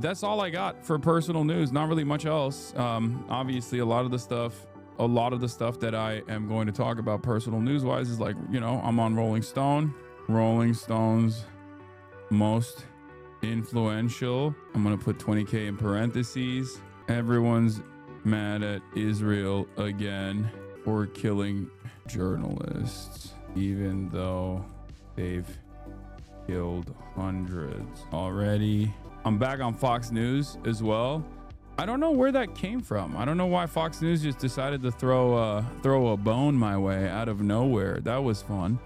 That's all I got for personal news. Not really much else. Obviously, a lot of the stuff that I am going to talk about personal news wise is like, you know, I'm on Rolling Stone. Rolling Stone's most influential. I'm going to put 20K in parentheses. Everyone's mad at Israel again for killing journalists, even though they've killed hundreds already. I'm back on Fox News as well. I don't know where that came from. I don't know why Fox News just decided to throw a bone my way out of nowhere. That was fun.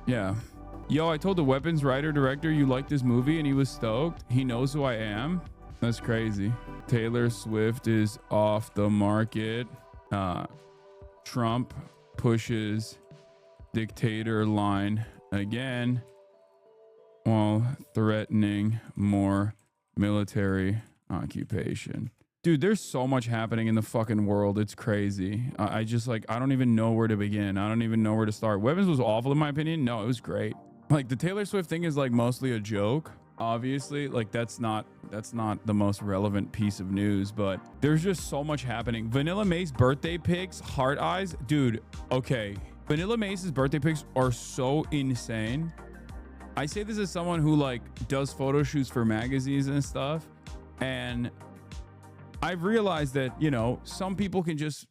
Yeah. Yo, I told the weapons writer director you like this movie and he was stoked. He knows who I am. That's crazy. Taylor Swift is off the market. Trump pushes dictator line again while threatening more military occupation. Dude, there's so much happening in the fucking world. It's crazy. I just like, I don't even know where to begin. I don't even know where to start. Weapons was awful in my opinion. No, it was great. Like the Taylor Swift thing is like mostly a joke. Obviously, like that's not the most relevant piece of news, but there's just so much happening. Vanilla Mae's birthday pics, heart eyes. Dude, okay. Vanilla Mae's birthday pics are so insane. I say this as someone who like does photo shoots for magazines and stuff. And I've realized that, you know, some people can just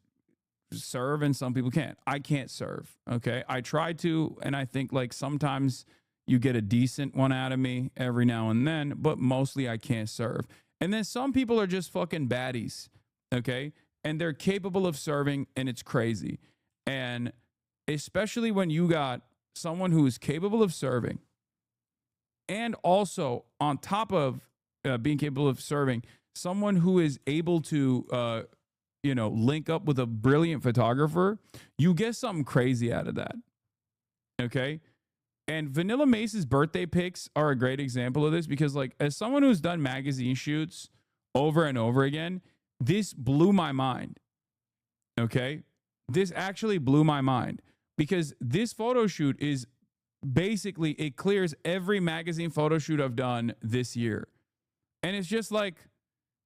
serve and some people can't. I can't serve. Okay. I try to, and I think like sometimes you get a decent one out of me every now and then, but mostly I can't serve. And then some people are just fucking baddies. Okay. And they're capable of serving and it's crazy. And especially when you got someone who is capable of serving and also on top of being capable of serving, someone who is able to, you know, link up with a brilliant photographer, you get something crazy out of that. Okay. And Vanilla Mae's birthday pics are a great example of this because like as someone who's done magazine shoots over and over again, this blew my mind. Okay. This actually blew my mind because this photo shoot is basically, it clears every magazine photo shoot I've done this year. And it's just like,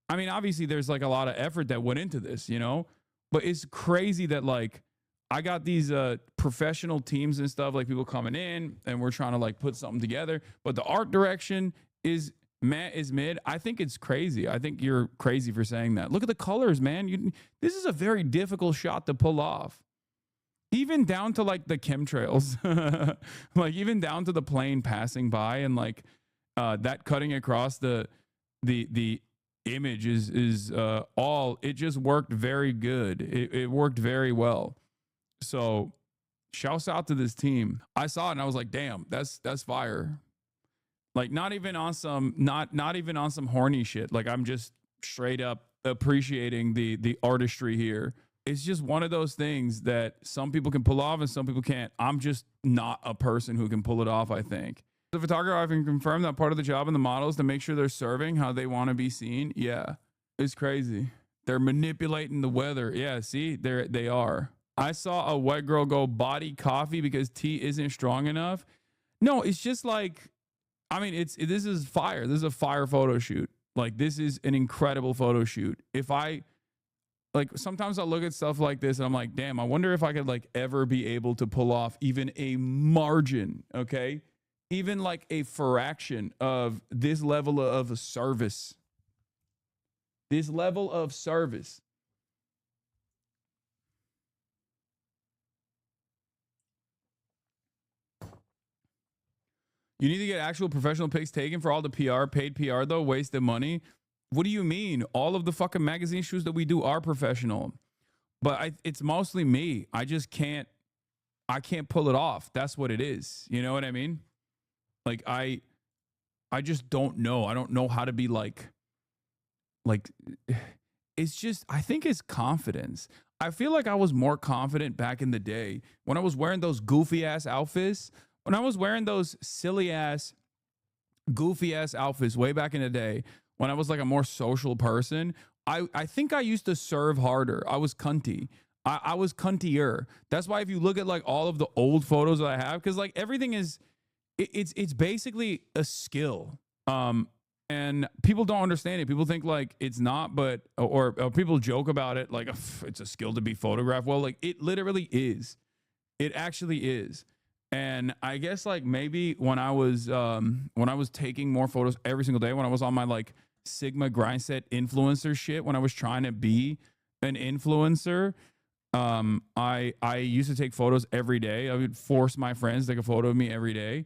I mean, obviously there's like a lot of effort that went into this, you know, but it's crazy that like I got these professional teams and stuff, like people coming in and we're trying to like put something together, but the art direction is mid. I think it's crazy. I think you're crazy for saying that. Look at the colors, man. This is a very difficult shot to pull off. Even down to like the chemtrails, like even down to the plane passing by and like that cutting across the image is all, it just worked very good. It worked very well. So shouts out to this team. I saw it and I was like, damn, that's fire. Like not even on some, not even on some horny shit. Like I'm just straight up appreciating the artistry here. It's just one of those things that some people can pull off and some people can't. I'm just not a person who can pull it off, I think. The photographer can confirm that part of the job and the models to make sure they're serving how they want to be seen. Yeah, it's crazy. They're manipulating the weather. Yeah, see, they are. I saw a white girl go body coffee because tea isn't strong enough. No, it's just like, I mean, this is fire. This is a fire photo shoot. Like this is an incredible photo shoot. Like sometimes I look at stuff like this and I'm like, damn, I wonder if I could like ever be able to pull off even a margin, okay? Even like a fraction of this level of service. This level of service. You need to get actual professional pics taken for all the PR, paid PR though, wasted money. What do you mean? All of the fucking magazine shoots that we do are professional, but it's mostly me. I can't pull it off. That's what it is. You know what I mean? Like I just don't know. I don't know how to be like, it's just, I think it's confidence. I feel like I was more confident back in the day when I was wearing those goofy ass outfits, when I was wearing those silly ass, goofy ass outfits way back in the day. When I was like a more social person, I think I used to serve harder. I was cunty. I was cuntier. That's why if you look at like all of the old photos that I have, because like everything is, it's basically a skill. And people don't understand it. People think like it's not, but or people joke about it like it's a skill to be photographed. Well, like it literally is. It actually is. And I guess like maybe when I was taking more photos every single day, when I was on my like Sigma grind set influencer shit, when I was trying to be an influencer, I used to take photos every day. I would force my friends to take a photo of me every day.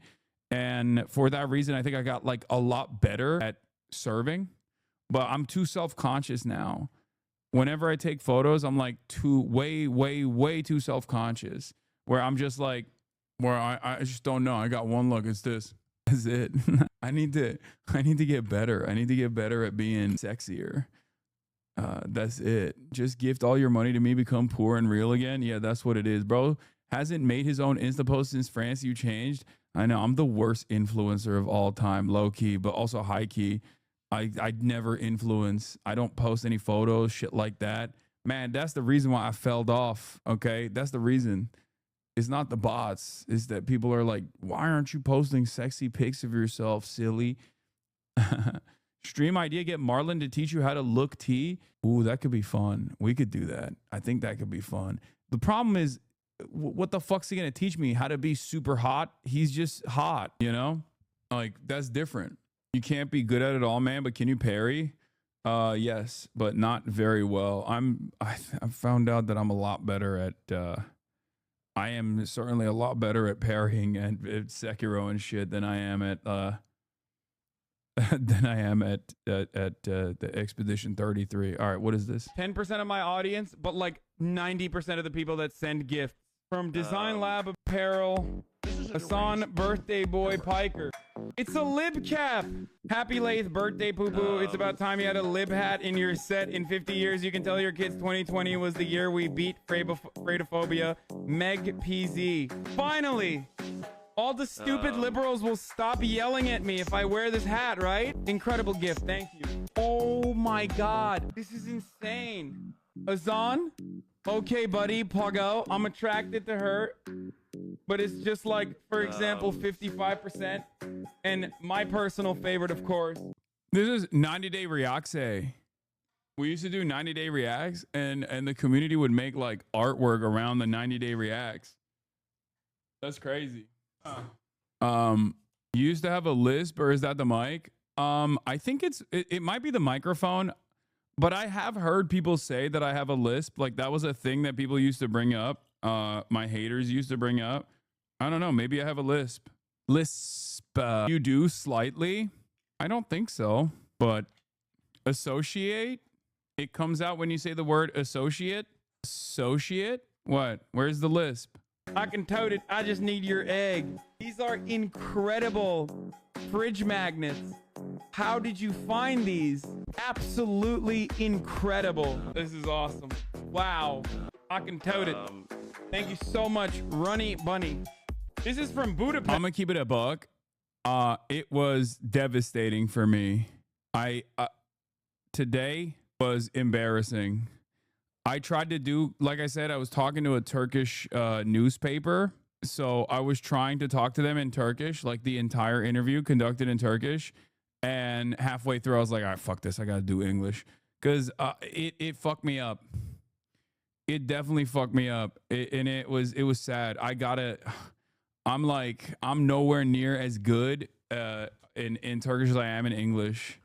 And for that reason, I think I got like a lot better at serving, but I'm too self-conscious now. Whenever I take photos, I'm like way too self-conscious, where I'm just like, where I just don't know. I got one look. It's this. That's it. I need to get better. I need to get better at being sexier. That's it. Just gift all your money to me, become poor and real again. Yeah, that's what it is, bro. Hasn't made his own Insta post since France. You changed. I know I'm the worst influencer of all time, low key, but also high key. I never influence. I don't post any photos, shit like that. Man, that's the reason why I fell off. Okay, that's the reason. It's not the bots. It's that people are like, why aren't you posting sexy pics of yourself, silly? Stream idea, get Marlon to teach you how to look T. Ooh, that could be fun. We could do that. I think that could be fun. The problem is, what the fuck's he gonna teach me? How to be super hot? He's just hot, you know? Like, that's different. You can't be good at it all, man, but can you parry? Yes, but not very well. I found out that I'm a lot better at I am certainly a lot better at parrying and Sekiro and shit than I am at the Expedition 33. All right, what is this? 10% of my audience, but like 90% of the people that send gifts from Design Lab Apparel, Hassan Birthday Boy Piker. It's a lib cap. Happy late birthday, poo poo. It's about time you had a lib hat in your set. In 50 years, you can tell your kids 2020 was the year we beat Fradophobia. Meg PZ. Finally! All the stupid liberals will stop yelling at me if I wear this hat, right? Incredible gift. Thank you. Oh my God. This is insane. Azan? Okay, buddy. Pogo. I'm attracted to her. But it's just like, for example, 55%. And my personal favorite, of course. This is 90-day reacts. We used to do 90-day reacts, and the community would make like artwork around the 90-day reacts. That's crazy. You used to have a lisp, or is that the mic? I think it might be the microphone, but I have heard people say that I have a lisp. Like that was a thing that people used to bring up. My haters used to bring up. I don't know. Maybe I have a lisp. Lisp. You do slightly. I don't think so, but associate. It comes out when you say the word associate. Associate. What? Where's the lisp? I can tote it. I just need your egg. These are incredible fridge magnets. How did you find these? Absolutely incredible. This is awesome. Wow. I can tote it. Thank you so much, Runny Bunny. This is from Budapest. I'm gonna keep it a buck. It was devastating for me. Today was embarrassing. I tried to do, like I said, I was talking to a Turkish newspaper. So I was trying to talk to them in Turkish, like the entire interview conducted in Turkish. And halfway through, I was like, all right, fuck this. I got to do English. Because it fucked me up. It definitely fucked me up. It was sad. I'm nowhere near as good in Turkish as I am in English.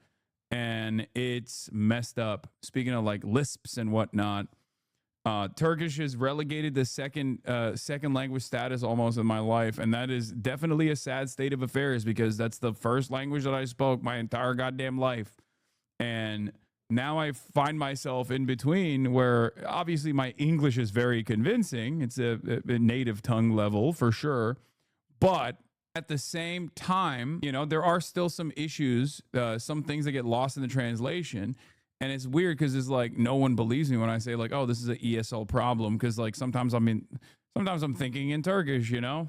And it's messed up. Speaking of like lisps and whatnot, Turkish is relegated to second language status almost in my life, and that is definitely a sad state of affairs because that's the first language that I spoke my entire goddamn life, and now I find myself in between where obviously my English is very convincing. It's a native tongue level for sure, but at the same time, you know, there are still some issues, some things that get lost in the translation. And it's weird because it's like no one believes me when I say like, oh, this is an ESL problem. Because like sometimes I'm thinking in Turkish, you know,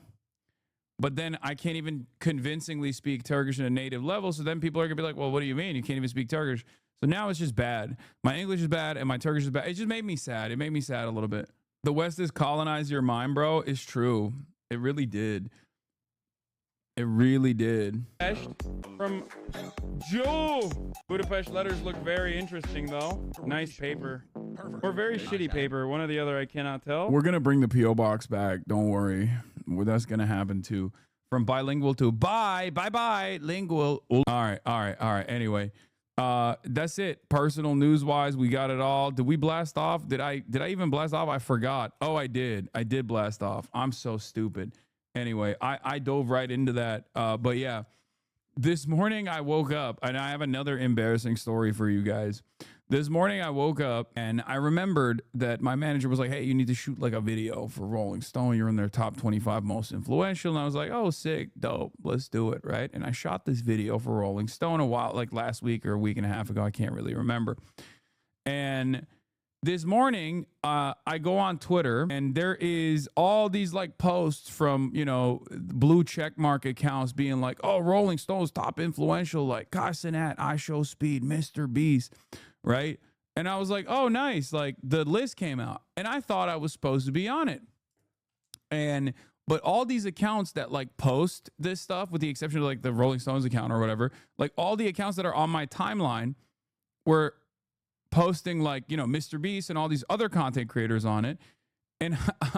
but then I can't even convincingly speak Turkish in a native level. So then people are gonna be like, well, what do you mean? You can't even speak Turkish. So now it's just bad. My English is bad and my Turkish is bad. It just made me sad. It made me sad a little bit. The West has colonized your mind, bro. It's true. It really did. It really did. From Joe. Budapest letters look very interesting, though. Nice paper. Or very shitty paper. One or the other, I cannot tell. We're going to bring the P.O. box back. Don't worry. Well, that's going to happen, too. From bilingual to bye, lingual. All right. Anyway, that's it. Personal news-wise, we got it all. Did we blast off? Did I even blast off? I forgot. Oh, I did. I did blast off. I'm so stupid. Anyway, I dove right into that. But yeah, this morning I woke up and I have another embarrassing story for you guys. This morning I woke up and I remembered that my manager was like, hey, you need to shoot like a video for Rolling Stone. You're in their top 25 most influential. And I was like, oh, sick, dope. Let's do it. Right. And I shot this video for Rolling Stone a while, like last week or a week and a half ago. I can't really remember. And this morning, I go on Twitter and there is all these like posts from, blue checkmark accounts being like, oh, Rolling Stone's top influential, like Hasanabi, I Show Speed, Mr. Beast, right? And I was like, oh, nice. Like the list came out and I thought I was supposed to be on it. But all these accounts that like post this stuff, with the exception of like the Rolling Stones account or whatever, like all the accounts that are on my timeline were posting like, Mr. Beast and all these other content creators on it. And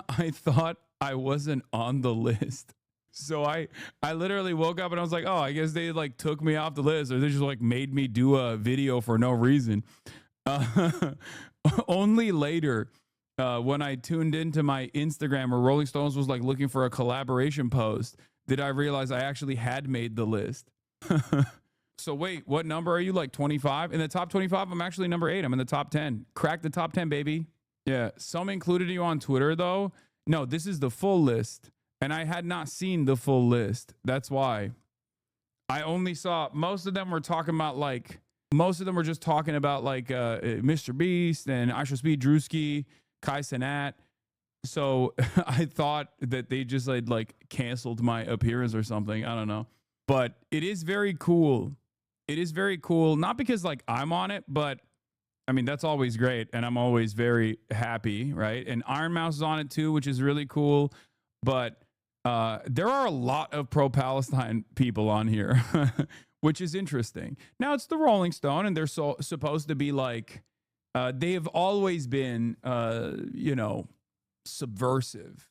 I thought I wasn't on the list. So I literally woke up and I was like, oh, I guess they like took me off the list, or they just like made me do a video for no reason. Only later, when I tuned into my Instagram where Rolling Stones was like looking for a collaboration post, did I realize I actually had made the list. So wait, what number are you? Like 25? In the top 25, I'm actually number 8. I'm in the top 10. Crack the top 10, baby. Yeah. Some included you on Twitter, though. No, this is the full list. And I had not seen the full list. That's why. I only saw, most of them were talking about like, Mr. Beast and I Shall Speed, Drewski, Kai Cenat. So I thought that they just like canceled my appearance or something. I don't know. But it is very cool. It is very cool, not because like I'm on it, but I mean, that's always great. And I'm always very happy, right? And Iron Mouse is on it too, which is really cool. But there are a lot of pro-Palestine people on here, which is interesting. Now it's the Rolling Stone and they're supposed to be like, they have always been, subversive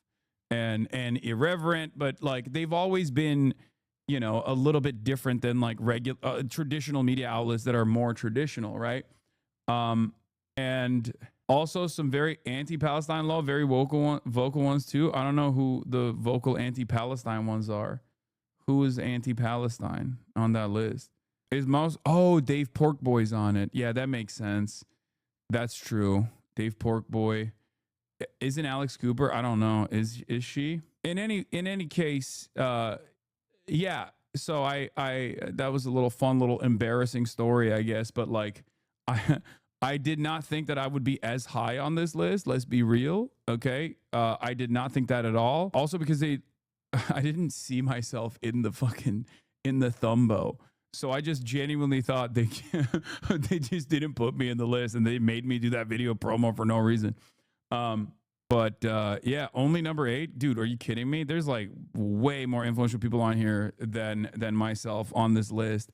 and irreverent, but like they've always been, a little bit different than like regular traditional media outlets that are more traditional, right? And also some very anti-Palestine law, very vocal ones too. I don't know who the vocal anti-Palestine ones are. Who is anti-Palestine on that list? Is Dave Porkboy's on it. Yeah, that makes sense. That's true. Dave Porkboy. Isn't Alex Cooper? I don't know. Is she? In any case, yeah. So I that was a little fun, little embarrassing story, I guess. But like, I did not think that I would be as high on this list. Let's be real. Okay. I did not think that at all. Also because I didn't see myself in the thumbo. So I just genuinely thought they just didn't put me in the list and they made me do that video promo for no reason. But yeah, only number 8. Dude, are you kidding me? There's like way more influential people on here than myself on this list.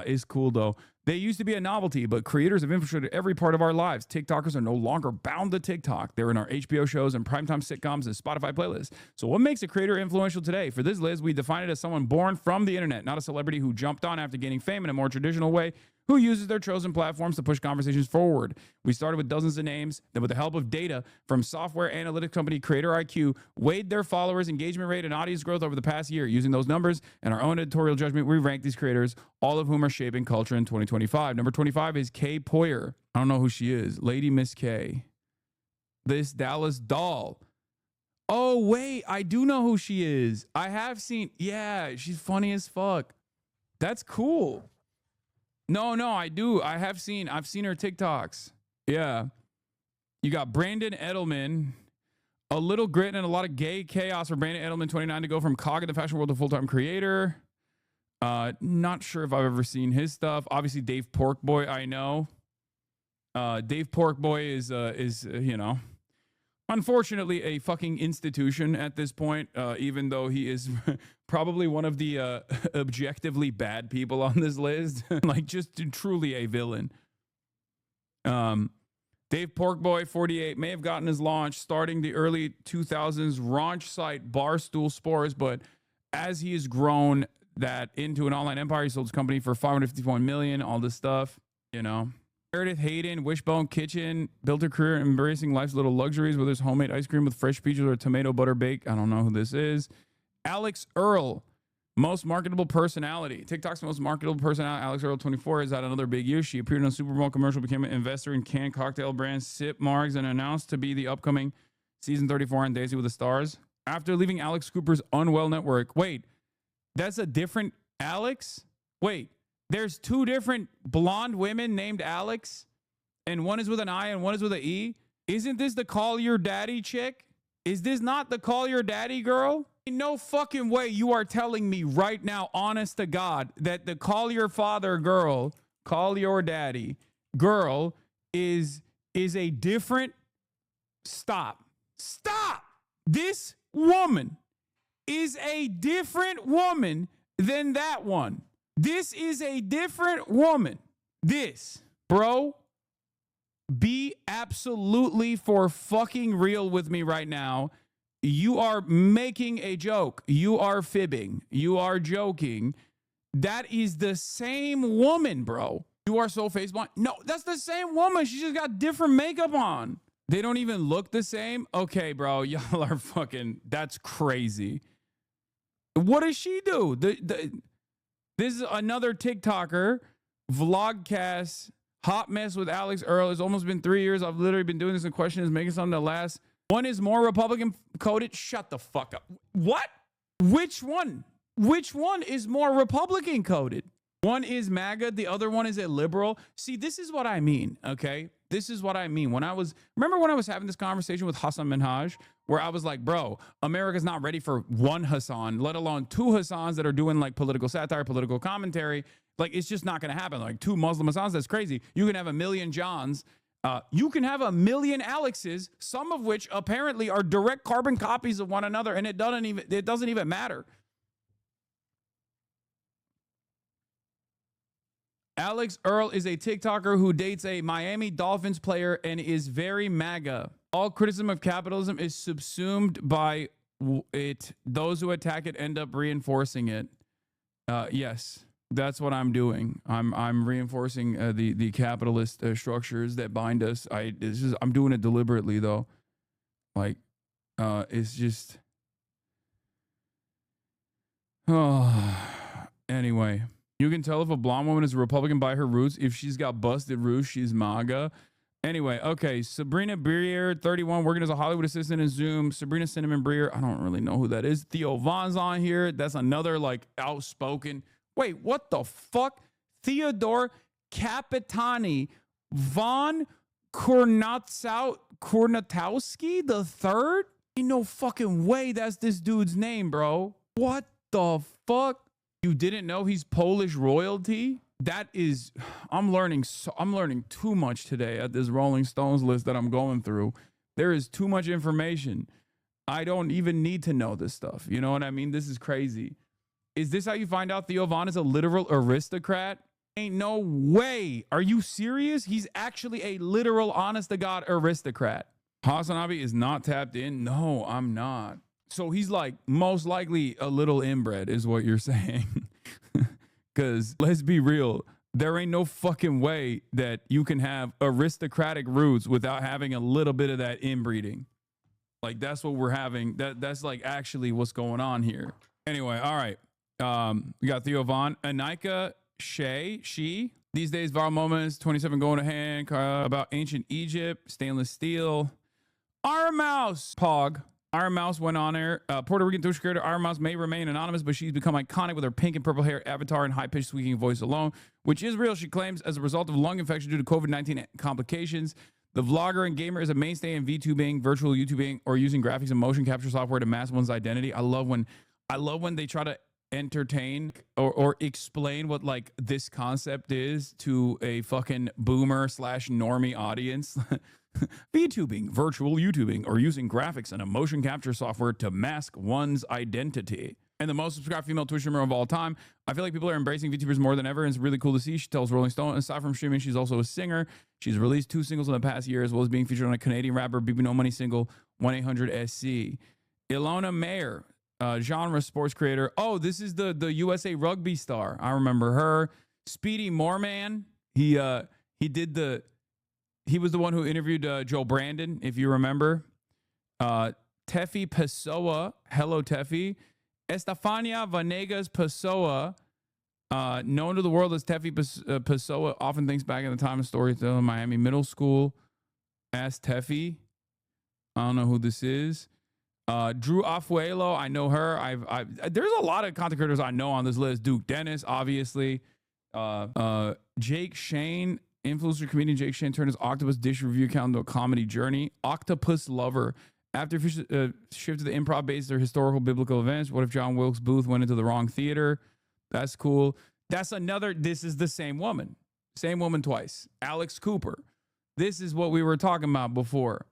Is cool though. They used to be a novelty, but creators have infiltrated every part of our lives. TikTokers are no longer bound to TikTok. They're in our HBO shows and primetime sitcoms and Spotify playlists. So what makes a creator influential today? For this list, we define it as someone born from the internet, not a celebrity who jumped on after gaining fame in a more traditional way, who uses their chosen platforms to push conversations forward. We started with dozens of names, then with the help of data from software analytics company Creator IQ, weighed their followers, engagement rate, and audience growth over the past year. Using those numbers and our own editorial judgment, we rank these creators, all of whom are shaping culture in 2025. Number 25 is Kay Poyer. I don't know who she is. Lady Miss K. This Dallas doll. Oh, wait, I do know who she is. I have seen, yeah, she's funny as fuck. That's cool. No, I do. I've seen her TikToks. Yeah. You got Brandon Edelman, a little grit and a lot of gay chaos for Brandon Edelman, 29, to go from cog in the fashion world to full-time creator. Not sure if I've ever seen his stuff. Obviously, Dave Porkboy, I know. Dave Porkboy is Unfortunately, a fucking institution at this point, even though he is probably one of the objectively bad people on this list, like just truly a villain. Dave Porkboy, 48, may have gotten his launch starting the early 2000s raunch site Barstool Sports, but as he has grown that into an online empire, he sold his company for $551 million, all this stuff, you know. Meredith Hayden, Wishbone Kitchen, built her career embracing life's little luxuries, whether it's homemade ice cream with fresh peaches or tomato butter bake. I don't know who this is. Alex Earl, most marketable personality. TikTok's most marketable personality, Alex Earl, 24, is at another big year. She appeared in a Super Bowl commercial, became an investor in canned cocktail brand Sip Margs, and announced to be the upcoming season 34 on Daisy with the Stars. After leaving Alex Cooper's Unwell Network. Wait, that's a different Alex? Wait. There's two different blonde women named Alex, and one is with an I and one is with an E. Isn't this the Call Your Daddy chick? Is this not the Call Your Daddy girl? No fucking way you are telling me right now, honest to God, that the Call Your Father girl, Call Your Daddy girl is a different... Stop. This woman is a different woman than that one. This is a different woman. This, bro, be absolutely for fucking real with me right now. You are making a joke. You are fibbing. You are joking. That is the same woman, bro. You are so face blind. No, that's the same woman. She just got different makeup on. They don't even look the same. Okay, bro, y'all are fucking, that's crazy. What does she do? This is another TikToker, vlogcast, hot mess with Alex Earl. It's almost been 3 years. I've literally been doing this, and question is making something to last. One is more Republican coded. Shut the fuck up. What? Which one? Which one is more Republican coded? One is MAGA. The other one is a liberal. See, this is what I mean, okay? This is what I mean. Remember when I was having this conversation with Hassan Minhaj, where I was like, bro, America's not ready for one Hassan, let alone two Hassans that are doing like political satire, political commentary. Like, it's just not going to happen. Like, two Muslim Hassans, that's crazy. You can have a million Johns. You can have a million Alexes, some of which apparently are direct carbon copies of one another, and it doesn't even matter. Alex Earl is a TikToker who dates a Miami Dolphins player and is very MAGA. All criticism of capitalism is subsumed by it. Those who attack it end up reinforcing it. Yes, that's what I'm doing. I'm reinforcing the capitalist structures that bind us. I'm doing it deliberately though. Like, it's just. Oh, anyway. You can tell if a blonde woman is a Republican by her roots. If she's got busted roots, she's MAGA. Anyway, okay. Sabrina Breer, 31, working as a Hollywood assistant in Zoom. Sabrina Cinnamon Breer, I don't really know who that is. Theo Von's on here. That's another, like, outspoken. Wait, what the fuck? Theodore Capitani Von Kornatowski the third? Ain't no fucking way that's this dude's name, bro. What the fuck? You didn't know he's Polish royalty? That is, I'm learning too much today at this Rolling Stones list that I'm going through. There is too much information. I don't even need to know this stuff. You know what I mean? This is crazy. Is this how you find out Theo Von is a literal aristocrat? Ain't no way. Are you serious? He's actually a literal, honest to God aristocrat. Hasanabi is not tapped in. No, I'm not. So he's like most likely a little inbred is what you're saying. Because let's be real, there ain't no fucking way that you can have aristocratic roots without having a little bit of that inbreeding. Like, that's what we're having. That's like actually what's going on here. Anyway, all right. We got Theo Von. Anika she. These days, viral moments, 27 going to hand, about ancient Egypt, stainless steel. Iron Mouse, Pog. Iron Mouse went on air. Puerto Rican Twitch creator Iron Mouse may remain anonymous, but she's become iconic with her pink and purple hair, avatar, and high-pitched squeaking voice alone, which is real, she claims, as a result of lung infection due to COVID-19 complications. The vlogger and gamer is a mainstay in VTubing, virtual YouTubing, or using graphics and motion capture software to mask one's identity. I love when they try to entertain or explain what like this concept is to a fucking boomer / normie audience. VTubing, virtual YouTubing, or using graphics and a motion capture software to mask one's identity. And the most subscribed female Twitch streamer of all time. I feel like people are embracing VTubers more than ever, and it's really cool to see. She tells Rolling Stone, aside from streaming, she's also a singer. She's released 2 singles in the past year, as well as being featured on a Canadian rapper BB No Money single, 1-800-SC. Ilona Mayer, genre sports creator. Oh, this is the USA Rugby star. I remember her. Speedy Moorman. He was the one who interviewed Joe Brandon, if you remember. Tefi Pessoa. Hello, Tefi. Estefania Vanegas Pessoa, known to the world as Tefi Pessoa, often thinks back in the time of storytelling in Miami middle school. Ask Tefi. I don't know who this is. Drew Afuelo, I know her. There's a lot of content creators I know on this list. Duke Dennis, obviously. Jake Shane, influencer comedian Jake Shane turned his Octopus Dish review account into a comedy journey. Octopus Lover. After shifted to improv based or historical biblical events, what if John Wilkes Booth went into the wrong theater? That's cool. That's another. This is the same woman. Same woman twice. Alex Cooper. This is what we were talking about before.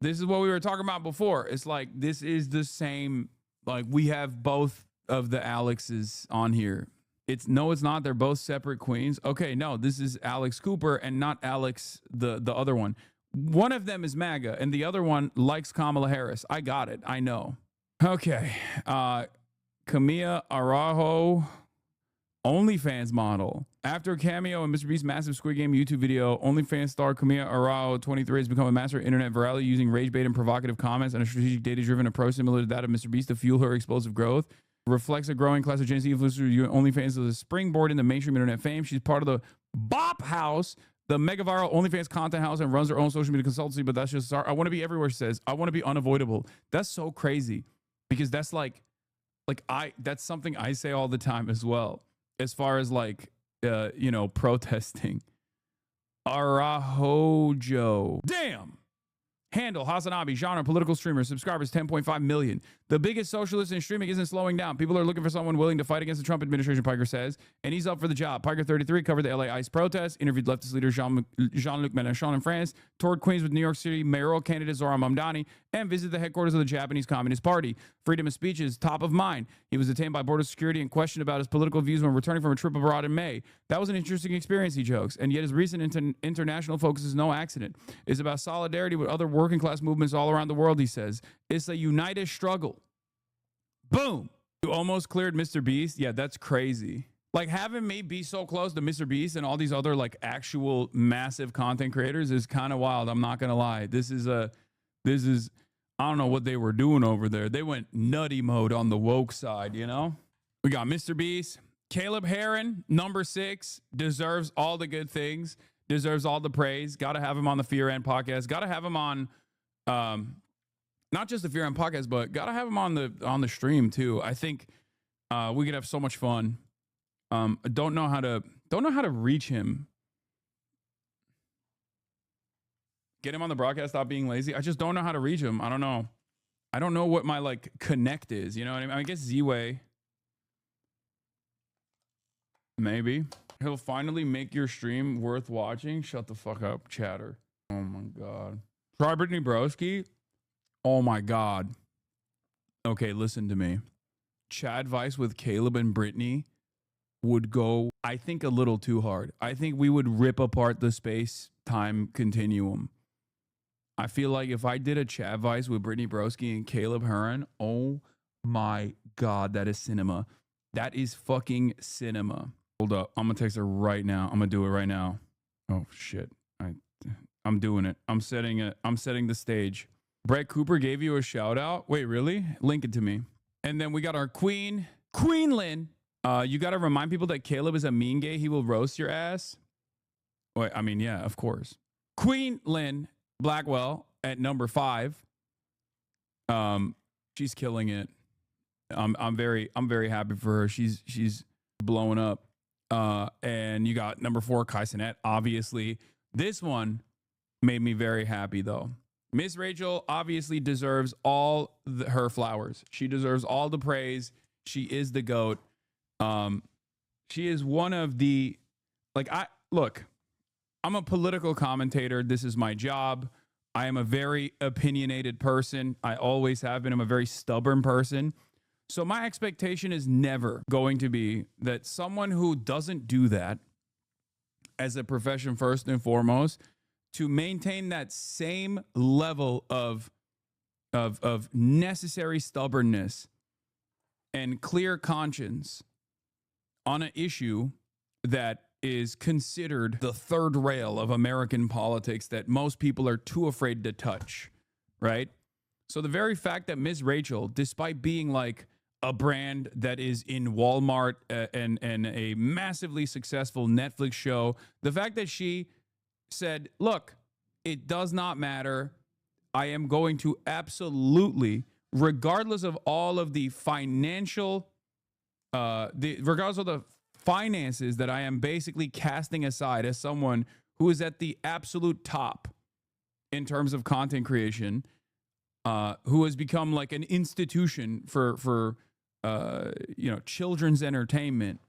It's like, this is the same. Like, we have both of the Alexes on here. It's not. They're both separate queens. Okay, no, this is Alex Cooper and not Alex, the other one. One of them is MAGA and the other one likes Kamala Harris. I got it. I know. Okay. Camilla Araujo, OnlyFans model. After a cameo in Mr. Beast's massive Squid Game YouTube video, OnlyFans star Camilla Araujo, 23, has become a master of internet virality using rage bait and provocative comments and a strategic data-driven approach similar to that of Mr. Beast to fuel her explosive growth. Reflects a growing class of Gen Z influencers who OnlyFans as a springboard into mainstream internet fame. She's part of the Bop House, the mega viral OnlyFans content house, and runs her own social media consultancy, but that's just, I want to be everywhere, she says. I want to be unavoidable. That's so crazy because that's that's something I say all the time as well, as far as protesting. Arahojo. Damn. Handle, Hasanabi, genre, political streamer, subscribers 10.5 million. The biggest socialist in streaming isn't slowing down. People are looking for someone willing to fight against the Trump administration, Piker says, and he's up for the job. Piker 33 covered the LA ICE protests, interviewed leftist leader Jean-Luc Mélenchon in France, toured Queens with New York City mayoral candidate Zohran Mamdani, and visited the headquarters of the Japanese Communist Party. Freedom of speech is top of mind. He was detained by border security and questioned about his political views when returning from a trip abroad in May. That was an interesting experience, he jokes, and yet his recent international focus is no accident. It's about solidarity with other working class movements all around the world, he says. It's a united struggle. Boom. You almost cleared Mr. Beast. Yeah, that's crazy. Like, having me be so close to Mr. Beast and all these other actual massive content creators is kind of wild. I'm not going to lie. This is I don't know what they were doing over there. They went nutty mode on the woke side, you know? We got Mr. Beast. Caleb Heron, number 6, deserves all the good things, deserves all the praise. Got to have him on the Fear End podcast. Got to have him on, not just the Fear End podcast, but got to have him on the stream too. I think we could have so much fun. Don't know how to reach him. Get him on the broadcast. Stop being lazy. I just don't know how to reach him. I don't know. I don't know what my connect is. You know what I mean? I guess Z-Way. Maybe he'll finally make your stream worth watching. Shut the fuck up, chatter. Oh my god. Try Brittany Broski. Oh my god. Okay, listen to me. Chad Vice with Caleb and Brittany would go, I think, a little too hard. I think we would rip apart the space-time continuum. I feel like if I did a Chad Vice with Brittany Broski and Caleb Heron, oh my god, that is cinema. That is fucking cinema. Hold up. I'm going to text her right now. I'm going to do it right now. Oh, shit. I'm doing it. I'm setting the stage. Brett Cooper gave you a shout out. Wait, really? Link it to me. And then we got our Queen Lynn. You got to remind people that Caleb is a mean gay. He will roast your ass. Wait, I mean, yeah, of course. Queen Lynn Blackwell at number 5. She's killing it. I'm very happy for her. She's blowing up. And you got number 4, Kai Cenat. Obviously, this one made me very happy though. Miss Rachel obviously deserves all her flowers. She deserves all the praise. She is the GOAT. She is one of the, look, I'm a political commentator. This is my job. I am a very opinionated person. I always have been. I'm a very stubborn person. So my expectation is never going to be that someone who doesn't do that as a profession first and foremost, to maintain that same level of necessary stubbornness and clear conscience on an issue that is considered the third rail of American politics that most people are too afraid to touch, right? So the very fact that Ms. Rachel, despite being like a brand that is in Walmart and a massively successful Netflix show, the fact that she said, look, it does not matter. I am going to absolutely, regardless of all of the financial, regardless of the finances that I am basically casting aside as someone who is at the absolute top in terms of content creation, who has become like an institution for children's entertainment.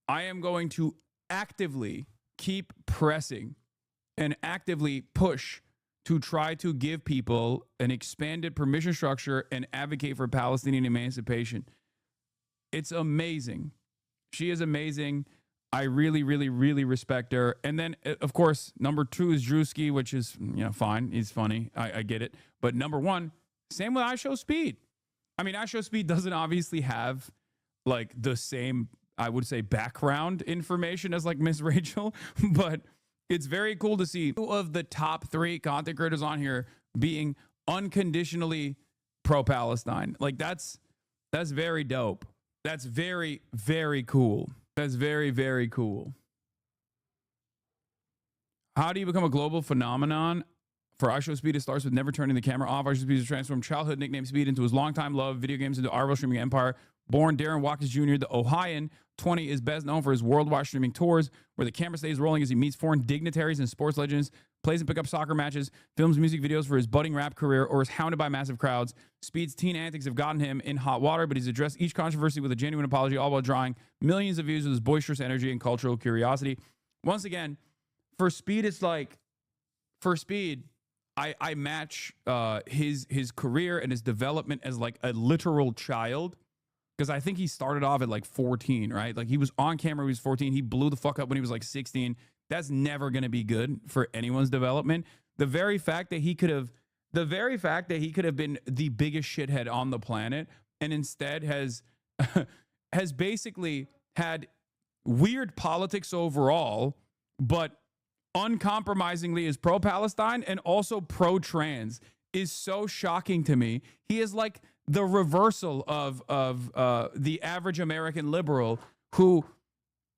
I am going to actively keep pressing and actively push to try to give people an expanded permission structure and advocate for Palestinian emancipation. It's amazing. She is amazing. I really, really, really respect her. And then, of course, number 2 is Drewski, which is, fine. He's funny. I get it. But number 1, same with iShowSpeed. I mean, iShowSpeed doesn't obviously have like the same, I would say, background information as like Miss Rachel, but it's very cool to see 2 of the top 3 content creators on here being unconditionally pro-Palestine. Like that's very dope. That's very, very cool. That's very, very cool. How do you become a global phenomenon? For iShowSpeed, it starts with never turning the camera off. iShowSpeed has transformed childhood nickname Speed into his longtime love, video games into our streaming empire. Born Darren Watkins Jr., the Ohioan, 20, is best known for his worldwide streaming tours, where the camera stays rolling as he meets foreign dignitaries and sports legends, plays and pickup soccer matches, films music videos for his budding rap career, or is hounded by massive crowds. Speed's teen antics have gotten him in hot water, but he's addressed each controversy with a genuine apology, all while drawing millions of views with his boisterous energy and cultural curiosity. Once again, for Speed, it's like, for Speed, I match his career and his development as like a literal child, because I think he started off at like 14, right? Like he was on camera when he was 14. He blew the fuck up when he was like 16. That's never going to be good for anyone's development. The very fact that he could have been the biggest shithead on the planet and instead has basically had weird politics overall, but uncompromisingly is pro-Palestine and also pro-trans is so shocking to me. He is like the reversal of the average American liberal who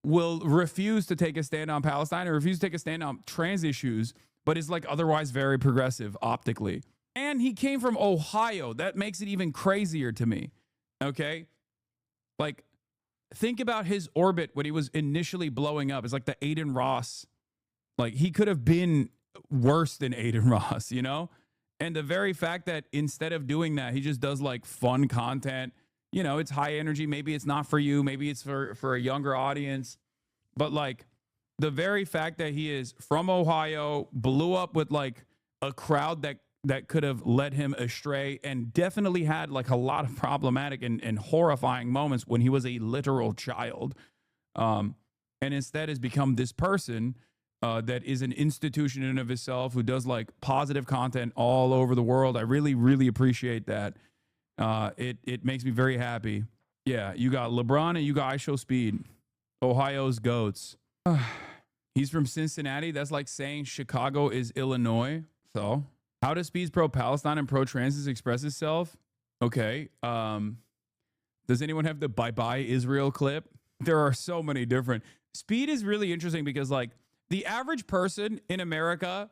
will refuse to take a stand on Palestine or refuse to take a stand on trans issues, but is like otherwise very progressive optically. And he came from Ohio. That makes it even crazier to me. Okay? Like, think about his orbit when he was initially blowing up. It's like the Aiden Ross. Like, he could have been worse than Aiden Ross, you know? And the very fact that instead of doing that, he just does like fun content. You know, it's high energy. Maybe it's not for you. Maybe it's for a younger audience. But like the very fact that he is from Ohio, blew up with like a crowd that could have led him astray, and definitely had like a lot of problematic and horrifying moments when he was a literal child. And instead has become this person that is an institution in and of itself, who does like positive content all over the world. I really, really appreciate that. It makes me very happy. Yeah, you got LeBron and you got iShowSpeed, Ohio's GOATs. He's from Cincinnati. That's like saying Chicago is Illinois. So how does Speed's pro-Palestine and pro-trans express itself? Okay. Does anyone have the bye-bye Israel clip? There are so many different. Speed is really interesting because like the average person in America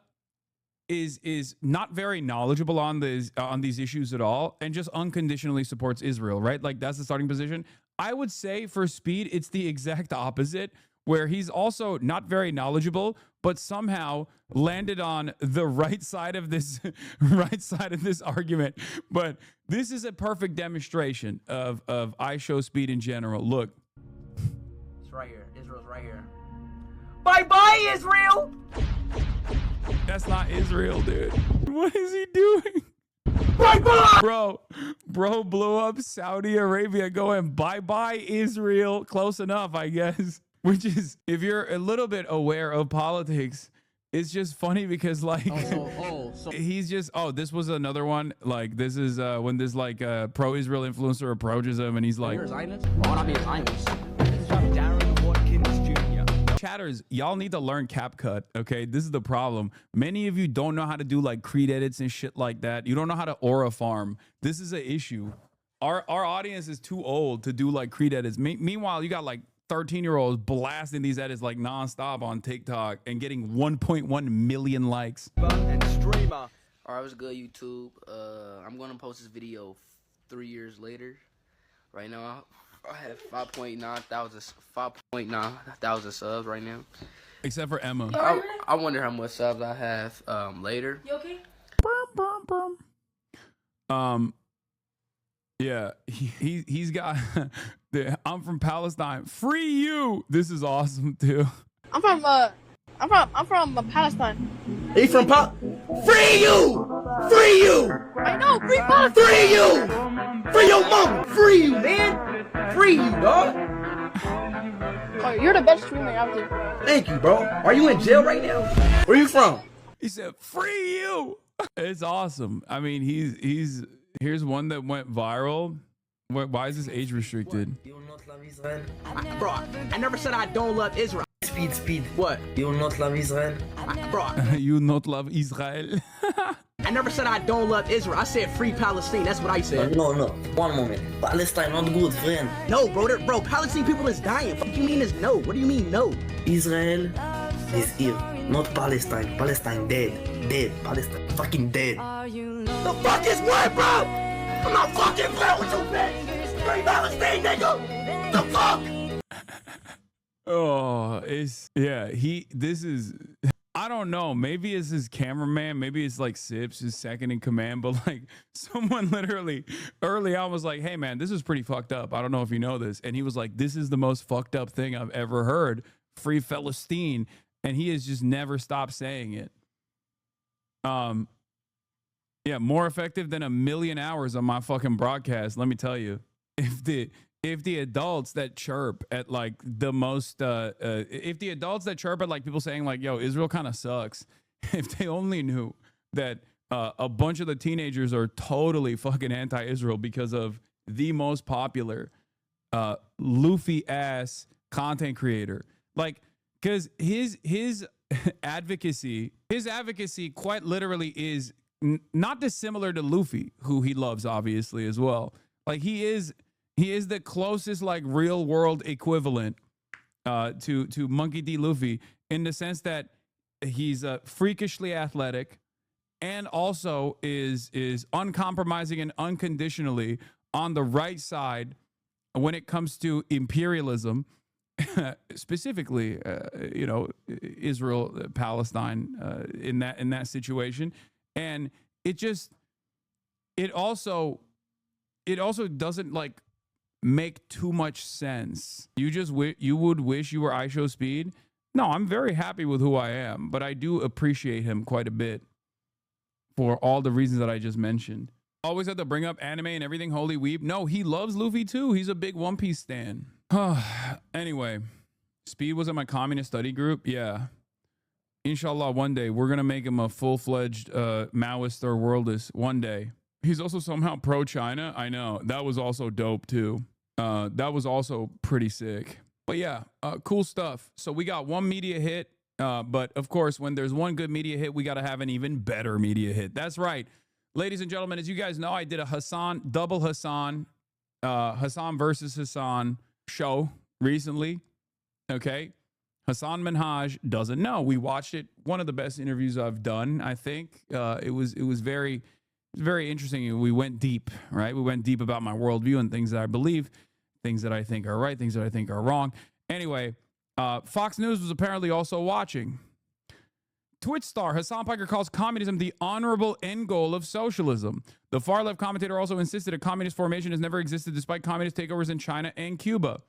is not very knowledgeable on these issues at all, and just unconditionally supports Israel, right? Like that's the starting position. I would say for Speed, it's the exact opposite, where he's also not very knowledgeable, but somehow landed on the right side of this argument. But this is a perfect demonstration of iShowSpeed in general. Look. It's right here. Israel's right here. Bye-bye, Israel! That's not Israel, dude. What is he doing? Bye-bye! Bro blew up Saudi Arabia going bye-bye Israel. Close enough, I guess. Which is, if you're a little bit aware of politics, it's just funny because like he's just, this was another one. Like this is when this like pro-Israel influencer approaches him and he's like, chatters, y'all need to learn CapCut, okay? This is the problem. Many of you don't know how to do like Creed edits and shit like that. You don't know how to aura farm. This is an issue. Our audience is too old to do like Creed edits. Meanwhile, you got like 13-year-olds blasting these edits like nonstop on TikTok and getting 1.1 million likes. And streamer. All right, what's good, YouTube? I'm gonna post this video 3 years later. Right now, I have 5.9 thousand subs right now. Except for Emma. I wonder how much subs I have later. You okay? Yeah, he's got. I'm from Palestine. Free you. This is awesome too. I'm from Palestine. He from Free you! Free you! I know, free Palestine. Free you! Free your mama! Free you, man! Free you, dog! Oh, you're the best streamer out there. Thank you, bro. Are you in jail right now? Where you from? He said, "Free you." It's awesome. I mean, he's. Here's one that went viral. Why is this age restricted? You will not love Israel. Bro, I never said I don't love Israel. Speed. What? You will not love Israel. Bro, You not love Israel. I never said I don't love Israel. I said free Palestine. That's what I said. No. One moment. Palestine not good, friend. No, bro. Palestine people is dying. What do you mean is no? What do you mean no? Israel is here, not Palestine. Palestine dead. Palestine fucking dead. The fuck is what, bro? I'm not fucking playing with you, bitch. Free Palestine, nigga. The fuck? This is, I don't know, maybe it's his cameraman, maybe it's like Sips, his second in command, but like someone literally early on was like, hey man, this is pretty fucked up. I don't know if you know this. And he was like, this is the most fucked up thing I've ever heard. Free Palestine. And he has just never stopped saying it. Yeah, more effective than 1,000,000 hours on my fucking broadcast. Let me tell you, if the adults that chirp at like the most, if the adults that chirp at like people saying like, yo, Israel kind of sucks. If they only knew that a bunch of the teenagers are totally fucking anti-Israel because of the most popular Luffy ass content creator, like, because his advocacy quite literally is not dissimilar to Luffy, who he loves obviously as well. Like he is the closest like real world equivalent to Monkey D. Luffy, in the sense that he's freakishly athletic and also is uncompromising and unconditionally on the right side when it comes to imperialism. Specifically, Israel, Palestine, in that situation, and it also doesn't like make too much sense. You would wish you were iShow Speed. No, I'm very happy with who I am, but I do appreciate him quite a bit for all the reasons that I just mentioned. Always have to bring up anime and everything. Holy weeb. No, he loves Luffy too. He's a big One Piece stan. Anyway, Speed was in my communist study group. Yeah. Inshallah, one day we're going to make him a full-fledged Maoist or worldist one day. He's also somehow pro-China. I know. That was also dope too. That was also pretty sick. But yeah, cool stuff. So we got one media hit. But of course, when there's one good media hit, we got to have an even better media hit. That's right. Ladies and gentlemen, as you guys know, I did a double Hassan versus Hassan show recently. Okay. Hassan Minhaj doesn't know. We watched it. One of the best interviews I've done, I think. It was very interesting. We went deep, right? We went deep about my worldview and things that I believe, things that I think are right, things that I think are wrong. Anyway, Fox News was apparently also watching. Twitch star Hassan Piker calls communism the honorable end goal of socialism. The far-left commentator also insisted a communist formation has never existed despite communist takeovers in China and Cuba.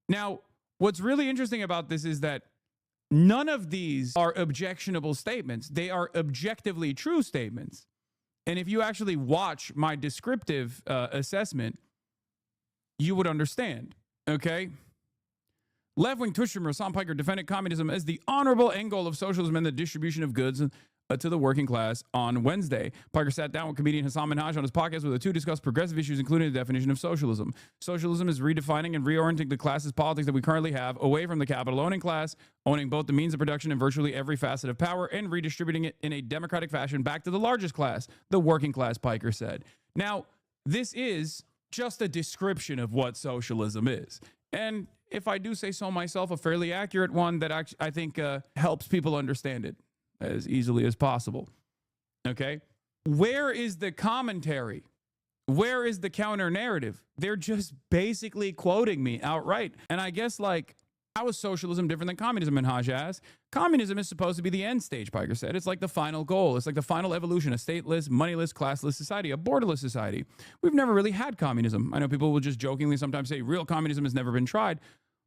Now, what's really interesting about this is that None of these are objectionable statements. They are objectively true statements. And if you actually watch my descriptive assessment, you would understand, okay? Left-wing Twitch streamer Hassan Piker defended communism as the honorable end goal of socialism and the distribution of goods to the working class on Wednesday. Piker sat down with comedian Hassan Minhaj on his podcast where the two discussed progressive issues, including the definition of socialism. Socialism is redefining and reorienting the classes politics that we currently have away from the capital owning class, owning both the means of production and virtually every facet of power, and redistributing it in a democratic fashion back to the largest class, the working class, Piker said. Now, this is just a description of what socialism is. And if I do say so myself, a fairly accurate one that I think helps people understand it as easily as possible. Okay? Where is the commentary? Where is the counter narrative? They're just basically quoting me outright. And I guess, like, how is socialism different than communism? Minhaj asked. Communism is supposed to be the end stage, Piker said. It's like the final goal. It's like the final evolution, a stateless, moneyless, classless society, a borderless society. We've never really had communism. I know people will just jokingly sometimes say real communism has never been tried,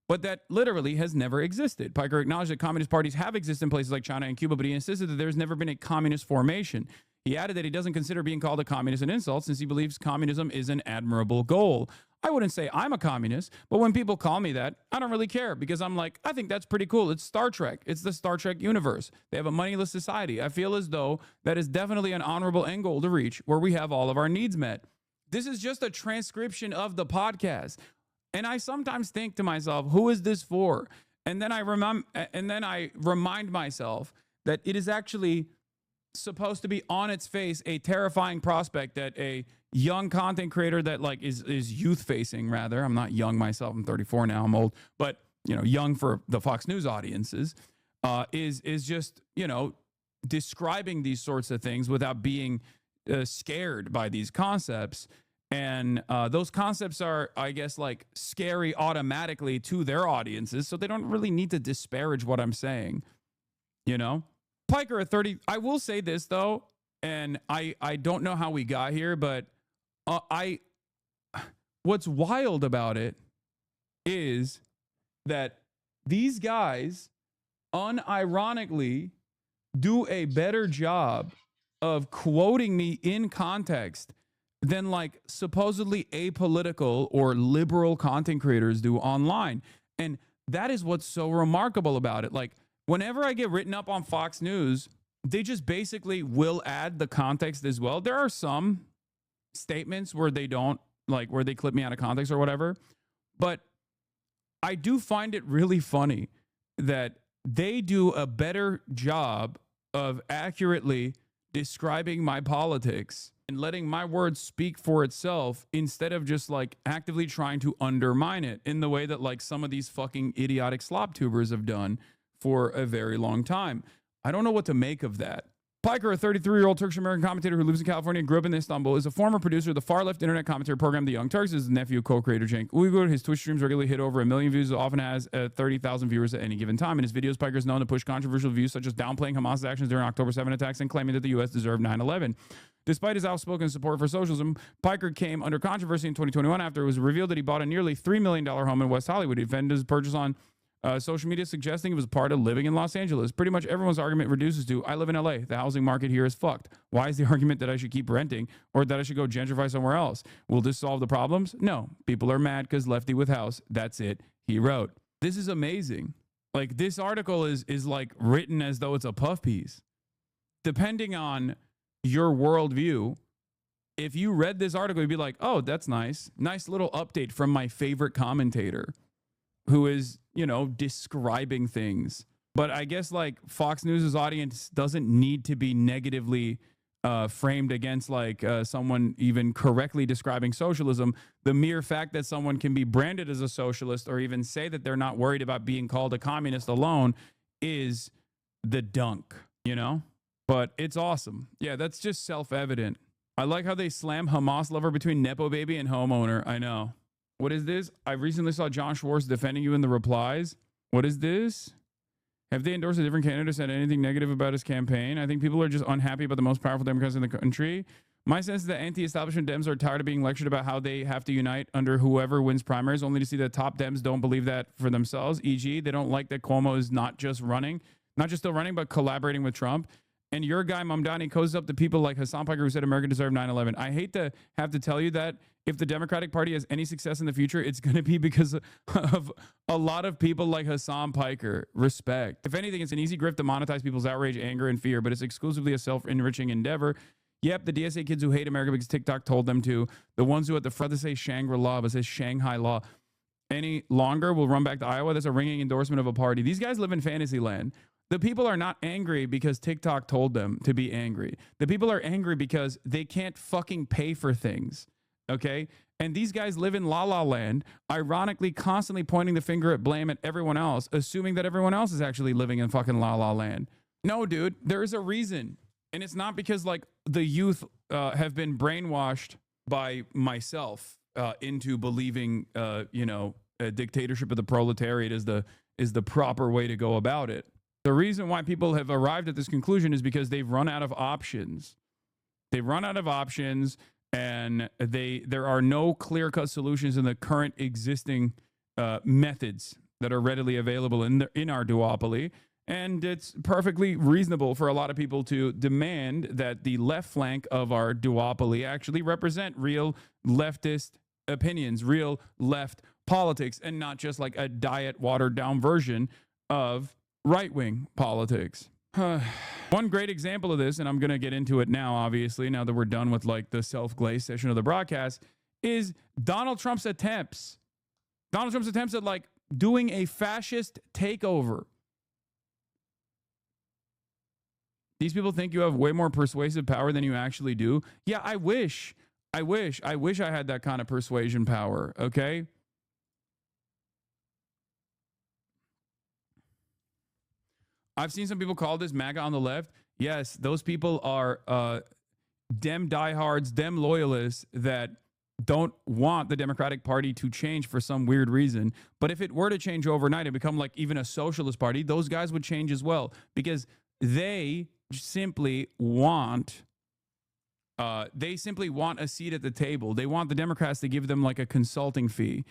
but that literally has never existed. Piker acknowledged that communist parties have existed in places like China and Cuba, but he insisted that there's never been a communist formation. He added that he doesn't consider being called a communist an insult since he believes communism is an admirable goal. I wouldn't say I'm a communist, but when people call me that, I don't really care because I'm like, I think that's pretty cool. It's Star Trek. It's the Star Trek universe. They have a moneyless society. I feel as though that is definitely an honorable end goal to reach where we have all of our needs met. This is just a transcription of the podcast. And I sometimes think to myself, who is this for? And then I remind myself that it is actually supposed to be on its face a terrifying prospect that a young content creator that like is youth facing, rather. I'm not young myself. I'm 34 now. I'm old, but you know, young for the Fox News audiences, is just, you know, describing these sorts of things without being scared by these concepts. And those concepts are, I guess, like scary automatically to their audiences. So they don't really need to disparage what I'm saying, you know? Piker at 30, I will say this though, and I don't know how we got here, but what's wild about it is that these guys unironically do a better job of quoting me in context than like supposedly apolitical or liberal content creators do online. And that is what's so remarkable about it. Like, whenever I get written up on Fox News, they just basically will add the context as well. There are some statements where they don't, like where they clip me out of context or whatever. But I do find it really funny that they do a better job of accurately describing my politics and letting my words speak for itself instead of just like actively trying to undermine it in the way that like some of these fucking idiotic slop tubers have done for a very long time. I don't know what to make of that. Piker, a 33-year-old Turkish-American commentator who lives in California and grew up in Istanbul, is a former producer of the far-left internet commentary program The Young Turks. Is the nephew of co-creator Cenk Uygur. His Twitch streams regularly hit over 1 million views, often has 30,000 viewers at any given time. In his videos, Piker is known to push controversial views such as downplaying Hamas's actions during October 7 attacks and claiming that the U.S. deserved 9/11. Despite his outspoken support for socialism, Piker came under controversy in 2021 after it was revealed that he bought a nearly $3 million home in West Hollywood. He defended his purchase on social media, suggesting it was part of living in Los Angeles. Pretty much everyone's argument reduces to, I live in LA. The housing market here is fucked. Why is the argument that I should keep renting or that I should go gentrify somewhere else? Will this solve the problems? No. People are mad because lefty with house. That's it. He wrote. This is amazing. Like, this article is like written as though it's a puff piece. Depending on your worldview, if you read this article, you'd be like, oh, that's nice. Nice little update from my favorite commentator who is, you know, describing things. But I guess like Fox News's audience doesn't need to be negatively framed against like someone even correctly describing socialism. The mere fact that someone can be branded as a socialist or even say that they're not worried about being called a communist alone is the dunk, you know? But it's awesome. Yeah, that's just self-evident. I like how they slam Hamas lover between Nepo baby and homeowner. I know. What is this? I recently saw John Schwartz defending you in the replies. What is this? Have they endorsed a different candidate or said anything negative about his campaign? I think people are just unhappy about the most powerful Democrats in the country. My sense is that anti-establishment Dems are tired of being lectured about how they have to unite under whoever wins primaries, only to see that top Dems don't believe that for themselves. E.g., they don't like that Cuomo is not just still running, but collaborating with Trump. And your guy, Mamdani, codes up to people like Hassan Piker, who said America deserved 9/11. I hate to have to tell you that if the Democratic Party has any success in the future, it's going to be because of a lot of people like Hassan Piker. Respect. If anything, it's an easy grift to monetize people's outrage, anger, and fear, but it's exclusively a self-enriching endeavor. Yep, the DSA kids who hate America because TikTok told them to. The ones who at the front to say Shangri-La, but says Shanghai Law. Any longer will run back to Iowa. That's a ringing endorsement of a party. These guys live in fantasy land. The people are not angry because TikTok told them to be angry. The people are angry because they can't fucking pay for things. Okay? And these guys live in La La Land, ironically constantly pointing the finger at blame at everyone else, assuming that everyone else is actually living in fucking La La Land. No, dude, there is a reason. And it's not because like the youth have been brainwashed by myself into believing, a dictatorship of the proletariat is the proper way to go about it. The reason why people have arrived at this conclusion is because they've run out of options. They've run out of options, and there are no clear-cut solutions in the current existing methods that are readily available in our duopoly. And it's perfectly reasonable for a lot of people to demand that the left flank of our duopoly actually represent real leftist opinions, real left politics, and not just like a diet watered down version of right-wing politics. One great example of this, and I'm going to get into it now, obviously, now that we're done with like the self-glaze session of the broadcast, is Donald Trump's attempts. Donald Trump's attempts at like doing a fascist takeover. These people think you have way more persuasive power than you actually do. Yeah, I wish I had that kind of persuasion power, okay? I've seen some people call this MAGA on the left. Yes, those people are Dem diehards, Dem loyalists that don't want the Democratic Party to change for some weird reason. But if it were to change overnight and become like even a socialist party, those guys would change as well, because they simply want a seat at the table. They want the Democrats to give them like a consulting fee.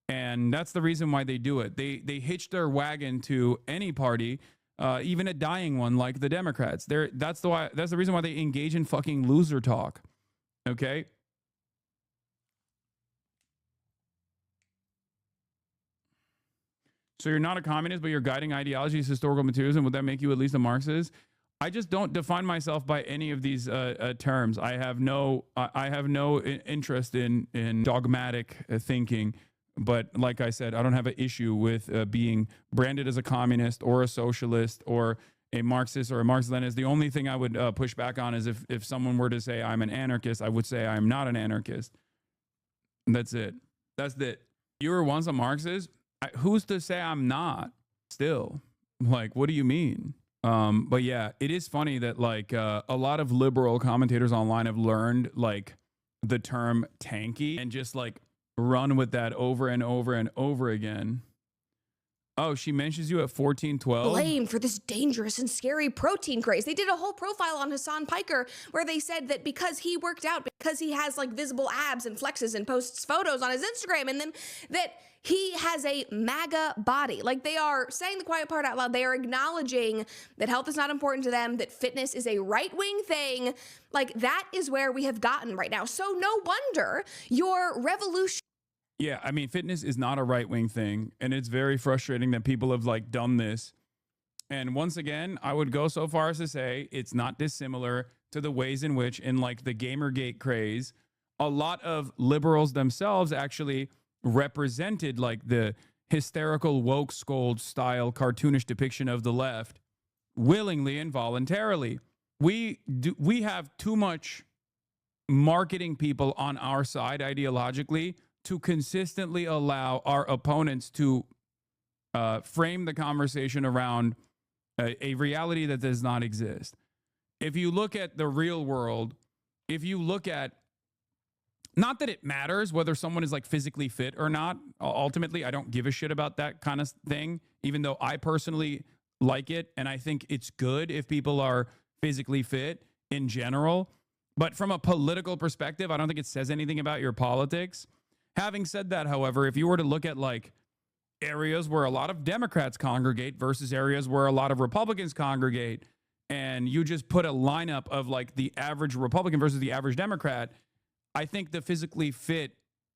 And that's the reason why they do it. They hitch their wagon to any party, even a dying one like the Democrats. That's the reason why they engage in fucking loser talk. Okay? So you're not a communist, but your guiding ideology is historical materialism. Would that make you at least a Marxist? I just don't define myself by any of these terms. I have no interest in dogmatic thinking. But like I said, I don't have an issue with being branded as a communist or a socialist or a Marxist or a Marxist-Leninist. The only thing I would push back on is if someone were to say I'm an anarchist, I would say I'm not an anarchist. That's it. That's it. You were once a Marxist? Who's to say I'm not still? Like, what do you mean? But yeah, it is funny that like a lot of liberal commentators online have learned like the term tanky and just like run with that over and over and over again. Oh, she mentions you at 1412. Blamed for this dangerous and scary protein craze. They did a whole profile on Hassan Piker where they said that because he worked out, because he has like visible abs and flexes and posts photos on his Instagram, and then that he has a MAGA body. Like, they are saying the quiet part out loud. They are acknowledging that health is not important to them, that fitness is a right-wing thing. Like, that is where we have gotten right now. So no wonder your revolution. Yeah, I mean, fitness is not a right-wing thing, and it's very frustrating that people have like done this. And once again, I would go so far as to say it's not dissimilar to the ways in which, in like the Gamergate craze, a lot of liberals themselves actually represented like the hysterical woke scold style cartoonish depiction of the left willingly and voluntarily. We have too much marketing people on our side ideologically to consistently allow our opponents to frame the conversation around a reality that does not exist. If you look at the real world, if you look at, not that it matters whether someone is like physically fit or not. Ultimately, I don't give a shit about that kind of thing, even though I personally like it. And I think it's good if people are physically fit in general. But from a political perspective, I don't think it says anything about your politics. Having said that, however, if you were to look at like areas where a lot of Democrats congregate versus areas where a lot of Republicans congregate, and you just put a lineup of like the average Republican versus the average Democrat, I think the physically fit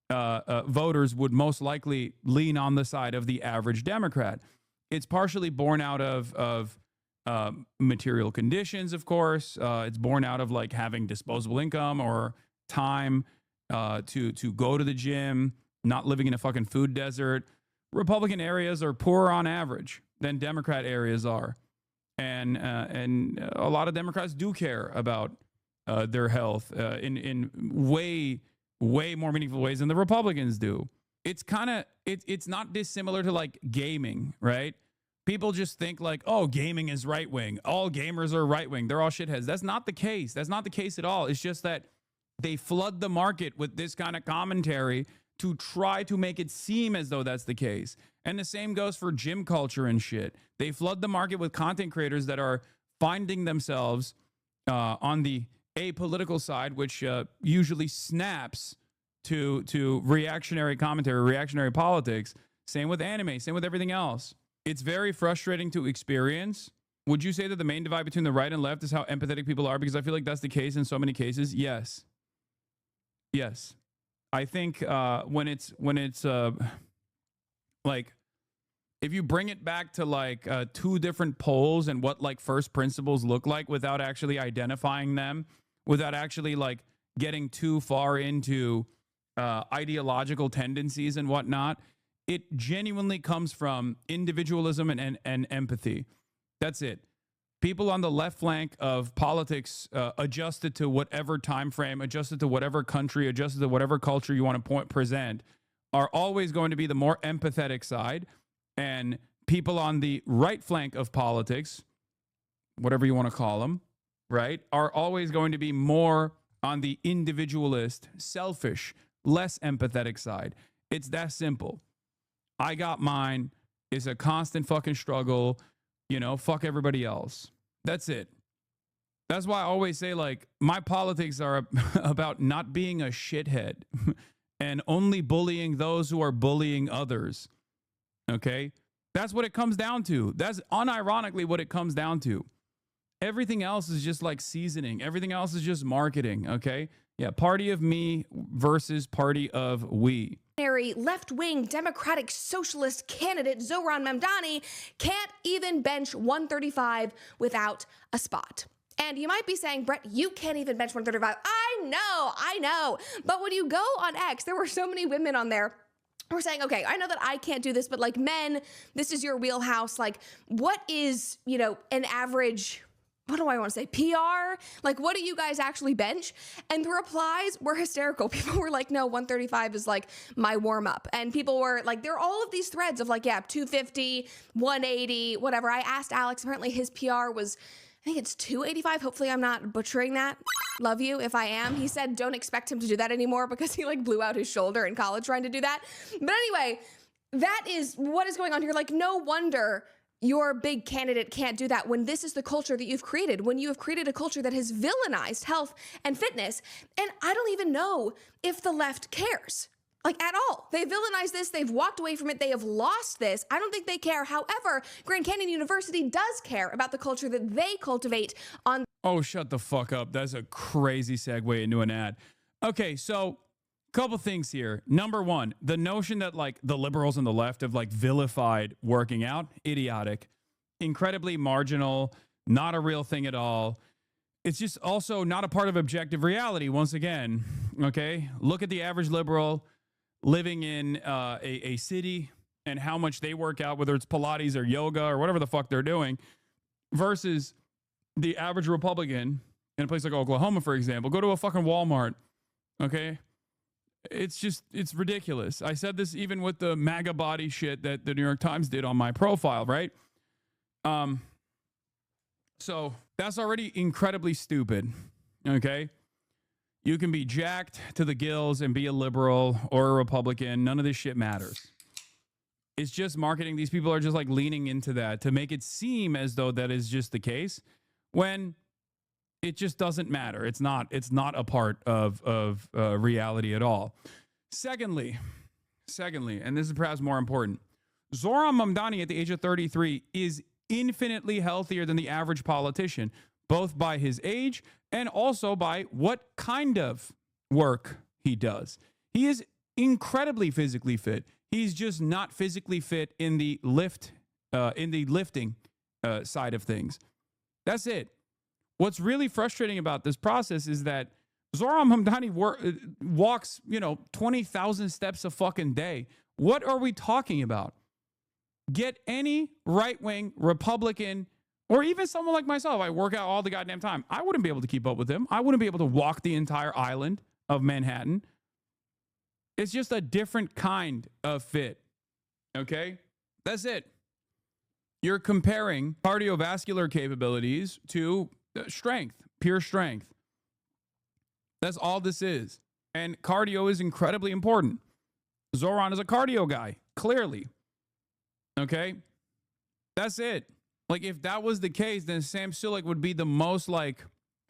voters would most likely lean on the side of the average Democrat. It's partially born out of material conditions, of course. It's born out of like having disposable income or time to go to the gym, not living in a fucking food desert. Republican areas are poorer on average than Democrat areas are. And a lot of Democrats do care about their health in way more meaningful ways than the Republicans do. It's kind of it's not dissimilar to like gaming, right? People just think like, oh, gaming is right wing. All gamers are right wing. They're all shitheads. That's not the case. That's not the case at all. It's just that they flood the market with this kind of commentary to try to make it seem as though that's the case. And the same goes for gym culture and shit. They flood the market with content creators that are finding themselves on the apolitical side, which usually snaps to reactionary commentary, reactionary politics. Same with anime, same with everything else. It's very frustrating to experience. Would you say that the main divide between the right and left is how empathetic people are? Because I feel like that's the case in so many cases. Yes. Yes. I think when it's like, if you bring it back to like two different poles and what like first principles look like without actually identifying them, without actually like getting too far into ideological tendencies and whatnot, it genuinely comes from individualism and empathy. That's it. People on the left flank of politics, adjusted to whatever time frame, adjusted to whatever country, adjusted to whatever culture you want to present, are always going to be the more empathetic side. And people on the right flank of politics, whatever you want to call them, right, are always going to be more on the individualist, selfish, less empathetic side. It's that simple. I got mine. It's a constant fucking struggle. You know, fuck everybody else. That's it. That's why I always say, like, my politics are about not being a shithead and only bullying those who are bullying others. Okay? That's what it comes down to. That's unironically what it comes down to. Everything else is just like seasoning. Everything else is just marketing. Okay? Yeah, party of me versus party of we. Left-wing Democratic Socialist candidate Zohran Mamdani can't even bench 135 without a spot. And you might be saying, Brett, you can't even bench 135. I know. But when you go on X, there were so many women on there who were saying, okay, I know that I can't do this, but like men, this is your wheelhouse. Like, what is, you know, an average, what do I want to say, PR? Like, what do you guys actually bench? And the replies were hysterical. People were like, no, 135 is like my warm up. And people were like, there are all of these threads of like, yeah, 250, 180, whatever. I asked Alex, apparently his PR was, I think it's 285. Hopefully I'm not butchering that. Love you if I am. He said don't expect him to do that anymore because he like blew out his shoulder in college trying to do that. But anyway, that is what is going on here. Like, no wonder your big candidate can't do that when this is the culture that you've created, when you have created a culture that has villainized health and fitness. And I don't even know if the left cares, like, at all. They villainized this. They've walked away from it. They have lost this. I don't think they care. However, Grand Canyon University does care about the culture that they cultivate on. Oh, shut the fuck up. That's a crazy segue into an ad. Okay, so couple things here. Number one, the notion that like the liberals and the left have like vilified working out, idiotic, incredibly marginal, not a real thing at all. It's just also not a part of objective reality. Once again, okay, look at the average liberal living in a city and how much they work out, whether it's Pilates or yoga or whatever the fuck they're doing, versus the average Republican in a place like Oklahoma, for example. Go to a fucking Walmart, okay? It's ridiculous. I said this even with the MAGA body shit that the New York Times did on my profile, right? So that's already incredibly stupid, okay? You can be jacked to the gills and be a liberal or a Republican. None of this shit matters. It's just marketing. These people are just like leaning into that to make it seem as though that is just the case, when It just doesn't matter. It's not a part of reality at all. Secondly, and this is perhaps more important, Zoran Mamdani at the age of 33 is infinitely healthier than the average politician, both by his age and also by what kind of work he does. He is incredibly physically fit. He's just not physically fit in the lifting side of things. That's it. What's really frustrating about this process is that Zoran Mamdani walks, 20,000 steps a fucking day. What are we talking about? Get any right-wing Republican or even someone like myself. I work out all the goddamn time. I wouldn't be able to keep up with him. I wouldn't be able to walk the entire island of Manhattan. It's just a different kind of fit. Okay? That's it. You're comparing cardiovascular capabilities to strength, pure strength. That's all this is. And cardio is incredibly important. Zoran is a cardio guy, clearly. Okay? That's it. Like, if that was the case, then Sam Sulek would be the most,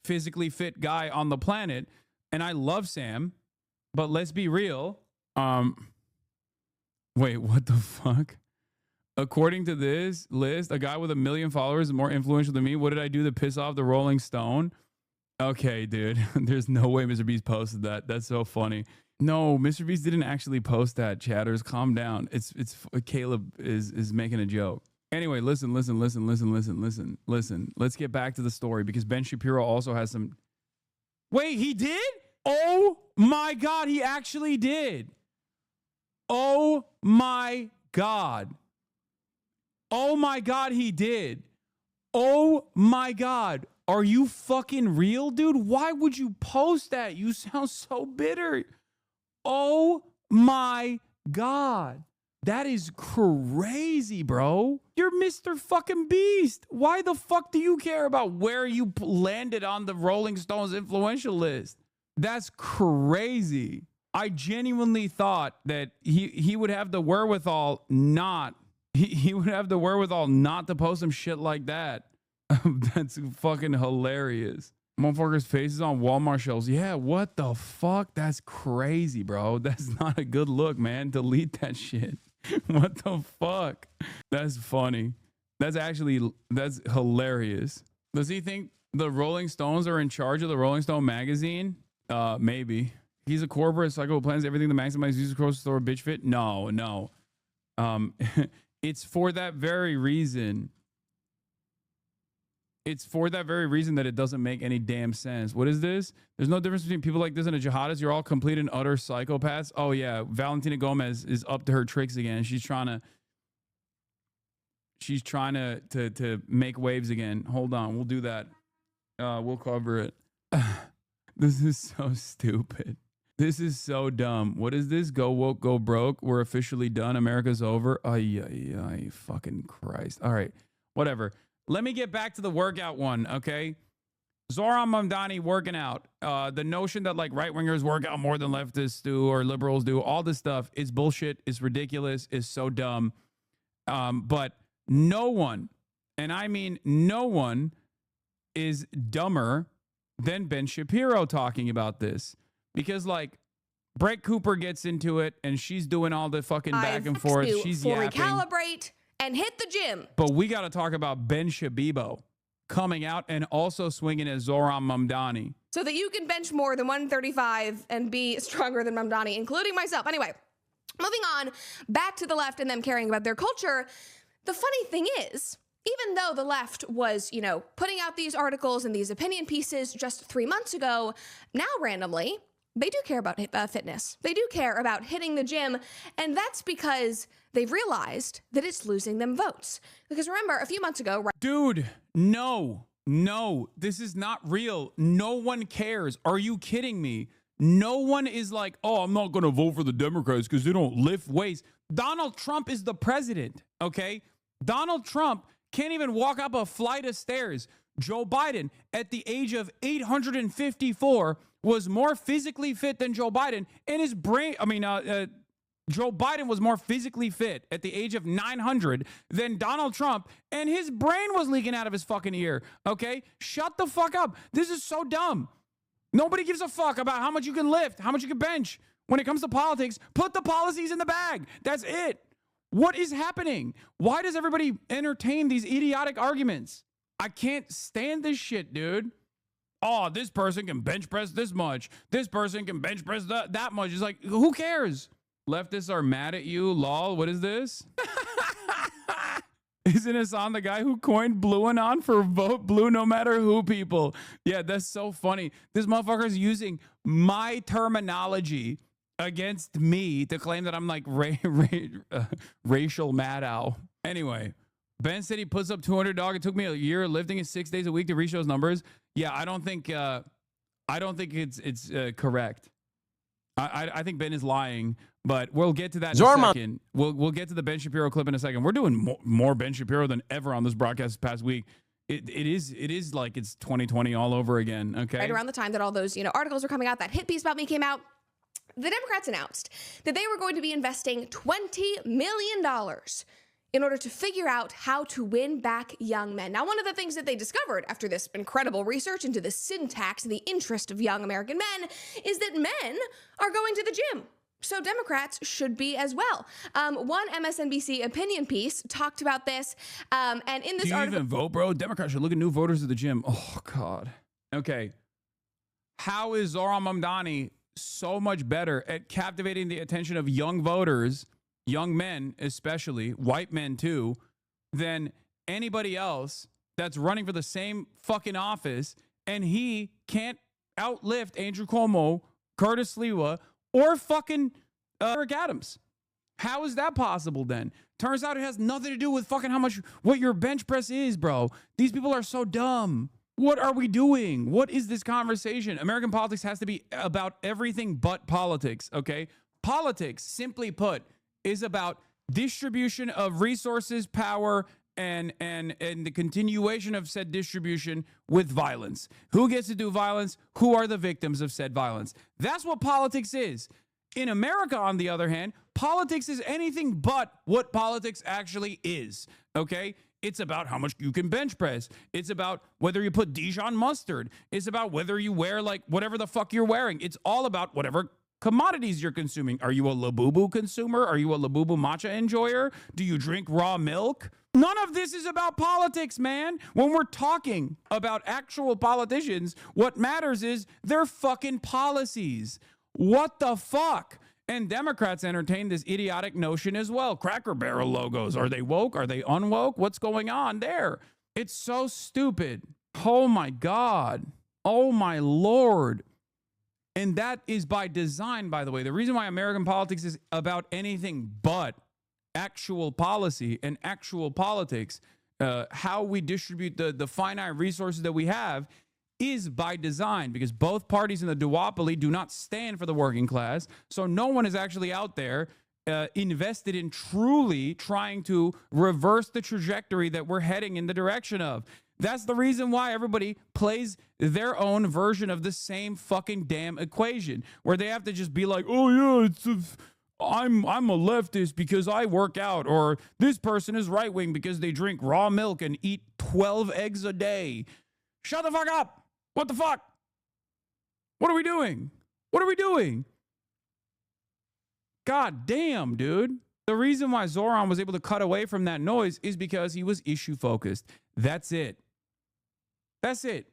physically fit guy on the planet. And I love Sam, but let's be real. Wait, what the fuck? According to this list, a guy with 1 million followers is more influential than me. What did I do to piss off the Rolling Stone? Okay, dude. There's no way Mr. Beast posted that. That's so funny. No, Mr. Beast didn't actually post that. Chatters, calm down. It's Caleb is making a joke. Anyway, listen. Let's get back to the story because Ben Shapiro also has some. Wait, he did? Oh my God, he actually did. Oh my God. Oh my God, he did. Oh my God. Are you fucking real, dude? Why would you post that? You sound so bitter. Oh my God. That is crazy, bro. You're Mr. fucking Beast. Why the fuck do you care about where you landed on the Rolling Stones influential list? That's crazy. I genuinely thought that he would have the wherewithal not. He would have the wherewithal not to post some shit like that. That's fucking hilarious. Motherfuckers' faces on Walmart shelves. Yeah, what the fuck? That's crazy, bro. That's not a good look, man. Delete that shit. What the fuck? That's funny. That's hilarious. Does he think the Rolling Stones are in charge of the Rolling Stone magazine? Maybe. He's a corporate psycho who plans everything to maximize user growth, store bitch fit. No. It's for that very reason. It's for that very reason that it doesn't make any damn sense. What is this? There's no difference between people like this and a jihadist. You're all complete and utter psychopaths. Oh yeah, Valentina Gomez is up to her tricks again. She's trying to make waves again. Hold on, we'll do that. We'll cover it. This is so stupid. This is so dumb. What is this? Go woke, go broke. We're officially done. America's over. Ay, fucking Christ. All right, whatever. Let me get back to the workout one, okay? Zoran Mamdani working out. The notion that right-wingers work out more than leftists do or liberals do, all this stuff is bullshit, is ridiculous, is so dumb. But no one, and I mean no one, is dumber than Ben Shapiro talking about this. Because Brett Cooper gets into it and she's doing all the fucking back and forth. She's yapping. Recalibrate and hit the gym. But we got to talk about Ben Shabibo coming out and also swinging as Zoran Mamdani. So that you can bench more than 135 and be stronger than Mamdani, including myself. Anyway, moving on back to the left and them caring about their culture. The funny thing is, even though the left was, putting out these articles and these opinion pieces just 3 months ago, now randomly, they do care about fitness. They do care about hitting the gym. And that's because they've realized that it's losing them votes. Because remember, a few months ago... Dude, no, this is not real. No one cares. Are you kidding me? No one is like, oh, I'm not going to vote for the Democrats because they don't lift weights. Donald Trump is the president, okay? Donald Trump can't even walk up a flight of stairs. Joe Biden, at the age of 854, was more physically fit than Joe Biden, and his brain, Joe Biden was more physically fit at the age of 900 than Donald Trump, and his brain was leaking out of his fucking ear. Okay? Shut the fuck up. This is so dumb. Nobody gives a fuck about how much you can lift, how much you can bench. When it comes to politics, put the policies in the bag. That's it. What is happening? Why does everybody entertain these idiotic arguments? I can't stand this shit, dude. Oh, this person can bench press this much. This person can bench press that much. It's like, who cares? Leftists are mad at you. Lol, what is this? Isn't Hassan the guy who coined blue anon for vote blue no matter who people? Yeah, that's so funny. This motherfucker is using my terminology against me to claim that I'm like racial mad owl. Anyway, Ben said he puts up 200, dog. It took me a year lifting it 6 days a week to reach those numbers. Yeah, I don't think it's correct. I think Ben is lying, but we'll get to that in a second. We'll get to the Ben Shapiro clip in a second. We're doing more Ben Shapiro than ever on this broadcast this past week. It is like it's 2020 all over again. Okay. Right around the time that all those articles were coming out, that hit piece about me came out, the Democrats announced that they were going to be investing $20 million in order to figure out how to win back young men. Now, one of the things that they discovered after this incredible research into the syntax and the interest of young American men is that men are going to the gym. So Democrats should be as well. One MSNBC opinion piece talked about this, and in this article... Do you article... even vote, bro? Democrats should look at new voters at the gym. Oh, God. Okay. How is Zohran Mamdani so much better at captivating the attention of young voters, young men especially, white men too, than anybody else that's running for the same fucking office, and he can't outlift Andrew Cuomo, Curtis Sliwa, or fucking Eric Adams? How is that possible then? Turns out it has nothing to do with fucking what your bench press is, bro. These people are so dumb. What are we doing? What is this conversation? American politics has to be about everything but politics, okay? Politics, simply put, is about distribution of resources, power, and the continuation of said distribution with violence. Who gets to do violence? Who are the victims of said violence? That's what politics is. In America, on the other hand, politics is anything but what politics actually is, okay? It's about how much you can bench press. It's about whether you put Dijon mustard. It's about whether you wear like whatever the fuck you're wearing. It's all about whatever commodities you're consuming. Are you a Labubu consumer? Are you a Labubu matcha enjoyer? Do you drink raw milk? None of this is about politics, man. When we're talking about actual politicians, what matters is their fucking policies. What the fuck? And Democrats entertain this idiotic notion as well. Cracker Barrel logos. Are they woke? Are they unwoke? What's going on there? It's so stupid. Oh my God. Oh my Lord. And that is by design, by the way. The reason why American politics is about anything but actual policy and actual politics, how we distribute the finite resources that we have, is by design, because both parties in the duopoly do not stand for the working class. So no one is actually out there invested in truly trying to reverse the trajectory that we're heading in the direction of. That's the reason why everybody plays their own version of the same fucking damn equation, where they have to just be like, oh yeah, I'm a leftist because I work out, or this person is right wing because they drink raw milk and eat 12 eggs a day. Shut the fuck up. What the fuck? What are we doing? What are we doing? God damn, dude. The reason why Zohran was able to cut away from that noise is because he was issue focused. That's it. That's it.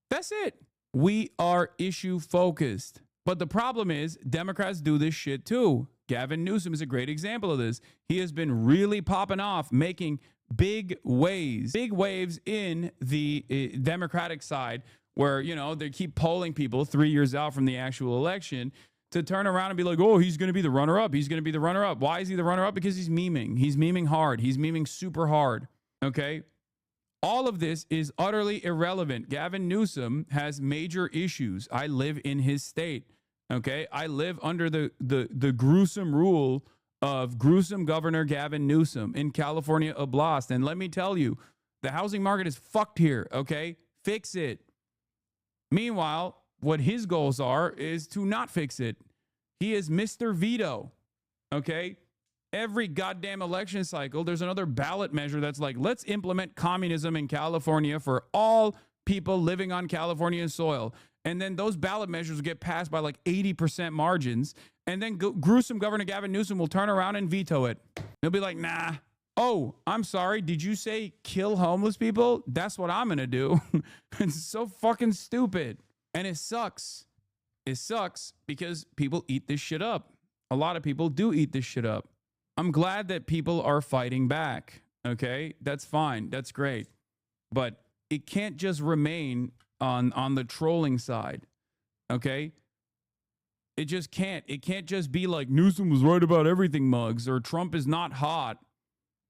That's it. We are issue focused. But the problem is Democrats do this shit too. Gavin Newsom is a great example of this. He has been really popping off, making big waves in the Democratic side, where, you know, they keep polling people 3 years out from the actual election to turn around and be like, oh, he's going to be the runner-up. He's going to be the runner-up. Why is he the runner-up? Because he's memeing. He's memeing hard. He's memeing super hard. Okay? All of this is utterly irrelevant. Gavin Newsom has major issues. I live in his state. Okay? I live under the gruesome rule of gruesome Governor Gavin Newsom in California Oblast. And let me tell you, the housing market is fucked here, okay? Fix it. Meanwhile, what his goals are is to not fix it. He is Mr. Veto. Okay? Every goddamn election cycle, there's another ballot measure that's like, let's implement communism in California for all people living on California soil. And then those ballot measures will get passed by like 80% margins. And then gruesome Governor Gavin Newsom will turn around and veto it. He'll be like, nah. Oh, I'm sorry. Did you say kill homeless people? That's what I'm going to do. It's so fucking stupid. And it sucks. It sucks because people eat this shit up. A lot of people do eat this shit up. I'm glad that people are fighting back. Okay? That's fine. That's great. But it can't just remain on the trolling side. Okay? It just can't. It can't just be like Newsom was right about everything mugs or Trump is not hot.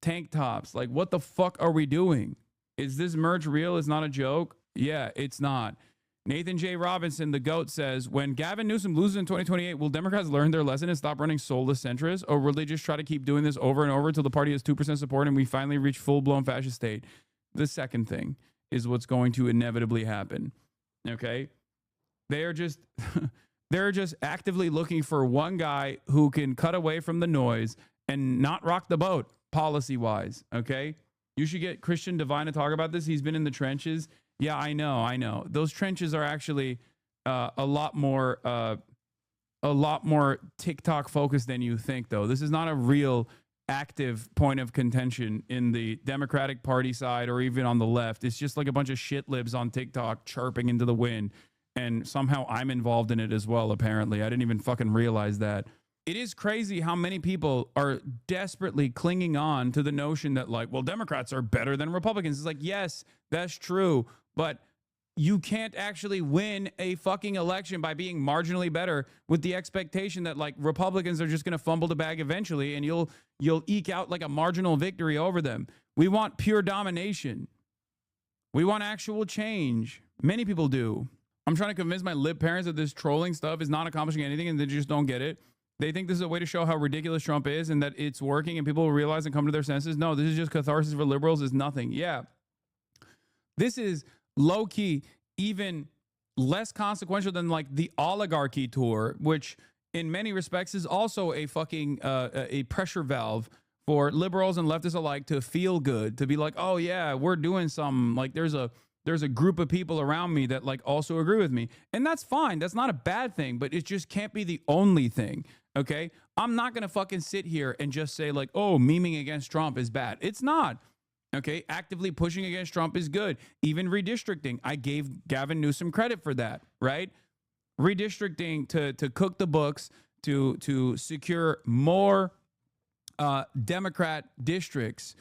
Tank tops. Like, what the fuck are we doing? Is this merch real? It's not a joke? Yeah, it's not. Nathan J. Robinson, the GOAT, says, when Gavin Newsom loses in 2028, will Democrats learn their lesson and stop running soulless centrists? Or will they just try to keep doing this over and over until the party has 2% support and we finally reach full-blown fascist state? The second thing is what's going to inevitably happen. Okay? They are just... They're just actively looking for one guy who can cut away from the noise and not rock the boat policy-wise, okay? You should get Christian Divine to talk about this. He's been in the trenches. Yeah, I know. Those trenches are actually a lot more TikTok focused than you think, though. This is not a real active point of contention in the Democratic Party side or even on the left. It's just like a bunch of shit libs on TikTok chirping into the wind. And somehow I'm involved in it as well, apparently. I didn't even fucking realize that. It is crazy how many people are desperately clinging on to the notion that, like, well, Democrats are better than Republicans. It's like, yes, that's true. But you can't actually win a fucking election by being marginally better with the expectation that, like, Republicans are just going to fumble the bag eventually and you'll eke out like a marginal victory over them. We want pure domination. We want actual change. Many people do. I'm trying to convince my lib parents that this trolling stuff is not accomplishing anything and they just don't get it. They think this is a way to show how ridiculous Trump is and that it's working and people will realize and come to their senses. No, this is just catharsis for liberals. It's nothing. Yeah. This is low-key even less consequential than like the oligarchy tour, which in many respects is also a fucking a pressure valve for liberals and leftists alike to feel good, to be like, oh yeah, we're doing something. Like there's a group of people around me that like also agree with me. And that's fine. That's not a bad thing, but it just can't be the only thing. Okay. I'm not going to fucking sit here and just say like, oh, memeing against Trump is bad. It's not. Okay. Actively pushing against Trump is good. Even redistricting. I gave Gavin Newsom credit for that, right? Redistricting to cook the books, to secure more Democrat districts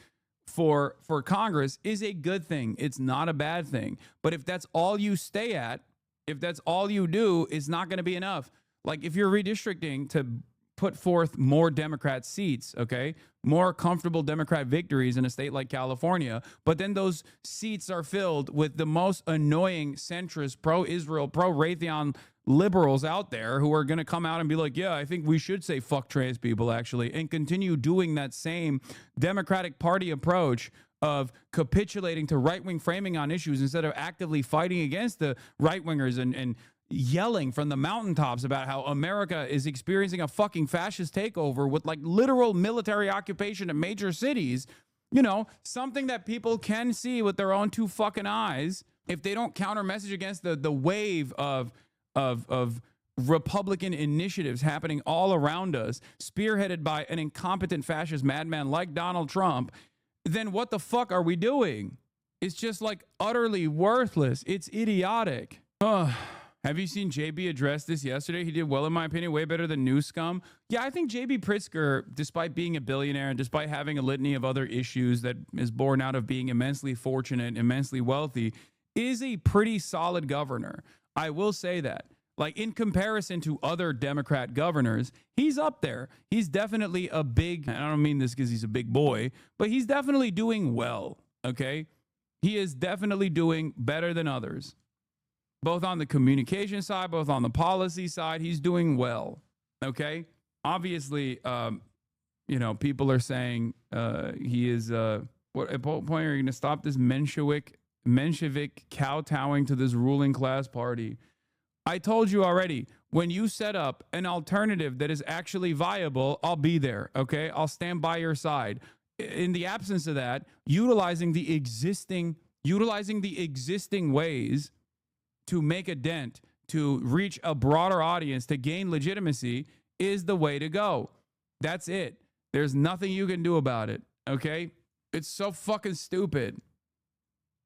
for Congress is a good thing. It's not a bad thing. But if that's all you stay at, if that's all you do, it's not going to be enough. Like if you're redistricting to put forth more Democrat seats, okay, more comfortable Democrat victories in a state like California, but then those seats are filled with the most annoying centrist, pro-Israel, pro-Raytheon liberals out there who are going to come out and be like, yeah, I think we should say fuck trans people actually, and continue doing that same Democratic Party approach of capitulating to right-wing framing on issues instead of actively fighting against the right-wingers and yelling from the mountaintops about how America is experiencing a fucking fascist takeover with like literal military occupation of major cities. You know, something that people can see with their own two fucking eyes if they don't counter message against the wave of Republican initiatives happening all around us, spearheaded by an incompetent fascist madman like Donald Trump, then what the fuck are we doing? It's just like utterly worthless. It's idiotic. Have you seen JB address this yesterday? He did well, in my opinion, way better than New Scum. Yeah, I think JB Pritzker, despite being a billionaire and despite having a litany of other issues that is born out of being immensely fortunate, immensely wealthy, is a pretty solid governor. I will say that. Like in comparison to other Democrat governors, he's up there. He's definitely a big, I don't mean this because he's a big boy, but he's definitely doing well, okay? He is definitely doing better than others. Both on the communication side, both on the policy side, he's doing well, okay? Obviously, you know, people are saying he is, what at what point are you going to stop this Menshevik kowtowing to this ruling class party? I told you already, when you set up an alternative that is actually viable, I'll be there, okay? I'll stand by your side. In the absence of that, utilizing the existing ways to make a dent, to reach a broader audience, to gain legitimacy is the way to go. That's it. There's nothing you can do about it, okay? It's so fucking stupid.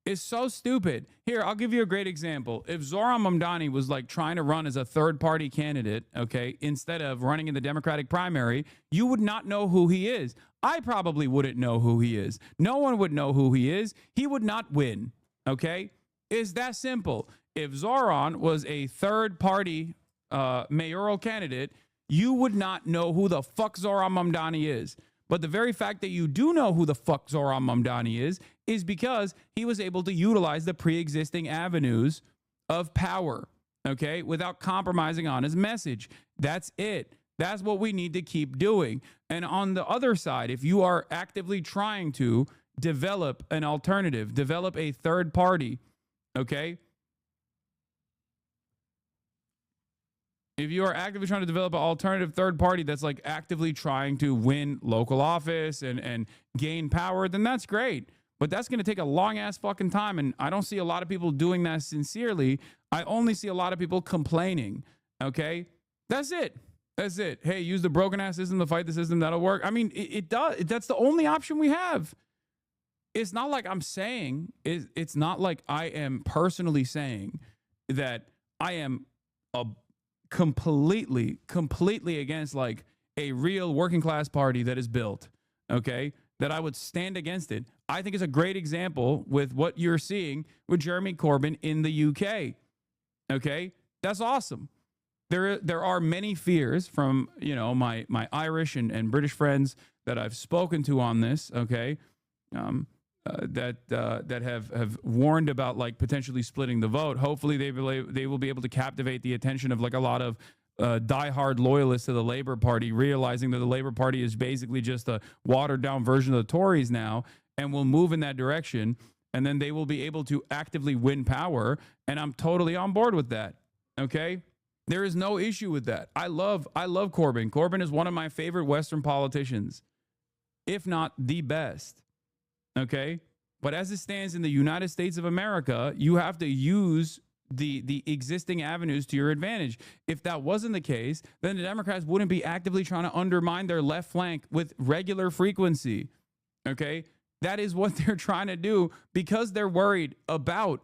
It's so stupid. Here, I'll give you a great example. If Zohran Mamdani was like trying to run as a third-party candidate, okay, instead of running in the Democratic primary, you would not know who he is. I probably wouldn't know who he is. No one would know who he is. He would not win, okay? It's that simple. If Zohran was a third-party mayoral candidate, you would not know who the fuck Zohran Mamdani is. But the very fact that you do know who the fuck Zohran Mamdani is because he was able to utilize the pre-existing avenues of power, okay, without compromising on his message. That's it. That's what we need to keep doing. And on the other side, if you are actively trying to develop an alternative, develop a third party, okay, if you are actively trying to develop an alternative third party that's like actively trying to win local office and gain power, then that's great. But that's going to take a long ass fucking time. And I don't see a lot of people doing that sincerely. I only see a lot of people complaining. Okay. That's it. That's it. Hey, use the broken ass system to fight the system. That'll work. I mean, it does. That's the only option we have. It's not like I'm saying, it's not like I am personally saying that I am completely against like a real working class party that is built, okay, that I would stand against it. I think it's a great example with what you're seeing with Jeremy Corbyn in the UK, okay? That's awesome. There are many fears from, you know, my Irish and British friends that I've spoken to on this, okay, that have warned about like potentially splitting the vote. Hopefully they will be able to captivate the attention of like a lot of diehard loyalists to the Labour Party, realizing that the Labour Party is basically just a watered down version of the Tories now, and will move in that direction, and then they will be able to actively win power. And I'm totally on board with that. Okay. There is no issue with that. I love Corbyn. Corbyn is one of my favorite Western politicians, if not the best. Okay. But as it stands in the United States of America, you have to use the existing avenues to your advantage. If that wasn't the case, then the Democrats wouldn't be actively trying to undermine their left flank with regular frequency. Okay. That is what they're trying to do because they're worried about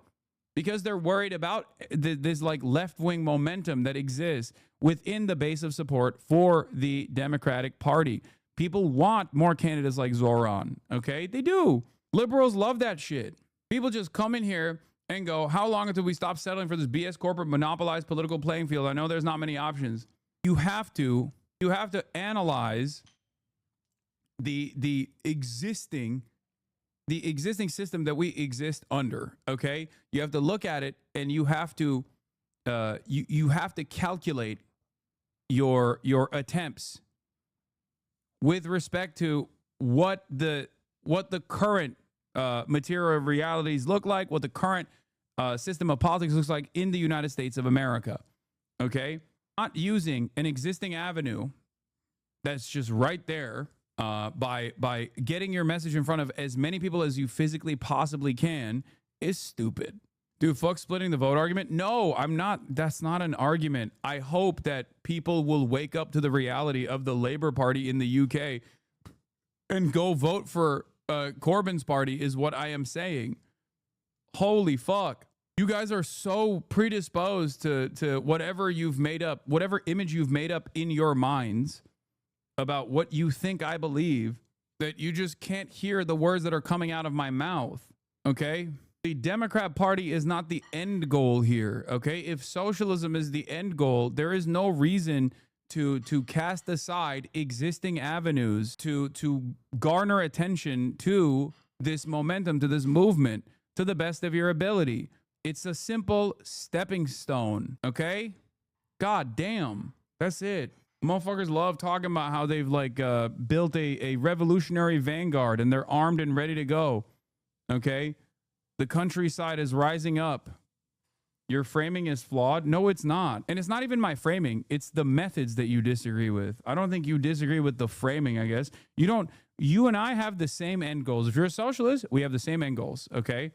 this like left-wing momentum that exists within the base of support for the Democratic Party. People want more candidates like Zohran. Okay. They do. Liberals love that shit. People just come in here and go, how long until we stop settling for this BS corporate monopolized political playing field? I know there's not many options. You have to analyze the existing system that we exist under. Okay. You have to look at it and you have to calculate your attempts with respect to what the current material realities look like, what the current system of politics looks like in the United States of America. Okay. Not using an existing avenue that's just right there by getting your message in front of as many people as you physically possibly can is stupid. Dude, fuck splitting the vote argument. No, I'm not. That's not an argument. I hope that people will wake up to the reality of the Labour Party in the UK and go vote for Corbyn's party is what I am saying. Holy fuck. You guys are so predisposed to whatever you've made up, whatever image you've made up in your minds about what you think I believe, that you just can't hear the words that are coming out of my mouth. Okay. The Democrat Party is not the end goal here. Okay. If socialism is the end goal, there is no reason to cast aside existing avenues to garner attention to this momentum, to this movement, to the best of your ability. It's a simple stepping stone. Okay. God damn. That's it. Motherfuckers love talking about how they've like built a revolutionary vanguard and they're armed and ready to go. Okay. The countryside is rising up. Your framing is flawed. No, it's not. And it's not even my framing. It's the methods that you disagree with. I don't think you disagree with the framing, I guess. You and I have the same end goals. If you're a socialist, we have the same end goals, okay?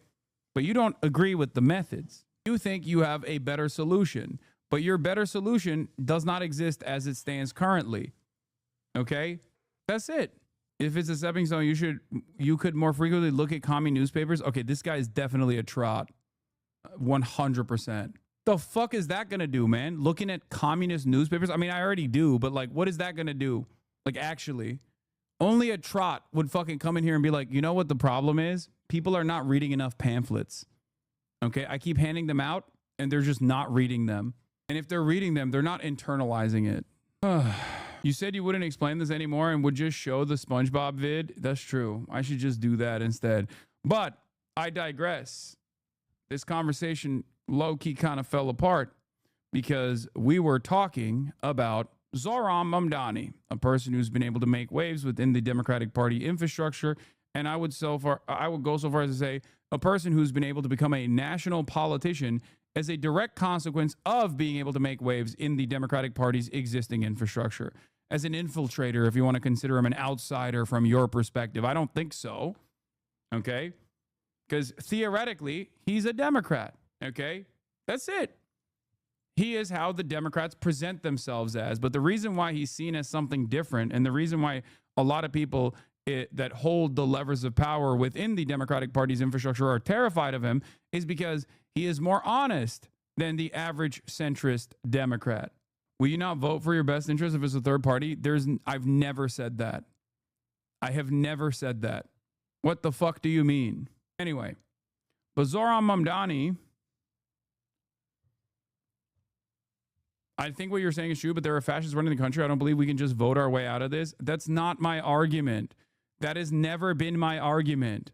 But you don't agree with the methods. You think you have a better solution, but your better solution does not exist as it stands currently, okay? That's it. If it's a stepping stone, you could more frequently look at commie newspapers. Okay, this guy is definitely a trot. 100%. The fuck is that gonna do, man? Looking at communist newspapers? I mean, I already do, but like, what is that gonna do? Like, actually, only a trot would fucking come in here and be like, you know what the problem is? People are not reading enough pamphlets. Okay, I keep handing them out and they're just not reading them. And if they're reading them, they're not internalizing it. You said you wouldn't explain this anymore and would just show the SpongeBob vid. That's true. I should just do that instead. But I digress. This conversation low-key kind of fell apart because we were talking about Zohran Mamdani, a person who's been able to make waves within the Democratic Party infrastructure. And I would go so far as to say a person who's been able to become a national politician as a direct consequence of being able to make waves in the Democratic Party's existing infrastructure. As an infiltrator, if you want to consider him an outsider from your perspective. I don't think so. Okay? Because theoretically, he's a Democrat, okay? That's it. He is how the Democrats present themselves as. But the reason why he's seen as something different, and the reason why a lot of people that hold the levers of power within the Democratic Party's infrastructure are terrified of him, is because he is more honest than the average centrist Democrat. Will you not vote for your best interest if it's a third party? I've never said that. I have never said that. What the fuck do you mean? Anyway, but Zohran Mamdani, I think what you're saying is true, but there are fascists running the country. I don't believe we can just vote our way out of this. That's not my argument. That has never been my argument.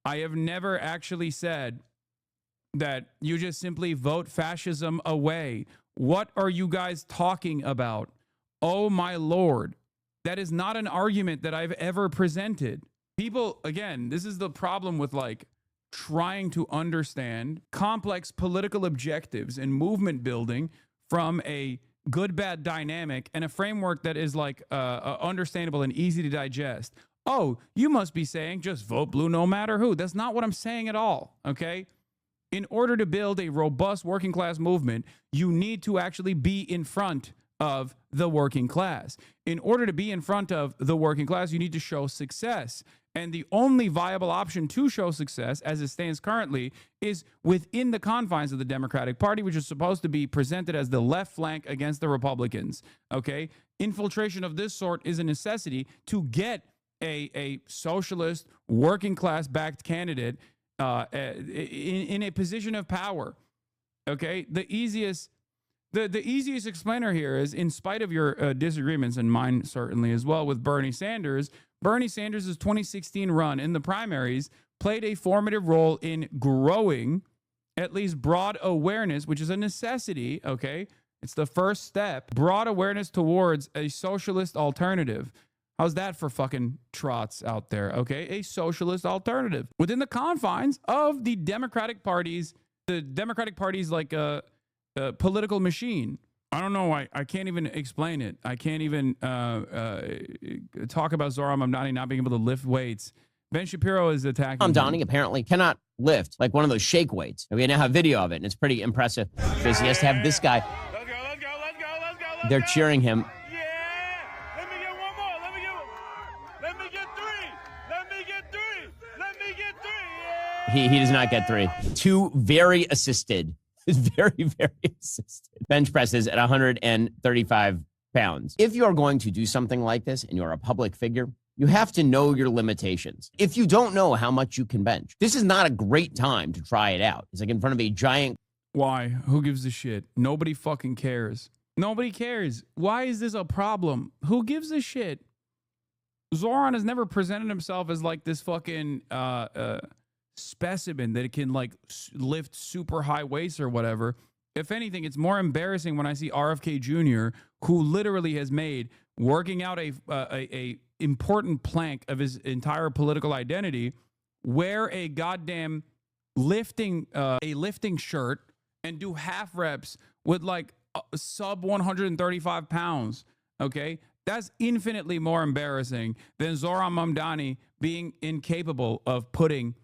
I have never actually said that you just simply vote fascism away. What are you guys talking about? Oh my Lord. That is not an argument that I've ever presented. People, again, this is the problem with like trying to understand complex political objectives and movement building from a good, bad dynamic and a framework that is like understandable and easy to digest. Oh, you must be saying just vote blue no matter who. That's not what I'm saying at all, okay? In order to build a robust working class movement, you need to actually be in front of the working class. In order to be in front of the working class, you need to show success. And the only viable option to show success, as it stands currently, is within the confines of the Democratic Party, which is supposed to be presented as the left flank against the Republicans. Okay? Infiltration of this sort is a necessity to get a socialist, working class backed candidate in a position of power. Okay? The easiest explainer here is, in spite of your disagreements, and mine certainly as well, with Bernie Sanders' 2016 run in the primaries played a formative role in growing at least broad awareness, which is a necessity, okay? It's the first step. Broad awareness towards a socialist alternative. How's that for fucking trots out there, okay? A socialist alternative within the confines of the Democratic Party's like political machine. I don't know. I can't even explain it. I can't even talk about Zohran Mamdani not being able to lift weights. Ben Shapiro is attacking Mamdani apparently cannot lift like one of those shake weights. And we now have video of it, and it's pretty impressive because he has to have this guy. They're cheering him. Yeah! Let me get one more. Let me get three. Let me get three. Let me get three. Yeah! He does not get three. Two very assisted. Very, very assisted bench presses at 135 pounds. If you're going to do something like this and you're a public figure, you have to know your limitations. If you don't know how much you can bench, this is not a great time to try it out. It's like in front of a giant. Why? Who gives a shit? Nobody fucking cares. Nobody cares. Why is this a problem? Who gives a shit? Zohran has never presented himself as like this fucking specimen that it can like lift super high weights or whatever. If anything, it's more embarrassing when I see RFK Jr., who literally has made working out a important plank of his entire political identity, wear a goddamn lifting shirt and do half reps with like sub 135 pounds. Okay. That's infinitely more embarrassing than Zoran Mamdani being incapable of putting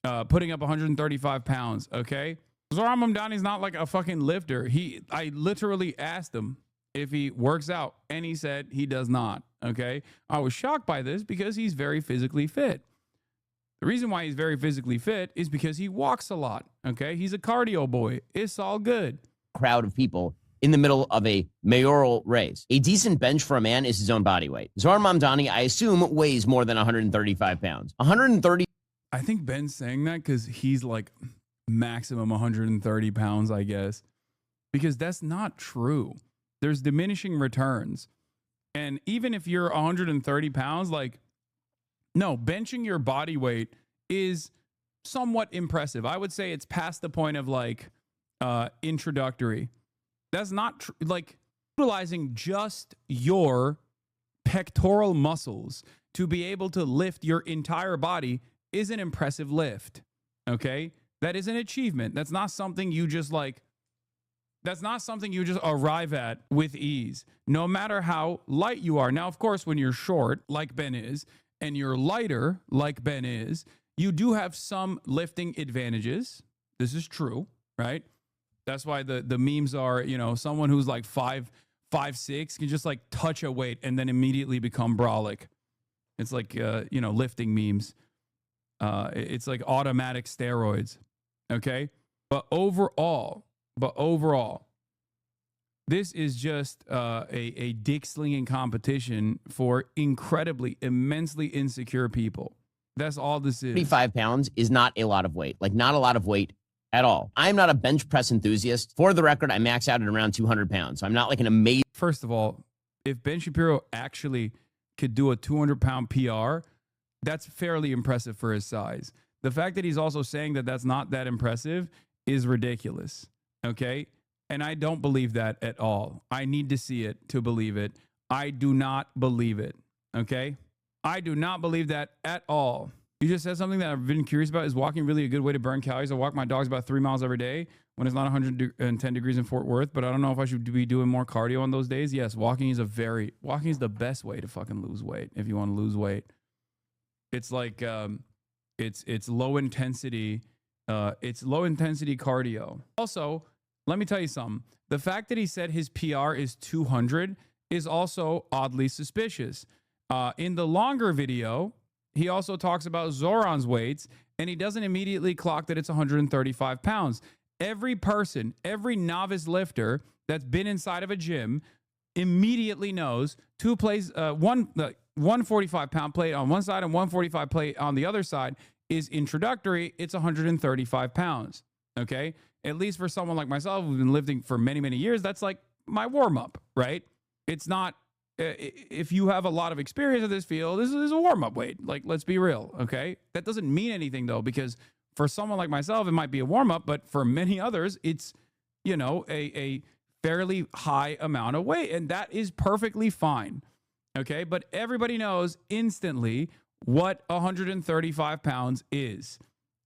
up 135 pounds. Okay. Zoran Mamdani's not like a fucking lifter. I literally asked him if he works out, and he said he does not. Okay. I was shocked by this because he's very physically fit. The reason why he's very physically fit is because he walks a lot. Okay. He's a cardio boy. It's all good. Crowd of people in the middle of a mayoral race. A decent bench for a man is his own body weight. Zoran Mamdani, I assume, weighs more than 135 pounds. 130. I think Ben's saying that because he's like maximum 130 pounds, I guess, because that's not true. There's diminishing returns. And even if you're 130 pounds, like, no, benching your body weight is somewhat impressive. I would say it's past the point of like introductory. That's not like utilizing just your pectoral muscles to be able to lift your entire body is an impressive lift. Okay. That is an achievement. That's not something you just like, that's not something you just arrive at with ease, no matter how light you are. Now, of course, when you're short, like Ben is, and you're lighter, like Ben is, you do have some lifting advantages. This is true, right? That's why the memes are, you know, someone who's like 5'6" can just like touch a weight and then immediately become brolic. It's like, you know, lifting memes. It's like automatic steroids. Okay. But overall, this is just a dick slinging competition for incredibly, immensely insecure people. That's all this is. 35 pounds is not a lot of weight, like not a lot of weight at all. I'm not a bench press enthusiast. For the record, I max out at around 200 pounds. So I'm not like an amazing. First of all, if Ben Shapiro actually could do a 200-pound PR, that's fairly impressive for his size. The fact that he's also saying that that's not that impressive is ridiculous. Okay. And I don't believe that at all. I need to see it to believe it. I do not believe it. Okay. I do not believe that at all. You just said something that I've been curious about. Is walking really a good way to burn calories? I walk my dogs about 3 miles every day when it's not 110 degrees in Fort Worth, but I don't know if I should be doing more cardio on those days. Yes, walking is the best way to fucking lose weight. If you want to lose weight, it's like, it's low intensity. It's low intensity cardio. Also, let me tell you something. The fact that he said his PR is 200 is also oddly suspicious. In the longer video, he also talks about Zoran's weights, and he doesn't immediately clock that it's 135 pounds. Every person, every novice lifter that's been inside of a gym immediately knows one 45-pound plate on one side and 145 plate on the other side is introductory. It's 135 pounds. Okay. At least for someone like myself who's been lifting for many, many years, that's like my warm up, right? It's not, if you have a lot of experience in this field, this is a warm up weight. Like, let's be real. Okay. That doesn't mean anything though, because for someone like myself, it might be a warm up, but for many others, it's, you know, a fairly high amount of weight, and that is perfectly fine. Okay. But everybody knows instantly what 135 pounds is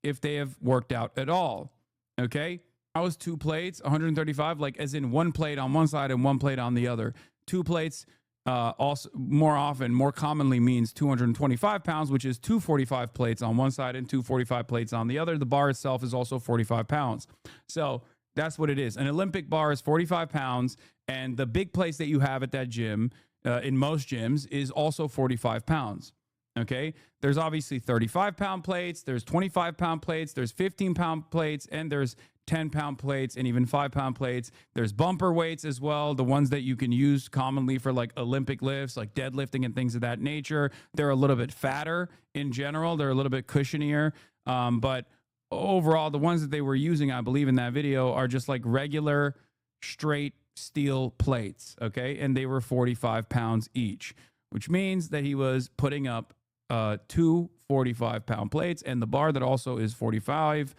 if they have worked out at all. Okay. I was 2 plates, 135, like as in 1 plate on one side and 1 plate on the other. 2 plates also more commonly means 225 pounds, which is 245 plates on one side and 245 plates on the other. The bar itself is also 45 pounds. So that's what it is. An Olympic bar is 45 pounds, and the big plates that you have at that gym, in most gyms, is also 45 pounds. Okay. There's obviously 35-pound plates. There's 25-pound plates. There's 15-pound plates, and there's 10-pound plates and even 5-pound plates. There's bumper weights as well. The ones that you can use commonly for like Olympic lifts, like deadlifting and things of that nature. They're a little bit fatter in general. They're a little bit cushionier. But overall, the ones that they were using, I believe in that video, are just like regular straight steel plates. Okay. And they were 45 pounds each, which means that he was putting up 2 45-pound plates, and the bar that also is 45,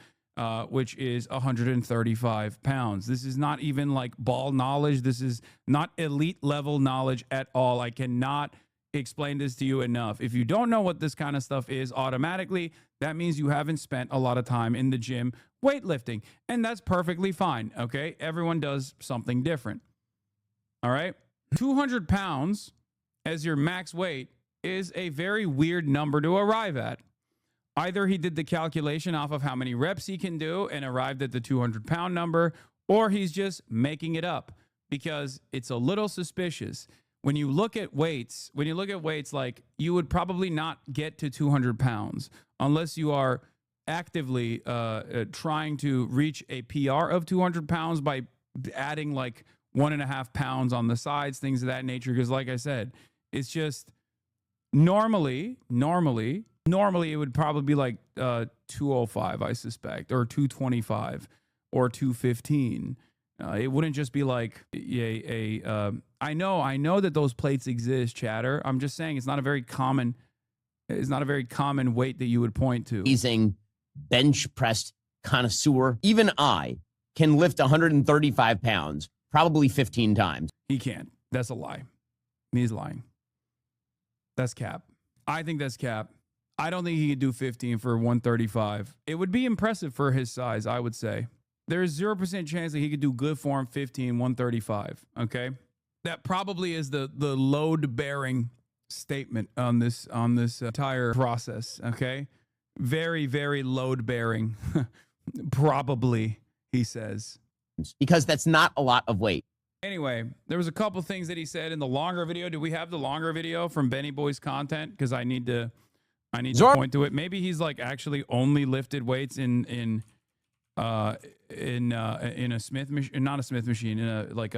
which is 135 pounds. This is not even like ball knowledge. This is not elite level knowledge at all. I cannot explained this to you enough. If you don't know what this kind of stuff is, automatically, that means you haven't spent a lot of time in the gym weightlifting. And that's perfectly fine, okay? Everyone does something different. All right? 200 pounds as your max weight is a very weird number to arrive at. Either he did the calculation off of how many reps he can do and arrived at the 200-pound number, or he's just making it up, because it's a little suspicious. When you look at weights, like, you would probably not get to 200 pounds unless you are actively trying to reach a PR of 200 pounds by adding like 1.5 pounds on the sides, things of that nature. Because like I said, it's just normally it would probably be like 205, I suspect, or 225 or 215. It wouldn't just be like I know that those plates exist, chatter. I'm just saying it's not a very common weight that you would point to. Amazing bench press connoisseur. Even I can lift 135 pounds, probably 15 times. He can't. That's a lie. He's lying. That's cap. I think that's cap. I don't think he could do 15 for 135. It would be impressive for his size, I would say. There's 0% chance that he could do good form 15, 135. Okay. That probably is the load bearing statement on this entire process. Okay. Very, very load bearing. Probably, he says. Because that's not a lot of weight. Anyway, there was a couple things that he said in the longer video. Do we have the longer video from Benny Boy's content? Because I need to point to it. Maybe he's like actually only lifted weights in a Smith machine, not a Smith machine, in a like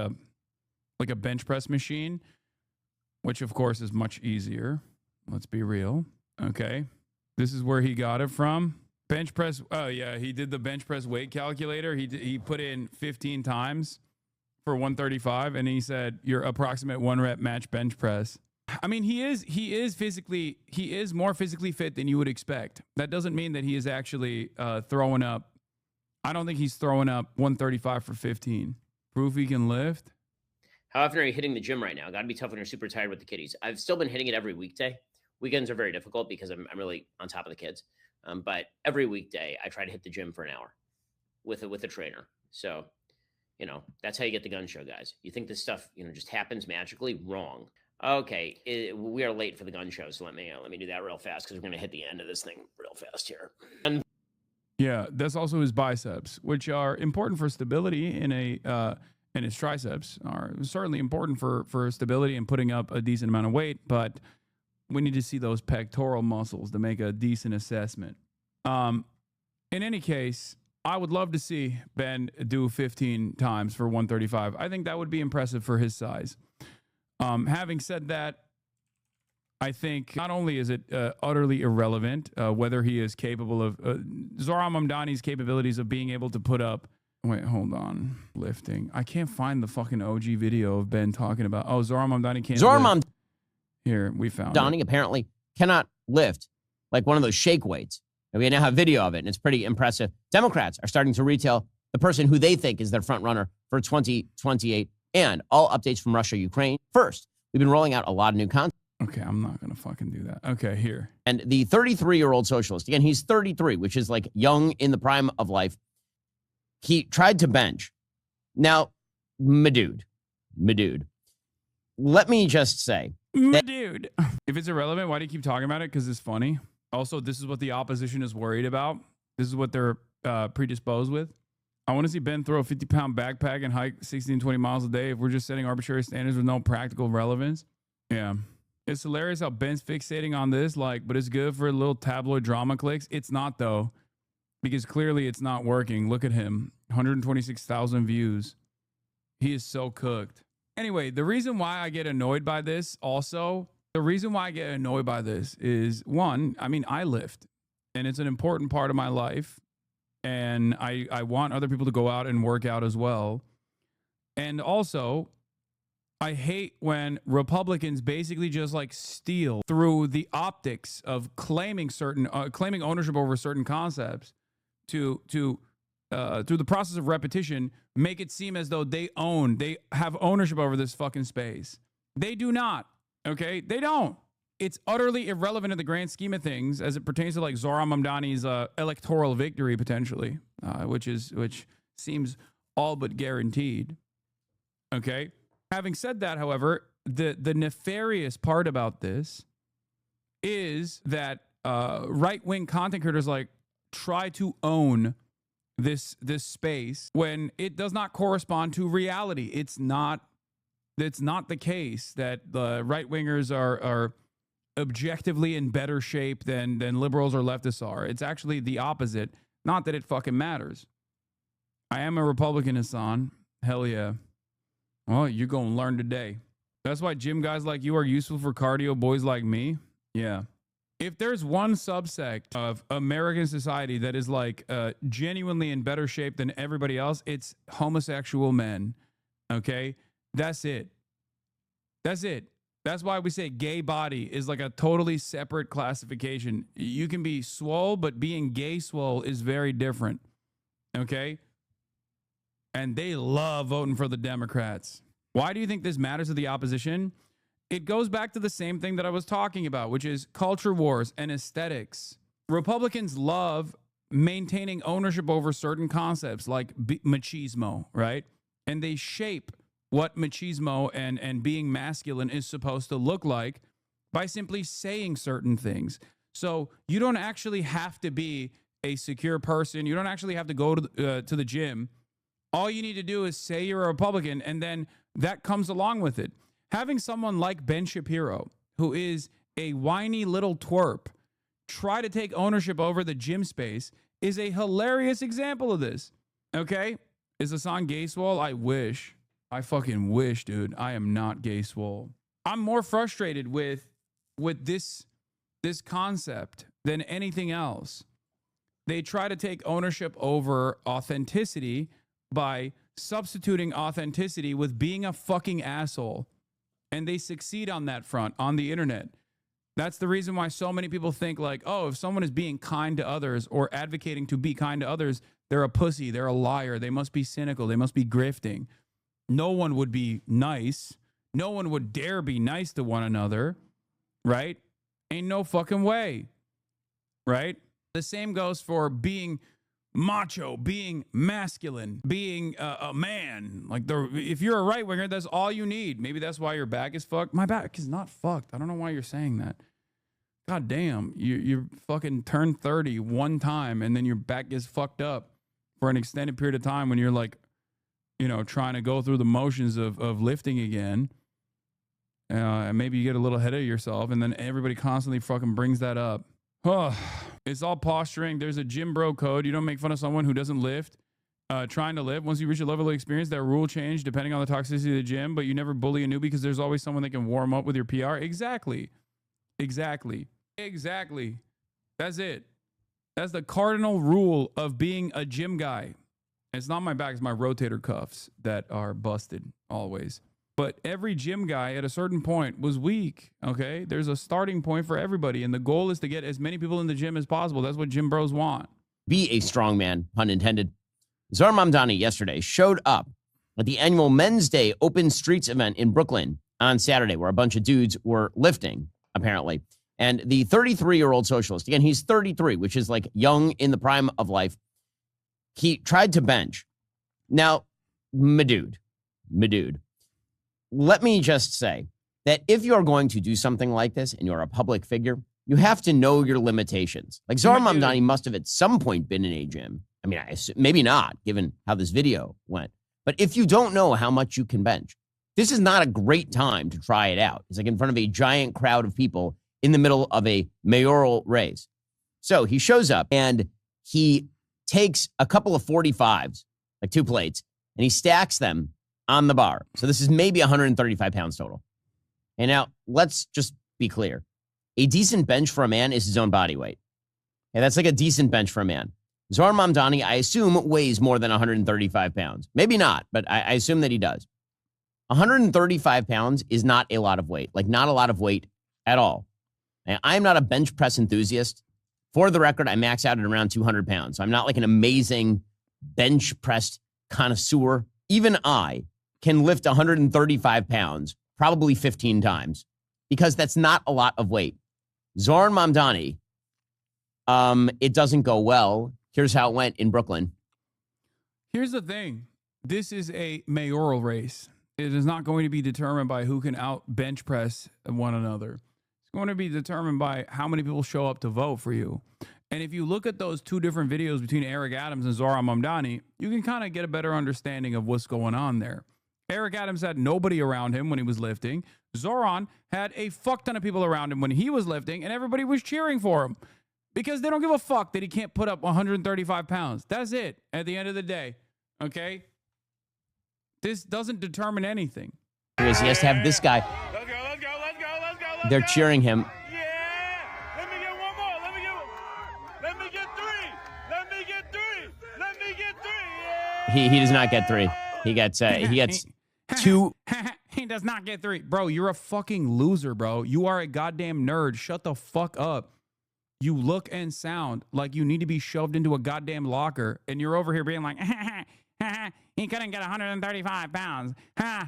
a bench press machine, which of course is much easier. Let's be real. Okay. This is where he got it from. Bench press. Oh yeah. He did the bench press weight calculator. He put in 15 times for 135. And he said your approximate 1 rep match bench press. I mean, he is more physically fit than you would expect. That doesn't mean that he is actually throwing up. I don't think he's throwing up 135 for 15. Proof he can lift. How often are you hitting the gym right now? Got to be tough when you're super tired with the kiddies. I've still been hitting it every weekday. Weekends are very difficult because I'm really on top of the kids. But every weekday I try to hit the gym for an hour with a trainer. So, that's how you get the gun show, guys. You think this stuff, just happens magically? Wrong. Okay, we are late for the gun show, so let me do that real fast because we're gonna hit the end of this thing real fast here. Yeah, that's also his biceps, which are important for stability and his triceps are certainly important for stability and putting up a decent amount of weight, but we need to see those pectoral muscles to make a decent assessment. In any case, I would love to see Ben do 15 times for 135. I think that would be impressive for his size. Having said that, I think not only is it utterly irrelevant whether he is capable of Zoran Mamdani's capabilities of being able to put up. Wait, hold on. Lifting. I can't find the fucking OG video of Ben talking about. Oh, Zoran Mamdani can't. Zoran Here, we found Mamdani apparently cannot lift like one of those shake weights. And we now have video of it, and it's pretty impressive. Democrats are starting to retail the person who they think is their front runner for 2028. And all updates from Russia, Ukraine. First, we've been rolling out a lot of new content. Okay, I'm not going to fucking do that. Okay, here. And the 33-year-old socialist, again, he's 33, which is like young in the prime of life. He tried to bench. Now, my dude, let me just say. My dude. If it's irrelevant, why do you keep talking about it? Because it's funny. Also, this is what the opposition is worried about. This is what they're predisposed with. I want to see Ben throw a 50-pound backpack and hike 16, 20 miles a day if we're just setting arbitrary standards with no practical relevance. Yeah. It's hilarious how Ben's fixating on this, but it's good for little tabloid drama clicks. It's not, though, because clearly it's not working. Look at him. 126,000 views. He is so cooked. Anyway, the reason why I get annoyed by this is, one, I mean, I lift, and it's an important part of my life. And I want other people to go out and work out as well. And also, I hate when Republicans basically just steal through the optics of claiming ownership over certain concepts to through the process of repetition, make it seem as though they have ownership over this fucking space. They do not. Okay, they don't. it's utterly irrelevant in the grand scheme of things as it pertains to like Zohran Mamdani's electoral victory potentially, which seems all but guaranteed. Okay. Having said that, however, the nefarious part about this is that right-wing content creators like try to own this space when it does not correspond to reality. It's not the case that the right-wingers are objectively in better shape than liberals or leftists are. It's actually the opposite. Not that it fucking matters. I am a Republican, Hassan. Hell yeah. Well, you're going to learn today. That's why gym guys like you are useful for cardio boys like me. Yeah. If there's one subsect of American society that is like genuinely in better shape than everybody else, it's homosexual men. Okay? That's it. That's it. That's why we say gay body is like a totally separate classification. You can be swole, but being gay swole is very different. Okay? And they love voting for the Democrats. Why do you think this matters to the opposition? It goes back to the same thing that I was talking about, which is culture wars and aesthetics. Republicans love maintaining ownership over certain concepts like machismo, right? And they shape what machismo and being masculine is supposed to look like by simply saying certain things. So you don't actually have to be a secure person. You don't actually have to go to the gym. All you need to do is say you're a Republican, and then that comes along with it. Having someone like Ben Shapiro, who is a whiny little twerp, try to take ownership over the gym space is a hilarious example of this. Okay? Is Hassan gay swole? I wish. I fucking wish, dude. I am not gay swole. I'm more frustrated with this concept than anything else. They try to take ownership over authenticity by substituting authenticity with being a fucking asshole. And they succeed on that front on the internet. That's the reason why so many people think like, oh, if someone is being kind to others or advocating to be kind to others, they're a pussy, they're a liar, they must be cynical, they must be grifting. No one would be nice. No one would dare be nice to one another, right? Ain't no fucking way, right? The same goes for being macho, being masculine, being a man. Like if you're a right winger, that's all you need. Maybe that's why your back is fucked. My back is not fucked. I don't know why you're saying that. God damn, you fucking turn 30 one time and then your back gets fucked up for an extended period of time when you're like, you know, trying to go through the motions of lifting again. And maybe you get a little ahead of yourself and then everybody constantly fucking brings that up. It's all posturing. There's a gym bro code. You don't make fun of someone who doesn't lift, trying to lift. Once you reach a level of experience, that rule change depending on the toxicity of the gym, but you never bully a newbie because there's always someone that can warm up with your PR. Exactly. That's it. That's the cardinal rule of being a gym guy. It's not my back, it's my rotator cuffs that are busted always. But every gym guy at a certain point was weak, okay? There's a starting point for everybody, and the goal is to get as many people in the gym as possible. That's what gym bros want. Be a strong man, pun intended. Zohran Mamdani yesterday showed up at the annual Men's Day Open Streets event in Brooklyn on Saturday, where a bunch of dudes were lifting, apparently. And the 33-year-old socialist, again, he's 33, which is like young in the prime of life. He tried to bench. Now, my dude, let me just say that if you're going to do something like this and you're a public figure, you have to know your limitations. Like Zohran Mamdani must have at some point been in a gym. I mean, I assume, maybe not, given how this video went. But if you don't know how much you can bench, this is not a great time to try it out. It's like in front of a giant crowd of people in the middle of a mayoral race. So he shows up and he takes a couple of 45s, like 2 plates, and he stacks them on the bar. So this is maybe 135 pounds total. And now let's just be clear. A decent bench for a man is his own body weight. And that's like a decent bench for a man. Zohran Mamdani, I assume, weighs more than 135 pounds. Maybe not, but I assume that he does. 135 pounds is not a lot of weight, like not a lot of weight at all. Now, I'm not a bench press enthusiast. For the record, I max out at around 200 pounds. So I'm not like an amazing bench press connoisseur. Even I can lift 135 pounds, probably 15 times. because that's not a lot of weight. Zoran Mamdani, it doesn't go well. Here's how it went in Brooklyn. Here's the thing. This is a mayoral race. It is not going to be determined by who can out bench press one another. It's going to be determined by how many people show up to vote for you. And if you look at those two different videos between Eric Adams and Zoran Mamdani, you can kind of get a better understanding of what's going on there. Eric Adams had nobody around him when he was lifting. Zoran had a fuck ton of people around him when he was lifting, and everybody was cheering for him because they don't give a fuck that he can't put up 135 pounds. That's it at the end of the day, okay? This doesn't determine anything. He has to have this guy. Let's go, let's go, let's go, let's go, let's They're go. cheering him. Yeah. Let me get one more. Let me get three. Let me get three. Let me get three. Yeah. He does not get 3. He gets 2. He does not get 3. Bro, you're a fucking loser, bro. You are a goddamn nerd. Shut the fuck up. You look and sound like you need to be shoved into a goddamn locker, and you're over here being like, he couldn't get 135 pounds. I,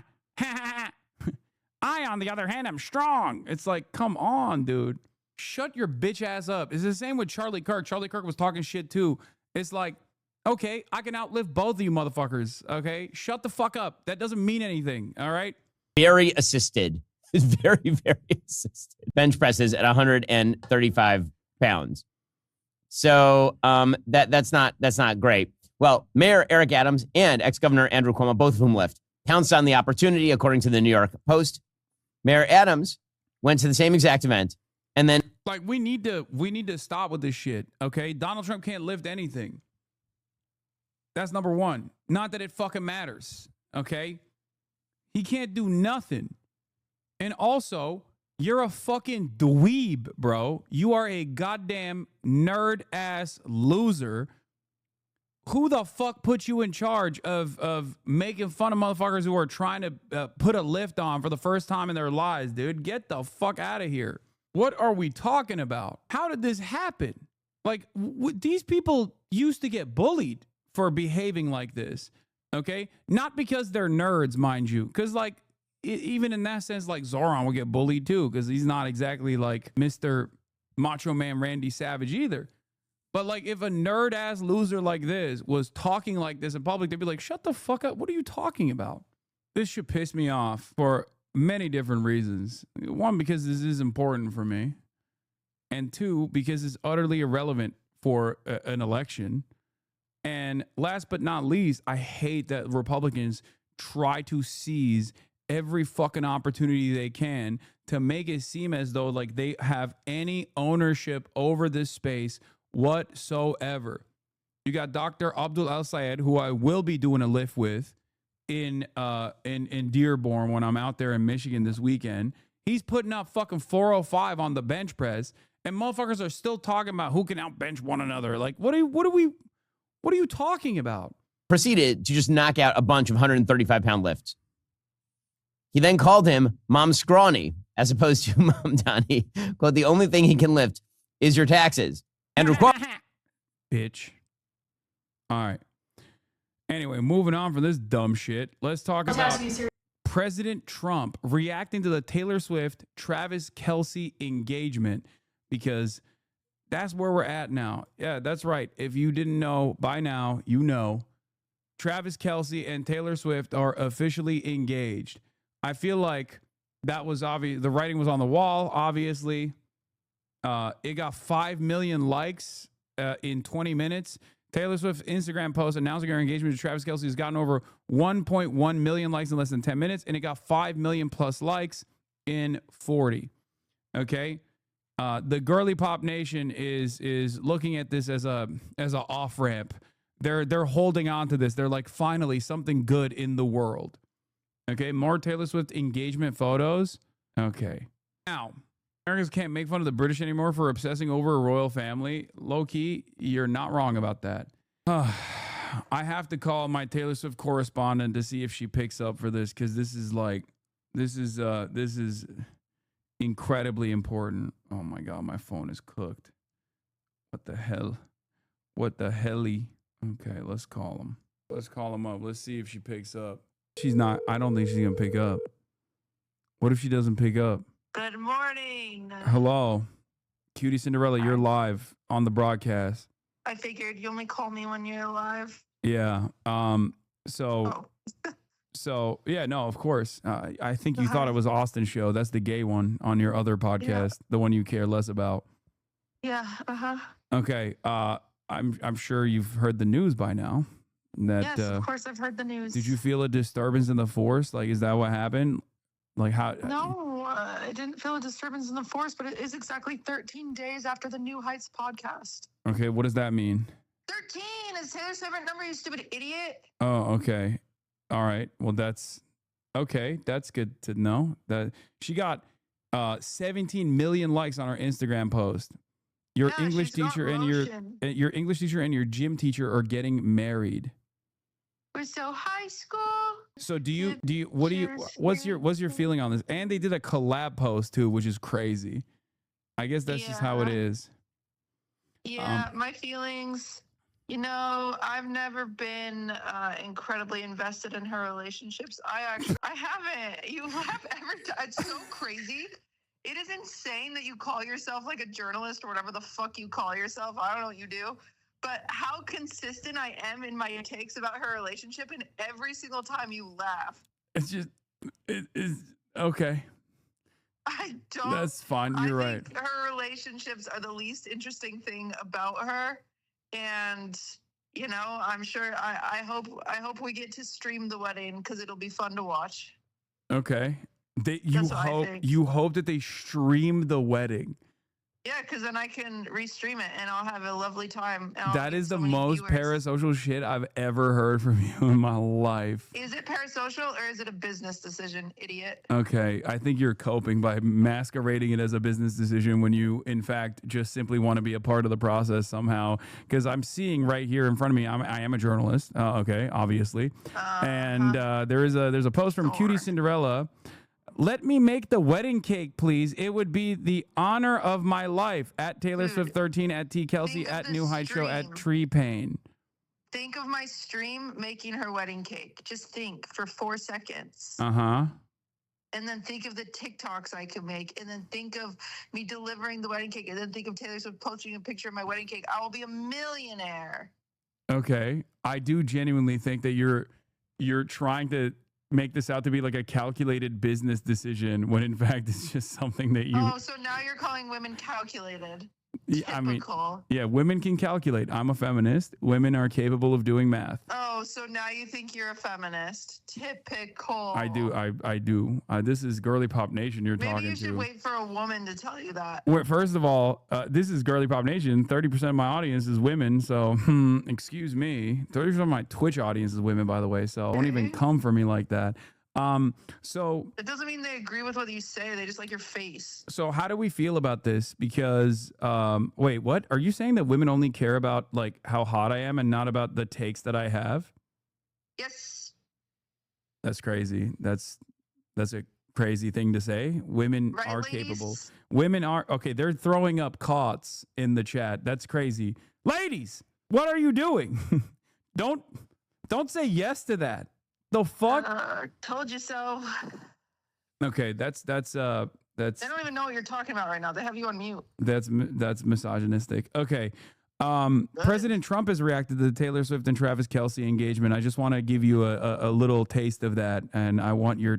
on the other hand, am strong. It's like, come on, dude. Shut your bitch ass up. It's the same with Charlie Kirk. Charlie Kirk was talking shit too. It's like, okay, I can outlive both of you motherfuckers, okay? Shut the fuck up. That doesn't mean anything, all right? Very assisted. Very, very assisted. Bench presses at 135 pounds. So that's not great. Well, Mayor Eric Adams and ex-Governor Andrew Cuomo, both of whom left, pounced on the opportunity, according to the New York Post. Mayor Adams went to the same exact event, and then Like, we need to stop with this shit, okay? Donald Trump can't lift anything. That's number one. Not that it fucking matters, okay? He can't do nothing. And also, you're a fucking dweeb, bro. You are a goddamn nerd-ass loser. Who the fuck put you in charge of making fun of motherfuckers who are trying to put a lift on for the first time in their lives, dude? Get the fuck out of here. What are we talking about? How did this happen? Like, these people used to get bullied for behaving like this, okay? Not because they're nerds, mind you, because, like, even in that sense, like, Zoran will get bullied too, because he's not exactly like Mr. Macho Man Randy Savage either. But, like, if a nerd-ass loser like this was talking like this in public, they'd be like, shut the fuck up. What are you talking about? This should piss me off for many different reasons. One, because this is important for me. And two, because it's utterly irrelevant for an election. And last but not least, I hate that Republicans try to seize every fucking opportunity they can to make it seem as though, like, they have any ownership over this space whatsoever. You got Dr. Abdul Al Sayed, who I will be doing a lift with in Dearborn when I'm out there in Michigan this weekend. He's putting up fucking 405 on the bench press, and motherfuckers are still talking about who can outbench one another. Like, what are you talking about? proceeded to just knock out a bunch of 135-pound lifts. He then called him Mom Scrawny, as opposed to Mom Donnie. Quote, the only thing he can lift is your taxes. Andrew Cuomo. Bitch. All right. Anyway, moving on from this dumb shit, let's talk about President Trump reacting to the Taylor Swift, Travis Kelce engagement, because that's where we're at now. Yeah, that's right. If you didn't know by now, you know. Travis Kelce and Taylor Swift are officially engaged. I feel like that was obvious. The writing was on the wall, obviously. It got 5 million likes in 20 minutes. Taylor Swift's Instagram post announcing her engagement to Travis Kelce has gotten over 1.1 million likes in less than 10 minutes, and it got 5 million plus likes in 40. Okay? The girly pop nation is looking at this as a off-ramp. They're holding on to this. They're like, finally, something good in the world. Okay, more Taylor Swift engagement photos. Okay. Now, Americans can't make fun of the British anymore for obsessing over a royal family. Low-key, you're not wrong about that. I have to call my Taylor Swift correspondent to see if she picks up for this, because this is incredibly important. Oh my God, my phone is cooked. What the hell? What the helly? Okay, let's call him. Let's call him up. Let's see if she picks up. She's not. I don't think she's going to pick up. What if she doesn't pick up? Good morning. Hello. Cutie Cinderella, you're live on the broadcast. I figured you only call me when you're live. Yeah. So yeah, no, of course. I think you thought it was Austin's show. That's the gay one on your other podcast, the one you care less about. Yeah. Okay. I'm sure you've heard the news by now. That, yes, of course I've heard the news. Did you feel a disturbance in the force? Like, is that what happened? Like how? No, I didn't feel a disturbance in the force, but it is exactly 13 days after the New Heights podcast. Okay, what does that mean? 13 is Taylor's favorite number, you stupid idiot. Oh, okay. All right. Well, that's okay. That's good to know. That she got 17 million likes on her Instagram post. Your English teacher and your English teacher and your gym teacher are getting married. We're so high school. So what's your feeling on this? And they did a collab post too, which is crazy. I guess that's just how it is. Yeah, my feelings, I've never been incredibly invested in her relationships. I haven't. You have ever done. It's so crazy. It is insane that you call yourself like a journalist or whatever the fuck you call yourself. I don't know what you do. But how consistent I am in my takes about her relationship, and every single time you laugh. It's just, it is, okay. I don't. That's fine. You're right. Think her relationships are the least interesting thing about her. And, I'm sure, I hope we get to stream the wedding because it'll be fun to watch. Okay. You hope that they stream the wedding. Yeah, because then I can restream it and I'll have a lovely time. That is the most parasocial shit I've ever heard from you in my life. Is it parasocial or is it a business decision, idiot? Okay, I think you're coping by masquerading it as a business decision when you, in fact, just simply want to be a part of the process somehow. Because I'm seeing right here in front of me, I am a journalist, okay, obviously. And there's a post from Cutie Cinderella. Let me make the wedding cake, please. It would be the honor of my life. At Taylor Swift 13, at T Kelsey, at New Heights Show, at Tree Pain. Think of my stream making her wedding cake. Just think for 4 seconds. Uh-huh. And then think of the TikToks I could make. And then think of me delivering the wedding cake. And then think of Taylor Swift posting a picture of my wedding cake. I will be a millionaire. Okay. I do genuinely think that you're trying to make this out to be like a calculated business decision when in fact it's just something that you... Oh, so now you're calling women calculated. Yeah, I mean, yeah, women can calculate. I'm a feminist. Women are capable of doing math. Oh, so now you think you're a feminist. Typical. I do. This is Girly Pop Nation you're talking to. Maybe you should wait for a woman to tell you that. Well, first of all, this is Girly Pop Nation. 30% of my audience is women, so excuse me. 30% of my Twitch audience is women, by the way, so don't even come for me like that. So it doesn't mean they agree with what you say. They just like your face. So how do we feel about this? Because, wait, what? Are you saying that women only care about like how hot I am and not about the takes that I have? Yes. That's crazy. That's a crazy thing to say. Women are capable. Women are, okay, they're throwing up cots in the chat. That's crazy. Ladies, what are you doing? Don't say yes to that. The fuck? Told you so. Okay, that's They don't even know what you're talking about right now. They have you on mute. That's misogynistic. Okay. President Trump has reacted to the Taylor Swift and Travis Kelce engagement. I just want to give you a little taste of that, and I want your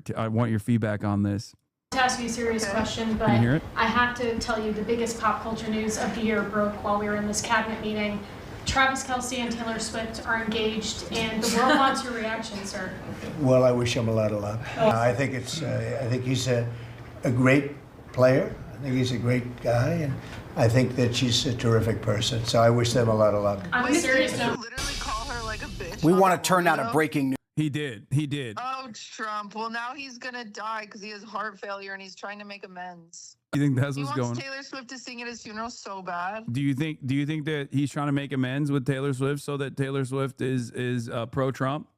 feedback on this. To ask you a serious question, but I have to tell you the biggest pop culture news of the year broke while we were in this cabinet meeting. Travis Kelce and Taylor Swift are engaged, and the world wants your reaction, sir. Well, I wish him a lot of luck. I think he's a great player. I think he's a great guy, and I think that she's a terrific person. So I wish them a lot of luck. I'm serious. Did you literally call her like a bitch? We want to turn out a breaking news. He did. Oh, Trump. Well, now he's gonna die because he has heart failure, and he's trying to make amends. You think that's what's going on? He wants Taylor Swift to sing at his funeral so bad. Do you think that he's trying to make amends with Taylor Swift so that Taylor Swift is pro-Trump?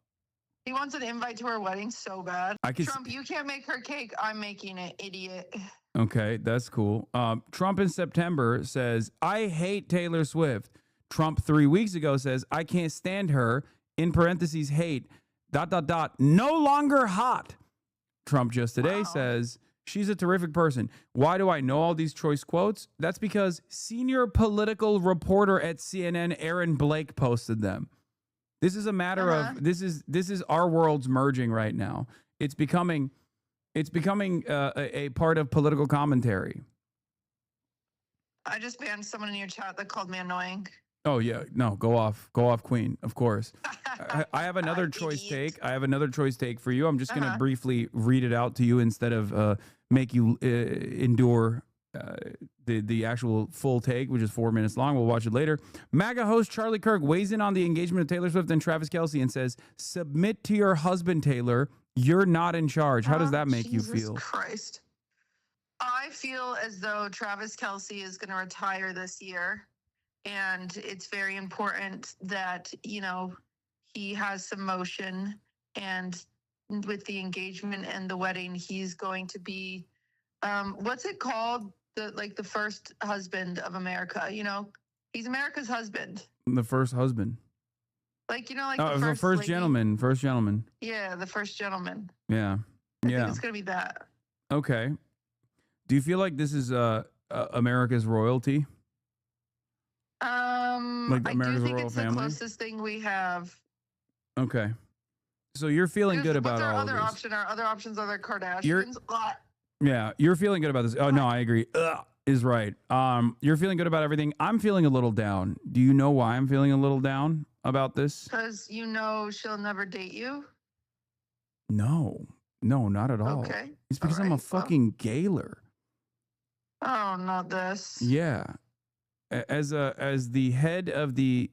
He wants an invite to her wedding so bad. Trump, you can't make her cake. I'm making it, idiot. Okay, that's cool. Trump in September says, I hate Taylor Swift. Trump 3 weeks ago says, I can't stand her, in parentheses, hate, ... no longer hot. Trump just today says, She's a terrific person. Why do I know all these choice quotes? That's because senior political reporter at CNN, Aaron Blake, posted them. This is a matter of this is our worlds merging right now. It's becoming a part of political commentary. I just banned someone in your chat that called me annoying. Oh yeah, no, go off, Queen. Of course. I have another choice take. I have another choice take for you. I'm just gonna briefly read it out to you instead of make you endure the actual full take, which is 4 minutes long. We'll watch it later. MAGA host Charlie Kirk weighs in on the engagement of Taylor Swift and Travis Kelce and says, "Submit to your husband, Taylor. You're not in charge." How does that make you feel? Jesus Christ. I feel as though Travis Kelce is going to retire this year. And it's very important that, you know, he has some motion. And with the engagement and the wedding, he's going to be, what's it called? The first husband of America, you know? He's America's husband. The first husband. Like, you know, like the first gentleman. First gentleman. Yeah, the first gentleman. Yeah. I think it's going to be that. Okay. Do you feel like this is America's royalty? Like America's I do think royal it's family? the closest thing we have. Okay. So you're feeling good about all of this. Our other options are the Kardashians. Yeah, you're feeling good about this. Oh no, I agree. Is right. You're feeling good about everything. I'm feeling a little down. Do you know why I'm feeling a little down about this? Because you know she'll never date you? No, not at all. Okay. It's because I'm a fucking Gaylor. Oh, not this. Yeah. As the head of the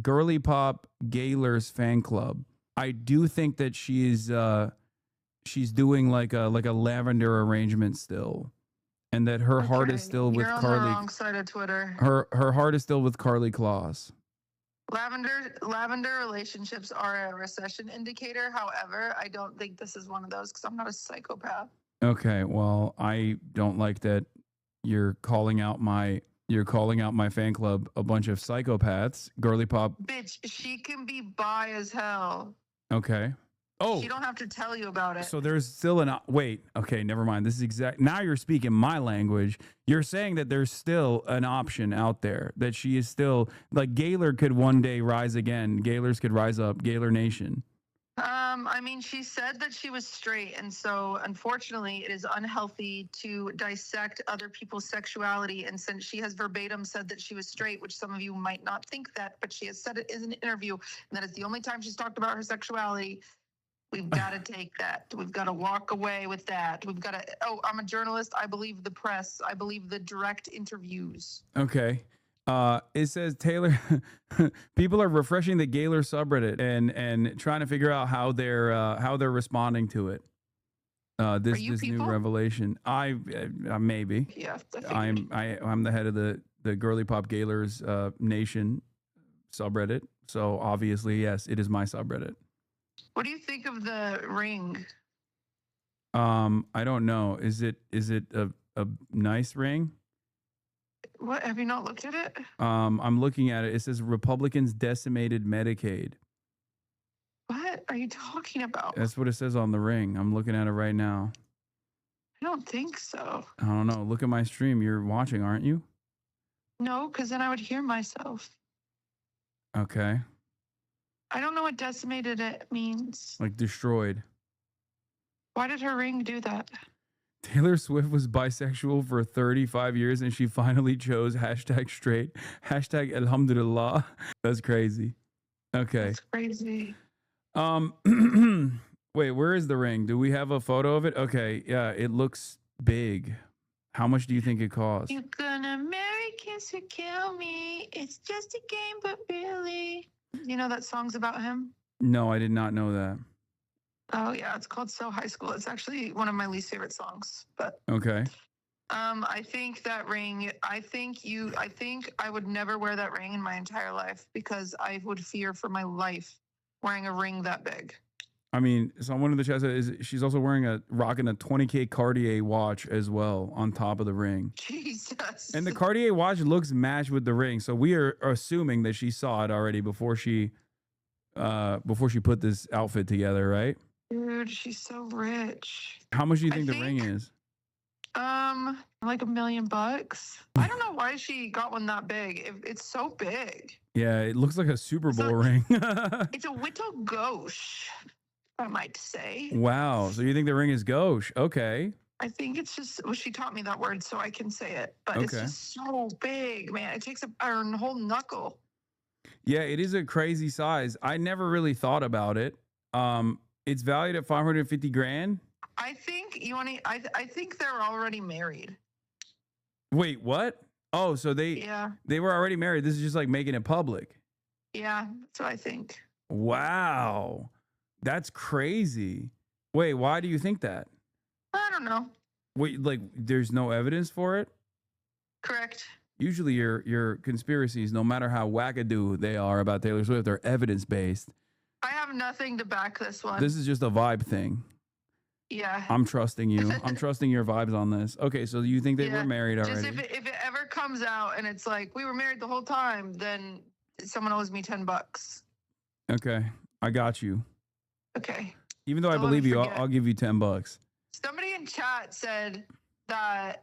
Girly Pop Gaylor's fan club, I do think that she's doing like a lavender arrangement still, and that her heart is still with You're Carly. on the wrong side of Twitter. Her heart is still with Carly Kloss. Lavender relationships are a recession indicator. However, I don't think this is one of those because I'm not a psychopath. Okay, well, I don't like that you're calling out my fan club a bunch of psychopaths. Girly Pop. Bitch, she can be bi as hell. Okay. Oh. She don't have to tell you about it. So there's still wait. Okay, never mind. This is now you're speaking my language. You're saying that there's still an option out there, that she is still like Gaylor could one day rise again. Gaylors could rise up. Gaylor Nation. I mean, she said that she was straight, and so unfortunately, it is unhealthy to dissect other people's sexuality. And since she has verbatim said that she was straight, which some of you might not think that, but she has said it in an interview, and that is the only time she's talked about her sexuality. We've got to take that. We've got to walk away with that. We've got to. Oh, I'm a journalist. I believe the press. I believe the direct interviews. Okay. It says Taylor, people are refreshing the Gaylor subreddit and trying to figure out how they're responding to it. This new revelation. I maybe. Yeah. I'm the head of the Girly Pop Gaylors Nation subreddit. So obviously, yes, it is my subreddit. What do you think of the ring? I don't know. Is it a nice ring? What, have you not looked at it? I'm looking at it. It says Republicans decimated Medicaid. What are you talking about? That's what it says on the ring. I'm looking at it right now. I don't think so. I don't know. Look at my stream. You're watching, aren't you? No, because then I would hear myself. Okay. I don't know what decimated it means. Like destroyed. Why did her ring do that? Taylor Swift was bisexual for 35 years and she finally chose #straight, #Alhamdulillah. That's crazy. Okay. That's crazy. Wait, where is the ring? Do we have a photo of it? Okay, yeah, it looks big. How much do you think it costs? You're gonna marry, kiss, or kill me. It's just a game, but really. You know that song's about him? No, I did not know that. Oh yeah, it's called So High School. It's actually one of my least favorite songs. But okay. I think that ring. I think I would never wear that ring in my entire life because I would fear for my life wearing a ring that big. I mean, someone in the chat said she's also rocking a 20K Cartier watch as well on top of the ring. Jesus. And the Cartier watch looks matched with the ring, so we are assuming that she saw it already before she put this outfit together, right? Dude, she's so rich. How much do you think the ring is? Like $1 million. I don't know why she got one that big. It's so big. Yeah, it looks like a Super Bowl ring. It's a Whittle gauche, I might say. Wow. So you think the ring is gauche? Okay. I think it's just, well, she taught me that word so I can say it, but it's Okay. just so big, man. It takes a whole knuckle. Yeah, it is a crazy size. I never really thought about it. It's valued at 550 grand. I think I think they're already married. Wait, what? Oh, so they were already married. This is just like making it public. Yeah, that's what I think. Wow. That's crazy. Wait, why do you think that? I don't know. Wait, like there's no evidence for it? Correct. Usually your conspiracies, no matter how wackadoo they are about Taylor Swift, are evidence-based. I have nothing to back this one. This is just a vibe thing. Yeah. I'm trusting you. I'm trusting your vibes on this. Okay, so you think they were married already? Just if it ever comes out and it's like we were married the whole time, then someone owes me $10. Okay, I got you. Okay. Even though I believe you, I'll give you $10. Somebody in chat said that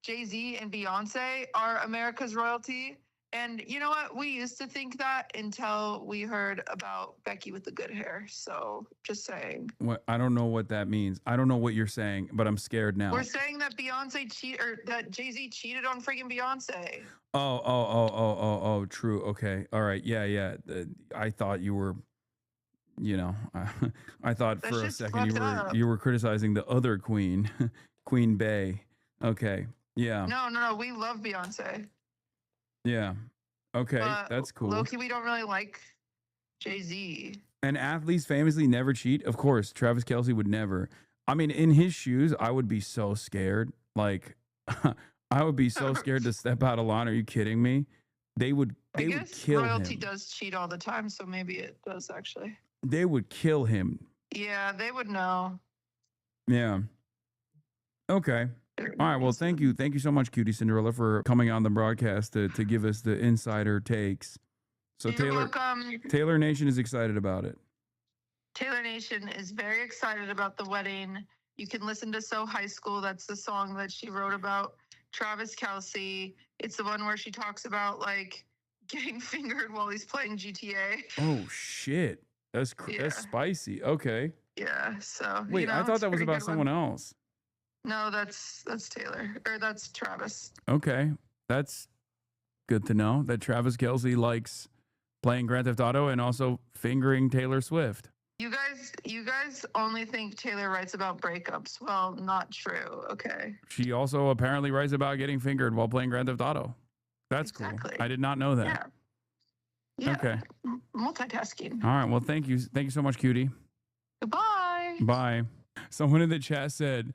Jay-Z and Beyonce are America's royalty. And you know what? We used to think that until we heard about Becky with the good hair. So just saying. What? I don't know what that means. I don't know what you're saying, but I'm scared now. We're saying that that Jay-Z cheated on freaking Beyonce. Oh, true. Okay. All right. Yeah. I thought you were, I thought That for a shit's second fucked you up. were criticizing the other queen, Queen Bey. Okay. Yeah. No. We love Beyonce. Yeah. Okay. But That's cool. low-key, we don't really like Jay-Z. And athletes famously never cheat. Of course, Travis Kelce would never. I mean, in his shoes, I would be so scared. Like, I would be so scared to step out of line. Are you kidding me? They would kill royalty him. does cheat all the time, so maybe it does actually. They would kill him. Yeah, they would know. Yeah. Okay. All right. Well, thank you. Thank you so much, Cutie Cinderella, for coming on the broadcast to give us the insider takes. So You're welcome. Taylor Nation is excited about it. Taylor Nation is very excited about the wedding. You can listen to So High School. That's the song that she wrote about Travis Kelce. It's the one where she talks about like getting fingered while he's playing GTA. Oh shit. That's spicy. Okay. Yeah. So wait, I thought that was about someone else. No, that's Taylor, or that's Travis. Okay, that's good to know that Travis Kelce likes playing Grand Theft Auto and also fingering Taylor Swift. You guys only think Taylor writes about breakups. Well, not true. Okay. She also apparently writes about getting fingered while playing Grand Theft Auto. That's cool. I did not know that. Yeah. Okay. Multitasking. All right. Well, thank you. Thank you so much, Cutie. Goodbye. Bye. Someone in the chat said,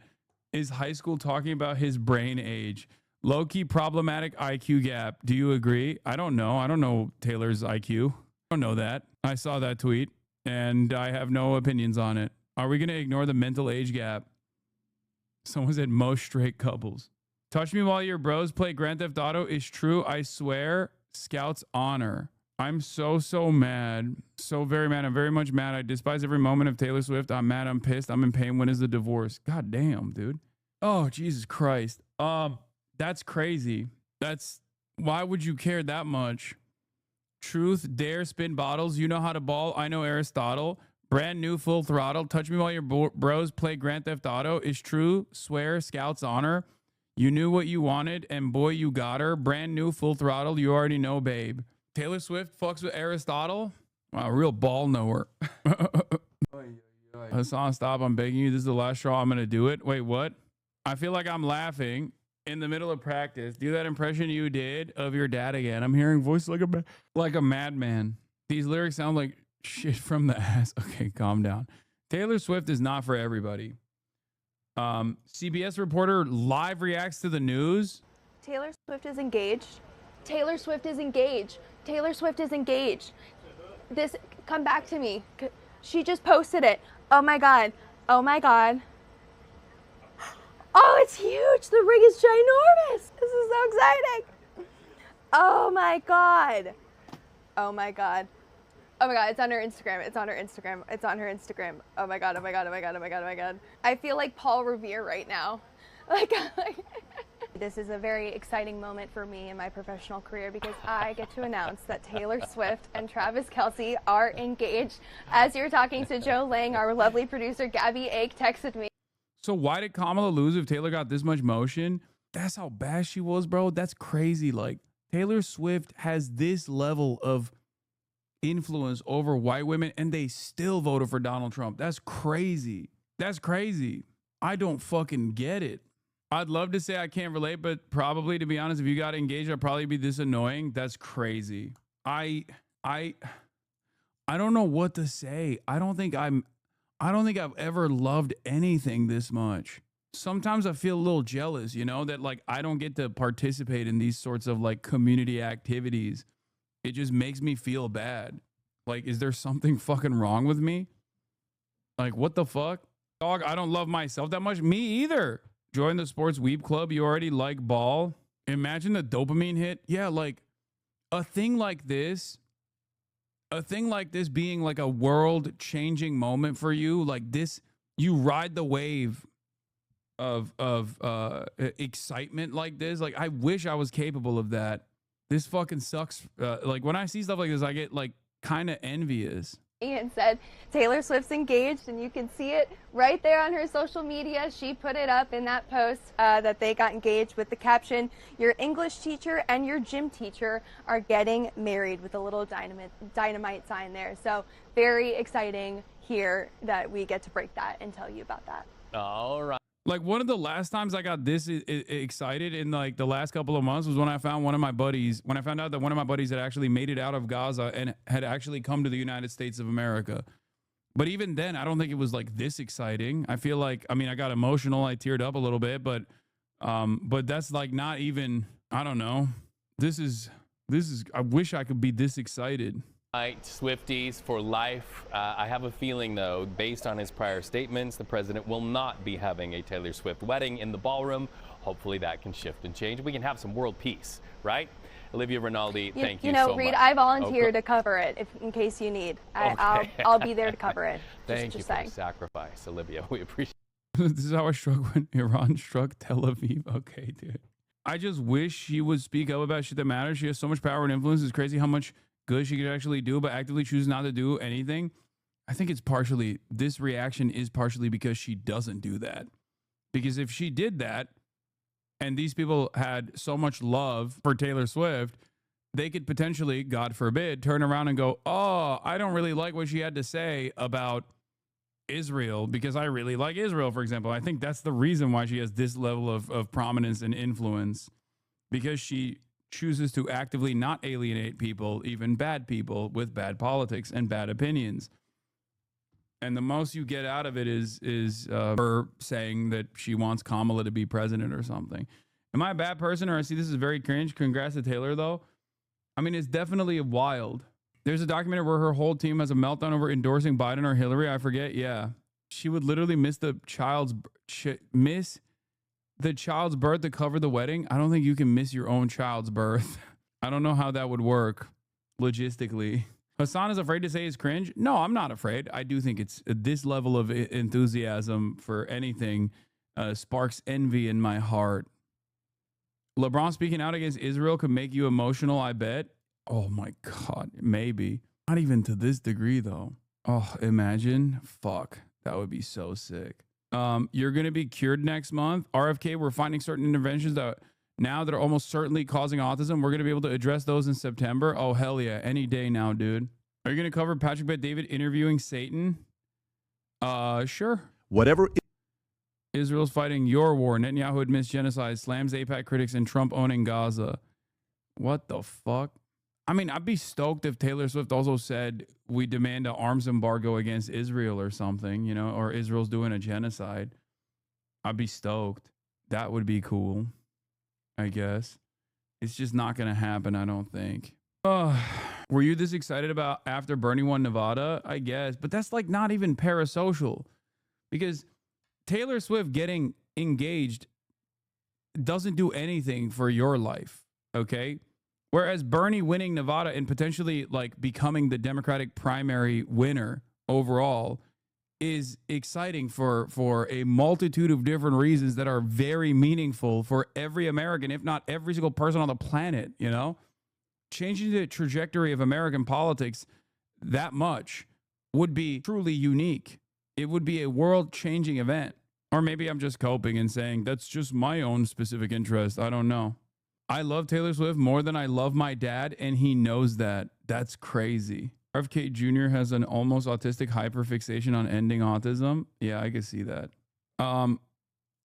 is high school talking about his brain age? Low-key problematic IQ gap. Do you agree? I don't know. I don't know Taylor's IQ. I don't know that. I saw that tweet and I have no opinions on it. Are we going to ignore the mental age gap? Someone said most straight couples. Touch me while your bros play Grand Theft Auto is true. I swear. Scout's honor. I'm so mad. So very mad. I'm very much mad. I despise every moment of Taylor Swift. I'm mad. I'm pissed. I'm in pain. When is the divorce? God damn, dude. Oh, Jesus Christ. That's crazy. Why would you care that much? Truth, dare, spin bottles. You know how to ball. I know Aristotle. Brand new, full throttle. Touch me while your bros play Grand Theft Auto is true. Swear, Scout's honor. You knew what you wanted, and boy, you got her. Brand new, full throttle. You already know, babe. Taylor Swift fucks with Aristotle? Wow, real ball knower. Hassan, stop. I'm begging you. This is the last straw. I'm going to do it. Wait, what? I feel like I'm laughing in the middle of practice. Do that impression you did of your dad again. I'm hearing voice like a madman. These lyrics sound like shit from the ass. Okay, calm down. Taylor Swift is not for everybody. CBS reporter live reacts to the news. Taylor Swift is engaged. Taylor Swift is engaged. Taylor Swift is engaged. Come back to me. She just posted it. Oh my God. Oh my God. Oh, it's huge. The ring is ginormous. This is so exciting. Oh my God. Oh my God. Oh my God, it's on her Instagram. It's on her Instagram. It's on her Instagram. Oh my God, oh my God, oh my God, oh my God, oh my God. I feel like Paul Revere right now. Like, this is a very exciting moment for me in my professional career because I get to announce that Taylor Swift and Travis Kelce are engaged. As you're talking to Joe Lang, our lovely producer Gabby Ake texted me. So why did Kamala lose if Taylor got this much motion? That's how bad she was, bro. That's crazy. Like, Taylor Swift has this level of influence over white women and they still voted for Donald Trump. That's crazy. That's crazy. I don't fucking get it. I'd love to say I can't relate, but probably, to be honest, if you got engaged, I'd probably be this annoying. That's crazy. I don't know what to say. I don't think I've ever loved anything this much. Sometimes I feel a little jealous, you know, that like I don't get to participate in these sorts of like community activities. It just makes me feel bad. Like, is there something fucking wrong with me? Like, what the fuck? Dog, I don't love myself that much. Me either. Join the sports weeb club. You already like ball. Imagine the dopamine hit. Yeah, like a thing like this being like a world changing moment for you, like this, you ride the wave of excitement like this. Like, I wish I was capable of that. This fucking sucks. Like, when I see stuff like this, I get like kind of envious. And said Taylor Swift's engaged, and you can see it right there on her social media. She put it up in that post that they got engaged with the caption, "Your English teacher and your gym teacher are getting married," with a little dynamite sign there. So very exciting here that we get to break that and tell you about that. All right. Like, one of the last times I got this excited in like the last couple of months was when I found when I found out that one of my buddies had actually made it out of Gaza and had actually come to the United States of America. But even then, I don't think it was like this exciting. I feel like, I mean, I got emotional. I teared up a little bit, but that's like not even, I don't know. This is, I wish I could be this excited. Swifties for life. I have a feeling, though, based on his prior statements, the president will not be having a Taylor Swift wedding in the ballroom. Hopefully that can shift and change. We can have some world peace, right? Olivia Rinaldi, thank you so much. Reed, I volunteer to cover it in case you need. I'll be there to cover it. Thank you for the sacrifice, Olivia. We appreciate it. This is how I struck when Iran struck Tel Aviv. Okay, dude. I just wish she would speak up about shit that matters. She has so much power and influence. It's crazy how much good she could actually do, but actively chooses not to do anything. I think this reaction is partially because she doesn't do that. Because if she did that, and these people had so much love for Taylor Swift, they could potentially, God forbid, turn around and go, oh, I don't really like what she had to say about Israel because I really like Israel, for example. I think that's the reason why she has this level of prominence and influence, because she chooses to actively not alienate people, even bad people with bad politics and bad opinions. And the most you get out of it is her saying that she wants Kamala to be president or something. Am I a bad person, or I see this is very cringe? Congrats to Taylor, though. I mean, it's definitely wild. There's a documentary where her whole team has a meltdown over endorsing Biden or Hillary. I forget. Yeah. She would literally miss the child's birth to cover the wedding. I don't think you can miss your own child's birth. I don't know how that would work logistically. Hassan is afraid to say it's cringe. No, I'm not afraid. I do think it's this level of enthusiasm for anything sparks envy in my heart. LeBron speaking out against Israel could make you emotional, I bet. Oh my God, maybe. Not even to this degree, though. Oh, imagine. Fuck. That would be so sick. You're going to be cured next month. RFK, we're finding certain interventions that are almost certainly causing autism. We're going to be able to address those in September. Oh, hell yeah. Any day now, dude. Are you going to cover Patrick Bet-David interviewing Satan? Sure. Whatever. Israel's fighting your war. Netanyahu admits genocide, slams AIPAC critics, and Trump owning Gaza. What the fuck? I mean, I'd be stoked if Taylor Swift also said we demand an arms embargo against Israel or something, you know, or Israel's doing a genocide. I'd be stoked. That would be cool, I guess. It's just not going to happen, I don't think. Were you this excited about after Bernie won Nevada? I guess. But that's like not even parasocial, because Taylor Swift getting engaged doesn't do anything for your life, okay? Whereas Bernie winning Nevada and potentially like becoming the Democratic primary winner overall is exciting for a multitude of different reasons that are very meaningful for every American, if not every single person on the planet, you know? Changing the trajectory of American politics that much would be truly unique. It would be a world-changing event. Or maybe I'm just coping and saying that's just my own specific interest. I don't know. I love Taylor Swift more than I love my dad, and he knows that. That's crazy. RFK Jr. has an almost autistic hyperfixation on ending autism. Yeah, I can see that.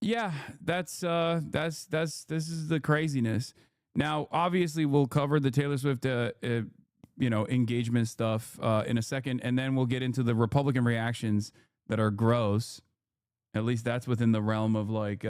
Yeah, this is the craziness. Now, obviously, we'll cover the Taylor Swift, engagement stuff in a second, and then we'll get into the Republican reactions that are gross. At least that's within the realm of like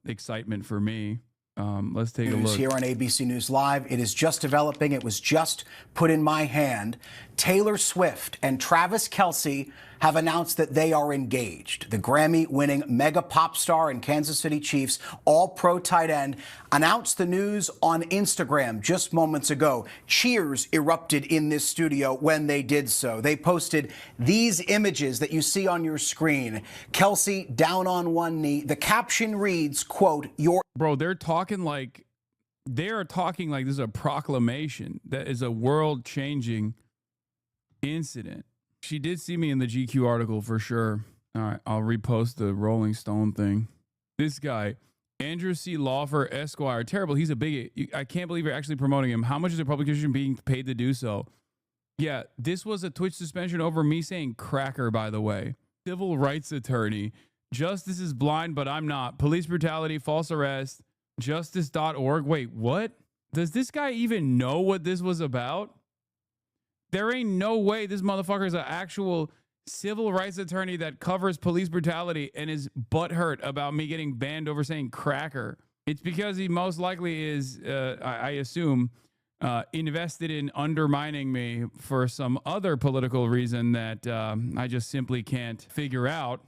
excitement for me. Let's take a look. Here on ABC News Live, it is just developing. It was just put in my hand. Taylor Swift and Travis Kelce have announced that they are engaged. The Grammy-winning mega pop star and Kansas City Chiefs All-Pro tight end announced the news on Instagram just moments ago. Cheers erupted in this studio when they did so. They posted these images that you see on your screen. Kelce down on one knee. The caption reads, quote, "Your..." Bro, they're talking like this is a proclamation that is a world-changing incident. She did see me in the GQ article for sure. All right, I'll repost the Rolling Stone thing. This guy, Andrew C. Lawfer, Esquire, terrible. He's a bigot. I can't believe you're actually promoting him. How much is a publication being paid to do so? Yeah, this was a Twitch suspension over me saying cracker, by the way. Civil rights attorney. Justice is blind, but I'm not. Police brutality, false arrest, justice.org. Wait, what? Does this guy even know what this was about? There ain't no way this motherfucker is an actual civil rights attorney that covers police brutality and is butthurt about me getting banned over saying cracker. It's because he most likely is, I assume, invested in undermining me for some other political reason that I just simply can't figure out,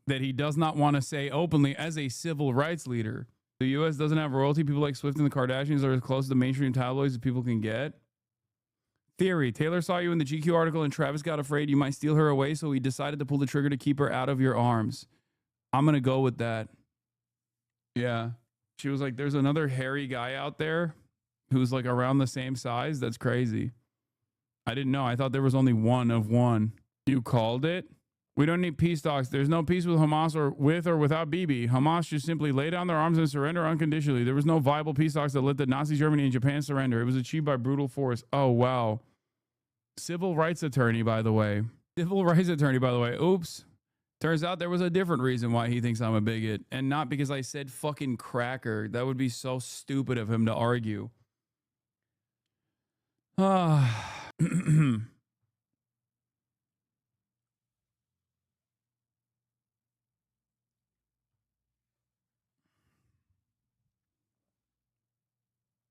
that he does not want to say openly as a civil rights leader. The U.S. doesn't have royalty. People like Swift and the Kardashians are as close to the mainstream tabloids as people can get. Theory. Taylor saw you in the GQ article and Travis got afraid you might steal her away, so he decided to pull the trigger to keep her out of your arms. I'm going to go with that. Yeah. She was like, there's another hairy guy out there who's like around the same size. That's crazy. I didn't know. I thought there was only one of one. You called it? We don't need peace talks. There's no peace with Hamas or without Bibi. Hamas just simply lay down their arms and surrender unconditionally. There was no viable peace talks that let the Nazi Germany and Japan surrender. It was achieved by brutal force. Oh, wow. Civil rights attorney, by the way. Oops. Turns out there was a different reason why he thinks I'm a bigot, and not because I said fucking cracker. That would be so stupid of him to argue.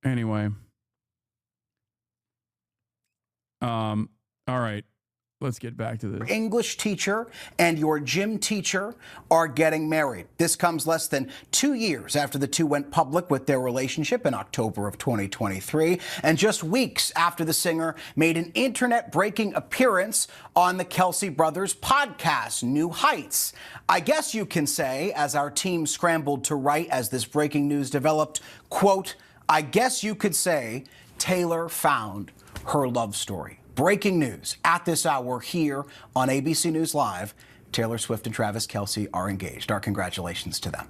Anyway. All right. Let's get back to this. Your English teacher and your gym teacher are getting married. This comes less than 2 years after the two went public with their relationship in October of 2023, and just weeks after the singer made an internet-breaking appearance on the Kelce Brothers podcast, New Heights. I guess you can say, as our team scrambled to write as this breaking news developed, quote, I guess you could say Taylor found her love story. Breaking news at this hour here on ABC News Live. Taylor Swift and Travis Kelce are engaged. Our congratulations to them.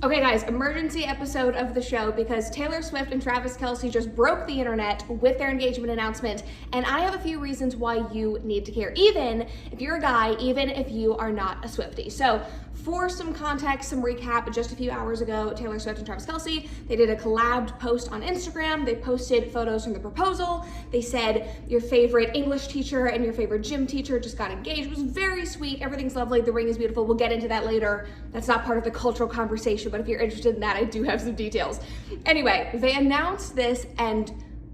Okay, guys, emergency episode of the show because Taylor Swift and Travis Kelce just broke the internet with their engagement announcement, and I have a few reasons why you need to care, even if you're a guy, even if you are not a Swiftie. So, for some context, some recap, just a few hours ago, Taylor Swift and Travis Kelce, they did a collabed post on Instagram. They posted photos from the proposal. They said your favorite English teacher and your favorite gym teacher just got engaged. It was very sweet. Everything's lovely. The ring is beautiful. We'll get into that later. That's not part of the cultural conversation, but if you're interested in that, I do have some details. Anyway, they announced this and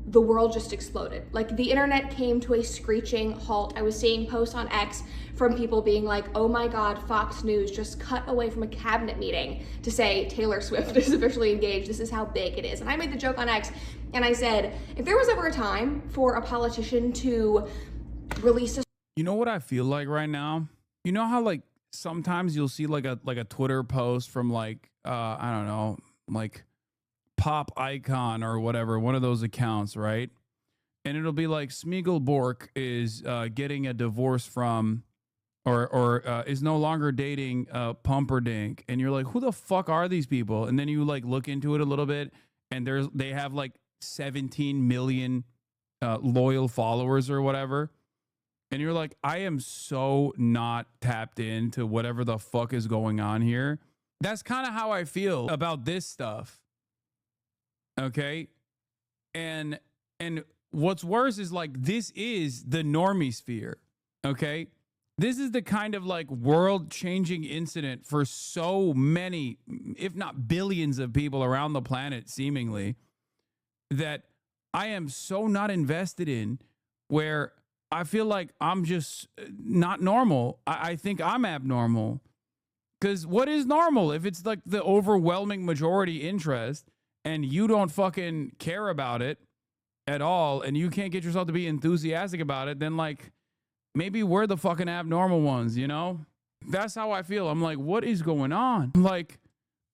the world just exploded. Like, the internet came to a screeching halt. I was seeing posts on X from people being like, oh my God, Fox News just cut away from a cabinet meeting to say Taylor Swift is officially engaged. This is how big it is. And I made the joke on X and I said, if there was ever a time for a politician to release a... You know what I feel like right now? You know how like sometimes you'll see like a Twitter post from like I don't know, like Pop Icon or whatever, one of those accounts, right? And it'll be like Smeagol is getting a divorce from or is no longer dating Pumperdink, and you're like, who the fuck are these people? And then you like look into it a little bit, and they have like 17 million loyal followers or whatever. And you're like, I am so not tapped into whatever the fuck is going on here. That's kind of how I feel about this stuff. Okay? And what's worse is like, this is the normie sphere. Okay? This is the kind of like world-changing incident for so many, if not billions of people around the planet, seemingly, that I am so not invested in, where I feel like I'm just not normal. I think I'm abnormal. Because what is normal? If it's like the overwhelming majority interest and you don't fucking care about it at all and you can't get yourself to be enthusiastic about it, then like maybe we're the fucking abnormal ones, you know? That's how I feel. I'm like, what is going on? Like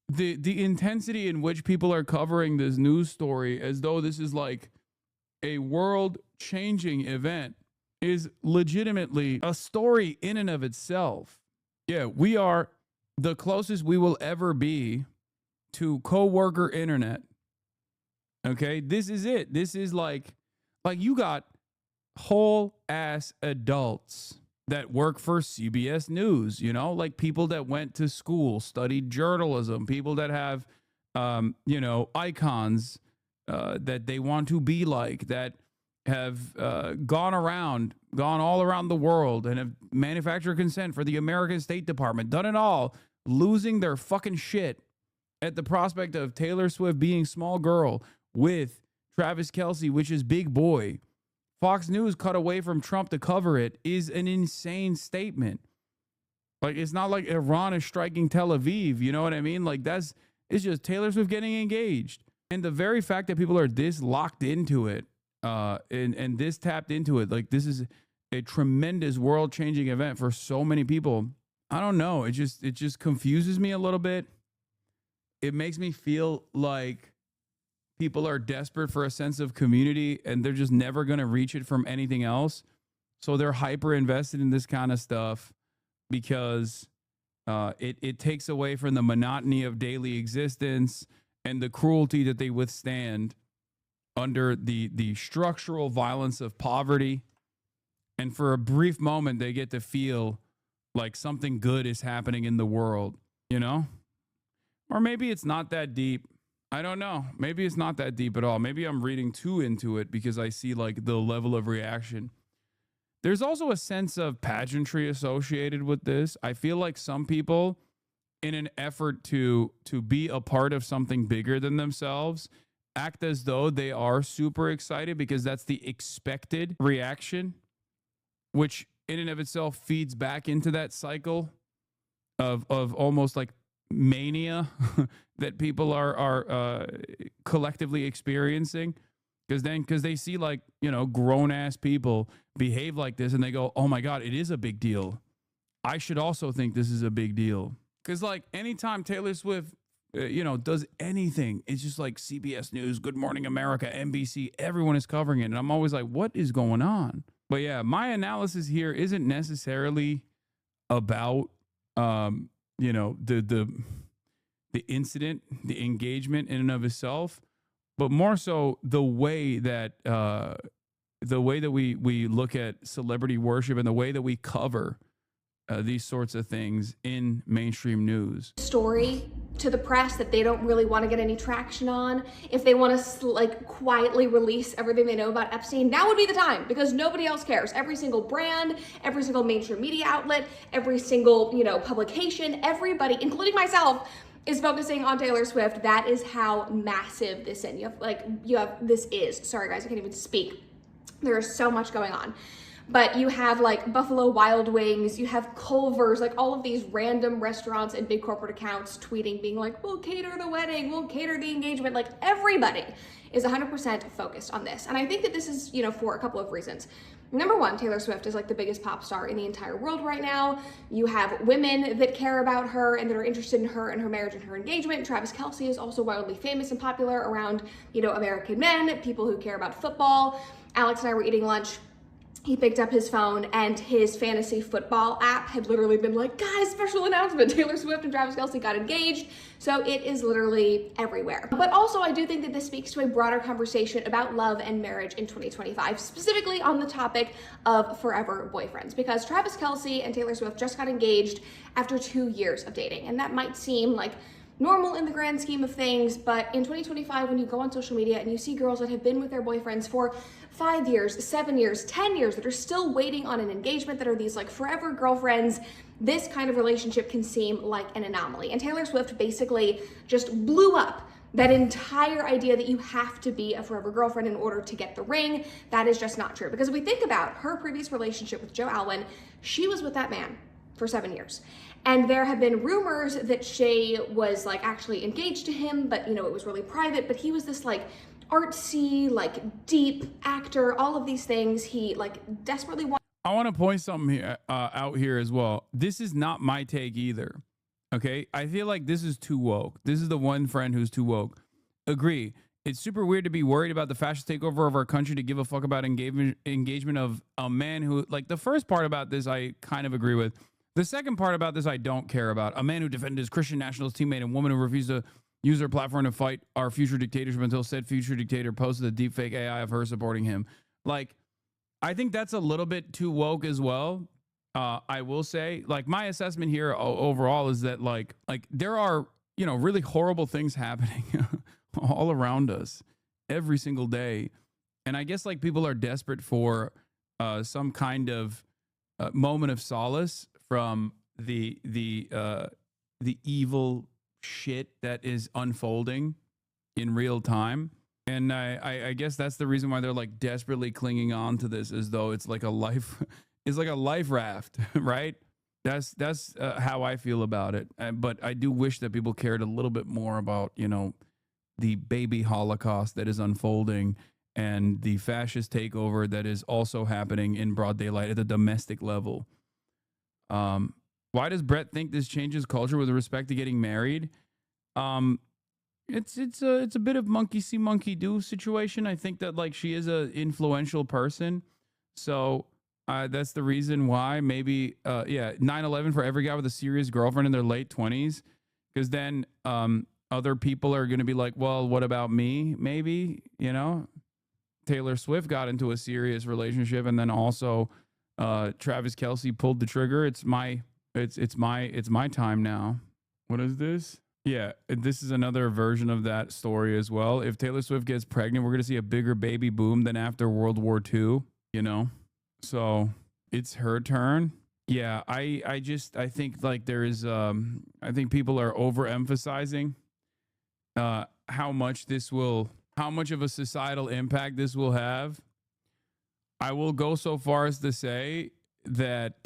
the intensity in which people are covering this news story as though this is like a world-changing event is legitimately a story in and of itself. Yeah, we are the closest we will ever be to coworker internet. Okay, this is it. This is like you got whole ass adults that work for CBS News, you know, like people that went to school, studied journalism, people that have, you know, icons that they want to be like, that have gone all around the world and have manufactured consent for the American State Department, done it all, losing their fucking shit at the prospect of Taylor Swift being small girl with Travis Kelce, which is big boy. Fox News cut away from Trump to cover it is an insane statement. Like, it's not like Iran is striking Tel Aviv, you know what I mean? Like, it's just Taylor Swift getting engaged. And the very fact that people are this locked into it, and this tapped into it, like this is a tremendous world-changing event for so many people. I don't know. It just confuses me a little bit. It makes me feel like people are desperate for a sense of community and they're just never going to reach it from anything else. So they're hyper invested in this kind of stuff because it takes away from the monotony of daily existence and the cruelty that they withstand under the structural violence of poverty. And for a brief moment, they get to feel like something good is happening in the world, you know? Or maybe it's not that deep. I don't know. Maybe it's not that deep at all. Maybe I'm reading too into it because I see like the level of reaction. There's also a sense of pageantry associated with this. I feel like some people, in an effort to be a part of something bigger than themselves, act as though they are super excited because that's the expected reaction, which in and of itself feeds back into that cycle of almost like mania that people are collectively experiencing. Because they see like, you know, grown ass people behave like this and they go, oh my God, it is a big deal. I should also think this is a big deal. Because like anytime Taylor Swift, you know, does anything, it's just like CBS News, Good Morning America, NBC, everyone is covering it. And I'm always like, what is going on? But yeah, my analysis here isn't necessarily about, you know, the incident, the engagement in and of itself, but more so the way that we look at celebrity worship and the way that we cover these sorts of things in mainstream news. Story to the press that they don't really want to get any traction on. If they want to like quietly release everything they know about Epstein, now would be the time because nobody else cares. Every single brand, every single mainstream media outlet, every single, you know, publication, everybody, including myself, is focusing on Taylor Swift. That is how massive this is. This is. Sorry guys, I can't even speak. There is so much going on. but you have like Buffalo Wild Wings, you have Culver's, like all of these random restaurants and big corporate accounts tweeting, being like, we'll cater the wedding, we'll cater the engagement. Like everybody is 100% focused on this. And I think that this is, you know, for a couple of reasons. Number one, Taylor Swift is like the biggest pop star in the entire world right now. You have women that care about her and that are interested in her and her marriage and her engagement. Travis Kelce is also wildly famous and popular around, you know, American men, people who care about football. Alex and I were eating lunch. He picked up his phone and his fantasy football app had literally been like, guys, special announcement, Taylor Swift and Travis Kelce got engaged. So it is literally everywhere. But also I do think that this speaks to a broader conversation about love and marriage in 2025, specifically on the topic of forever boyfriends, because Travis Kelce and Taylor Swift just got engaged after 2 years of dating. And that might seem like normal in the grand scheme of things, but in 2025, when you go on social media and you see girls that have been with their boyfriends for 5 years, 7 years, 10 years, that are still waiting on an engagement, that are these like forever girlfriends, this kind of relationship can seem like an anomaly. And Taylor Swift basically just blew up that entire idea that you have to be a forever girlfriend in order to get the ring. That is just not true. Because if we think about her previous relationship with Joe Alwyn, she was with that man for 7 years. And there have been rumors that she was like actually engaged to him, but you know, it was really private, but he was this like artsy, like deep actor, all of these things. He like desperately wanted. I want to point something here, out here as well. This is not my take either. Okay. I feel like this is too woke. This is the one friend who's too woke. Agree. It's super weird to be worried about the fascist takeover of our country, to give a fuck about engagement of a man who, like, the first part about this, I kind of agree with. The second part about this, I don't care about. A man who defended his Christian nationalist teammate and woman who refused to use her platform to fight our future dictatorship until said future dictator posted a deepfake AI of her supporting him. Like, I think that's a little bit too woke as well. I will say, like, my assessment here overall is that like there are, you know, really horrible things happening all around us every single day. And I guess like people are desperate for some kind of moment of solace from the evil shit that is unfolding in real time. And I guess that's the reason why they're like desperately clinging on to this, as though it's like a life, it's like a life raft, right? That's how I feel about it. But I do wish that people cared a little bit more about, you know, the baby Holocaust that is unfolding and the fascist takeover that is also happening in broad daylight at the domestic level. Why does Brett think this changes culture with respect to getting married? It's a bit of monkey see monkey do situation. I think that like she is a influential person, so that's the reason why maybe 9/11 for every guy with a serious girlfriend in their late 20s, because then other people are going to be like, well, what about me? Maybe, you know, Taylor Swift got into a serious relationship, and then also Travis Kelce pulled the trigger. It's my time now. What is this? Yeah, this is another version of that story as well. If Taylor Swift gets pregnant, we're going to see a bigger baby boom than after World War II, you know? So it's her turn. Yeah, I think like there is, I think people are overemphasizing how much of a societal impact this will have. I will go so far as to say that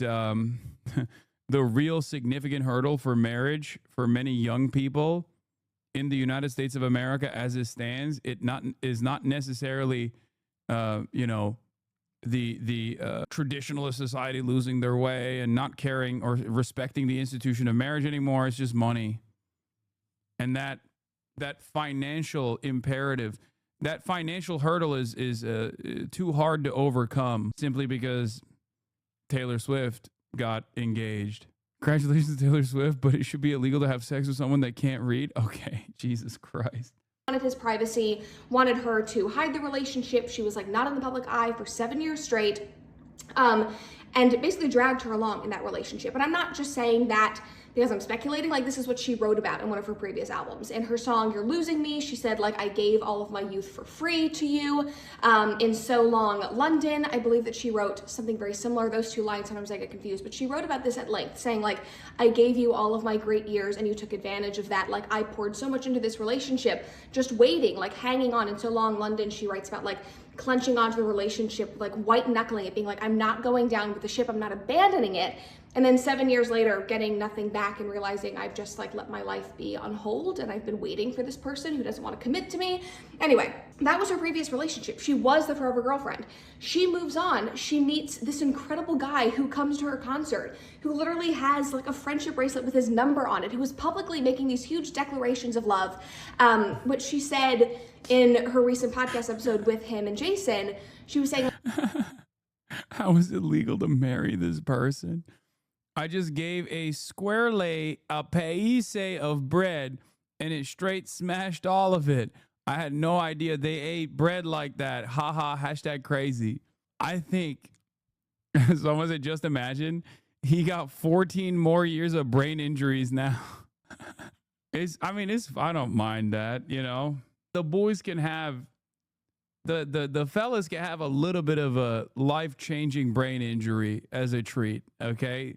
the real significant hurdle for marriage for many young people in the United States of America as it stands, is not necessarily, you know, the traditionalist society losing their way and not caring or respecting the institution of marriage anymore. It's just money. And that financial imperative, that financial hurdle is too hard to overcome simply because Taylor Swift got engaged. Congratulations to Taylor Swift, but it should be illegal to have sex with someone that can't read. Okay, Jesus Christ. Wanted his privacy, wanted her to hide the relationship. She was like not in the public eye for 7 years straight, and basically dragged her along in that relationship. And I'm not just saying that because I'm speculating. Like, this is what she wrote about in one of her previous albums. In her song You're Losing Me, she said, like, I gave all of my youth for free to you. In So Long London, I believe that she wrote something very similar. Those two lines, sometimes I get confused, but she wrote about this at length, saying, like, I gave you all of my great years and you took advantage of that. Like, I poured so much into this relationship, just waiting, like hanging on. In So Long London, she writes about, like, clenching onto the relationship, like white knuckling it, being like, I'm not going down with the ship, I'm not abandoning it. And then 7 years later, getting nothing back and realizing I've just like let my life be on hold and I've been waiting for this person who doesn't want to commit to me. Anyway, that was her previous relationship. She was the forever girlfriend. She moves on. She meets this incredible guy who comes to her concert, who literally has like a friendship bracelet with his number on it, who was publicly making these huge declarations of love, which she said in her recent podcast episode with him and Jason. She was saying, how is it legal to marry this person? I just gave a squarely a paise of bread and it straight smashed all of it. I had no idea they ate bread like that. Haha, hashtag crazy. I think someone said, just imagine he got 14 more years of brain injuries now. I don't mind that, you know. The boys can have the fellas can have a little bit of a life-changing brain injury as a treat, okay?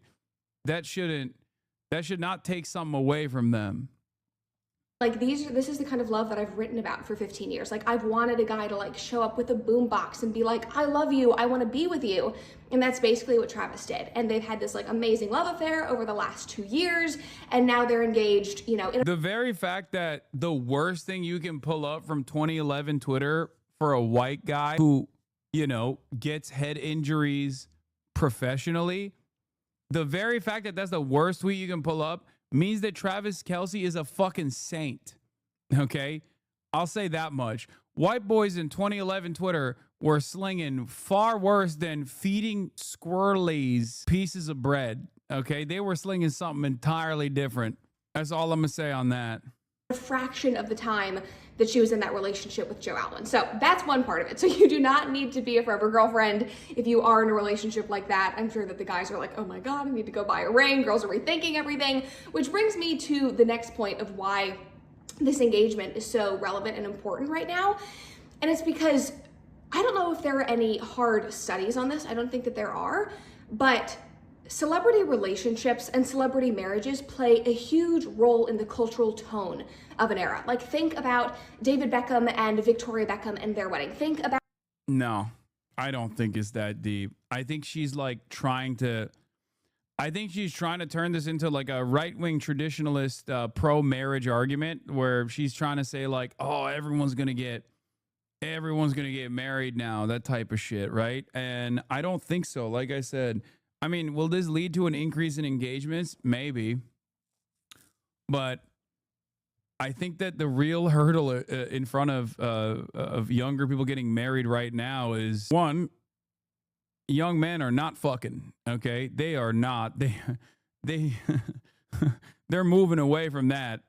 That should not take something away from them. like this is the kind of love that I've written about for 15 years. Like I've wanted a guy to like show up with a boombox and be like, I love you, I want to be with you. And that's basically what Travis did. And they've had this like amazing love affair over the last 2 years. And now they're engaged, you know. The very fact that the worst thing you can pull up from 2011 Twitter for a white guy who, you know, gets head injuries professionally, the very fact that that's the worst tweet you can pull up means that Travis Kelce is a fucking saint. Okay? I'll say that much. White boys in 2011 Twitter were slinging far worse than feeding squirrelies pieces of bread. Okay? They were slinging something entirely different. That's all I'm going to say on that. A fraction of the time that she was in that relationship with Joe Alwyn. So that's one part of it. So you do not need to be a forever girlfriend if you are in a relationship like that. I'm sure that the guys are like, oh my God, I need to go buy a ring. Girls are rethinking everything, which brings me to the next point of why this engagement is so relevant and important right now. And it's because I don't know if there are any hard studies on this. I don't think that there are, but celebrity relationships and celebrity marriages play a huge role in the cultural tone of an era. Like think about David Beckham and Victoria Beckham and their wedding. Think about... No, I don't think it's that deep. I think she's like trying to turn this into like a right-wing traditionalist pro-marriage argument where she's trying to say like, oh, everyone's going to get married now, that type of shit, right? And I don't think so. Like I said, I mean, will this lead to an increase in engagements? Maybe. But I think that the real hurdle in front of younger people getting married right now is, one, young men are not fucking, okay? They are not. They're moving away from that.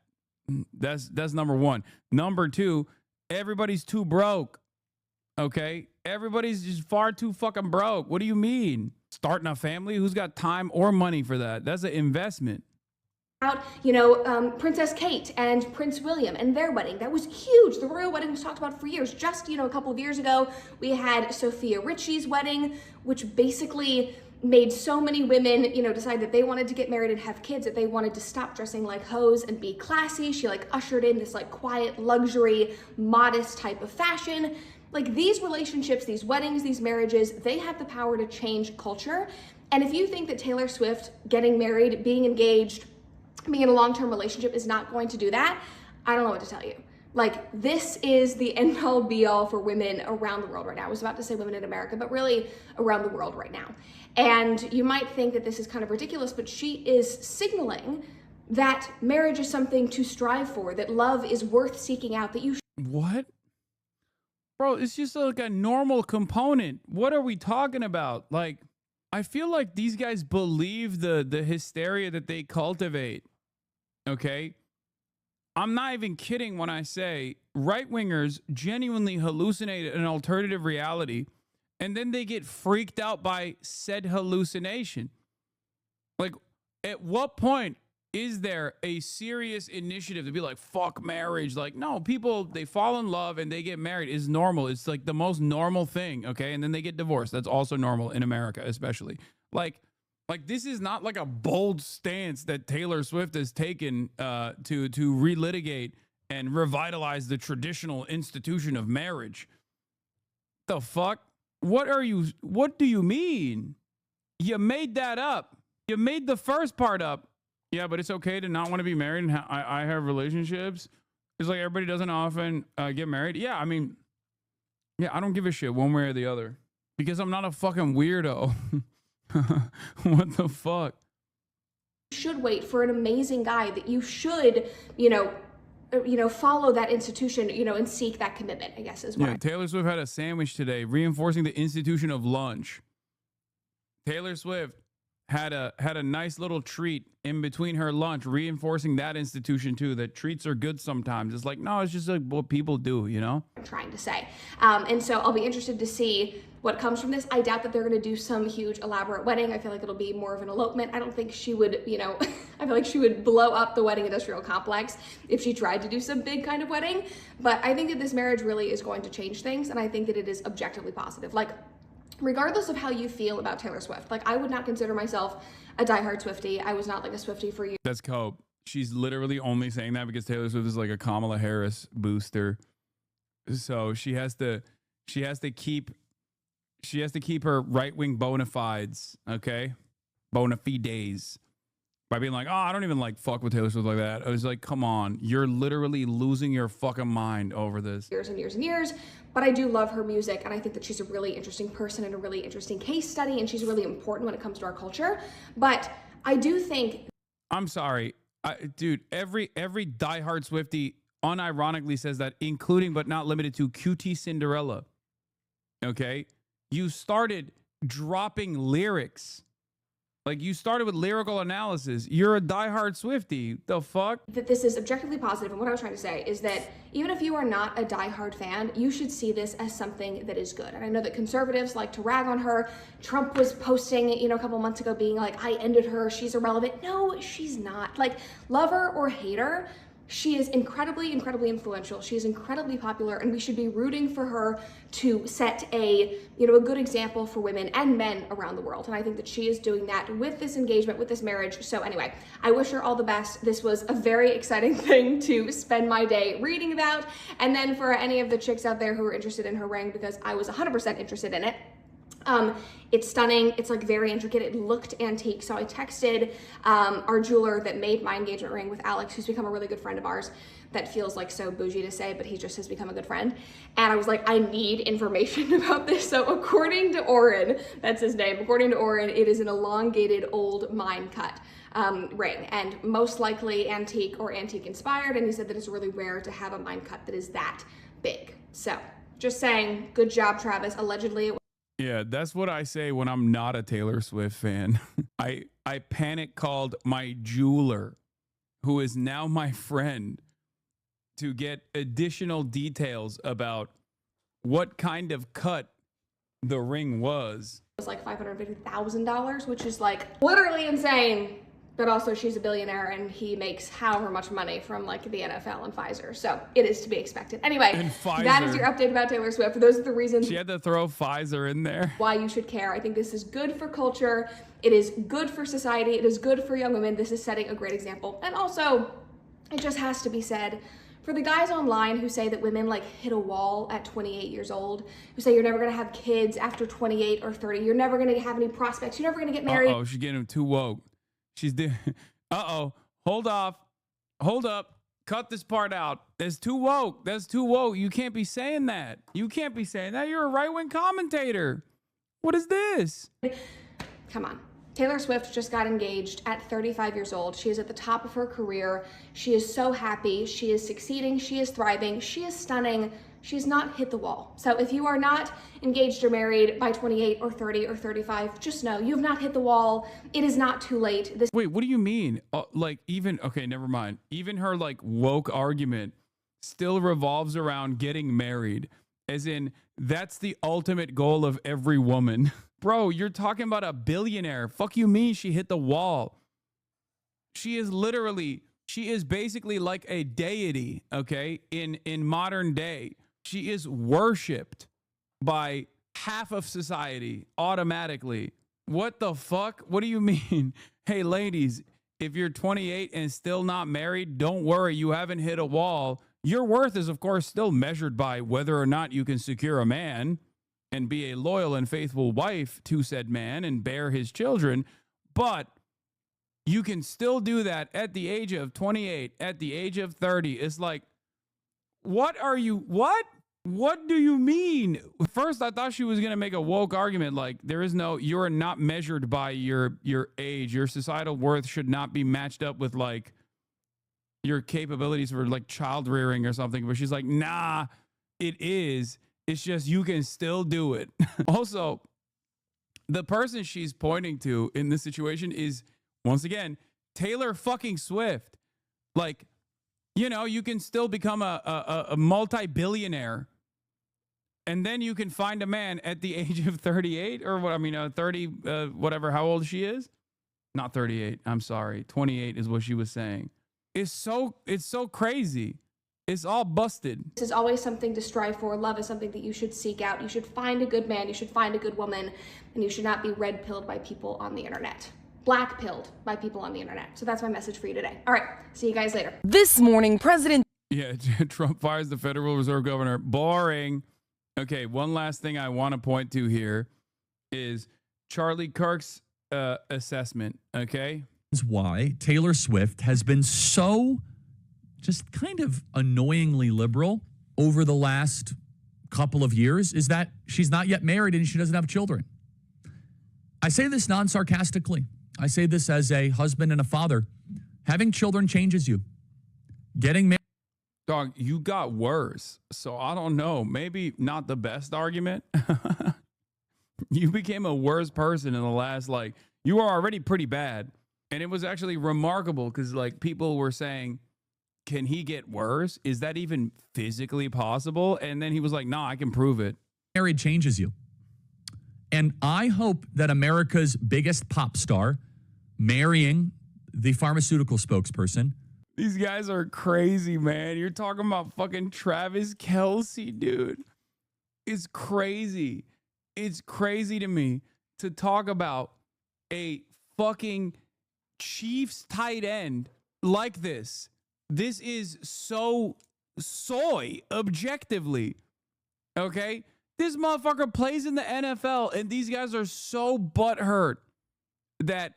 That's number one. Number two, everybody's too broke, okay? Everybody's just far too fucking broke. What do you mean? Starting a family? Who's got time or money for that? That's an investment. You know, Princess Kate and Prince William and their wedding. That was huge. The royal wedding was talked about for years. Just, you know, a couple of years ago, we had Sophia Richie's wedding, which basically made so many women, you know, decide that they wanted to get married and have kids, that they wanted to stop dressing like hoes and be classy. She like ushered in this like quiet, luxury, modest type of fashion. Like these relationships, these weddings, these marriages, they have the power to change culture. And if you think that Taylor Swift getting married, being engaged, being in a long-term relationship is not going to do that, I don't know what to tell you. Like this is the end all be all for women around the world right now. I was about to say women in America, but really around the world right now. And you might think that this is kind of ridiculous, but she is signaling that marriage is something to strive for, that love is worth seeking out, that you What? Bro, it's just like a normal component. What are we talking about? Like, I feel like these guys believe the hysteria that they cultivate. Okay? I'm not even kidding when I say right-wingers genuinely hallucinate an alternative reality, and then they get freaked out by said hallucination. Like, at what point is there a serious initiative to be like, fuck marriage? Like, no, people, they fall in love and they get married is normal. It's like the most normal thing, okay? And then they get divorced. That's also normal in America, especially. Like this is not like a bold stance that Taylor Swift has taken to relitigate and revitalize the traditional institution of marriage. The fuck? What do you mean? You made that up. You made the first part up. Yeah, but it's okay to not want to be married and I have relationships. It's like everybody doesn't often get married. Yeah, I mean, yeah, I don't give a shit one way or the other because I'm not a fucking weirdo. What the fuck? You should wait for an amazing guy that you should, follow that institution, and seek that commitment, I guess is what. Yeah, Taylor Swift had a sandwich today, reinforcing the institution of lunch. Taylor Swift had a nice little treat in between her lunch, reinforcing that institution too, that treats are good sometimes. It's like, no, it's just like what people do, I'm trying to say. And so I'll be interested to see what comes from this. I doubt that they're going to do some huge elaborate wedding. I feel like it'll be more of an elopement. I don't think she would, I feel like she would blow up the wedding industrial complex if she tried to do some big kind of wedding. But I think that this marriage really is going to change things. And I think that it is objectively positive. Like, regardless of how you feel about Taylor Swift, like I would not consider myself a diehard Swiftie. I was not like a Swiftie for you. That's cope. She's literally only saying that because Taylor Swift is like a Kamala Harris booster. So she has to keep her right-wing bona fides, okay? Bona fides. By being like, oh, I don't even like fuck with Taylor Swift like that. I was like, come on, you're literally losing your fucking mind over this. Years and years and years, but I do love her music, and I think that she's a really interesting person and a really interesting case study, and she's really important when it comes to our culture. But I do think... I'm sorry, dude, every diehard Swiftie unironically says that, including but not limited to QT Cinderella, okay? You started dropping lyrics. Like, you started with lyrical analysis. You're a diehard Swiftie. The fuck? That this is objectively positive, and what I was trying to say is that even if you are not a diehard fan, you should see this as something that is good. And I know that conservatives like to rag on her. Trump was posting, a couple months ago being like, I ended her, she's irrelevant. No, she's not. Like, love her or hate her, she is incredibly, incredibly influential. She is incredibly popular, and we should be rooting for her to set a good example for women and men around the world. And I think that she is doing that with this engagement, with this marriage. So anyway, I wish her all the best. This was a very exciting thing to spend my day reading about. And then for any of the chicks out there who are interested in her ring, because I was 100% interested in it, it's stunning. It's like very intricate. It looked antique. So I texted our jeweler that made my engagement ring with Alex, who's become a really good friend of ours. That feels like so bougie to say, but he just has become a good friend. And I was like, I need information about this. So according to Oren, that's his name, according to Oren, it is an elongated old mine cut ring, and most likely antique or antique inspired. And he said that it's really rare to have a mine cut that is that big. So just saying, good job, Travis. Allegedly, yeah, that's what I say when I'm not a Taylor Swift fan. I panic called my jeweler, who is now my friend, to get additional details about what kind of cut the ring was. It was like $550,000, which is like literally insane. But also she's a billionaire and he makes however much money from like the NFL and Pfizer. So it is to be expected. Anyway, that is your update about Taylor Swift. Those are the reasons she had to throw Pfizer in there. Why you should care. I think this is good for culture. It is good for society. It is good for young women. This is setting a great example. And also, it just has to be said, for the guys online who say that women like hit a wall at 28 years old, who say you're never gonna have kids after 28 or 30, you're never gonna have any prospects, you're never gonna get married. Oh, she's getting too woke. She's hold up, cut this part out. That's too woke. You can't be saying that. You're a right-wing commentator. What is this? Come on. Taylor Swift just got engaged at 35 years old. She is at the top of her career. She is so happy. She is succeeding. She is thriving. She is stunning. She's not hit the wall. So if you are not engaged or married by 28 or 30 or 35, just know you have not hit the wall. It is not too late. Wait, what do you mean? Okay, never mind. Even her like woke argument still revolves around getting married, as in that's the ultimate goal of every woman. Bro, you're talking about a billionaire. Fuck you mean she hit the wall? She is basically like a deity, okay? In modern day, she is worshipped by half of society automatically. What the fuck? What do you mean? Hey, ladies, if you're 28 and still not married, don't worry, you haven't hit a wall. Your worth is, of course, still measured by whether or not you can secure a man. and be a loyal and faithful wife to said man and bear his children, but you can still do that at the age of 28, at the age of 30. It's like, what? What do you mean? First, I thought she was going to make a woke argument like you're not measured by your age. Your societal worth should not be matched up with like your capabilities for like child rearing or something. But she's like, nah, it is. It's just you can still do it. Also, the person she's pointing to in this situation is, once again, Taylor fucking Swift. Like, you can still become a multi-billionaire, and then you can find a man at the age of 38 or what? I mean, 30, whatever, how old she is? Not 38. I'm sorry. 28 is what she was saying. It's so crazy. It's all busted. This is always something to strive for. Love is something that you should seek out. You should find a good man. You should find a good woman, and you should not be red-pilled by people on the internet. Black-pilled by people on the internet. So that's my message for you today. All right, see you guys later. This morning, President... Yeah, Trump fires the Federal Reserve governor. Boring. Okay, one last thing I want to point to here is Charlie Kirk's assessment, okay? Is why Taylor Swift has been so just kind of annoyingly liberal over the last couple of years is that she's not yet married and she doesn't have children. I say this non-sarcastically. I say this as a husband and a father. Having children changes you. Getting married. Dog, you got worse. So I don't know. Maybe not the best argument. You became a worse person in the last, you were already pretty bad. And it was actually remarkable because, people were saying, can he get worse? Is that even physically possible? And then he was like, nah, I can prove it. Married changes you. And I hope that America's biggest pop star marrying the pharmaceutical spokesperson. These guys are crazy, man. You're talking about fucking Travis Kelce, dude. It's crazy. It's crazy to me to talk about a fucking Chiefs tight end like this. This is so soy, objectively. Okay? This motherfucker plays in the NFL, and these guys are so butthurt that,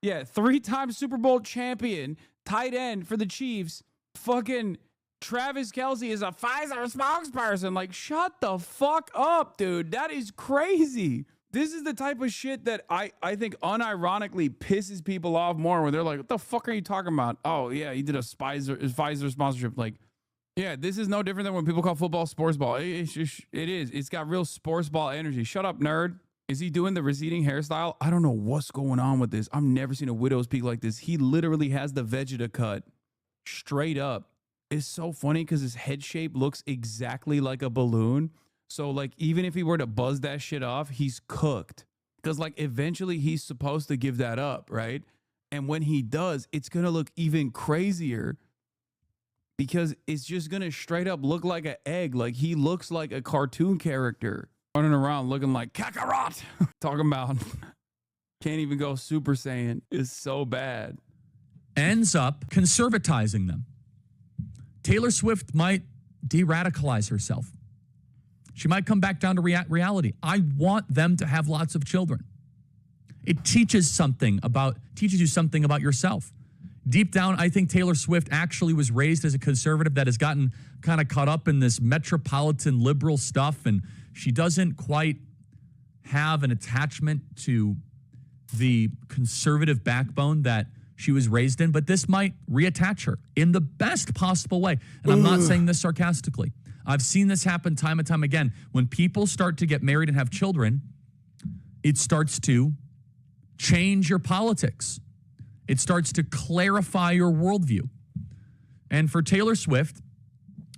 3-time Super Bowl champion, tight end for the Chiefs, fucking Travis Kelce is a Pfizer spokesperson. Shut the fuck up, dude. That is crazy. This is the type of shit that I think unironically pisses people off more when they're like, what the fuck are you talking about? Oh, yeah, he did a Pfizer sponsorship. Yeah, this is no different than when people call football sports ball. It is. It's got real sports ball energy. Shut up, nerd. Is he doing the receding hairstyle? I don't know what's going on with this. I've never seen a widow's peak like this. He literally has the Vegeta cut straight up. It's so funny because his head shape looks exactly like a balloon. So, even if he were to buzz that shit off, he's cooked. Because, eventually he's supposed to give that up, right? And when he does, it's going to look even crazier. Because it's just going to straight up look like an egg. He looks like a cartoon character. Running around looking like Kakarot. Talking about can't even go Super Saiyan. Is so bad. Ends up conservatizing them. Taylor Swift might de-radicalize herself. She might come back down to reality. I want them to have lots of children. It teaches you something about yourself. Deep down, I think Taylor Swift actually was raised as a conservative that has gotten kind of caught up in this metropolitan liberal stuff, and she doesn't quite have an attachment to the conservative backbone that she was raised in, but this might reattach her in the best possible way. And I'm not saying this sarcastically. I've seen this happen time and time again. When people start to get married and have children, it starts to change your politics. It starts to clarify your worldview. And for Taylor Swift,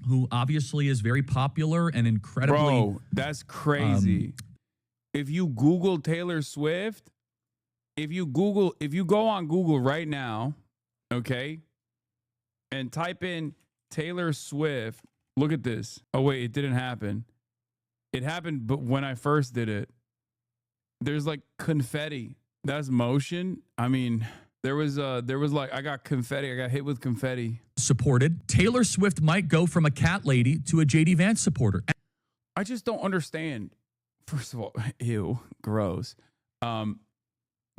who obviously is very popular and incredibly... Bro, that's crazy. If you Google Taylor Swift, if you go on Google right now, okay, and type in Taylor Swift, look at this. Oh, wait, it didn't happen. It happened, but when I first did it, there's confetti. That's motion. I mean... There was I got confetti. I got hit with confetti. Supported. Taylor Swift might go from a cat lady to a JD Vance supporter. I just don't understand. first of all, ew, gross.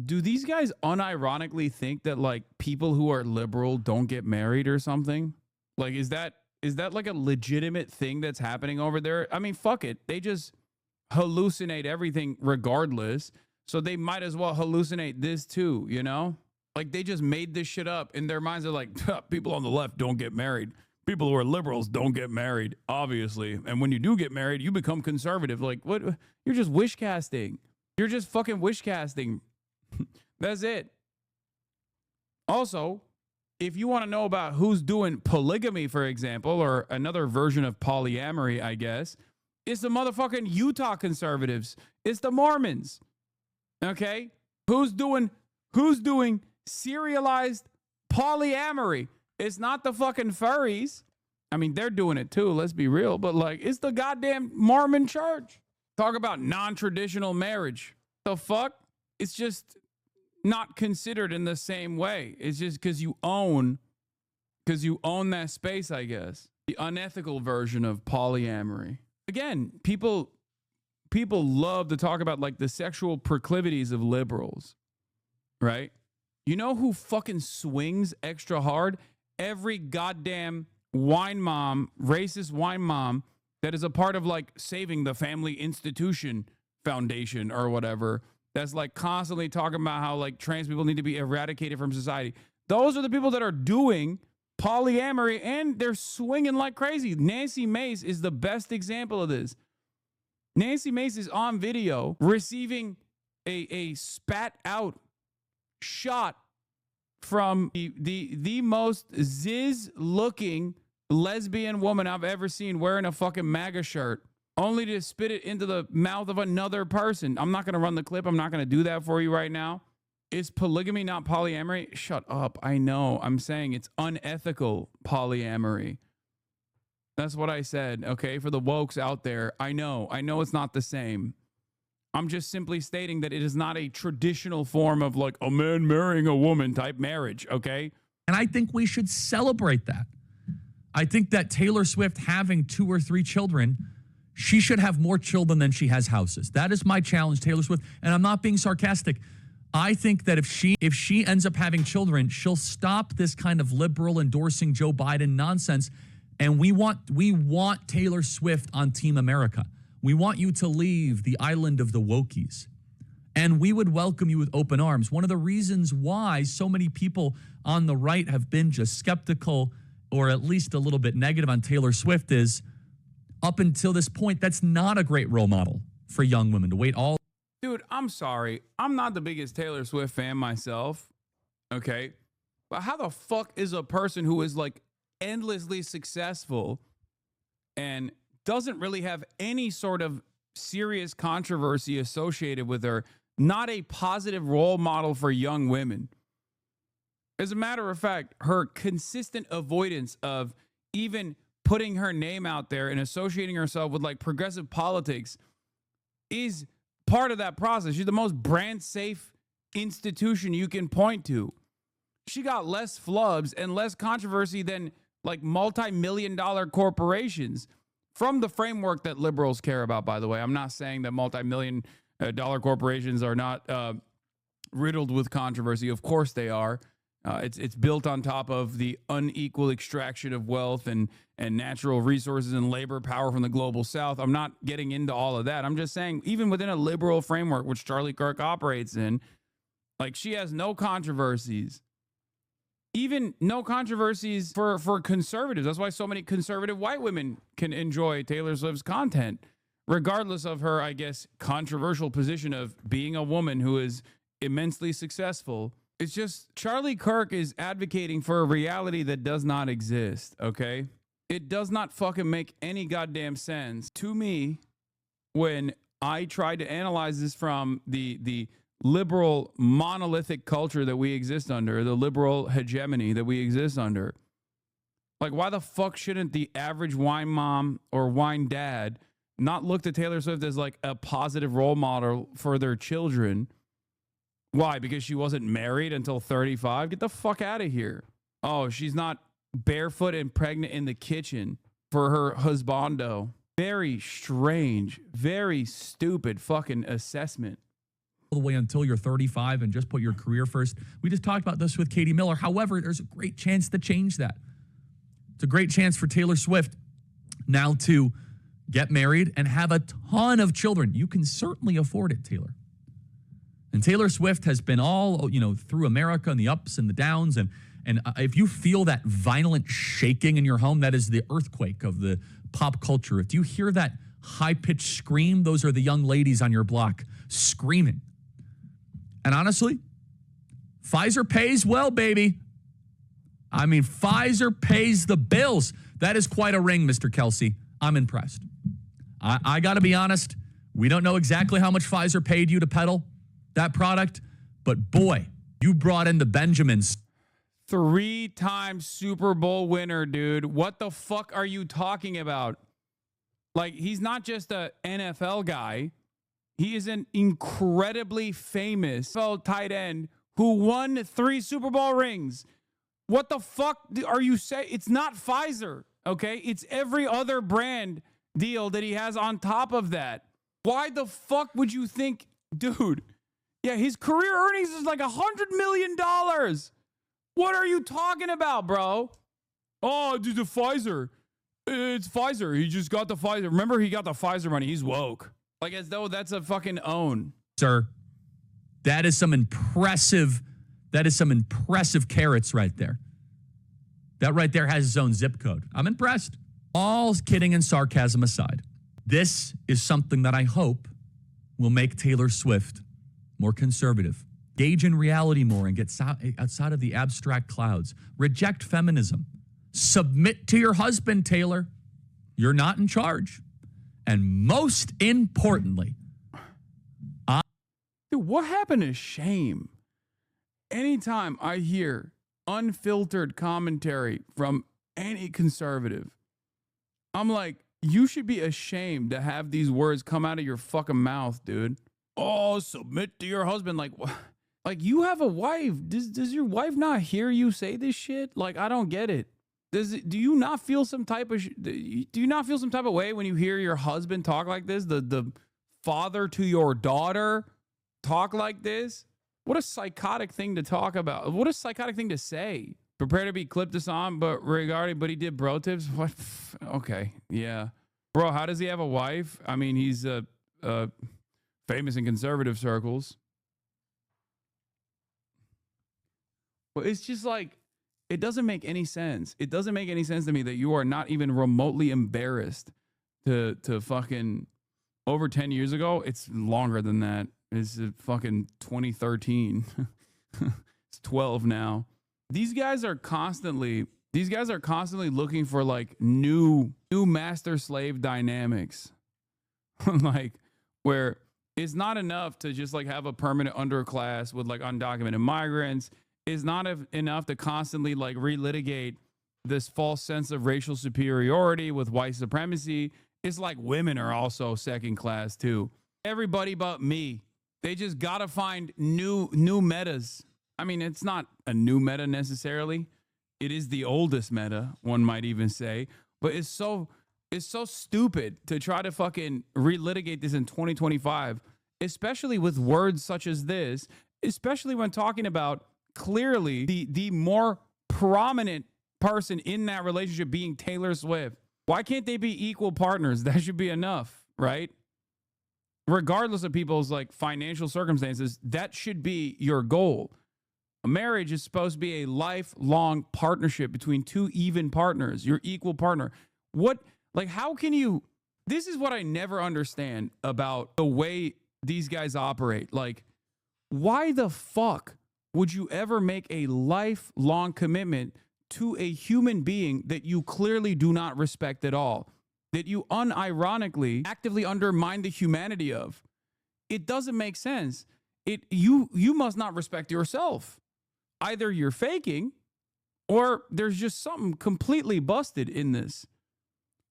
Do these guys unironically think that like people who are liberal don't get married or something? Like, is that like a legitimate thing that's happening over there? I mean, fuck it. They just hallucinate everything regardless. So they might as well hallucinate this too, you know? Like they just made this shit up in their minds. Are like, people on the left don't get married. People who are liberals don't get married, obviously. And when you do get married, you become conservative. Like, what? You're just wish casting. You're just fucking wish casting. That's it. Also, if you want to know about who's doing polygamy, for example, or another version of polyamory, I guess, it's the motherfucking Utah conservatives. It's the Mormons. Okay? Who's doing serialized polyamory? It's not the fucking furries. I mean, they're doing it too, let's be real, but like, it's the goddamn Mormon church. Talk about non-traditional marriage. The fuck? It's just not considered in the same way. It's just because you own that space, I guess. The unethical version of polyamory. Again, people love to talk about like the sexual proclivities of liberals, right? You know who fucking swings extra hard? Every goddamn wine mom, racist wine mom that is a part of like Saving the Family Institution Foundation or whatever, that's like constantly talking about how like trans people need to be eradicated from society. Those are the people that are doing polyamory and they're swinging like crazy. Nancy Mace is the best example of this. Nancy Mace is on video receiving a spat out shot from the most ziz looking lesbian woman I've ever seen wearing a fucking MAGA shirt, only to spit it into the mouth of another person. I'm not going to run the clip. I'm not going to do that for you right now. Is polygamy not polyamory? Shut up. I know. I'm saying it's unethical polyamory. That's what I said, okay? For the wokes out there, I know it's not the same. I'm just simply stating that it is not a traditional form of like a man marrying a woman type marriage, okay? And I think we should celebrate that. I think that Taylor Swift having 2 or 3 children, she should have more children than she has houses. That is my challenge, Taylor Swift. And I'm not being sarcastic. I think that if she ends up having children, she'll stop this kind of liberal endorsing Joe Biden nonsense. And we want Taylor Swift on Team America. We want you to leave the island of the wokies. And we would welcome you with open arms. One of the reasons why so many people on the right have been just skeptical or at least a little bit negative on Taylor Swift is up until this point, that's not a great role model for young women to wait all. Dude, I'm sorry. I'm not the biggest Taylor Swift fan myself. Okay. But how the fuck is a person who is like endlessly successful and doesn't really have any sort of serious controversy associated with her, not a positive role model for young women? As a matter of fact, her consistent avoidance of even putting her name out there and associating herself with like progressive politics is part of that process. She's the most brand safe institution you can point to. She got less flubs and less controversy than like multi-million-dollar corporations from the framework that liberals care about, by the way. I'm not saying that multi-million-dollar corporations are not riddled with controversy. Of course they are. It's built on top of the unequal extraction of wealth and natural resources and labor power from the global south. I'm not getting into all of that. I'm just saying, even within a liberal framework, which Charlie Kirk operates in, like she has no controversies. Even no controversies for conservatives. That's why so many conservative white women can enjoy Taylor Swift's content, regardless of her, I guess, controversial position of being a woman who is immensely successful. It's just Charlie Kirk is advocating for a reality that does not exist, okay? It does not fucking make any goddamn sense to me when I try to analyze this from the liberal monolithic culture that we exist under, the liberal hegemony that we exist under. Like, why the fuck shouldn't the average wine mom or wine dad not look to Taylor Swift as like a positive role model for their children? Why? Because she wasn't married until 35? Get the fuck out of here. Oh, she's not barefoot and pregnant in the kitchen for her husbando. very strange, very stupid fucking assessment. All the way until you're 35 and just put your career first. We just talked about this with Katie Miller. However, there's a great chance to change that. It's a great chance for Taylor Swift now to get married and have a ton of children. You can certainly afford it, Taylor. And Taylor Swift has been all, through America and the ups and the downs. And if you feel that violent shaking in your home, that is the earthquake of the pop culture. If you hear that high-pitched scream, those are the young ladies on your block screaming. And honestly, Pfizer pays well, baby. I mean, Pfizer pays the bills. That is quite a ring, Mr. Kelsey. I'm impressed. I got to be honest. We don't know exactly how much Pfizer paid you to peddle that product, but boy, you brought in the Benjamins. 3-time Super Bowl winner, dude. What the fuck are you talking about? Like, he's not just a NFL guy. He is an incredibly famous tight end who won 3 Super Bowl rings. What the fuck are you saying? It's not Pfizer, okay? It's every other brand deal that he has on top of that. Why the fuck would you think, dude? Yeah, his career earnings is like $100 million. What are you talking about, bro? Oh, dude, the Pfizer. It's Pfizer. He just got the Pfizer. Remember, he got the Pfizer money. He's woke. Like, as though that's a fucking own. Sir, that is some impressive carrots right there. That right there has its own zip code. I'm impressed. All kidding and sarcasm aside, this is something that I hope will make Taylor Swift more conservative. Gauge in reality more and get outside of the abstract clouds. Reject feminism. Submit to your husband, Taylor. You're not in charge. And most importantly, dude, what happened to shame? Anytime I hear unfiltered commentary from any conservative, I'm like, you should be ashamed to have these words come out of your fucking mouth, dude. Oh, submit to your husband. Like, what? Like, you have a wife. Does your wife not hear you say this shit? Like, I don't get it. Do you not feel some type of way when you hear your husband talk like this? The father to your daughter talk like this? What a psychotic thing to talk about. What a psychotic thing to say. Prepare to be clipped this on, but he did bro tips. What? Okay, yeah, bro. How does he have a wife? I mean, he's famous in conservative circles. Well, it's just like, it doesn't make any sense. It doesn't make any sense to me that you are not even remotely embarrassed to fucking over 10 years ago. It's longer than that. It's fucking 2013. It's 12 now. These guys are constantly looking for like new master slave dynamics. Like, where it's not enough to just like have a permanent underclass with like undocumented migrants. Is not enough to constantly like relitigate this false sense of racial superiority with white supremacy. It's like women are also second class too. Everybody but me. They just gotta find new metas. I mean, it's not a new meta necessarily. It is the oldest meta, one might even say. But it's so stupid to try to fucking relitigate this in 2025, especially with words such as this, especially when talking about clearly the more prominent person in that relationship being Taylor Swift. Why can't they be equal partners? That should be enough, right? Regardless of people's like financial circumstances, that should be your goal. A marriage is supposed to be a lifelong partnership between two even partners, your equal partner. How can you, this is what I never understand about the way these guys operate. Like, why the fuck would you ever make a lifelong commitment to a human being that you clearly do not respect at all, that you unironically actively undermine the humanity of? It doesn't make sense. You must not respect yourself. Either you're faking or there's just something completely busted in this.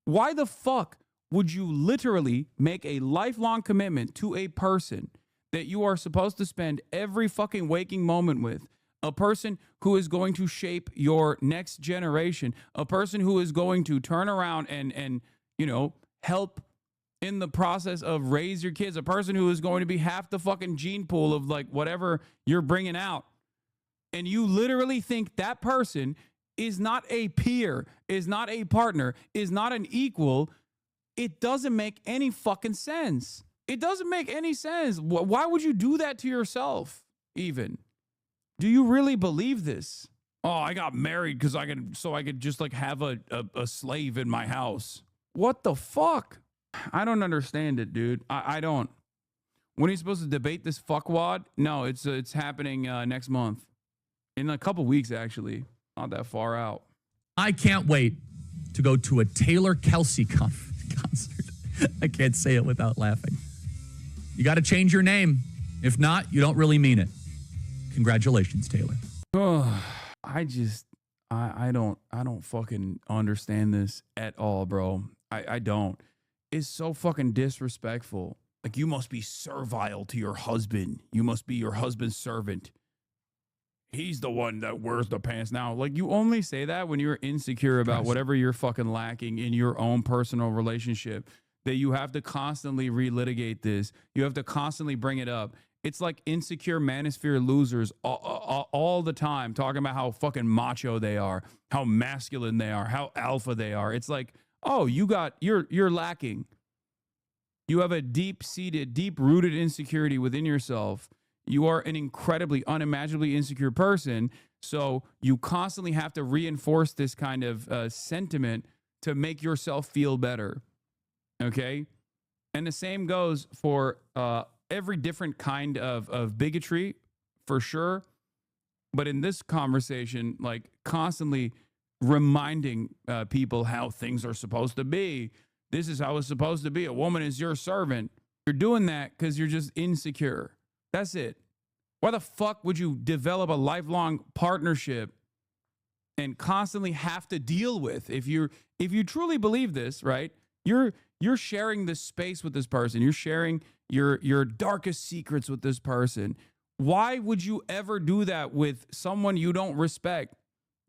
Why the fuck would you literally make a lifelong commitment to a person that you are supposed to spend every fucking waking moment with, a person who is going to shape your next generation, a person who is going to turn around and help in the process of raise your kids, a person who is going to be half the fucking gene pool of like whatever you're bringing out. And you literally think that person is not a peer, is not a partner, is not an equal. It doesn't make any fucking sense. It doesn't make any sense. Why would you do that to yourself even? Do you really believe this? Oh, I got married because I could just like have a slave in my house. What the fuck? I don't understand it, dude. I don't. When are you supposed to debate this fuckwad? No, it's happening next month. In a couple weeks, actually. Not that far out. I can't wait to go to a Taylor Kelsey concert. I can't say it without laughing. You got to change your name. If not, you don't really mean it. Congratulations, Taylor. Oh, I don't fucking understand this at all, bro. I don't. It's so fucking disrespectful. Like, you must be servile to your husband. You must be your husband's servant. He's the one that wears the pants now. Like, you only say that when you're insecure about whatever you're fucking lacking in your own personal relationship, that you have to constantly relitigate this. You have to constantly bring it up. It's like insecure manosphere losers all the time talking about how fucking macho they are, how masculine they are, how alpha they are. It's like, oh, you're lacking. You have a deep-seated, deep-rooted insecurity within yourself. You are an incredibly, unimaginably insecure person. So you constantly have to reinforce this kind of sentiment to make yourself feel better. Okay? And the same goes for every different kind of bigotry, for sure. But in this conversation, like constantly reminding people how things are supposed to be. This is how it's supposed to be. A woman is your servant. You're doing that because you're just insecure. That's it. Why the fuck would you develop a lifelong partnership and constantly have to deal with, if you truly believe this, right? You're sharing this space with this person. You're sharing your darkest secrets with this person. Why would you ever do that with someone you don't respect?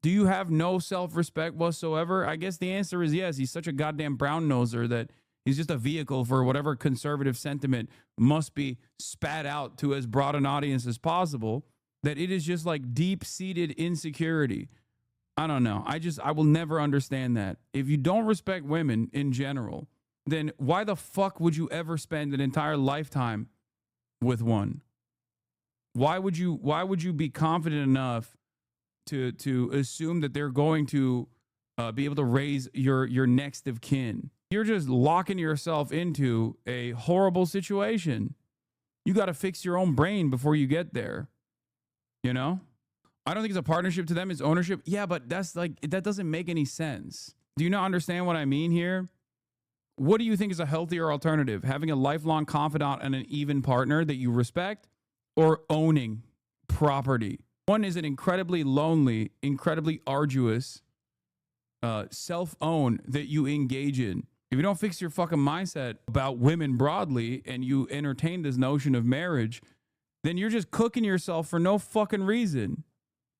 Do you have no self-respect whatsoever? I guess the answer is yes. He's such a goddamn brown noser that he's just a vehicle for whatever conservative sentiment must be spat out to as broad an audience as possible, that it is just like deep-seated insecurity. I don't know. I will never understand that. If you don't respect women in general, then why the fuck would you ever spend an entire lifetime with one? Why would you be confident enough to assume that they're going to be able to raise your next of kin? You're just locking yourself into a horrible situation. You got to fix your own brain before you get there. You know? I don't think it's a partnership to them. It's ownership. Yeah, but that doesn't make any sense. Do you not understand what I mean here? What do you think is a healthier alternative? Having a lifelong confidant and an even partner that you respect, or owning property? One is an incredibly lonely, incredibly arduous self-own that you engage in. If you don't fix your fucking mindset about women broadly and you entertain this notion of marriage, then you're just cooking yourself for no fucking reason.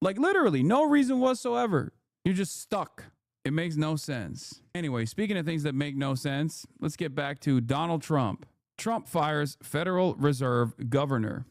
Like literally no reason whatsoever. You're just stuck. It makes no sense. Anyway, speaking of things that make no sense, let's get back to Donald Trump. Trump fires Federal Reserve governor.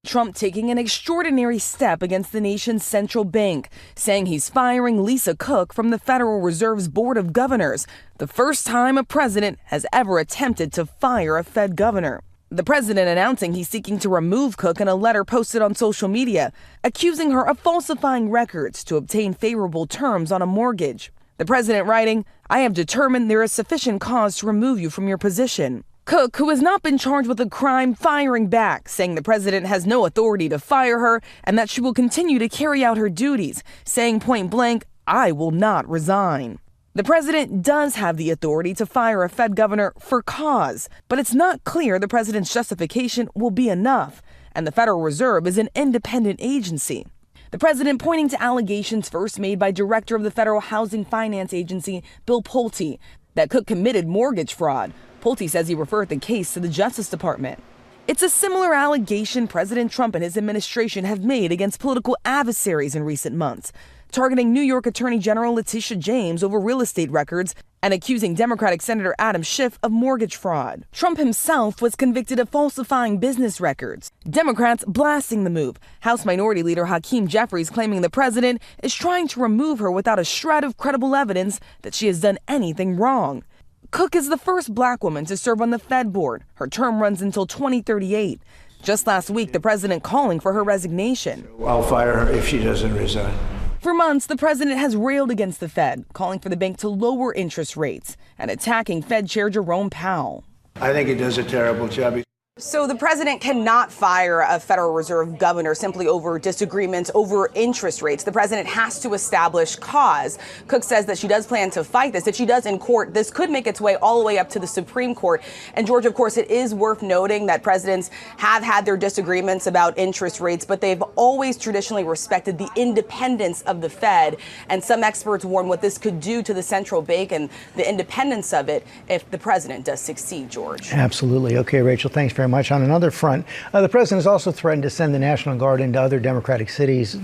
Trump taking an extraordinary step against the nation's central bank, saying he's firing Lisa Cook from the Federal Reserve's Board of Governors, the first time a president has ever attempted to fire a Fed governor. The president announcing he's seeking to remove Cook in a letter posted on social media, accusing her of falsifying records to obtain favorable terms on a mortgage. The president writing, "I have determined there is sufficient cause to remove you from your position." Cook, who has not been charged with a crime, firing back, saying the president has no authority to fire her and that she will continue to carry out her duties, saying point blank, "I will not resign." The president does have the authority to fire a Fed governor for cause, but it's not clear the president's justification will be enough, and the Federal Reserve is an independent agency. The president pointing to allegations first made by Director of the Federal Housing Finance Agency, Bill Pulte, that Cook committed mortgage fraud. Pulte says he referred the case to the Justice Department. It's a similar allegation President Trump and his administration have made against political adversaries in recent months. targeting New York Attorney General Letitia James over real estate records and accusing Democratic Senator Adam Schiff of mortgage fraud. Trump himself was convicted of falsifying business records. Democrats blasting the move. House Minority Leader Hakeem Jeffries claiming the president is trying to remove her without a shred of credible evidence that she has done anything wrong. Cook is the first black woman to serve on the Fed board. Her term runs until 2038. Just last week, the president calling for her resignation. I'll fire her if she doesn't resign. For months, the president has railed against the Fed, calling for the bank to lower interest rates and attacking Fed Chair Jerome Powell. I think it does a terrible job. So the president cannot fire a Federal Reserve governor simply over disagreements over interest rates. The president has to establish cause. Cook says that she does plan to fight this. If she does in court, this could make its way all the way up to the Supreme Court. And George, of course, it is worth noting that presidents have had their disagreements about interest rates, but they've always traditionally respected the independence of the Fed. And some experts warn what this could do to the central bank and the independence of it if the president does succeed, George. Absolutely. Okay, Rachel, thanks very much. On another front, the president has also threatened to send the National Guard into other Democratic cities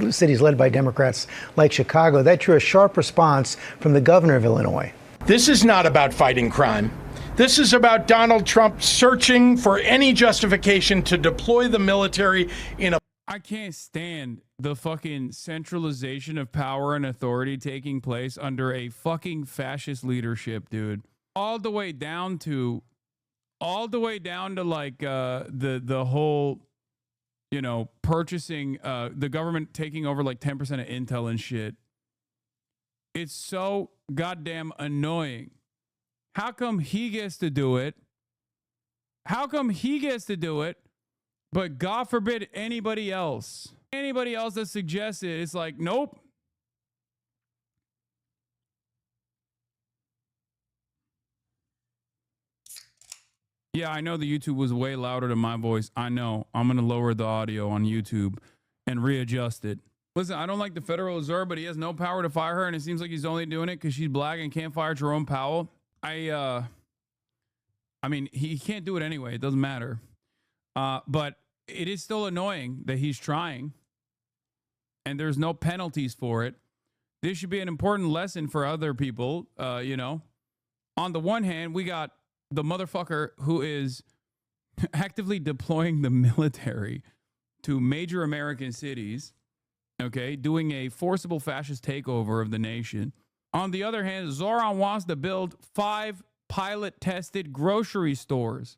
led by Democrats like Chicago. That drew a sharp response from the governor of Illinois. This is not about fighting crime. This is about Donald Trump searching for any justification to deploy the military in a... I can't stand the fucking centralization of power and authority taking place under a fucking fascist leadership, dude. All the way down to like the whole, you know, purchasing, the government taking over like 10% of Intel and shit. It's so goddamn annoying. How come he gets to do it? But God forbid anybody else that suggests it, it's like, nope. Yeah, I know the YouTube was way louder than my voice. I know. I'm going to lower the audio on YouTube and readjust it. Listen, I don't like the Federal Reserve, but he has no power to fire her, and it seems like he's only doing it because she's black and can't fire Jerome Powell. I mean, he can't do it anyway. It doesn't matter. But it is still annoying that he's trying, and there's no penalties for it. This should be an important lesson for other people, you know. On the one hand, we got the motherfucker who is actively deploying the military to major American cities, okay, doing a forcible fascist takeover of the nation. On the other hand, Zoran wants to build 5 pilot-tested grocery stores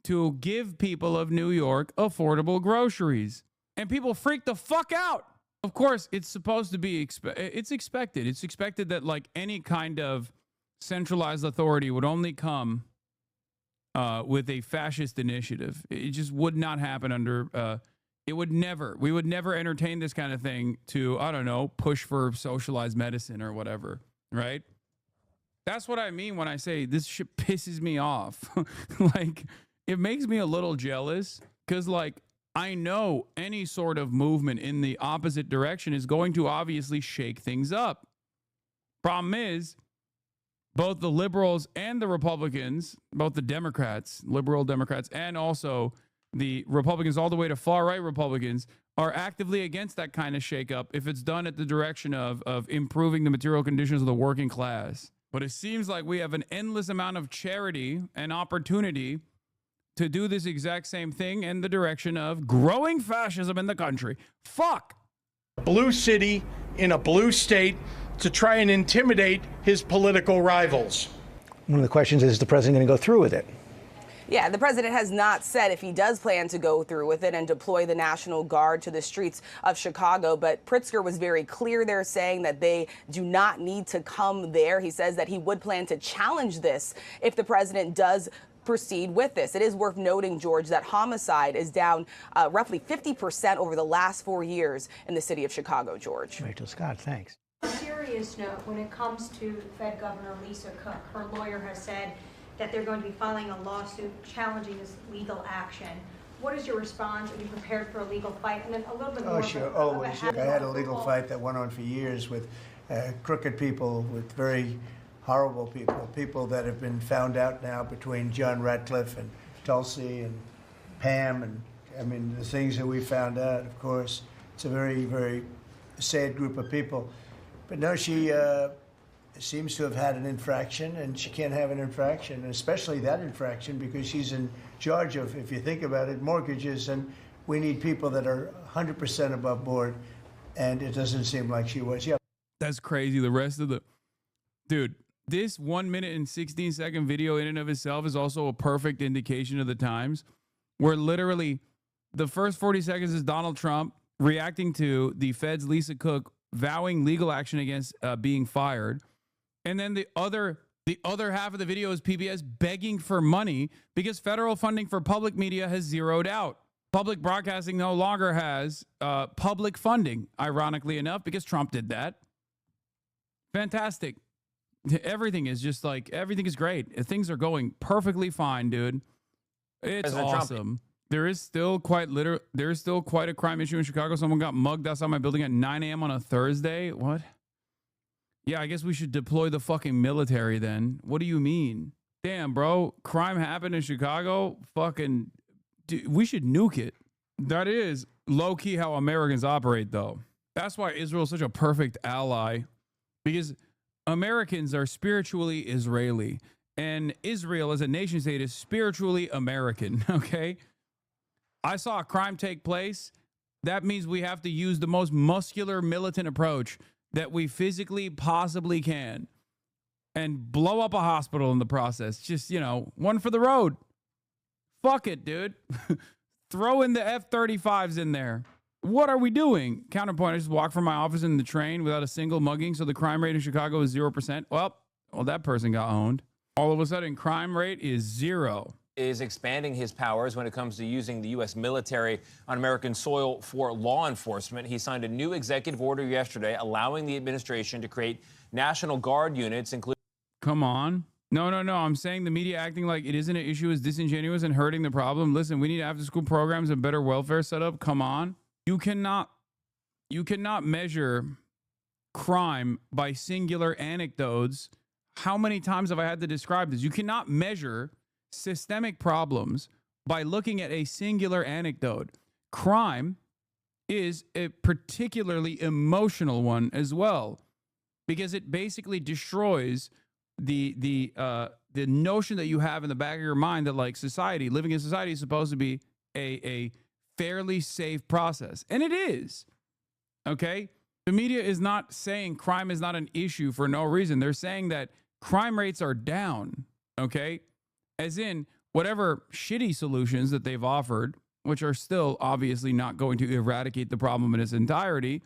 to give people of New York affordable groceries. And people freak the fuck out. Of course, it's supposed to be, it's expected. It's expected that like any kind of centralized authority would only come with a fascist initiative. It just would not happen under, we would never entertain this kind of thing to, I don't know, push for socialized medicine or whatever, right? That's what I mean when I say this shit pisses me off. Like, it makes me a little jealous because, like, I know any sort of movement in the opposite direction is going to obviously shake things up. Problem is, both the liberals and the Republicans, both the Democrats, liberal Democrats, and also the Republicans all the way to far-right Republicans are actively against that kind of shakeup if it's done at the direction of improving the material conditions of the working class. But it seems like we have an endless amount of charity and opportunity to do this exact same thing in the direction of growing fascism in the country. Fuck! Blue city in a blue state to try and intimidate his political rivals. One of the questions is the president going to go through with it? Yeah, the president has not said if he does plan to go through with it and deploy the National Guard to the streets of Chicago. But Pritzker was very clear there, saying that they do not need to come there. He says that he would plan to challenge this if the president does proceed with this. It is worth noting, George, that homicide is down roughly 50% over the last 4 years in the city of Chicago, George. Rachel Scott, thanks. Serious note, when it comes to Fed Governor Lisa Cook, her lawyer has said that they're going to be filing a lawsuit challenging this legal action. What is your response? Are you prepared for a legal fight? And then a little bit more. Oh, sure, always. I had a legal fight that went on for years with crooked people, with very horrible people, people that have been found out now between John Ratcliffe and Tulsi and Pam. And I mean, the things that we found out, of course, it's a very, very sad group of people. But no, she seems to have had an infraction, and she can't have an infraction, especially that infraction, because she's in charge of, if you think about it, mortgages, and we need people that are 100% above board, and it doesn't seem like she was. Yeah. That's crazy. The rest of the... Dude, this 1 minute and 16-second video in and of itself is also a perfect indication of the times, where literally the first 40 seconds is Donald Trump reacting to the Fed's Lisa Cook vowing legal action against being fired. And then the other half of the video is PBS begging for money because federal funding for public media has zeroed out. Public broadcasting no longer has public funding, ironically enough, because Trump did that. Fantastic. Everything is just like, everything is great. Things are going perfectly fine, dude. It's President awesome. Trump. There is still quite a crime issue in Chicago. Someone got mugged outside my building at 9 a.m. on a Thursday. What? Yeah, I guess we should deploy the fucking military then. What do you mean? Damn, bro. Crime happened in Chicago. Fucking, dude, we should nuke it. That is low-key how Americans operate, though. That's why Israel is such a perfect ally. Because Americans are spiritually Israeli. And Israel as a nation state is spiritually American, okay? I saw a crime take place. That means we have to use the most muscular militant approach that we physically possibly can and blow up a hospital in the process. Just, you know, one for the road. Fuck it, dude. Throw in the F-35s in there. What are we doing? Counterpoint, I just walked from my office in the train without a single mugging, so the crime rate in Chicago is 0%. Well, that person got owned. All of a sudden, crime rate is 0. Is expanding his powers when it comes to using the U.S. military on American soil for law enforcement. He signed a new executive order yesterday allowing the administration to create National Guard units, including... Come on. No. I'm saying the media acting like it isn't an issue is disingenuous and hurting the problem. Listen, we need after-school programs and better welfare setup. Come on. You cannot measure crime by singular anecdotes. How many times have I had to describe this? You cannot measure systemic problems by looking at a singular anecdote. Crime is a particularly emotional one as well, because it basically destroys the notion that you have in the back of your mind that, like, living in society is supposed to be a fairly safe process. And it is. Okay? The media is not saying crime is not an issue for no reason. They're saying that crime rates are down. Okay? As in, whatever shitty solutions that they've offered, which are still obviously not going to eradicate the problem in its entirety,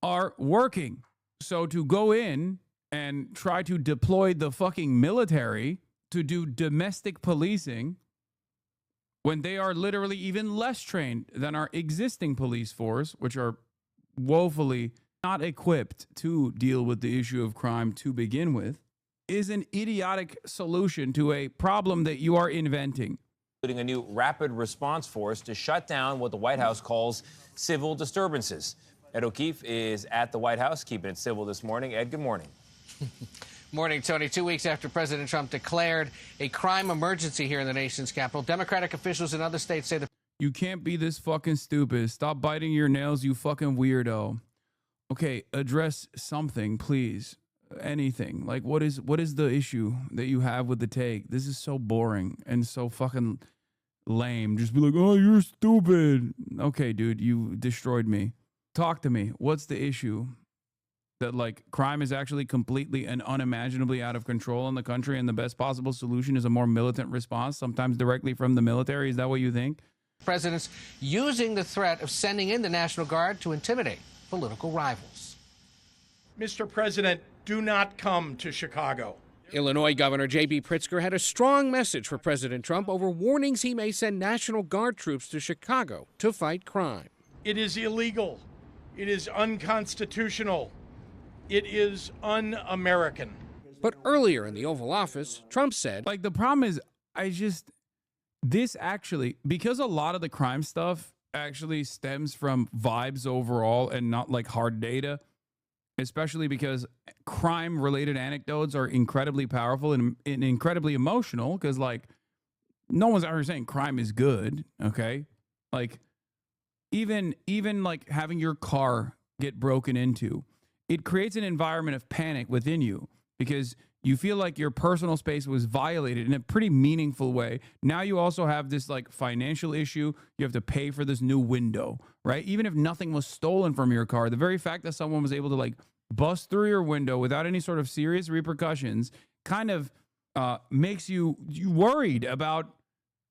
are working. So to go in and try to deploy the fucking military to do domestic policing when they are literally even less trained than our existing police force, which are woefully not equipped to deal with the issue of crime to begin with, is an idiotic solution to a problem that you are inventing. Including a new rapid response force to shut down what the White House calls civil disturbances. Ed O'Keefe is at the White House, keeping it civil this morning. Ed, good morning. Morning, Tony. 2 weeks after President Trump declared a crime emergency here in the nation's capital, Democratic officials in other states say that... You can't be this fucking stupid. Stop biting your nails, you fucking weirdo. Okay, address something, please. Anything. Like, what is the issue that you have with the take? This is so boring and so fucking lame. Just be like, oh, you're stupid. Okay, dude, you destroyed me. Talk to me. What's the issue? That, like, crime is actually completely and unimaginably out of control in the country, and the best possible solution is a more militant response, sometimes directly from the military? Is that what you think? President's using the threat of sending in the National Guard to intimidate political rivals. Mr. President, do not come to Chicago. Illinois Governor J.B. Pritzker had a strong message for President Trump over warnings he may send National Guard troops to Chicago to fight crime. It is illegal. It is unconstitutional. It is un-American. But earlier in the Oval Office, Trump said, like, the problem is, this actually, because a lot of the crime stuff actually stems from vibes overall and not like hard data, especially because crime-related anecdotes are incredibly powerful and incredibly emotional, because, like, no one's ever saying crime is good, okay? Like, even like having your car get broken into. It creates an environment of panic within you because you feel like your personal space was violated in a pretty meaningful way. Now you also have this like financial issue. You have to pay for this new window, right? Even if nothing was stolen from your car, the very fact that someone was able to like bust through your window without any sort of serious repercussions kind of makes you worried about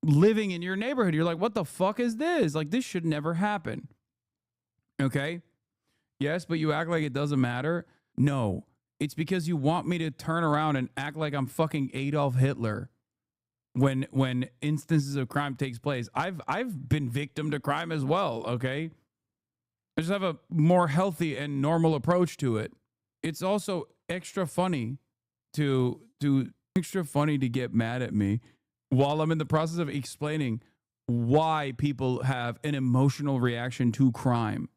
living in your neighborhood. You're like, what the fuck is this? Like, this should never happen. Okay? Yes, but you act like it doesn't matter. No. It's because you want me to turn around and act like I'm fucking Adolf Hitler when instances of crime takes place. I've been victim to crime as well, okay? I just have a more healthy and normal approach to it. It's also extra funny to get mad at me while I'm in the process of explaining why people have an emotional reaction to crime.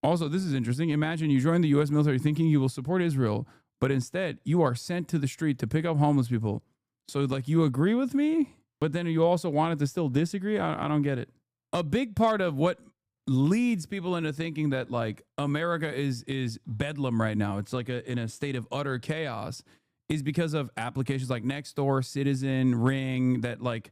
Also, this is interesting. Imagine you join the U.S. military thinking you will support Israel, but instead you are sent to the street to pick up homeless people. So, like, you agree with me, but then you also wanted to still disagree? I don't get it. A big part of what leads people into thinking that, like, America is bedlam right now, it's like in a state of utter chaos, is because of applications like Nextdoor, Citizen, Ring, that, like,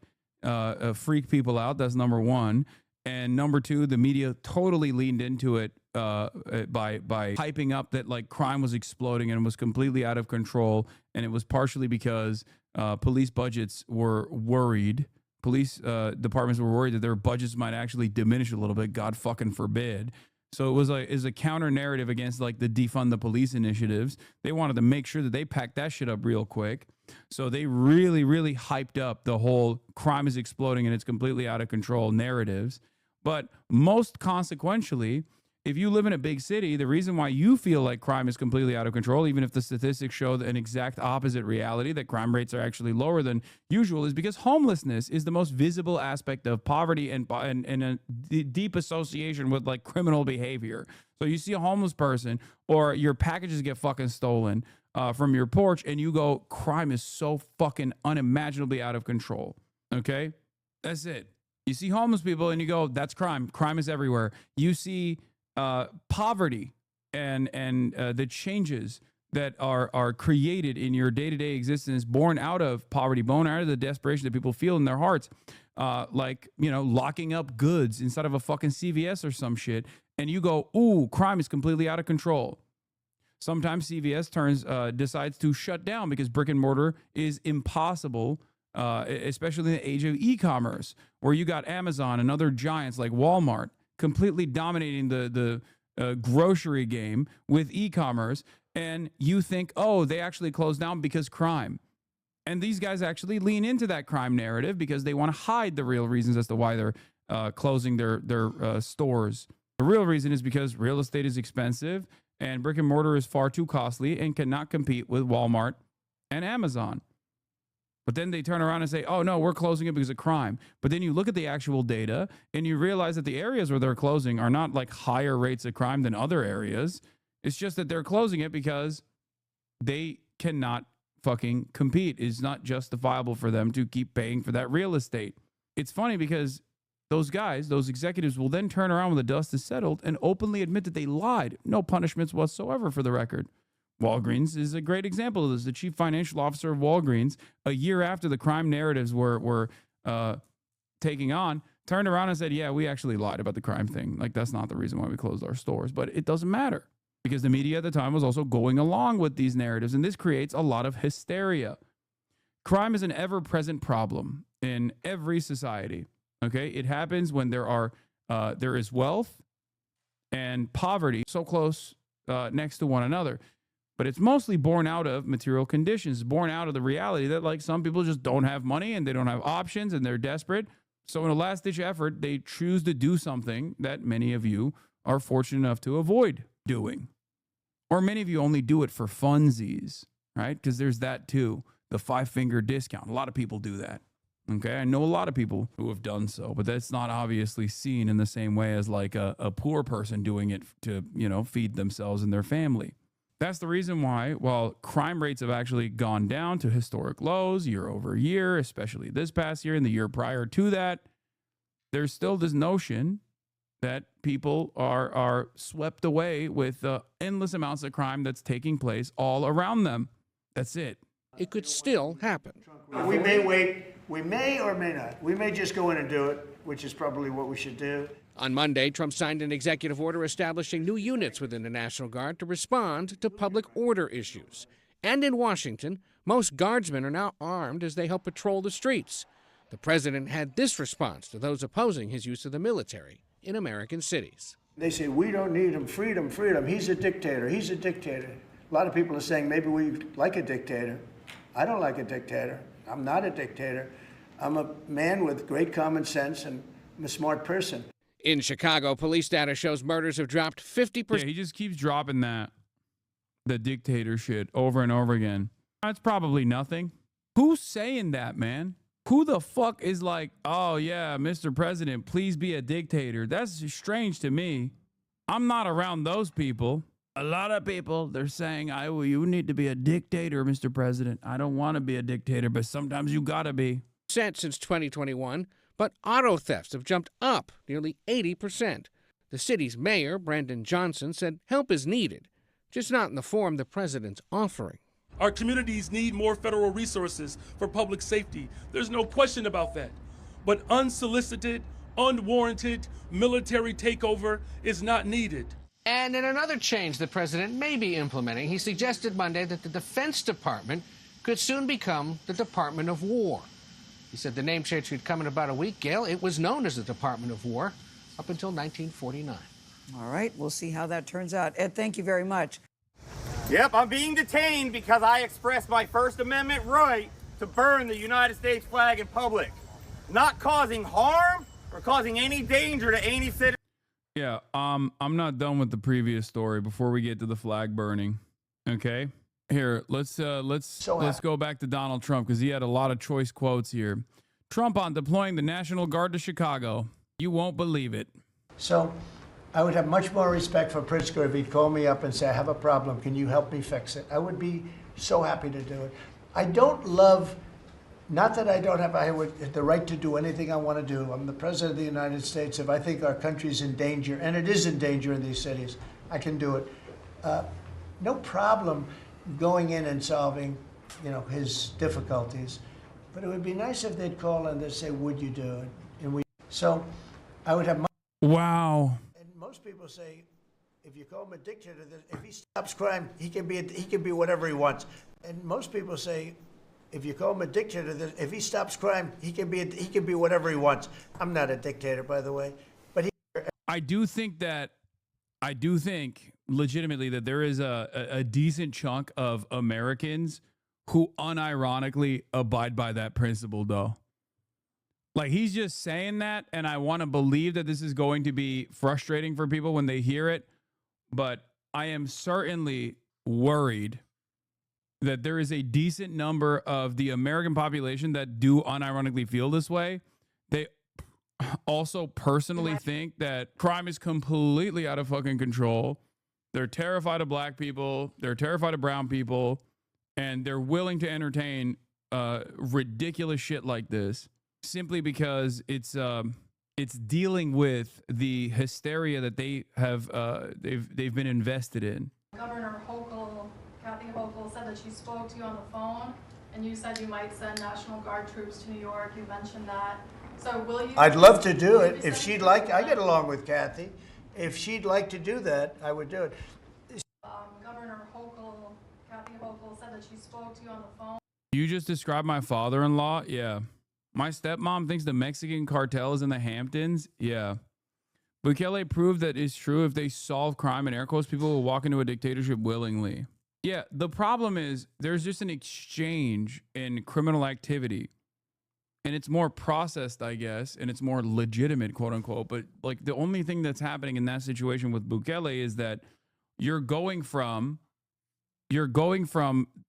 freak people out. That's number one. And number two, the media totally leaned into it by hyping up that like crime was exploding and was completely out of control. And it was partially because police budgets were worried. Police departments were worried that their budgets might actually diminish a little bit. God fucking forbid. So it was a counter narrative against like the defund the police initiatives. They wanted to make sure that they packed that shit up real quick. So they really, really hyped up the whole crime is exploding and it's completely out of control narratives. But most consequentially, if you live in a big city, the reason why you feel like crime is completely out of control, even if the statistics show an exact opposite reality, that crime rates are actually lower than usual, is because homelessness is the most visible aspect of poverty and a deep association with like criminal behavior. So you see a homeless person or your packages get fucking stolen from your porch and you go, crime is so fucking unimaginably out of control. Okay? That's it. You see homeless people and you go, that's crime. Crime is everywhere. You see poverty and the changes that are created in your day-to-day existence born out of poverty, born out of the desperation that people feel in their hearts, like, you know, locking up goods inside of a fucking CVS or some shit. And you go, ooh, crime is completely out of control. Sometimes CVS decides to shut down because brick and mortar is impossible, especially in the age of e-commerce, where you got Amazon and other giants like Walmart completely dominating the grocery game with e-commerce, and you think, oh, they actually closed down because crime. And these guys actually lean into that crime narrative because they want to hide the real reasons as to why they're closing their stores. The real reason is because real estate is expensive and brick and mortar is far too costly and cannot compete with Walmart and Amazon. But then they turn around and say, oh, no, we're closing it because of crime. But then you look at the actual data and you realize that the areas where they're closing are not like higher rates of crime than other areas. It's just that they're closing it because they cannot fucking compete. It's not justifiable for them to keep paying for that real estate. It's funny because those guys, those executives will then turn around when the dust is settled and openly admit that they lied. No punishments whatsoever for the record. Walgreens is a great example of this. The chief financial officer of Walgreens, a year after the crime narratives were taking on, turned around and said, yeah, we actually lied about the crime thing. Like, that's not the reason why we closed our stores. But it doesn't matter because the media at the time was also going along with these narratives. And this creates a lot of hysteria. Crime is an ever-present problem in every society. Okay? It happens when there is wealth and poverty so close next to one another. But it's mostly born out of material conditions, born out of the reality that like some people just don't have money and they don't have options and they're desperate. So in a last ditch effort, they choose to do something that many of you are fortunate enough to avoid doing. Or many of you only do it for funsies, right? Because there's that too, the 5-finger discount. A lot of people do that. Okay, I know a lot of people who have done so, but that's not obviously seen in the same way as like a poor person doing it to, you know, feed themselves and their family. That's the reason why, while crime rates have actually gone down to historic lows year over year, especially this past year and the year prior to that, there's still this notion that people are swept away with the endless amounts of crime that's taking place all around them. That's it. It could still happen. We may wait. We may or may not. We may just go in and do it, which is probably what we should do. On Monday, Trump signed an executive order establishing new units within the National Guard to respond to public order issues. And in Washington, most guardsmen are now armed as they help patrol the streets. The president had this response to those opposing his use of the military in American cities. They say, we don't need him, freedom, freedom. He's a dictator, he's a dictator. A lot of people are saying maybe we like a dictator. I don't like a dictator. I'm not a dictator. I'm a man with great common sense and I'm a smart person. In Chicago, police data shows murders have dropped 50%. Yeah, he just keeps dropping the dictator shit over and over again. That's probably nothing. Who's saying that, man? Who the fuck is like, oh yeah, Mr. President, please be a dictator? That's strange to me. I'm not around those people. A lot of people, they're saying, you need to be a dictator, Mr. President. I don't want to be a dictator, but sometimes you gotta be. Since 2021, but auto thefts have jumped up nearly 80%. The city's mayor, Brandon Johnson, said help is needed, just not in the form the president's offering. Our communities need more federal resources for public safety. There's no question about that. But unsolicited, unwarranted military takeover is not needed. And in another change the president may be implementing, he suggested Monday that the Defense Department could soon become the Department of War. He said the name change could come in about a week. Gail, it was known as the Department of War up until 1949. All right, we'll see how that turns out. Ed, thank you very much. Yep, I'm being detained because I expressed my First Amendment right to burn the United States flag in public, not causing harm or causing any danger to any citizen. Yeah, I'm not done with the previous story before we get to the flag burning. Okay? Here, let's go back to Donald Trump because he had a lot of choice quotes here. Trump on deploying the National Guard to Chicago. You won't believe it. So I would have much more respect for Pritzker if he'd call me up and say, I have a problem, can you help me fix it? I would be so happy to do it. I don't love, not that I don't have the right to do anything I want to do. I'm the president of the United States. If I think our country's in danger, and it is in danger in these cities, I can do it. No problem going in and solving, his difficulties. But it would be nice if they'd call and they'd say, would you do it? So I would have Wow. Most people say, if you call him a dictator, if he stops crime, he can be whatever he wants. And most people say, if you call him a dictator, if he stops crime, he can be whatever he wants. I'm not a dictator, by the way, but I do think legitimately that there is a decent chunk of Americans who unironically abide by that principle, though. Like, he's just saying that, and I want to believe that this is going to be frustrating for people when they hear it, but I am certainly worried that there is a decent number of the American population that do unironically feel this way. They also personally think that crime is completely out of fucking control. They're terrified of black people. They're terrified of brown people, and they're willing to entertain ridiculous shit like this, simply because it's dealing with the hysteria that they've been invested in. Governor Kathy Hochul said that she spoke to you on the phone, and you said you might send National Guard troops to New York. You mentioned that. So will you? I'd love to do it if she'd like. I get along with Kathy. If she'd like to do that, I would do it. Governor Kathy Hochul said that she spoke to you on the phone. You just described my father-in-law? Yeah. My stepmom thinks the Mexican cartel is in the Hamptons? Yeah. Bukele proved that it's true. If they solve crime, in air quotes, people will walk into a dictatorship willingly. Yeah, the problem is there's just an exchange in criminal activity. And it's more processed, I guess, and it's more legitimate, quote unquote. But like the only thing that's happening in that situation with Bukele is that you're going from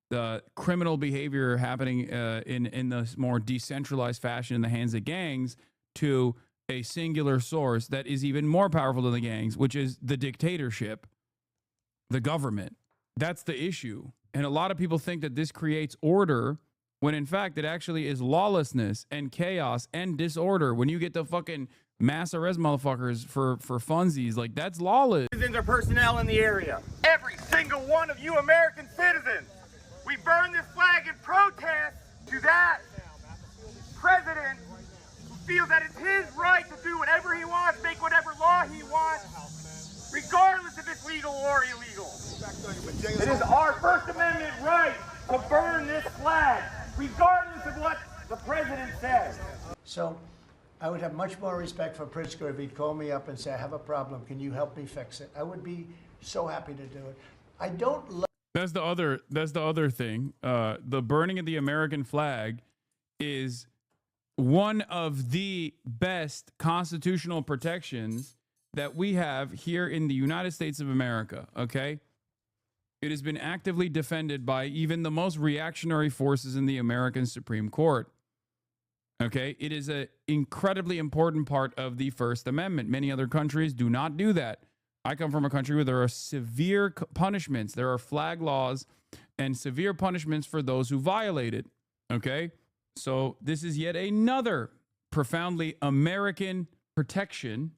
the criminal behavior happening in the more decentralized fashion in the hands of gangs to a singular source that is even more powerful than the gangs, which is the dictatorship, the government. That's the issue. And a lot of people think that this creates order when in fact it actually is lawlessness and chaos and disorder. When you get the fucking mass arrest motherfuckers for funsies. Like, that's lawless. Citizens or personnel in the area. Every single one of you American citizens, we burn this flag in protest to that president who feels that it's his right to do whatever he wants, make whatever law he wants, regardless if it's legal or illegal. It is our First Amendment right to burn this flag, regardless of what the president says. So I would have much more respect for Pritzker if he'd call me up and say, I have a problem, can you help me fix it? I would be so happy to do it. I don't love. That's the other thing. The burning of the American flag is one of the best constitutional protections that we have here in the United States of America, okay? It has been actively defended by even the most reactionary forces in the American Supreme Court. Okay, it is an incredibly important part of the First Amendment. Many other countries do not do that. I come from a country where there are severe punishments. There are flag laws and severe punishments for those who violate it. Okay, so this is yet another profoundly American protection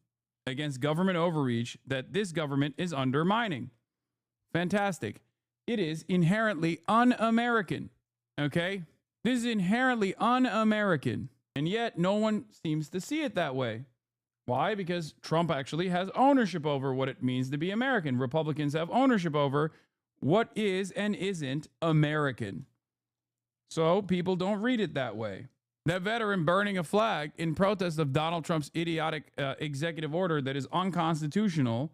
against government overreach that this government is undermining. Fantastic. It is inherently un-American. Okay? This is inherently un-American, and yet no one seems to see it that way. Why? Because Trump actually has ownership over what it means to be American. Republicans have ownership over what is and isn't American. So people don't read it that way. That veteran burning a flag in protest of Donald Trump's idiotic executive order that is unconstitutional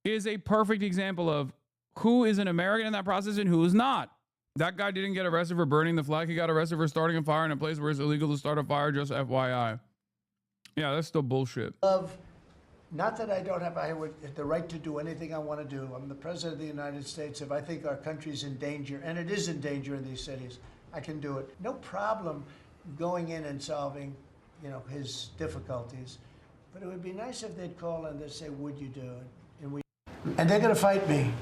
is a perfect example of who is an American in that process and who is not. That guy didn't get arrested for burning the flag. He got arrested for starting a fire in a place where it's illegal to start a fire, just FYI. Yeah, that's still bullshit. Not that I don't have the right to do anything I want to do. I'm the president of the United States. If I think our country's in danger, and it is in danger in these cities, I can do it. No problem going in and solving, his difficulties. But it would be nice if they'd call and they'd say, would you do it? And they're going to fight me.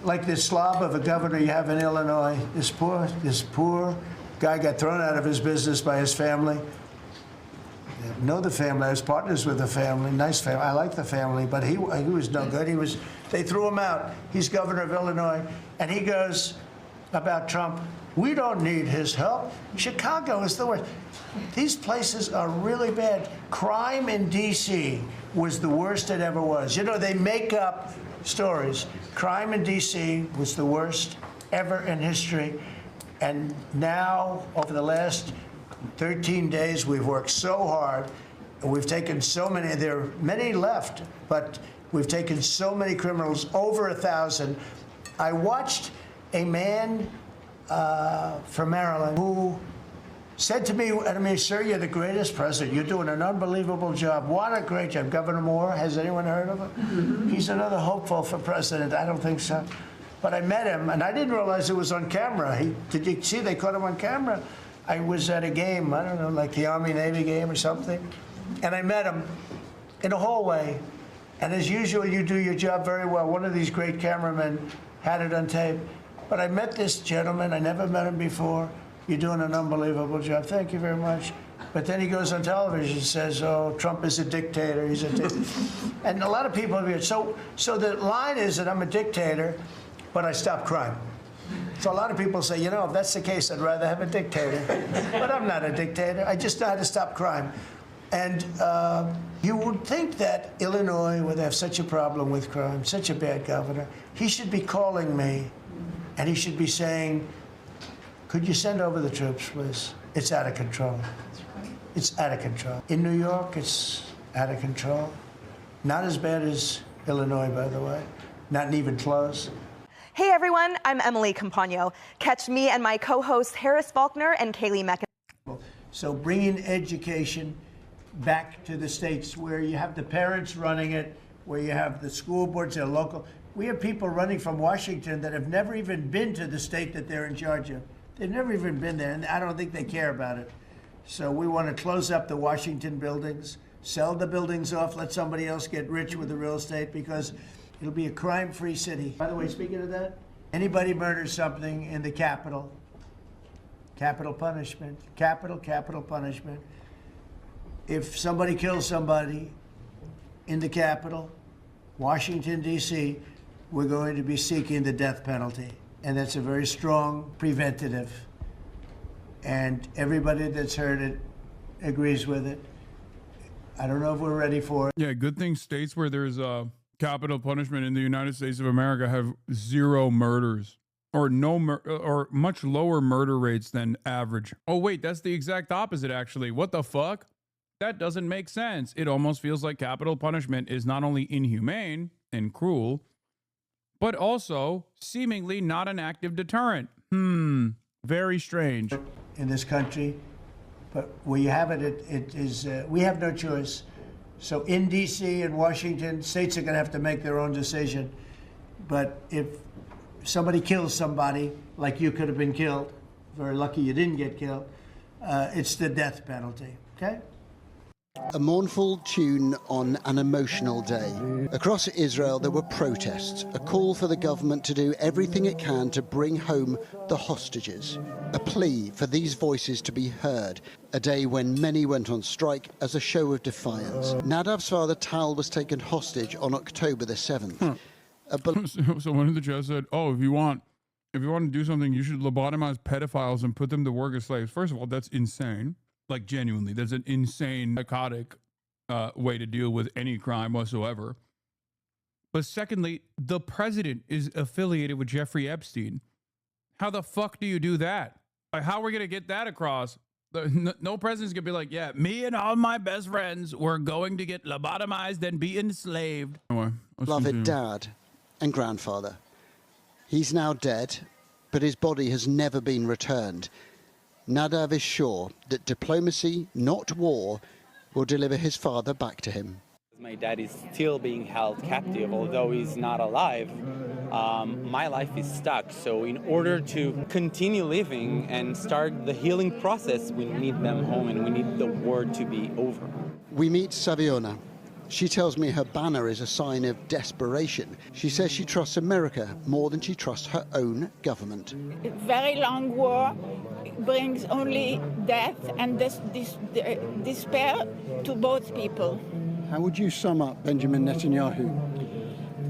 Like this slob of a governor you have in Illinois, this poor guy got thrown out of his business by his family. I know the family. I was partners with the family. Nice family. I like the family, but he was no good. They threw him out. He's governor of Illinois, and he goes about Trump, we don't need his help. Chicago is the worst. These places are really bad. Crime in D.C. was the worst it ever was. They make up stories. Crime in D.C. was the worst ever in history. And now, over the last 13 days, we've worked so hard. And we've taken so many, there are many left, but we've taken so many criminals, over 1,000. I watched a man from Maryland who said to me, sir, you're the greatest president. You're doing an unbelievable job. What a great job. Governor Moore, has anyone heard of him? Mm-hmm. He's another hopeful for president. I don't think so. But I met him, and I didn't realize it was on camera. Did you see they caught him on camera? I was at a game, I don't know, like the Army-Navy game or something. And I met him in a hallway. And as usual, you do your job very well. One of these great cameramen had it on tape. But I met this gentleman. I never met him before. You're doing an unbelievable job. Thank you very much. But then he goes on television and says, oh, Trump is a dictator. He's a dictator. And a lot of people are so the line is that I'm a dictator, but I stop crime. So a lot of people say, if that's the case, I'd rather have a dictator. But I'm not a dictator. I just know how to stop crime. And you would think that Illinois would have such a problem with crime, such a bad governor. He should be calling me, and he should be saying, could you send over the troops, please? It's out of control. It's out of control. In New York, it's out of control. Not as bad as Illinois, by the way. Not even close. Hey everyone, I'm Emily Campagno. Catch me and my co-hosts Harris Faulkner and Kaylee Meccan. So bringing education back to the states where you have the parents running it, where you have the school boards that are local. We have people running from Washington that have never even been to the state that they're in charge of. They've never even been there, and I don't think they care about it. So we want to close up the Washington buildings, sell the buildings off, let somebody else get rich with the real estate, because it'll be a crime-free city. By the way, speaking of that, anybody murders something in the Capitol, capital punishment, capital punishment. if somebody kills somebody in the Capitol, Washington, D.C., we're going to be seeking the death penalty. And that's a very strong preventative. And everybody that's heard it agrees with it. I don't know if we're ready for it. Yeah, good thing states where there's capital punishment in the United States of America have 0 murders or or much lower murder rates than average. Oh, wait, that's the exact opposite, actually. What the fuck? That doesn't make sense. It almost feels like capital punishment is not only inhumane and cruel, but also seemingly not an active deterrent. Very strange. In this country, but where you have it, it is, we have no choice. So in D.C. and Washington, states are going to have to make their own decision. But if somebody kills somebody, like you could have been killed, very lucky you didn't get killed, it's the death penalty, okay? A mournful tune on an emotional day. Across Israel, there were protests, a call for the government to do everything it can to bring home the hostages, a plea for these voices to be heard, a day when many went on strike as a show of defiance. Nadav's father, Tal, was taken hostage on October the 7th. So one of the judges said, oh, if you want to do something, you should lobotomize pedophiles and put them to work as slaves. First of all, that's insane. Like, genuinely, that's an insane, psychotic way to deal with any crime whatsoever. But secondly, the president is affiliated with Jeffrey Epstein. How the fuck do you do that? Like, how are we going to get that across? No president's going to be like, yeah, me and all my best friends were going to get lobotomized and be enslaved. Beloved dad and grandfather. He's now dead, but his body has never been returned. Nadav is sure that diplomacy, not war, will deliver his father back to him. My dad is still being held captive, although he's not alive. My life is stuck. So in order to continue living and start the healing process, we need them home and we need the war to be over. We meet Saviona. She tells me her banner is a sign of desperation. She says she trusts America more than she trusts her own government. A very long war brings only death and despair to both people. How would you sum up Benjamin Netanyahu?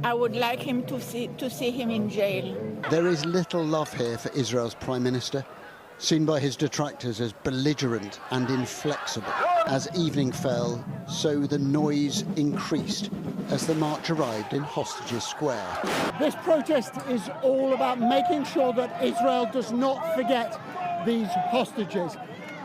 I would like him to see him in jail. There is little love here for Israel's Prime Minister, seen by his detractors as belligerent and inflexible. As evening fell, so the noise increased as the march arrived in Hostages Square. This protest is all about making sure that Israel does not forget these hostages.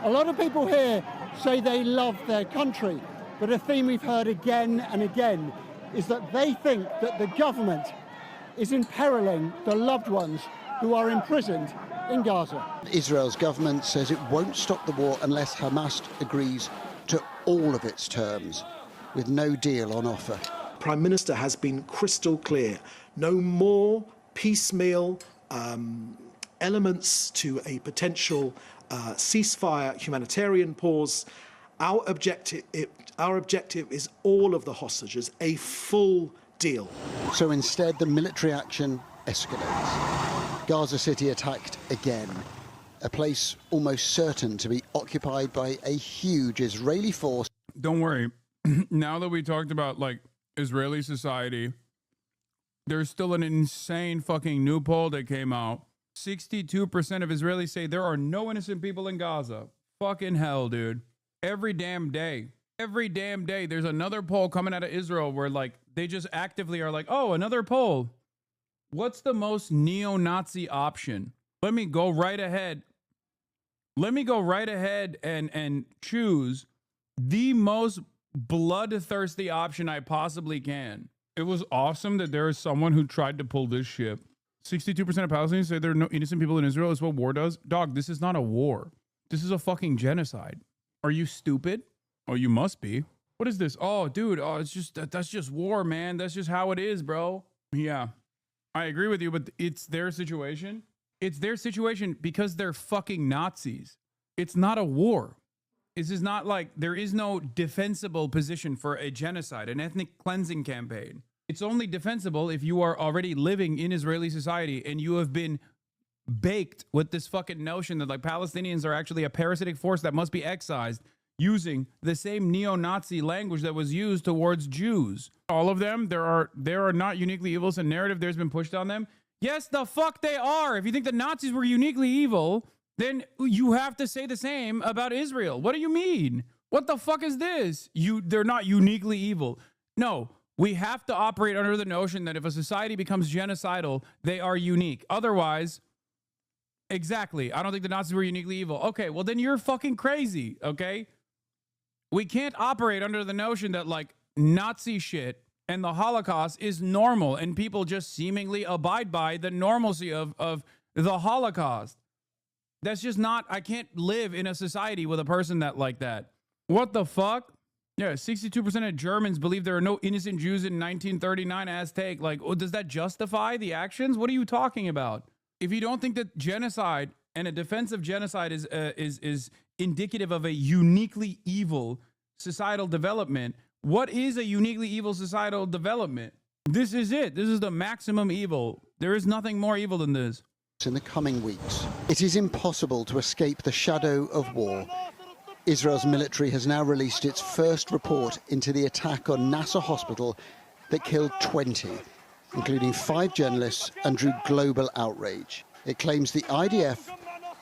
A lot of people here say they love their country, but a theme we've heard again and again is that they think that the government is imperiling the loved ones who are imprisoned in Gaza. Israel's government says it won't stop the war unless Hamas agrees to all of its terms, with no deal on offer. Prime Minister has been crystal clear. No more piecemeal elements to a potential ceasefire, humanitarian pause. Our objective is all of the hostages, a full deal. So instead, the military action escalates. Gaza City attacked again, a place almost certain to be occupied by a huge Israeli force. Don't worry. Now that we talked about, like, Israeli society, there's still an insane fucking new poll that came out. 62% of Israelis say there are no innocent people in Gaza. Fucking hell, dude. Every damn day. Every damn day. There's another poll coming out of Israel where, like, they just actively are like, oh, another poll. What's the most neo-Nazi option? Let me go right ahead. Let me go right ahead and choose the most bloodthirsty option I possibly can. It was awesome that there is someone who tried to pull this shit. 62% of Palestinians say there are no innocent people in Israel. Is what war does. Dog, this is not a war. This is a fucking genocide. Are you stupid? Oh, you must be. What is this? Oh, dude. Oh, it's just that's just war, man. That's just how it is, bro. Yeah, I agree with you, but it's their situation. It's their situation because they're fucking Nazis. It's not a war. This is not like there is no defensible position for a genocide, an ethnic cleansing campaign. It's only defensible if you are already living in Israeli society and you have been baked with this fucking notion that, like, Palestinians are actually a parasitic force that must be excised. using the same neo-Nazi language that was used towards Jews. All of them, there are not uniquely evil. It's a narrative there's been pushed on them. Yes, the fuck they are. If you think the Nazis were uniquely evil, then you have to say the same about Israel. What do you mean? What the fuck is this? They're not uniquely evil. No, we have to operate under the notion that if a society becomes genocidal, they are unique. Otherwise, exactly. I don't think the Nazis were uniquely evil. Okay, well then you're fucking crazy, okay? We can't operate under the notion that like Nazi shit and the Holocaust is normal and people just seemingly abide by the normalcy of the Holocaust. That's just not, I can't live in a society with a person that like that. What the fuck? Yeah, 62% of Germans believe there are no innocent Jews in 1939 Aztec. Like, oh, does that justify the actions? What are you talking about? If you don't think that genocide and a defense of genocide is indicative of a uniquely evil societal development, what is a uniquely evil societal development? This is it. This is the maximum evil. There is nothing more evil than this. In the coming weeks, it is impossible to escape the shadow of war. Israel's military has now released its first report into the attack on Nasser Hospital that killed 20, including 5 journalists, and drew global outrage. It claims the IDF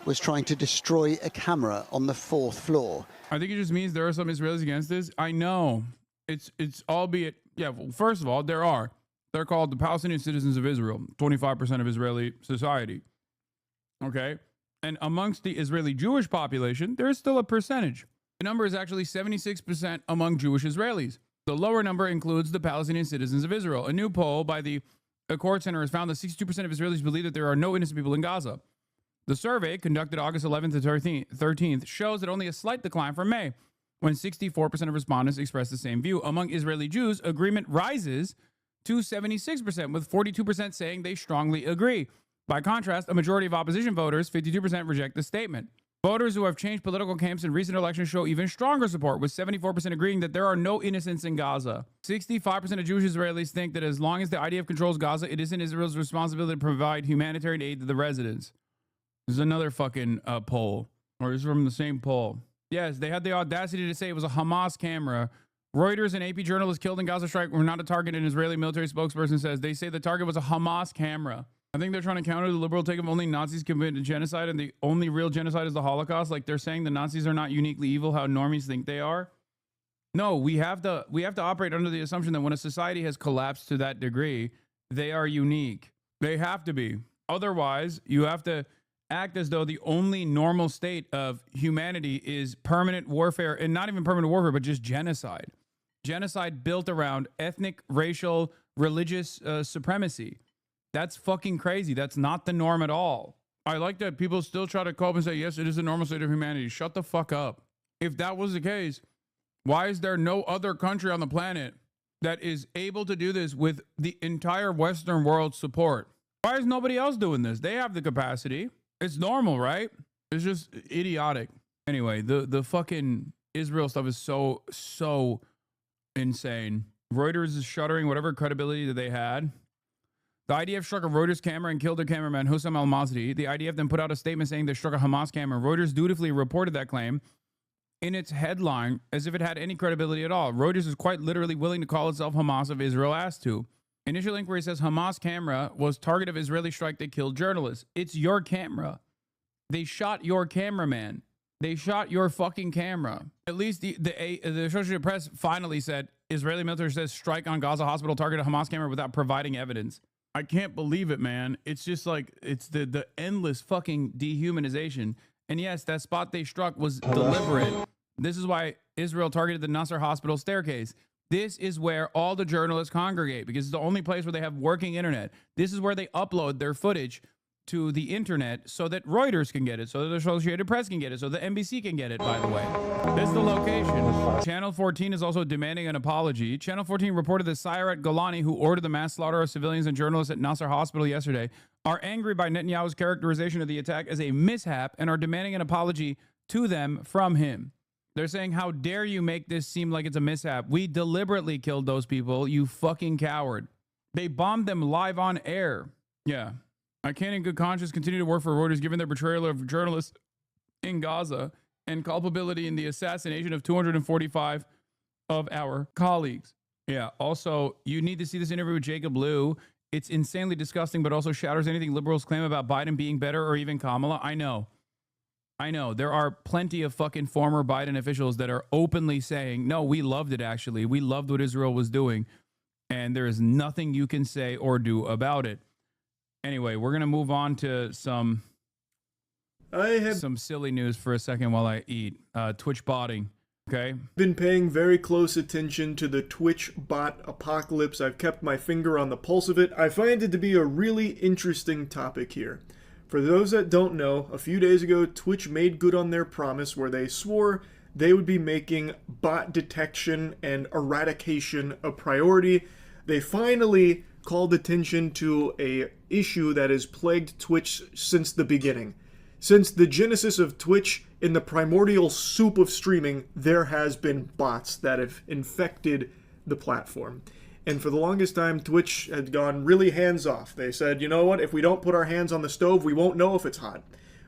was trying to destroy a camera on the 4th floor. I think it just means there are some Israelis against this. I know. It's albeit, yeah, well, first of all, there are. They're called the Palestinian citizens of Israel, 25% of Israeli society. Okay? And amongst the Israeli Jewish population, there is still a percentage. The number is actually 76% among Jewish Israelis. The lower number includes the Palestinian citizens of Israel. A new poll by the Accord Center has found that 62% of Israelis believe that there are no innocent people in Gaza. The survey, conducted August 11th to 13th, shows that only a slight decline from May, when 64% of respondents expressed the same view. Among Israeli Jews, agreement rises to 76%, with 42% saying they strongly agree. By contrast, a majority of opposition voters, 52%, reject the statement. Voters who have changed political camps in recent elections show even stronger support, with 74% agreeing that there are no innocents in Gaza. 65% of Jewish Israelis think that as long as the IDF controls Gaza, it isn't Israel's responsibility to provide humanitarian aid to the residents. This is another fucking poll, or it's from the same poll. Yes, they had the audacity to say it was a Hamas camera. Reuters and AP journalists killed in Gaza strike were not a target, an Israeli military spokesperson says. They say the target was a Hamas camera. I think they're trying to counter the liberal take of only Nazis committed genocide and the only real genocide is the Holocaust. Like they're saying the Nazis are not uniquely evil, how normies think they are. No, we have to operate under the assumption that when a society has collapsed to that degree, they are unique. They have to be. Otherwise, you have to act as though the only normal state of humanity is permanent warfare, and not even permanent warfare, but just genocide. Genocide built around ethnic, racial, religious supremacy. That's fucking crazy. That's not the norm at all. I like that people still try to call up and say, yes, it is the normal state of humanity. Shut the fuck up. If that was the case, why is there no other country on the planet that is able to do this with the entire Western world's support? Why is nobody else doing this? They have the capacity. It's normal, right? It's just idiotic. Anyway, the fucking Israel stuff is so insane. Reuters is shuttering whatever credibility that they had. The IDF struck a Reuters camera and killed their cameraman, Hussam al-Masri. The IDF then put out a statement saying they struck a Hamas camera. Reuters dutifully reported that claim in its headline as if it had any credibility at all. Reuters is quite literally willing to call itself Hamas if Israel asked to. Initial inquiry says Hamas camera was target of Israeli strike that killed journalists. It's your camera. They shot your cameraman. They shot your fucking camera. At least the Associated Press finally said Israeli military says strike on Gaza hospital targeted Hamas camera without providing evidence. I can't believe it, man. It's just like, it's the endless fucking dehumanization. And yes, that spot they struck was deliberate. This is why Israel targeted the Nasser hospital staircase. This is where all the journalists congregate because it's the only place where they have working internet. This is where they upload their footage to the internet so that Reuters can get it, so that the Associated Press can get it, so the NBC can get it, by the way. This is the location. Channel 14 is also demanding an apology. Channel 14 reported that Sayeret Golani, who ordered the mass slaughter of civilians and journalists at Nasser Hospital yesterday, are angry by Netanyahu's characterization of the attack as a mishap and are demanding an apology to them from him. They're saying, how dare you make this seem like it's a mishap? We deliberately killed those people, you fucking coward. They bombed them live on air. Yeah. I can't in good conscience continue to work for Reuters given their betrayal of journalists in Gaza. and culpability in the assassination of 245 of our colleagues. Yeah. Also, you need to see this interview with Jacob Lew. It's insanely disgusting, but also shatters anything liberals claim about Biden being better or even Kamala. I know. There are plenty of fucking former Biden officials that are openly saying, no, we loved it, actually. We loved what Israel was doing. And there is nothing you can say or do about it. Anyway, we're going to move on to some silly news for a second while I eat. Twitch botting. Okay. Been paying very close attention to the Twitch bot apocalypse. I've kept my finger on the pulse of it. I find it to be a really interesting topic here. For those that don't know, a few days ago, Twitch made good on their promise where they swore they would be making bot detection and eradication a priority. They finally called attention to a issue that has plagued Twitch since the beginning. Since the genesis of Twitch, in the primordial soup of streaming, there has been bots that have infected the platform. And for the longest time, Twitch had gone really hands-off. They said, you know what, if we don't put our hands on the stove, we won't know if it's hot.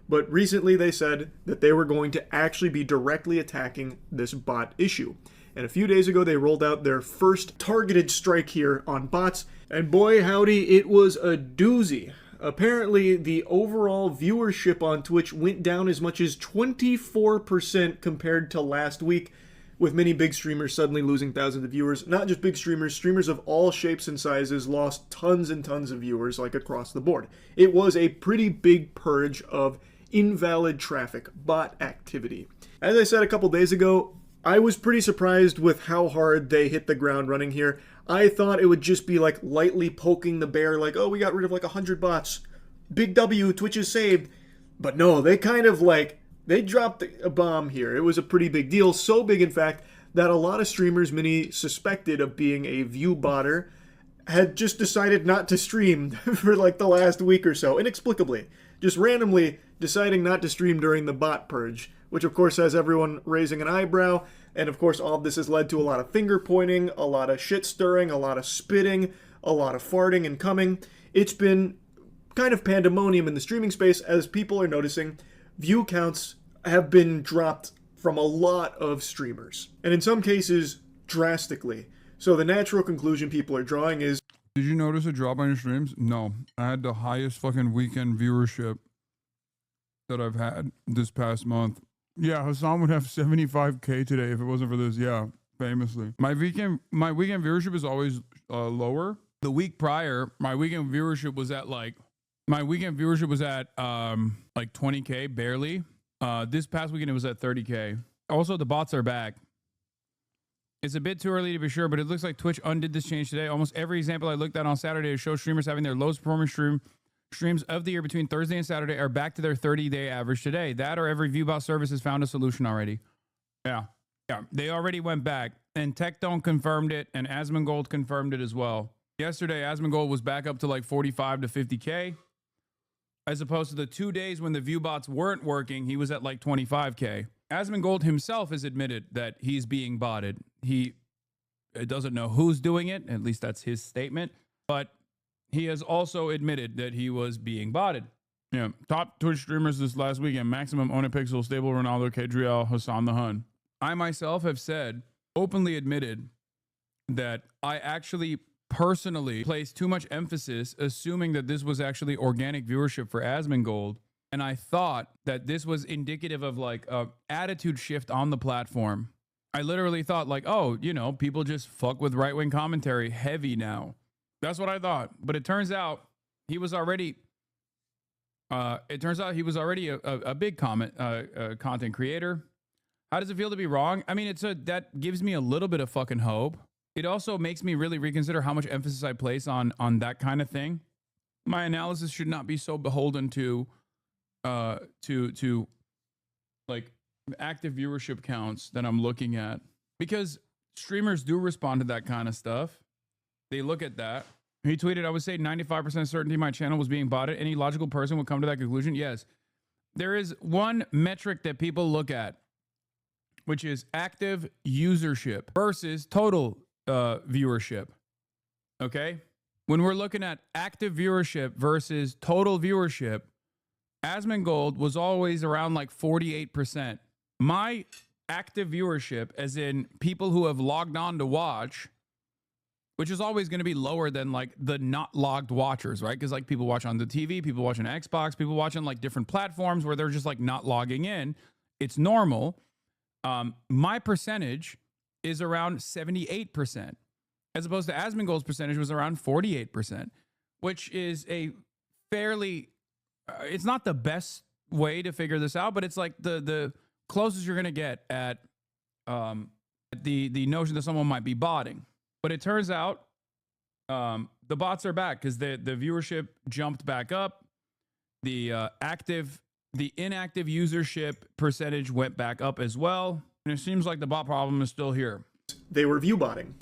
But recently they said that they were going to actually be directly attacking this bot issue. And a few days ago, they rolled out their first targeted strike here on bots. And boy, howdy, it was a doozy. Apparently, the overall viewership on Twitch went down as much as 24% compared to last week, with many big streamers suddenly losing thousands of viewers. Not just big streamers, streamers of all shapes and sizes lost tons and tons of viewers, like across the board. It was a pretty big purge of invalid traffic, bot activity. As I said a couple days ago, I was pretty surprised with how hard they hit the ground running here. I thought it would just be like lightly poking the bear, like, oh, we got rid of like 100 bots. Big W, Twitch is saved. But no, they kind of like, they dropped a bomb here. It was a pretty big deal. So big, in fact, that a lot of streamers, many suspected of being a view botter, had just decided not to stream for like the last week or so, inexplicably. Just randomly deciding not to stream during the bot purge, which of course has everyone raising an eyebrow. And of course, all of this has led to a lot of finger pointing, a lot of shit stirring, a lot of spitting, a lot of farting and coming. It's been kind of pandemonium in the streaming space as people are noticing view counts have been dropped from a lot of streamers, and in some cases, drastically. So the natural conclusion people are drawing is, did you notice a drop on your streams? No. I had the highest fucking weekend viewership that I've had this past month. Yeah, Hassan would have 75K today if it wasn't for this. Yeah, famously. My weekend viewership is always lower. The week prior, my weekend viewership was at like 20K, barely. This past weekend, it was at 30K. Also, the bots are back. It's a bit too early to be sure, but it looks like Twitch undid this change today. Almost every example I looked at on Saturday to show streamers having their lowest performing streams of the year between Thursday and Saturday are back to their 30-day average today. That or every ViewBot service has found a solution already. Yeah, they already went back. And Tectone confirmed it, and Asmongold confirmed it as well. Yesterday, Asmongold was back up to like 45 to 50K. As opposed to the 2 days when the ViewBots weren't working, he was at like 25K. Asmongold himself has admitted that he's being botted. He doesn't know who's doing it, at least that's his statement, but he has also admitted that he was being botted. Yeah, top Twitch streamers this last weekend: Maximum, Onipixel, Stable, Ronaldo, Kadriel, Hassan the Hun. I myself have said, openly admitted, that I actually personally placed too much emphasis assuming that this was actually organic viewership for Asmongold, and I thought that this was indicative of like a attitude shift on the platform. I literally thought like, oh, you know, people just fuck with right-wing commentary heavy now. That's what I thought. But it turns out he was already a big content creator. How does it feel to be wrong? I mean, that gives me a little bit of fucking hope. It also makes me really reconsider how much emphasis I place on that kind of thing. My analysis should not be so beholden to like active viewership counts that I'm looking at, because streamers do respond to that kind of stuff. They look at that. He tweeted, I would say 95% certainty my channel was being botted. Any logical person would come to that conclusion. Yes. There is one metric that people look at, which is active usership versus total viewership. Okay? When we're looking at active viewership versus total viewership, Asmongold was always around like 48%. my active viewership, as in people who have logged on to watch, which is always going to be lower than like the not logged watchers, right? Because like people watch on the TV, people watch on Xbox, people watch on like different platforms where they're just like not logging in. It's normal. My percentage is around 78%, as opposed to Asmongold's percentage was around 48%, which is a fairly, it's not the best way to figure this out, but it's like the closest you're going to get at the notion that someone might be botting. But it turns out the bots are back because the viewership jumped back up. The inactive usership percentage went back up as well. And it seems like the bot problem is still here. They were view botting.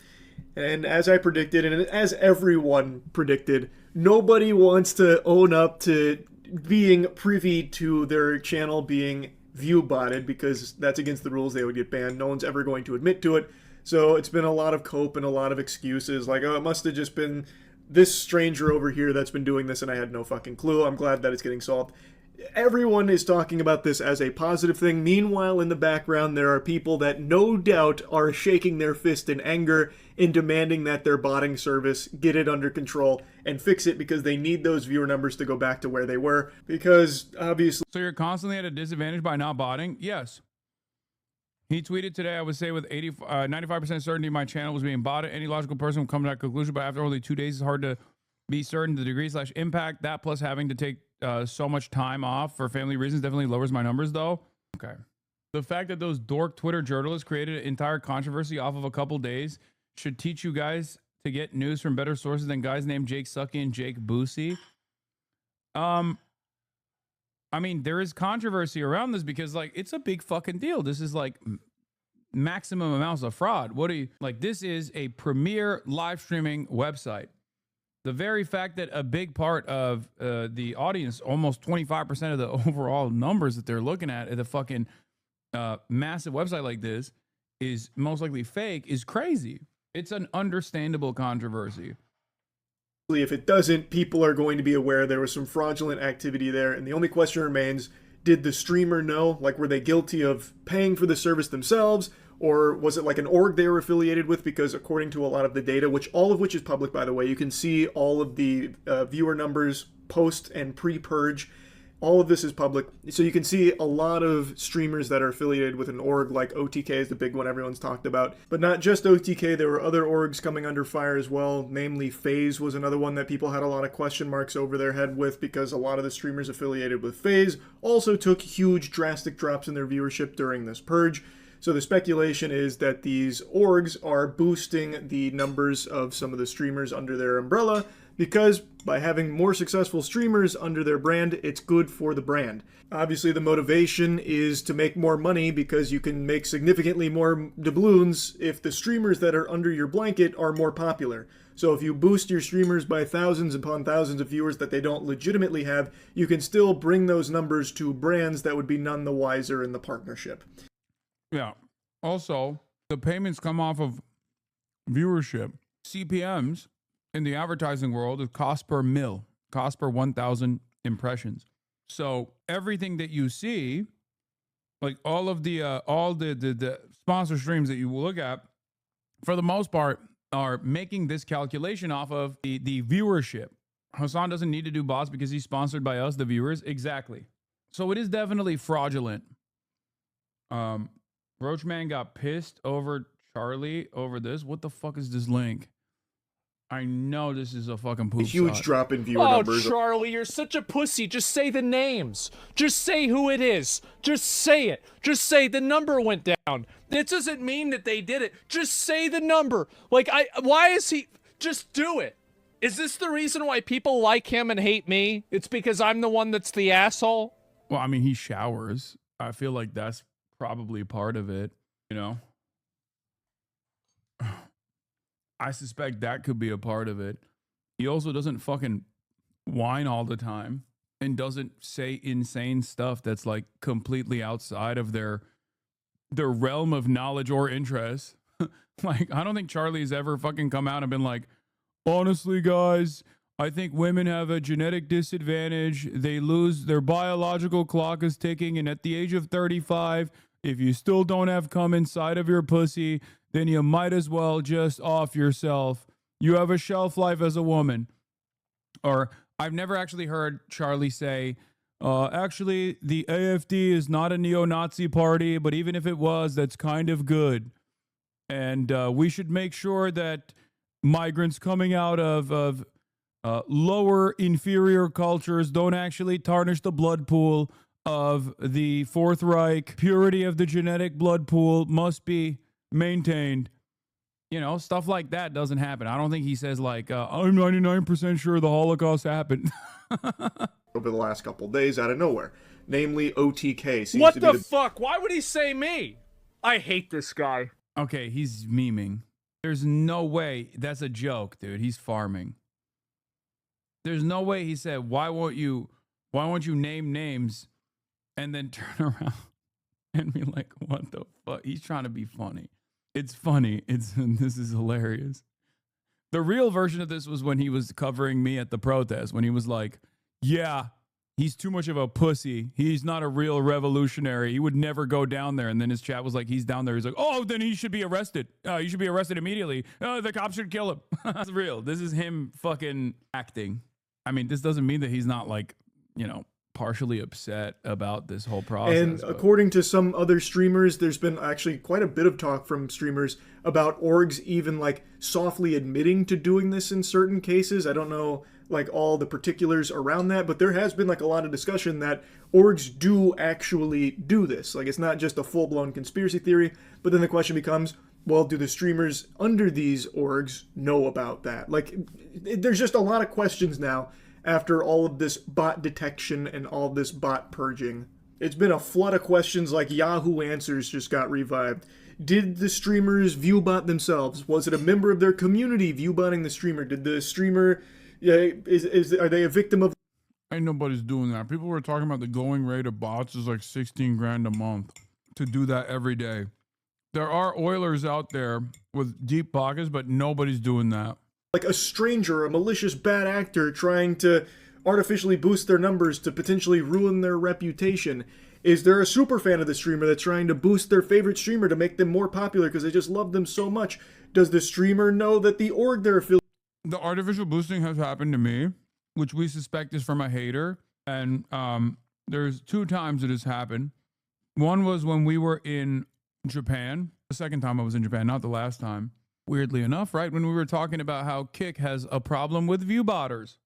And as I predicted, and as everyone predicted, nobody wants to own up to being privy to their channel being view botted, because that's against the rules. They would get banned. No one's ever going to admit to it. So it's been a lot of cope and a lot of excuses. Like, oh, it must have just been this stranger over here that's been doing this and I had no fucking clue. I'm glad that it's getting solved. Everyone is talking about this as a positive thing. Meanwhile, in the background, there are people that no doubt are shaking their fist in anger in demanding that their botting service get it under control and fix it, because they need those viewer numbers to go back to where they were. Because obviously... So you're constantly at a disadvantage by not botting? Yes. He tweeted today, I would say with 95% certainty my channel was being botted. Any logical person would come to that conclusion, but after only 2 days, it's hard to be certain. The degree/impact, that plus having to take so much time off for family reasons definitely lowers my numbers, though. Okay. The fact that those dork Twitter journalists created an entire controversy off of a couple days should teach you guys to get news from better sources than guys named Jake Sucky and Jake Boosie. I mean, there is controversy around this because, like, it's a big fucking deal. This is like maximum amounts of fraud. What do you like? This is a premier live streaming website. The very fact that a big part of the audience, almost 25% of the overall numbers that they're looking at a fucking massive website like this is most likely fake is crazy. It's an understandable controversy. If it doesn't, people are going to be aware there was some fraudulent activity there, and the only question remains, did the streamer know? Like, were they guilty of paying for the service themselves, or was it like an org they were affiliated with? Because according to a lot of the data, all of which is public, by the way, you can see all of the viewer numbers post and pre-purge. All of this is public, so you can see a lot of streamers that are affiliated with an org, like OTK is the big one everyone's talked about. But not just OTK, there were other orgs coming under fire as well, namely FaZe was another one that people had a lot of question marks over their head with, because a lot of the streamers affiliated with FaZe also took huge drastic drops in their viewership during this purge. So the speculation is that these orgs are boosting the numbers of some of the streamers under their umbrella, because by having more successful streamers under their brand, it's good for the brand. Obviously, the motivation is to make more money, because you can make significantly more doubloons if the streamers that are under your blanket are more popular. So if you boost your streamers by thousands upon thousands of viewers that they don't legitimately have, you can still bring those numbers to brands that would be none the wiser in the partnership. Yeah. Also, the payments come off of viewership. CPMs in the advertising world is cost per mil, cost per 1,000 impressions. So everything that you see, like all the sponsor streams that you look at, for the most part, are making this calculation off of the viewership. Hassan doesn't need to do bots because he's sponsored by us, the viewers. Exactly. So it is definitely fraudulent. Roachman got pissed over Charlie over this. What the fuck is this link? I know this is a fucking poop huge shot. drop in viewer numbers. Oh, Charlie, you're such a pussy. Just say the names. Just say who it is. Just say it. Just say the number went down. It doesn't mean that they did it. Just say the number. Like, why is he... Just do it. Is this the reason why people like him and hate me? It's because I'm the one that's the asshole? Well, I mean, he showers. I feel like that's probably part of it, you know? I suspect that could be a part of it. He also doesn't fucking whine all the time and doesn't say insane stuff that's like completely outside of their realm of knowledge or interest. Like, I don't think Charlie's ever fucking come out and been like, honestly, guys, I think women have a genetic disadvantage. They lose, their biological clock is ticking, and at the age of 35, If you still don't have cum inside of your pussy, then you might as well just off yourself. You have a shelf life as a woman. Or I've never actually heard Charlie say, actually, the AFD is not a neo-Nazi party, but even if it was, that's kind of good. And we should make sure that migrants coming out of lower, inferior cultures don't actually tarnish the blood pool of the Fourth Reich. Purity of the genetic blood pool must be maintained. You know, stuff like that doesn't happen. I don't think he says like, I'm 99% sure the Holocaust happened. Over the last couple days out of nowhere. Namely, OTK seems What to be the fuck? Why would he say me? I hate this guy. Okay, he's memeing. There's no way that's a joke, dude. He's farming. There's no way he said, why won't you name names and then turn around and be like, what the fuck? He's trying to be funny. It's funny. This is hilarious. The real version of this was when he was covering me at the protest, when he was like, yeah, he's too much of a pussy. He's not a real revolutionary. He would never go down there. And then his chat was like, he's down there. He's like, oh, then he should be arrested. He should be arrested immediately. The cops should kill him. It's real. This is him fucking acting. I mean, this doesn't mean that he's not like, you know, partially upset about this whole process. And according to some other streamers, there's been actually quite a bit of talk from streamers about orgs even like softly admitting to doing this in certain cases. I don't know like all the particulars around that, but there has been like a lot of discussion that orgs do actually do this. Like it's not just a full-blown conspiracy theory, but then the question becomes, well, do the streamers under these orgs know about that? Like there's just a lot of questions now after all of this bot detection and all this bot purging. It's been a flood of questions, like Yahoo Answers just got revived. Did the streamers viewbot themselves? Was it a member of their community viewbotting the streamer? Did the streamer, are they a victim of... Ain't nobody's doing that. People were talking about the going rate of bots is like 16 grand a month to do that every day. There are Oilers out there with deep pockets, but nobody's doing that. Like a stranger, a malicious bad actor trying to artificially boost their numbers to potentially ruin their reputation. Is there a super fan of the streamer that's trying to boost their favorite streamer to make them more popular because they just love them so much? Does the streamer know that the org they're affiliated... The artificial boosting has happened to me, which we suspect is from a hater. And there's 2 times it has happened. One was when we were in Japan. The second time I was in Japan, not the last time. Weirdly enough, right when we were talking about how Kick has a problem with viewbotters.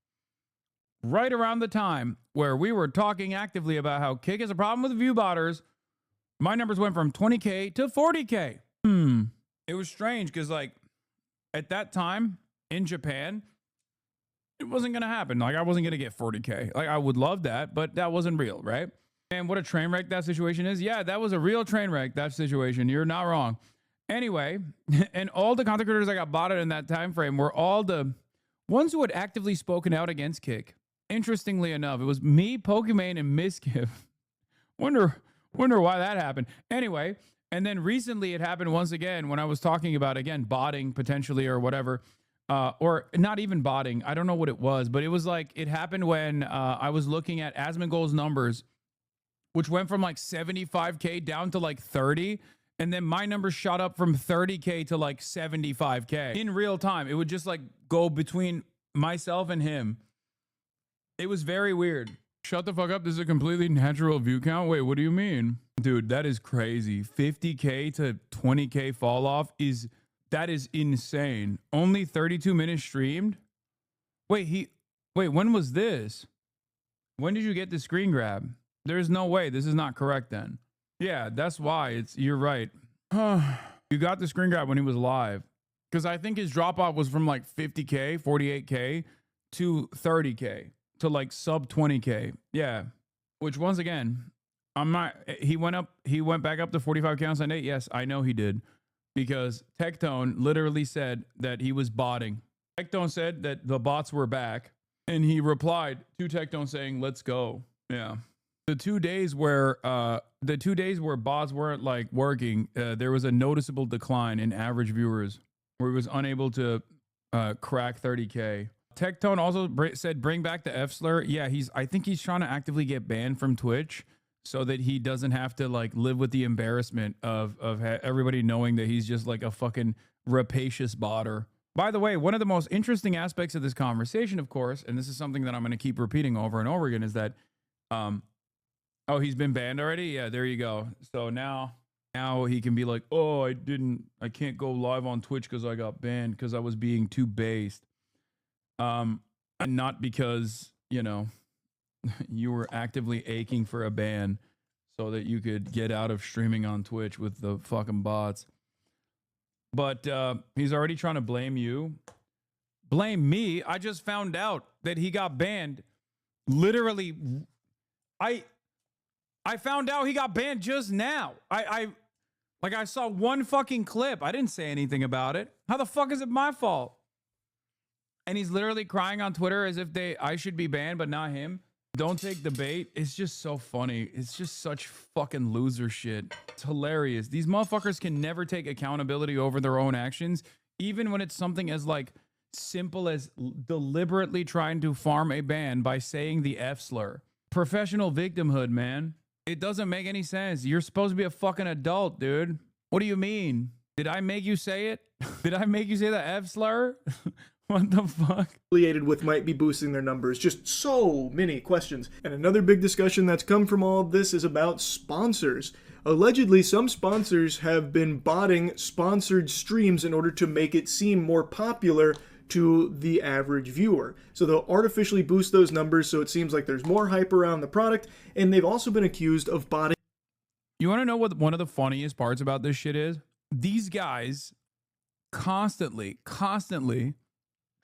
Right around the time where we were talking actively about how Kick has a problem with viewbotters, my numbers went from 20K to 40K. It was strange because like at that time in Japan, it wasn't going to happen. Like I wasn't going to get 40K. Like I would love that, but that wasn't real, right? And what a train wreck that situation is. Yeah, that was a real train wreck, that situation. You're not wrong. Anyway, and all the content creators that got botted in that time frame were all the ones who had actively spoken out against Kick. Interestingly enough, it was me, Pokimane, and Miskiff. Wonder why that happened. Anyway, and then recently it happened once again when I was talking about, again, botting potentially or whatever. Or not even botting. I don't know what it was, but it was like it happened when I was looking at Asmongold's numbers, which went from like 75K down to like 30. And then my numbers shot up from 30K to like 75K in real time. It would just like go between myself and him. It was very weird. Shut the fuck up. This is a completely natural view count. Wait, what do you mean? Dude, that is crazy. 50K to 20K fall off that is insane. Only 32 minutes streamed? Wait, when was this? When did you get the screen grab? There's no way. This is not correct then. Yeah, that's why. You're right. You got the screen grab when he was live. Because I think his drop off was from like 50K, 48K to 30K to like sub 20K. Yeah. Which once again, he went back up to 45K on Sunday. Yes, I know he did. Because Tectone literally said that he was botting. Tectone said that the bots were back. And he replied to Tectone saying, let's go. Yeah. The 2 days where bots weren't like working, there was a noticeable decline in average viewers where he was unable to crack 30K. Tectone also said bring back the F slur. Yeah, I think he's trying to actively get banned from Twitch. so that he doesn't have to like live with the embarrassment of everybody knowing that he's just like a fucking rapacious botter. By the way, one of the most interesting aspects of this conversation, of course, and this is something that I'm going to keep repeating over and over again, is that, oh, he's been banned already? Yeah, there you go. So now he can be like, oh, I can't go live on Twitch because I got banned because I was being too based. And not because, you know, you were actively aching for a ban so that you could get out of streaming on Twitch with the fucking bots. But he's already trying to blame you. Blame me? I just found out that he got banned. Literally, I found out he got banned just now. I saw one fucking clip. I didn't say anything about it. How the fuck is it my fault? And he's literally crying on Twitter as if I should be banned, but not him. Don't take the bait. It's just so funny. It's just such fucking loser shit. It's hilarious. These motherfuckers can never take accountability over their own actions, even when it's something as like simple as deliberately trying to farm a ban by saying the F slur. Professional victimhood, man. It doesn't make any sense. You're supposed to be a fucking adult, dude. What do you mean? Did I make you say it? Did I make you say the F slur? What the fuck? Affiliated with might be boosting their numbers. Just so many questions. And another big discussion that's come from all of this is about sponsors. Allegedly, some sponsors have been botting sponsored streams in order to make it seem more popular to the average viewer. So they'll artificially boost those numbers so it seems like there's more hype around the product, and they've also been accused of botting. You want to know what one of the funniest parts about this shit is? These guys constantly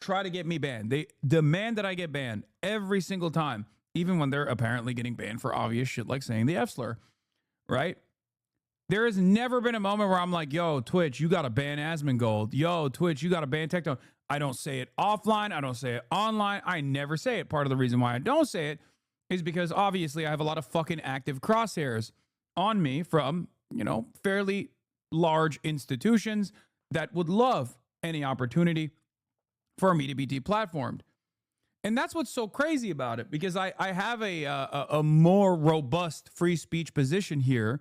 try to get me banned. They demand that I get banned every single time, even when they're apparently getting banned for obvious shit like saying the F slur, right? There has never been a moment where I'm like, yo, Twitch, you got to ban Asmongold. Yo, Twitch, you got to ban Tectone. I don't say it offline. I don't say it online. I never say it. Part of the reason why I don't say it is because obviously I have a lot of fucking active crosshairs on me from, you know, fairly large institutions that would love any opportunity for me to be deplatformed. And that's what's so crazy about it, because I have a more robust free speech position here,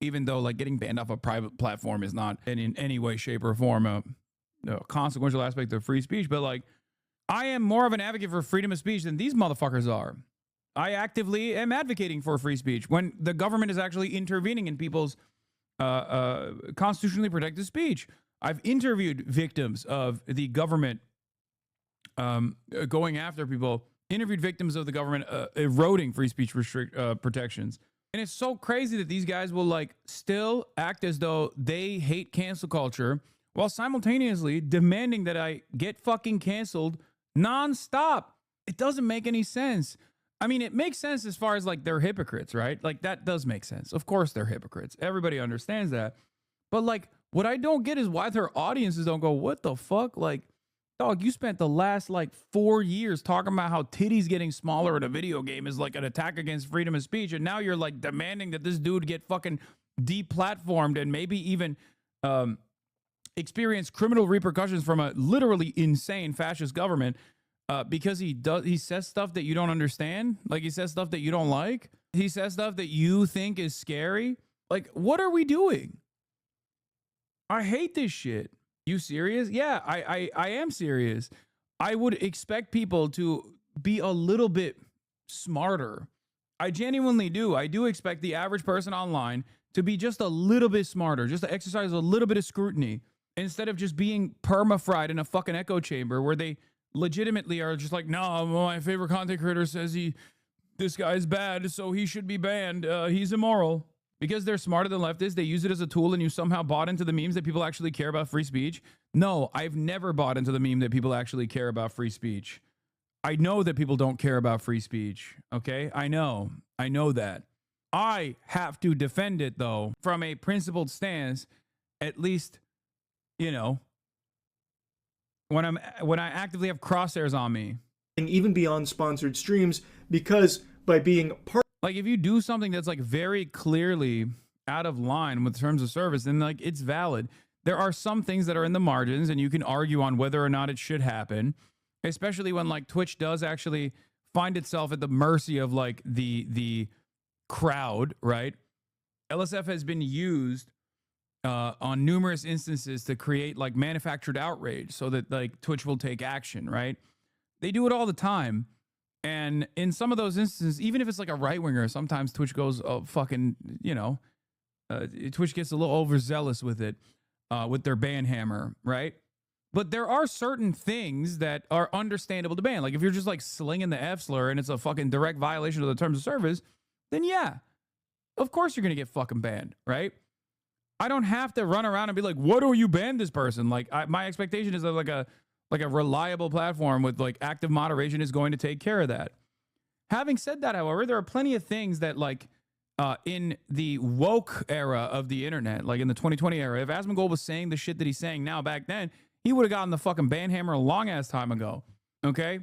even though like getting banned off a private platform is not in any way, shape, or form a consequential aspect of free speech. But like, I am more of an advocate for freedom of speech than these motherfuckers are. I actively am advocating for free speech when the government is actually intervening in people's constitutionally protected speech. I've interviewed victims of the government going after people, interviewed victims of the government eroding free speech protections. And it's so crazy that these guys will like still act as though they hate cancel culture while simultaneously demanding that I get fucking canceled nonstop. It doesn't make any sense. I mean, it makes sense as far as like they're hypocrites, right? Like that does make sense. Of course they're hypocrites. Everybody understands that. But like, what I don't get is why their audiences don't go, what the fuck? Like, dog, you spent the last like 4 years talking about how titties getting smaller in a video game is like an attack against freedom of speech. And now you're like demanding that this dude get fucking deplatformed and maybe even experience criminal repercussions from a literally insane fascist government because he says stuff that you don't understand. Like he says stuff that you don't like. He says stuff that you think is scary. Like, what are we doing? I hate this shit. You serious? Yeah, I am serious. I would expect people to be a little bit smarter. I genuinely do. I do expect the average person online to be just a little bit smarter, just to exercise a little bit of scrutiny instead of just being perma-fried in a fucking echo chamber where they legitimately are just like, no, my favorite content creator says this guy's bad, so he should be banned. He's immoral. Because they're smarter than leftists, they use it as a tool, and you somehow bought into the memes that people actually care about free speech. No, I've never bought into the meme that people actually care about free speech. I know that people don't care about free speech, okay? I know that. I have to defend it, though, from a principled stance, at least, you know, when I actively have crosshairs on me. And even beyond sponsored streams, because by being part, like if you do something that's like very clearly out of line with terms of service, then like it's valid. There are some things that are in the margins and you can argue on whether or not it should happen, especially when like Twitch does actually find itself at the mercy of like the crowd, right? LSF has been used on numerous instances to create like manufactured outrage so that like Twitch will take action, right? They do it all the time. And in some of those instances, even if it's like a right winger, sometimes Twitch goes fucking, Twitch gets a little overzealous with it, with their ban hammer, right? But there are certain things that are understandable to ban. Like if you're just like slinging the F slur and it's a fucking direct violation of the terms of service, then yeah, of course you're going to get fucking banned, right? I don't have to run around and be like, what do you ban this person? Like my expectation is that like a reliable platform with like active moderation is going to take care of that. Having said that, however, there are plenty of things that like in the woke era of the internet, like in the 2020 era, if Asmongold was saying the shit that he's saying now back then, he would have gotten the fucking ban hammer a long ass time ago. Okay.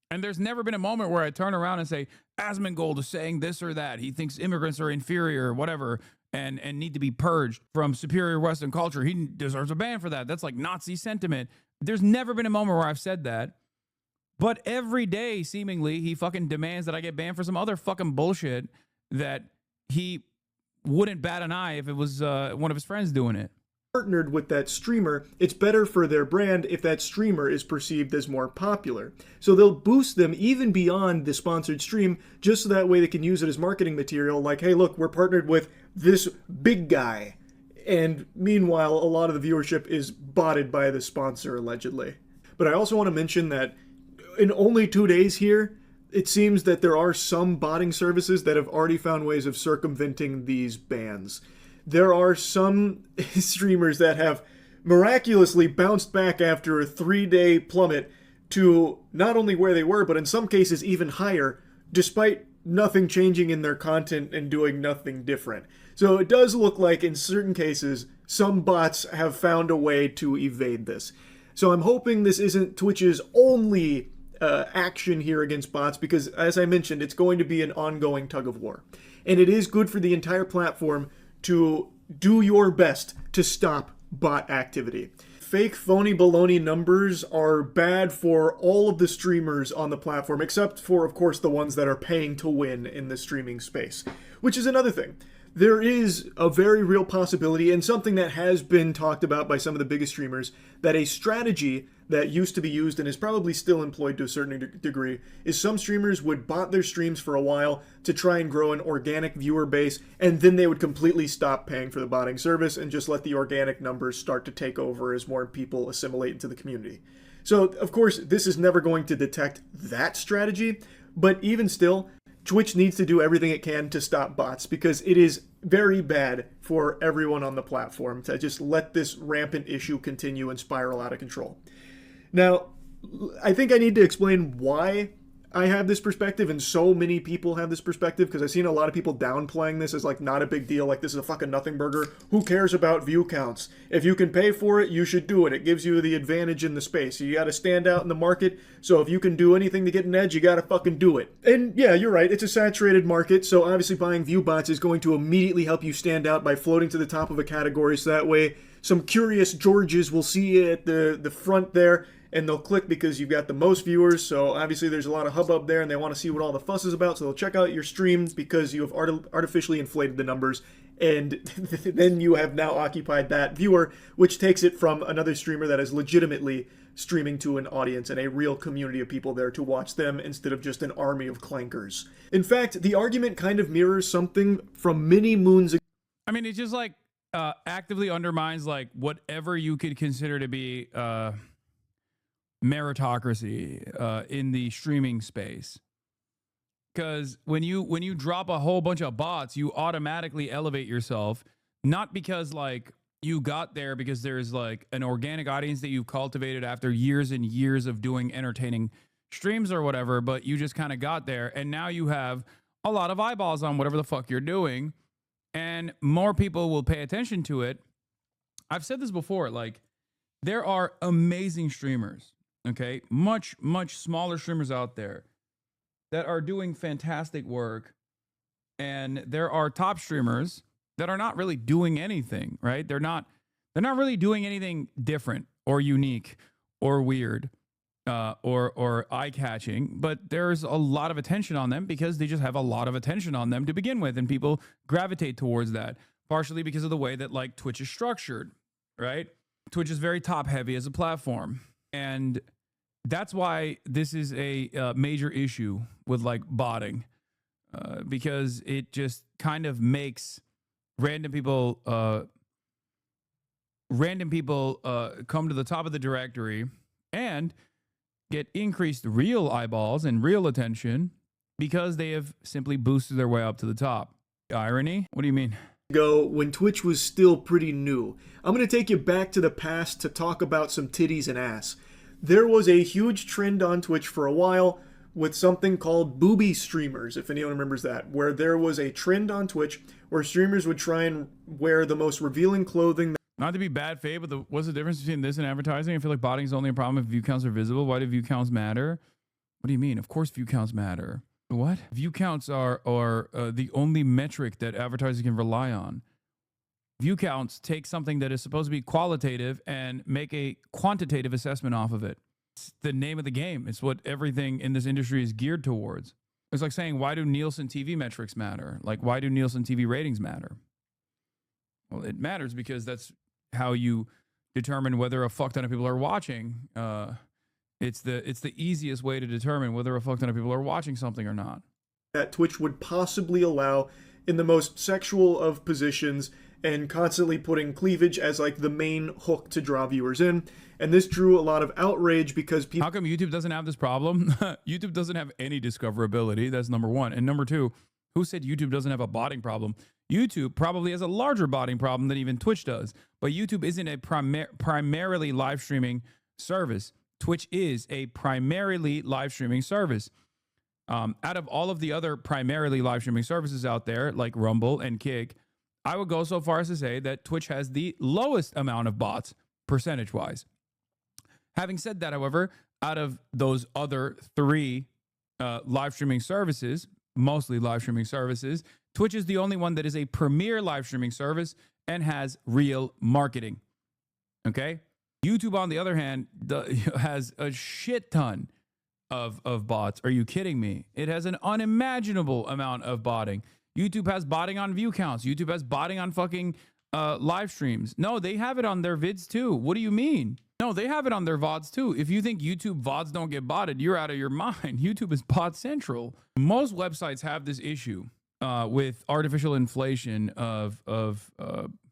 And there's never been a moment where I turn around and say, Asmongold is saying this or that. He thinks immigrants are inferior or whatever and need to be purged from superior Western culture. He deserves a ban for that. That's like Nazi sentiment. There's never been a moment where I've said that. But every day, seemingly, he fucking demands that I get banned for some other fucking bullshit that he wouldn't bat an eye if it was one of his friends doing it. Partnered with that streamer, it's better for their brand if that streamer is perceived as more popular. So they'll boost them even beyond the sponsored stream, just so that way they can use it as marketing material, like, hey, look, we're partnered with this big guy. And meanwhile, a lot of the viewership is botted by the sponsor, allegedly. But I also want to mention that in only 2 days here, it seems that there are some botting services that have already found ways of circumventing these bans. There are some streamers that have miraculously bounced back after a 3-day plummet to not only where they were, but in some cases even higher, despite nothing changing in their content and doing nothing different. So it does look like in certain cases, some bots have found a way to evade this. So I'm hoping this isn't Twitch's only action here against bots, because as I mentioned, it's going to be an ongoing tug of war. And it is good for the entire platform to do your best to stop bot activity. Fake, phony, baloney numbers are bad for all of the streamers on the platform, except for, of course, the ones that are paying to win in the streaming space. Which is another thing. There is a very real possibility, and something that has been talked about by some of the biggest streamers, that a strategy that used to be used and is probably still employed to a certain degree is some streamers would bot their streams for a while to try and grow an organic viewer base, and then they would completely stop paying for the botting service and just let the organic numbers start to take over as more people assimilate into the community. So, of course, this is never going to detect that strategy, but even still, Twitch needs to do everything it can to stop bots, because it is very bad for everyone on the platform to just let this rampant issue continue and spiral out of control. Now, I think I need to explain why I have this perspective and so many people have this perspective, because I've seen a lot of people downplaying this as like not a big deal, like this is a fucking nothing burger. Who cares about view counts? If you can pay for it, you should do it. It gives you the advantage in the space. You gotta stand out in the market, so if you can do anything to get an edge, you gotta fucking do it. And yeah, you're right, it's a saturated market, so obviously buying view bots is going to immediately help you stand out by floating to the top of a category, so that way some curious Georges will see you at the front there, and they'll click because you've got the most viewers. So obviously there's a lot of hubbub there and they want to see what all the fuss is about, so they'll check out your stream because you have artificially inflated the numbers, and then you have now occupied that viewer, which takes it from another streamer that is legitimately streaming to an audience and a real community of people there to watch them instead of just an army of clankers. In fact, the argument kind of mirrors something from many moons ago. I mean, it just like actively undermines like whatever you could consider to be meritocracy in the streaming space, because when you drop a whole bunch of bots, you automatically elevate yourself, not because like you got there because there's like an organic audience that you've cultivated after years and years of doing entertaining streams or whatever, but you just kind of got there and now you have a lot of eyeballs on whatever the fuck you're doing and more people will pay attention to it. I've said this before, like there are amazing streamers, okay, much smaller streamers out there that are doing fantastic work, and there are top streamers that are not really doing anything, right? They're not really doing anything different or unique or weird. or eye-catching, but there's a lot of attention on them because they just have a lot of attention on them to begin with, and people gravitate towards that, partially because of the way that like Twitch is structured, right? Twitch is very top-heavy as a platform, and that's why this is a major issue with like botting, because it just kind of makes random people come to the top of the directory and get increased real eyeballs and real attention because they have simply boosted their way up to the top. Irony? What do you mean? When Twitch was still pretty new. I'm going to take you back to the past to talk about some titties and ass. There was a huge trend on Twitch for a while with something called booby streamers, if anyone remembers that, where there was a trend on Twitch where streamers would try and wear the most revealing clothing. Not to be bad, Faye, but what's the difference between this and advertising? I feel like botting is only a problem if view counts are visible. Why do view counts matter? What do you mean? Of course view counts matter. What? View counts are the only metric that advertisers can rely on. View counts take something that is supposed to be qualitative and make a quantitative assessment off of it. It's the name of the game. It's what everything in this industry is geared towards. It's like saying, why do Nielsen TV metrics matter? Like, why do Nielsen TV ratings matter? Well, it matters because that's how you determine whether a fuck ton of people are watching. It's the easiest way to determine whether a fuck ton of people are watching something or not. That Twitch would possibly allow in the most sexual of positions and constantly putting cleavage as like the main hook to draw viewers in. And this drew a lot of outrage because people... How come YouTube doesn't have this problem? YouTube doesn't have any discoverability. That's number one. And number two, who said YouTube doesn't have a botting problem? YouTube probably has a larger botting problem than even Twitch does. But YouTube isn't a primarily live streaming service. Twitch is a primarily live streaming service. Out of all of the other primarily live streaming services out there, like Rumble and Kick, I would go so far as to say that Twitch has the lowest amount of bots percentage-wise. Having said that, however, out of those other three live streaming services, mostly live streaming services, Twitch is the only one that is a premier live streaming service and has real marketing. Okay? YouTube, on the other hand, has a shit ton of bots. Are you kidding me? It has an unimaginable amount of botting. YouTube has botting on view counts. YouTube has botting on fucking live streams. No, they have it on their vids too. What do you mean? No, they have it on their VODs too. If you think YouTube VODs don't get botted, you're out of your mind. YouTube is bot central. Most websites have this issue with artificial inflation of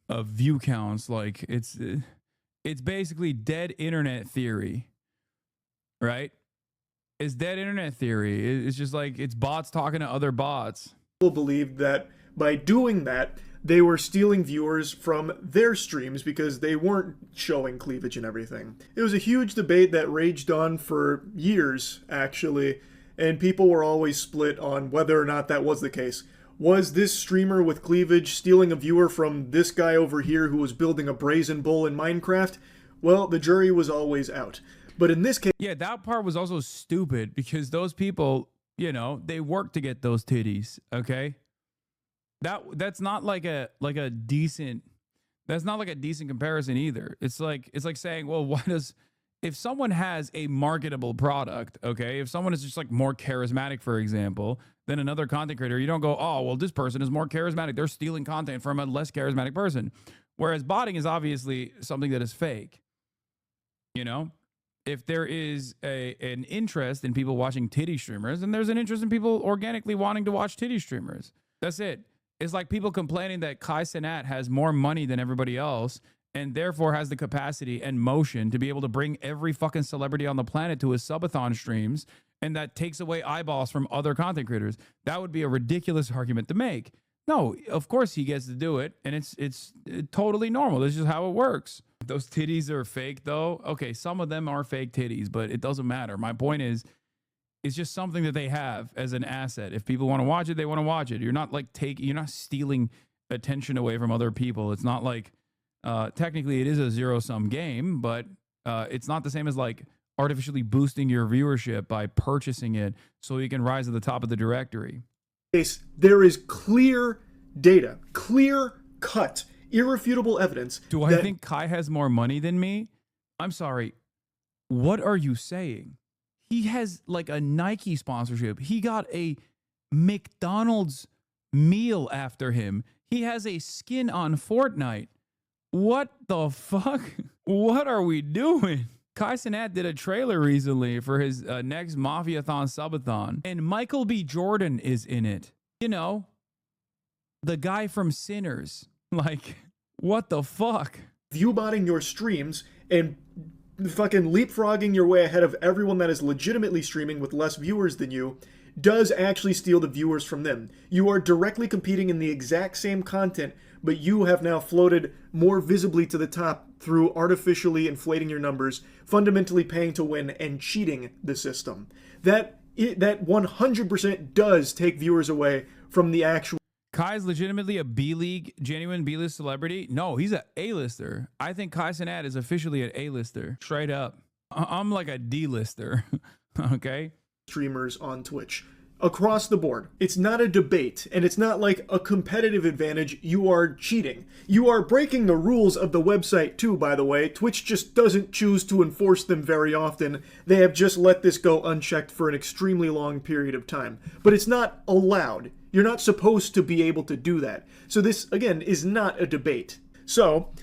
view counts. Like it's basically dead internet theory, right? It's dead internet theory. It's just like it's bots talking to other bots. People believed that by doing that, they were stealing viewers from their streams because they weren't showing cleavage and everything. It was a huge debate that raged on for years, actually, and people were always split on whether or not that was the case. Was this streamer with cleavage stealing a viewer from this guy over here who was building a brazen bull in Minecraft? Well, the jury was always out. But in this case... Yeah, that part was also stupid because those people, you know, they work to get those titties, okay? That's not like a decent comparison either. It's like saying, well, if someone has a marketable product, okay, if someone is just like more charismatic, for example, than another content creator, you don't go, oh, well, this person is more charismatic, they're stealing content from a less charismatic person. Whereas botting is obviously something that is fake. You know, if there is an interest in people watching titty streamers, then there's an interest in people organically wanting to watch titty streamers. That's it. It's like people complaining that Kai Cenat has more money than everybody else and therefore has the capacity and motion to be able to bring every fucking celebrity on the planet to his subathon streams, and that takes away eyeballs from other content creators. That would be a ridiculous argument to make. No, of course he gets to do it, and it's totally normal. This is just how it works. Those titties are fake, though. Okay, some of them are fake titties, but it doesn't matter. My point is, it's just something that they have as an asset. If people want to watch it, they want to watch it. You're not like you're not stealing attention away from other people. It's not like technically it is a zero-sum game, but it's not the same as like artificially boosting your viewership by purchasing it so you can rise to the top of the directory. There is clear data, clear-cut, irrefutable evidence. Do I think Kai has more money than me? I'm sorry. What are you saying? He has like a Nike sponsorship. He got a McDonald's meal after him. He has a skin on Fortnite. What the fuck? What are we doing? Kai Cenat did a trailer recently for his next Mafia-thon subathon, and Michael B. Jordan is in it. You know, the guy from Sinners. Like, what the fuck? Viewbotting your streams and fucking leapfrogging your way ahead of everyone that is legitimately streaming with less viewers than you does actually steal the viewers from them. You are directly competing in the exact same content, but you have now floated more visibly to the top through artificially inflating your numbers, fundamentally paying to win, and cheating the system. That 100% does take viewers away from the actual... Kai's legitimately a B-League, genuine B-list celebrity? No, he's an A-lister. I think Kai Cenat is officially an A-lister. Straight up. I'm like a D-lister. Okay? Streamers on Twitch. Across the board. It's not a debate, and it's not like a competitive advantage. You are cheating. You are breaking the rules of the website too, by the way. Twitch just doesn't choose to enforce them very often. They have just let this go unchecked for an extremely long period of time. But it's not allowed. You're not supposed to be able to do that. So this, again, is not a debate. So,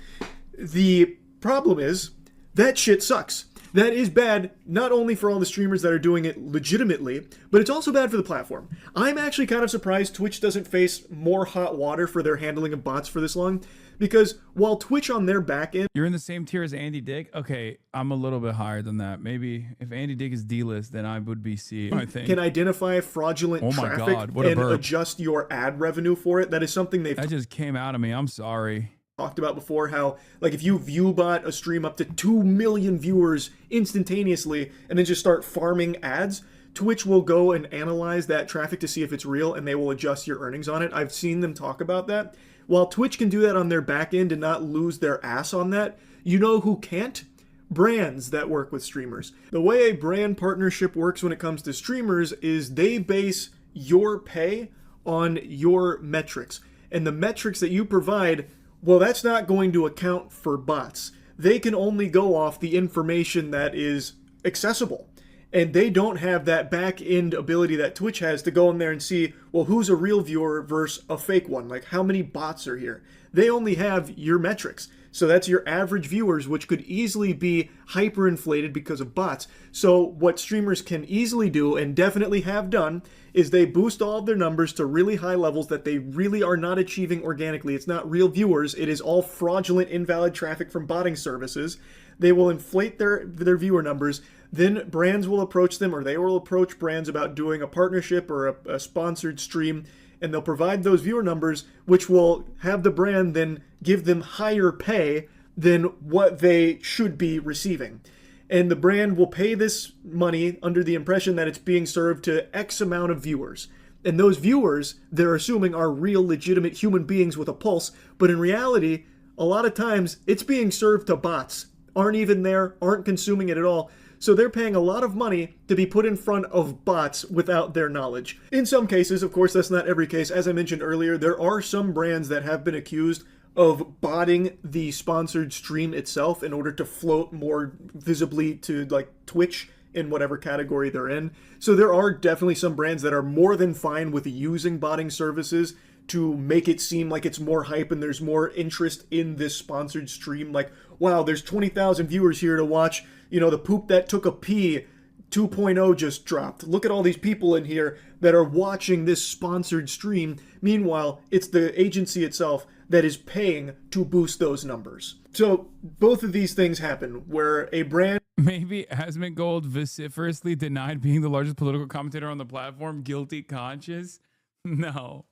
the problem is, that shit sucks. That is bad, not only for all the streamers that are doing it legitimately, but it's also bad for the platform. I'm actually kind of surprised Twitch doesn't face more hot water for their handling of bots for this long, because while Twitch on their back end... You're in the same tier as Andy Dick? Okay, I'm a little bit higher than that. Maybe if Andy Dick is D-list, then I would be C, I think. Can identify fraudulent traffic and adjust your ad revenue for it. That is something they've... That just came out of me. I'm sorry. Talked about before, how like if you viewbot a stream up to 2 million viewers instantaneously and then just start farming ads, Twitch will go and analyze that traffic to see if it's real, and they will adjust your earnings on it. I've seen them talk about that. While Twitch can do that on their back end and not lose their ass on that, you know who can't? Brands that work with streamers. The way a brand partnership works when it comes to streamers is they base your pay on your metrics, and the metrics that you provide, well, that's not going to account for bots. They can only go off the information that is accessible. And they don't have that back-end ability that Twitch has to go in there and see, well, who's a real viewer versus a fake one? Like, how many bots are here? They only have your metrics. So that's your average viewers, which could easily be hyperinflated because of bots. So what streamers can easily do, and definitely have done, is they boost all of their numbers to really high levels that they really are not achieving organically. It's not real viewers. It is all fraudulent, invalid traffic from botting services. They will inflate their viewer numbers. Then brands will approach them, or they will approach brands about doing a partnership or a sponsored stream, and they'll provide those viewer numbers, which will have the brand then give them higher pay than what they should be receiving. And the brand will pay this money under the impression that it's being served to X amount of viewers. And those viewers, they're assuming, are real, legitimate human beings with a pulse, but in reality, a lot of times, it's being served to bots. Aren't even there, aren't consuming it at all. So they're paying a lot of money to be put in front of bots without their knowledge. In some cases, of course, that's not every case. As I mentioned earlier, there are some brands that have been accused of botting the sponsored stream itself in order to float more visibly to like Twitch in whatever category they're in. So there are definitely some brands that are more than fine with using botting services to make it seem like it's more hype and there's more interest in this sponsored stream. Like, wow, there's 20,000 viewers here to watch, you know, the poop that took a pee 2.0 just dropped. Look at all these people in here that are watching this sponsored stream. Meanwhile, it's the agency itself that is paying to boost those numbers. So both of these things happen where a brand... Maybe Asmongold vociferously denied being the largest political commentator on the platform, guilty conscious? No,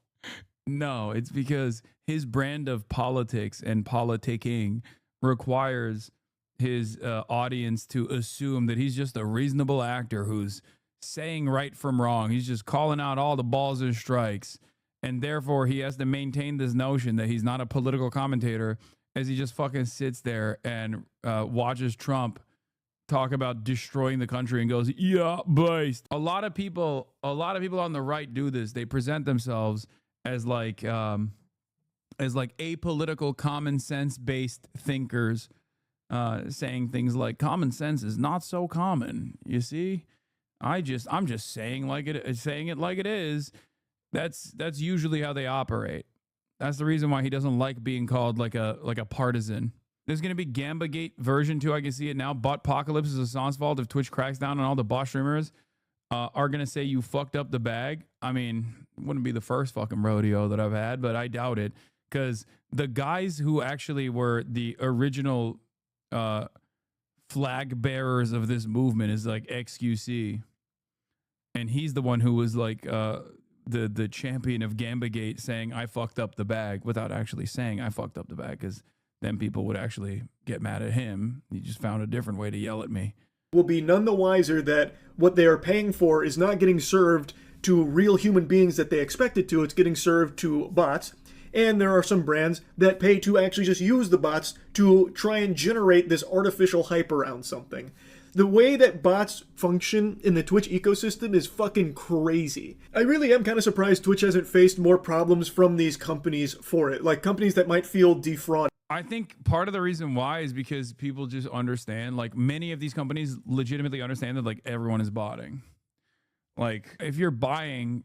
it's because his brand of politics and politicking requires his audience to assume that he's just a reasonable actor who's saying right from wrong. He's just calling out all the balls and strikes. And therefore, he has to maintain this notion that he's not a political commentator as he just fucking sits there and watches Trump talk about destroying the country and goes, yeah, based. A lot of people on the right do this. They present themselves as like apolitical, common sense based thinkers, saying things like common sense is not so common. You see, I'm just saying it like it is. That's usually how they operate. That's the reason why he doesn't like being called like a partisan. There's gonna be Gambagate version 2. I can see it now. Botpocalypse is Assange's fault if Twitch cracks down on all the bot streamers. Are gonna say you fucked up the bag. I mean, it wouldn't be the first fucking rodeo that I've had, but I doubt it, because the guys who actually were the original flag bearers of this movement is like XQC, and he's the one who was like the champion of Gambagate, saying I fucked up the bag without actually saying I fucked up the bag, because then people would actually get mad at him. He just found a different way to yell at me. Will be none the wiser that what they are paying for is not getting served to real human beings that they expect it to. It's getting served to bots. And there are some brands that pay to actually just use the bots to try and generate this artificial hype around something. The way that bots function in the Twitch ecosystem is fucking crazy. I really am kind of surprised Twitch hasn't faced more problems from these companies for it. Like companies that might feel defrauded. I think part of the reason why is because people just understand, like many of these companies legitimately understand that like everyone is botting. Like if you're buying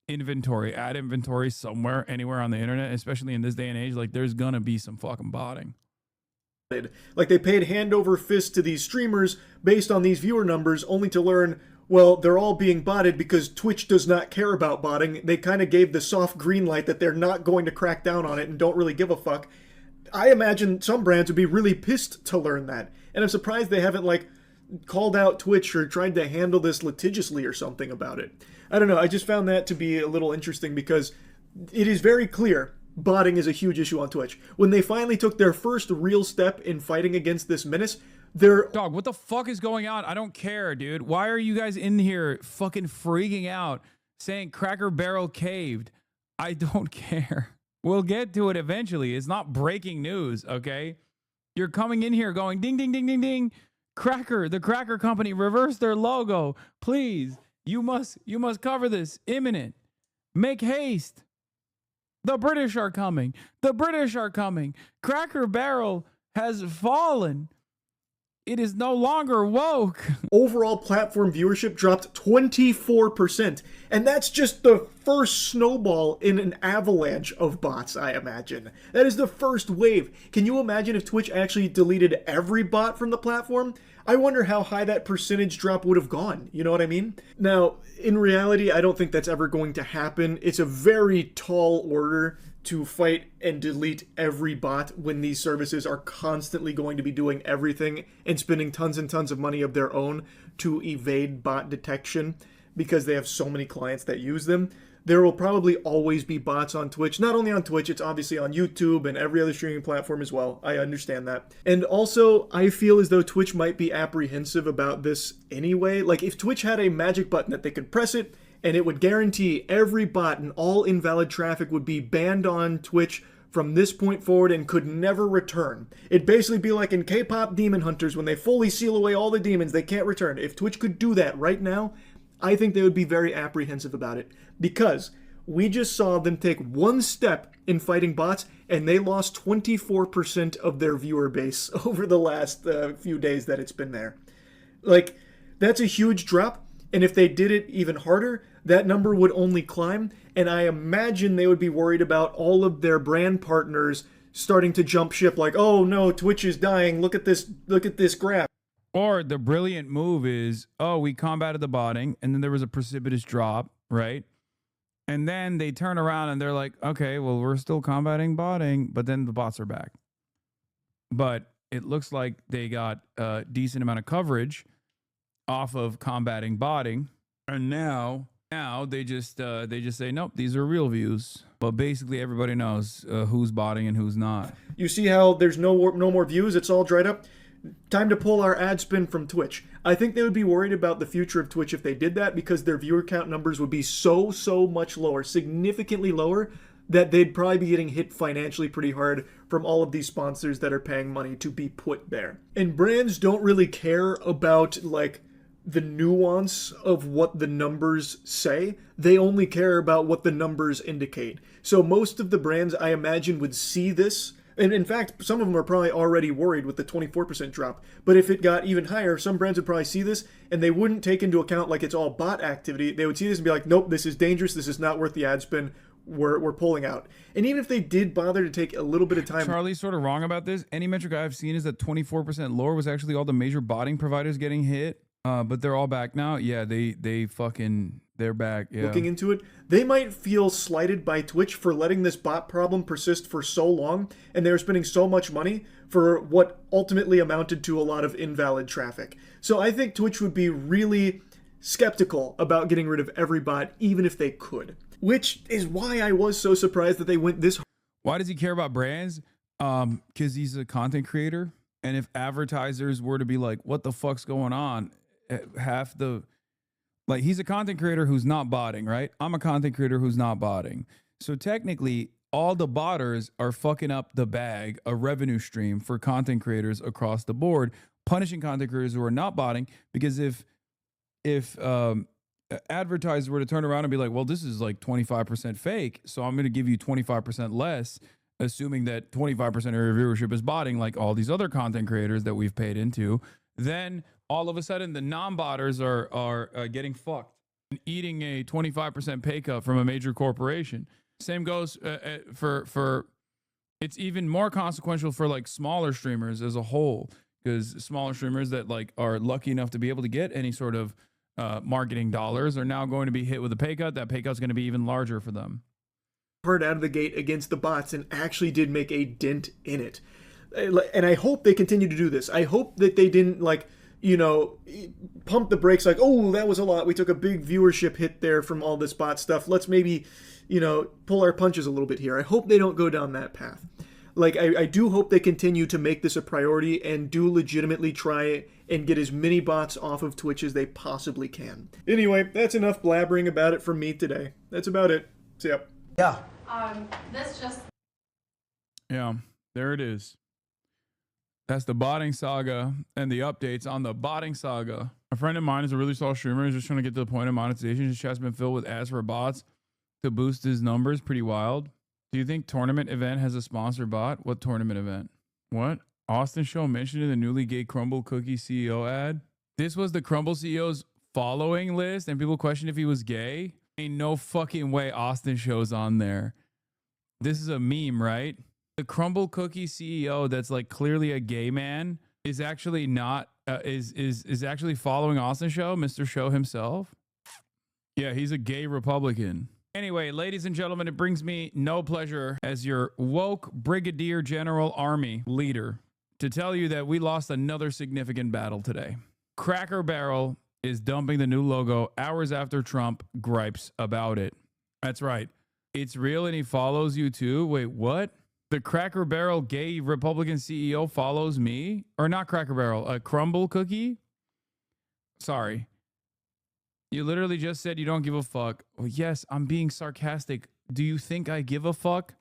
inventory, ad inventory somewhere, anywhere on the internet, especially in this day and age, like there's gonna be some fucking botting. Like they paid hand over fist to these streamers based on these viewer numbers, only to learn, well, they're all being botted because Twitch does not care about botting. They kind of gave the soft green light that they're not going to crack down on it and don't really give a fuck. I imagine some brands would be really pissed to learn that. And I'm surprised they haven't like called out Twitch or tried to handle this litigiously or something about it. I don't know. I just found that to be a little interesting because it is very clear botting is a huge issue on Twitch. When they finally took their first real step in fighting against this menace, Dog, what the fuck is going on? I don't care, dude. Why are you guys in here fucking freaking out saying Cracker Barrel caved? I don't care. We'll get to it eventually. It's not breaking news, okay? You're coming in here going ding, ding, ding, ding, ding. The Cracker Company reversed their logo. Please, you must cover this. Imminent. Make haste. The British are coming. The British are coming. Cracker Barrel has fallen. It is no longer woke. Overall platform viewership dropped 24%. And that's just the first snowball in an avalanche of bots, I imagine. That is the first wave. Can you imagine if Twitch actually deleted every bot from the platform? I wonder how high that percentage drop would have gone. You know what I mean? Now, in reality, I don't think that's ever going to happen. It's a very tall order to fight and delete every bot when these services are constantly going to be doing everything and spending tons and tons of money of their own to evade bot detection because they have so many clients that use them. There will probably always be bots on Twitch. Not only on Twitch, it's obviously on YouTube and every other streaming platform as well. I understand that. And also, I feel as though Twitch might be apprehensive about this anyway. Like, if Twitch had a magic button that they could press it, and it would guarantee every bot and all invalid traffic would be banned on Twitch from this point forward and could never return. It'd basically be like in K-pop Demon Hunters when they fully seal away all the demons, they can't return. If Twitch could do that right now, I think they would be very apprehensive about it, because we just saw them take one step in fighting bots and they lost 24% of their viewer base over the last few days that it's been there. Like, that's a huge drop. And if they did it even harder, that number would only climb. And I imagine they would be worried about all of their brand partners starting to jump ship like, oh no, Twitch is dying. Look at this graph. Or the brilliant move is, oh, we combated the botting and then there was a precipitous drop, right? And then they turn around and they're like, okay, well, we're still combating botting, but then the bots are back. But it looks like they got a decent amount of coverage off of combating botting, and now they just say nope, these are real views. But basically everybody knows who's botting and who's not. You see how there's no more views, it's all dried up? Time to pull our ad spin from Twitch. I think they would be worried about the future of Twitch if they did that, because their viewer count numbers would be so much lower, significantly lower, that they'd probably be getting hit financially pretty hard from all of these sponsors that are paying money to be put there. And brands don't really care about like the nuance of what the numbers say. They only care about what the numbers indicate. So most of the brands, I imagine, would see this And in fact, some of them are probably already worried with the 24% drop. But if it got even higher, some brands would probably see this and they wouldn't take into account like it's all bot activity. They would see this and be like, nope, this is dangerous. This is not worth the ad spend. We're pulling out. And even if they did bother to take a little bit of time. Charlie's sort of wrong about this. Any metric I've seen is that 24% lower was actually all the major botting providers getting hit. But they're all back now. Yeah, they're back. Yeah. Looking into it, they might feel slighted by Twitch for letting this bot problem persist for so long, and they were spending so much money for what ultimately amounted to a lot of invalid traffic. So I think Twitch would be really skeptical about getting rid of every bot, even if they could. Which is why I was so surprised that they went this hard. Why does he care about brands? Because he's a content creator. And if advertisers were to be like, what the fuck's going on? He's a content creator who's not botting, right? I'm a content creator who's not botting. So technically, all the botters are fucking up the bag, a revenue stream for content creators across the board, punishing content creators who are not botting. Because if advertisers were to turn around and be like, well, this is like 25% fake, so I'm going to give you 25% less, assuming that 25% of your viewership is botting, like all these other content creators that we've paid into, then all of a sudden the non-botters are getting fucked and eating a 25% pay cut from a major corporation. Same goes for it's even more consequential for like smaller streamers as a whole, because smaller streamers that like are lucky enough to be able to get any sort of marketing dollars are now going to be hit with a pay cut. That pay cut is going to be even larger for them. Hard out of the gate against the bots and actually did make a dent in it. And I hope they continue to do this. I hope that they didn't pump the brakes like, oh, that was a lot. We took a big viewership hit there from all this bot stuff. Let's maybe, pull our punches a little bit here. I hope they don't go down that path. Like, I do hope they continue to make this a priority and do legitimately try and get as many bots off of Twitch as they possibly can. Anyway, that's enough blabbering about it from me today. That's about it. See ya. Yeah. Yeah, there it is. That's the botting saga and the updates on the botting saga. A friend of mine is a really small streamer. He's just trying to get to the point of monetization. His chat's been filled with ads for bots to boost his numbers. Pretty wild. Do you think tournament event has a sponsor bot? What tournament event? What? Austin Show mentioned in the newly gay Crumble Cookie CEO ad? This was the Crumble CEO's following list and people questioned if he was gay? Ain't no fucking way Austin Show's on there. This is a meme, right? The Crumble Cookie CEO that's like clearly a gay man is actually not, is actually following Austin Show, Mr. Show himself. Yeah, he's a gay Republican. Anyway, ladies and gentlemen, it brings me no pleasure as your woke Brigadier General Army leader to tell you that we lost another significant battle today. Cracker Barrel is dumping the new logo hours after Trump gripes about it. That's right. It's real and he follows you too. Wait, what? The Cracker Barrel gay Republican CEO follows me? Or not Cracker Barrel, a Crumble Cookie? Sorry. You literally just said you don't give a fuck. Well, yes, I'm being sarcastic. Do you think I give a fuck?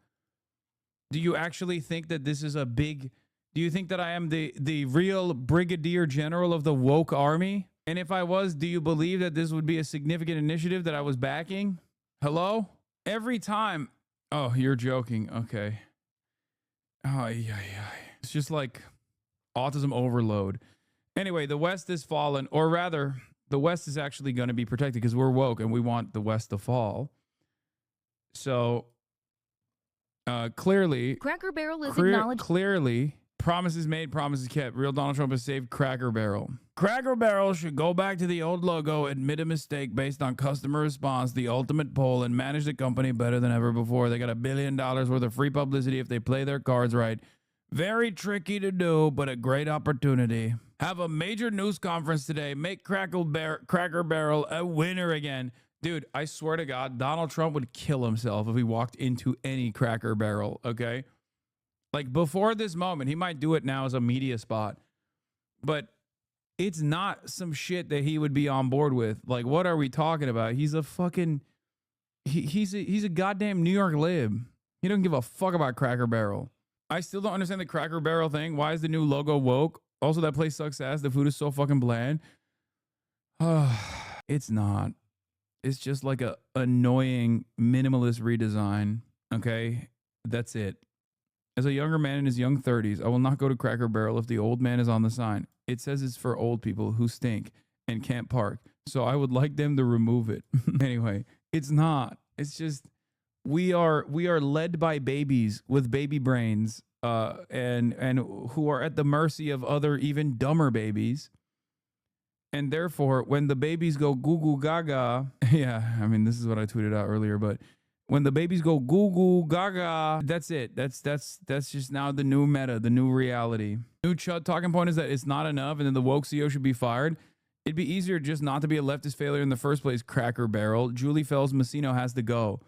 Do you actually think that this is a big... Do you think that I am the real Brigadier General of the woke army? And if I was, do you believe that this would be a significant initiative that I was backing? Hello? Every time... Oh, you're joking. Okay. Oh, yeah. It's just like autism overload. Anyway, the West has fallen, or rather... The West is actually going to be protected because we're woke and we want the West to fall. So clearly, Cracker Barrel is acknowledged. Clearly, promises made, promises kept. Real Donald Trump has saved Cracker Barrel. Cracker Barrel should go back to the old logo, admit a mistake based on customer response, the ultimate poll, and manage the company better than ever before. They got $1 billion worth of free publicity if they play their cards right. Very tricky to do, but a great opportunity. Have a major news conference today. Make Cracker Barrel a winner again. Dude, I swear to God, Donald Trump would kill himself if he walked into any Cracker Barrel, okay? Like, before this moment, he might do it now as a media spot. But it's not some shit that he would be on board with. Like, what are we talking about? He's a fucking... He's a goddamn New York lib. He doesn't give a fuck about Cracker Barrel. I still don't understand the Cracker Barrel thing. Why is the new logo woke? Also, that place sucks ass. The food is so fucking bland. It's not. It's just like a annoying minimalist redesign. Okay? That's it. As a younger man in his young 30s, I will not go to Cracker Barrel if the old man is on the sign. It says it's for old people who stink and can't park. So I would like them to remove it. Anyway, it's not. It's just we are led by babies with baby brains and who are at the mercy of other even dumber babies. And therefore, when the babies go goo goo gaga, yeah, I mean, this is what I tweeted out earlier, but when the babies go goo goo gaga, that's it. That's just now the new meta, the new reality. New Chud talking point is that it's not enough and then the woke CEO should be fired. It'd be easier just not to be a leftist failure in the first place, Cracker Barrel. Julie Fells Messino has to go.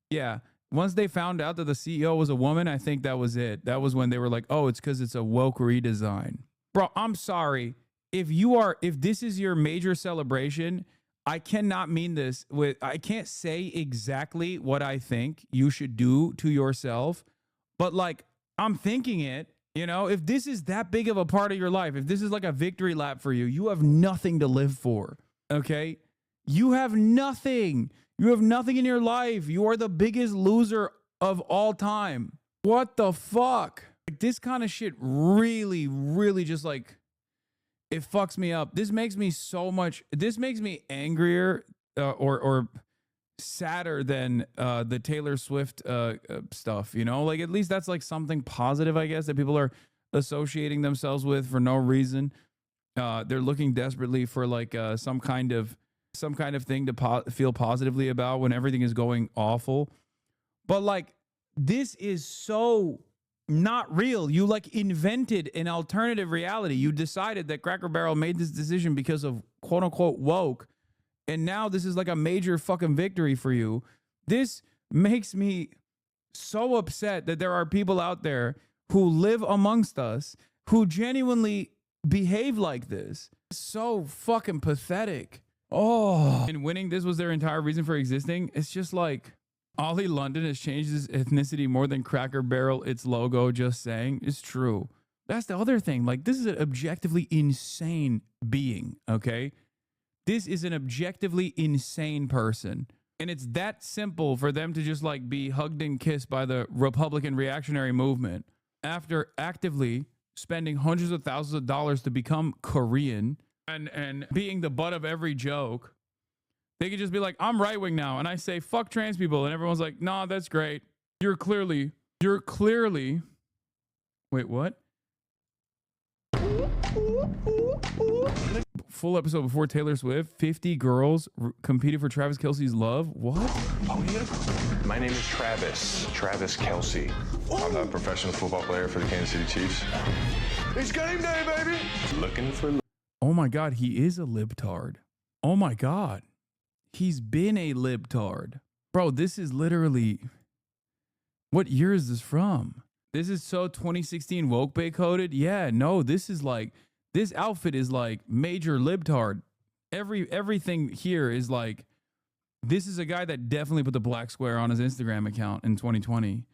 Yeah, once they found out that the CEO was a woman, I think that was it. That was when they were like, oh, it's because it's a woke redesign. Bro, I'm sorry. If this is your major celebration, I cannot mean this I can't say exactly what I think you should do to yourself, but like, I'm thinking it, you know, if this is that big of a part of your life, if this is like a victory lap for you, you have nothing to live for. Okay. You have nothing. You have nothing in your life. You are the biggest loser of all time. What the fuck? Like, this kind of shit really, really just like, it fucks me up. This makes me angrier or sadder than the Taylor Swift stuff, you know? Like, at least that's like something positive, I guess, that people are associating themselves with for no reason. They're looking desperately for like some kind of thing to feel positively about when everything is going awful. But like, this is so not real. You like invented an alternative reality. You decided that Cracker Barrel made this decision because of quote unquote woke. And now this is like a major fucking victory for you. This makes me so upset that there are people out there who live amongst us who genuinely behave like this. So fucking pathetic. Oh, and winning this was their entire reason for existing. It's just like, Ollie London has changed his ethnicity more than Cracker Barrel, its logo, just saying. It's true. That's the other thing. Like, this is an objectively insane being, okay? This is an objectively insane person. And it's that simple for them to just, like, be hugged and kissed by the Republican reactionary movement after actively spending hundreds of thousands of dollars to become Korean and being the butt of every joke. They could just be like, I'm right wing now. And I say, fuck trans people. And everyone's like, nah, that's great. You're clearly, wait, what? Full episode before Taylor Swift, 50 girls competed for Travis Kelce's love. What? My name is Travis Kelce. I'm a professional football player for the Kansas City Chiefs. It's game day, baby. Looking for. Oh my God, he is a libtard. Oh my God. He's been a libtard. Bro, this is literally, what year is this from? This is so 2016 woke bait coded. Yeah, no, this is like, this outfit is like major libtard. Everything here is like, this is a guy that definitely put the black square on his Instagram account in 2020.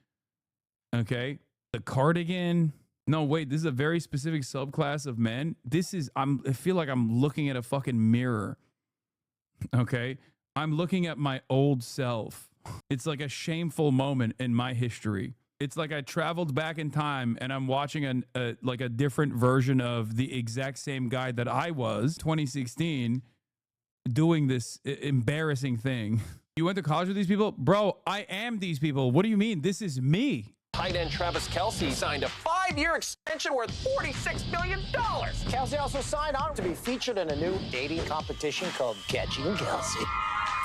Okay. The cardigan. No, wait, this is a very specific subclass of men. This is, I feel like I'm looking at a fucking mirror. Okay. I'm looking at my old self. It's like a shameful moment in my history. It's like I traveled back in time and I'm watching like a different version of the exact same guy that I was 2016 doing this embarrassing thing. You went to college with these people? Bro, I am these people. What do you mean? This is me. Tight end Travis Kelce signed a 5-year extension worth $46 million. Kelce also signed on to be featured in a new dating competition called Catching Kelce.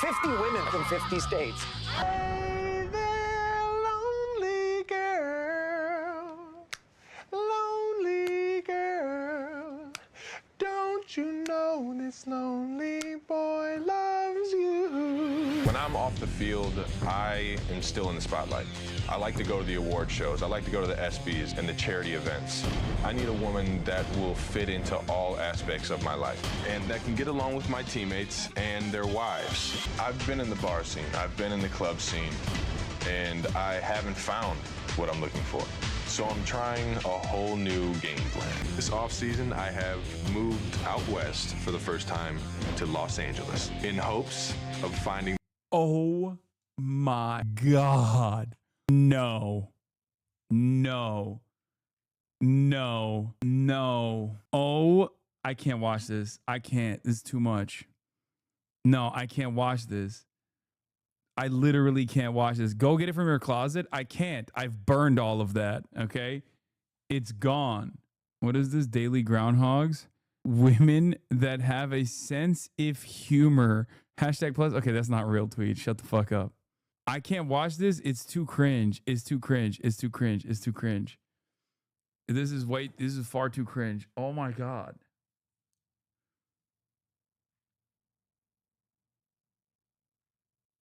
50 women from 50 states. Hey there, lonely girl, lonely girl. Don't you know this lonely boy loves you? When I'm off the field, I am still in the spotlight. I like to go to the award shows. I like to go to the ESPYs and the charity events. I need a woman that will fit into all aspects of my life and that can get along with my teammates and their wives. I've been in the bar scene, I've been in the club scene, and I haven't found what I'm looking for. So I'm trying a whole new game plan. This offseason, I have moved out west for the first time to Los Angeles in hopes of finding. Oh my God. No. No. No. No. Oh, I can't watch this. I can't. This is too much. No, I can't watch this. I literally can't watch this. Go get it from your closet. I can't. I've burned all of that. Okay. It's gone. What is this? Daily Groundhogs? Women that have a sense of humor. Hashtag plus. Okay, that's not real tweet. Shut the fuck up. I can't watch this. It's too cringe. It's too cringe. It's too cringe. It's too cringe. This is far too cringe. Oh my God.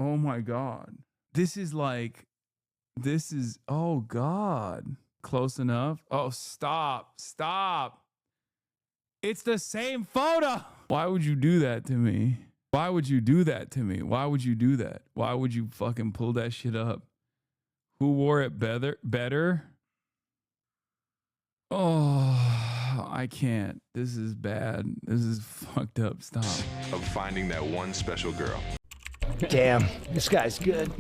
Oh my God. This is, oh God. Close enough. Oh, stop. Stop. It's the same photo. Why would you do that to me? Why would you do that to me? Why would you do that? Why would you fucking pull that shit up? Who wore it better? Oh, I can't. This is bad. This is fucked up. Stop. Of finding that one special girl. Damn, this guy's good.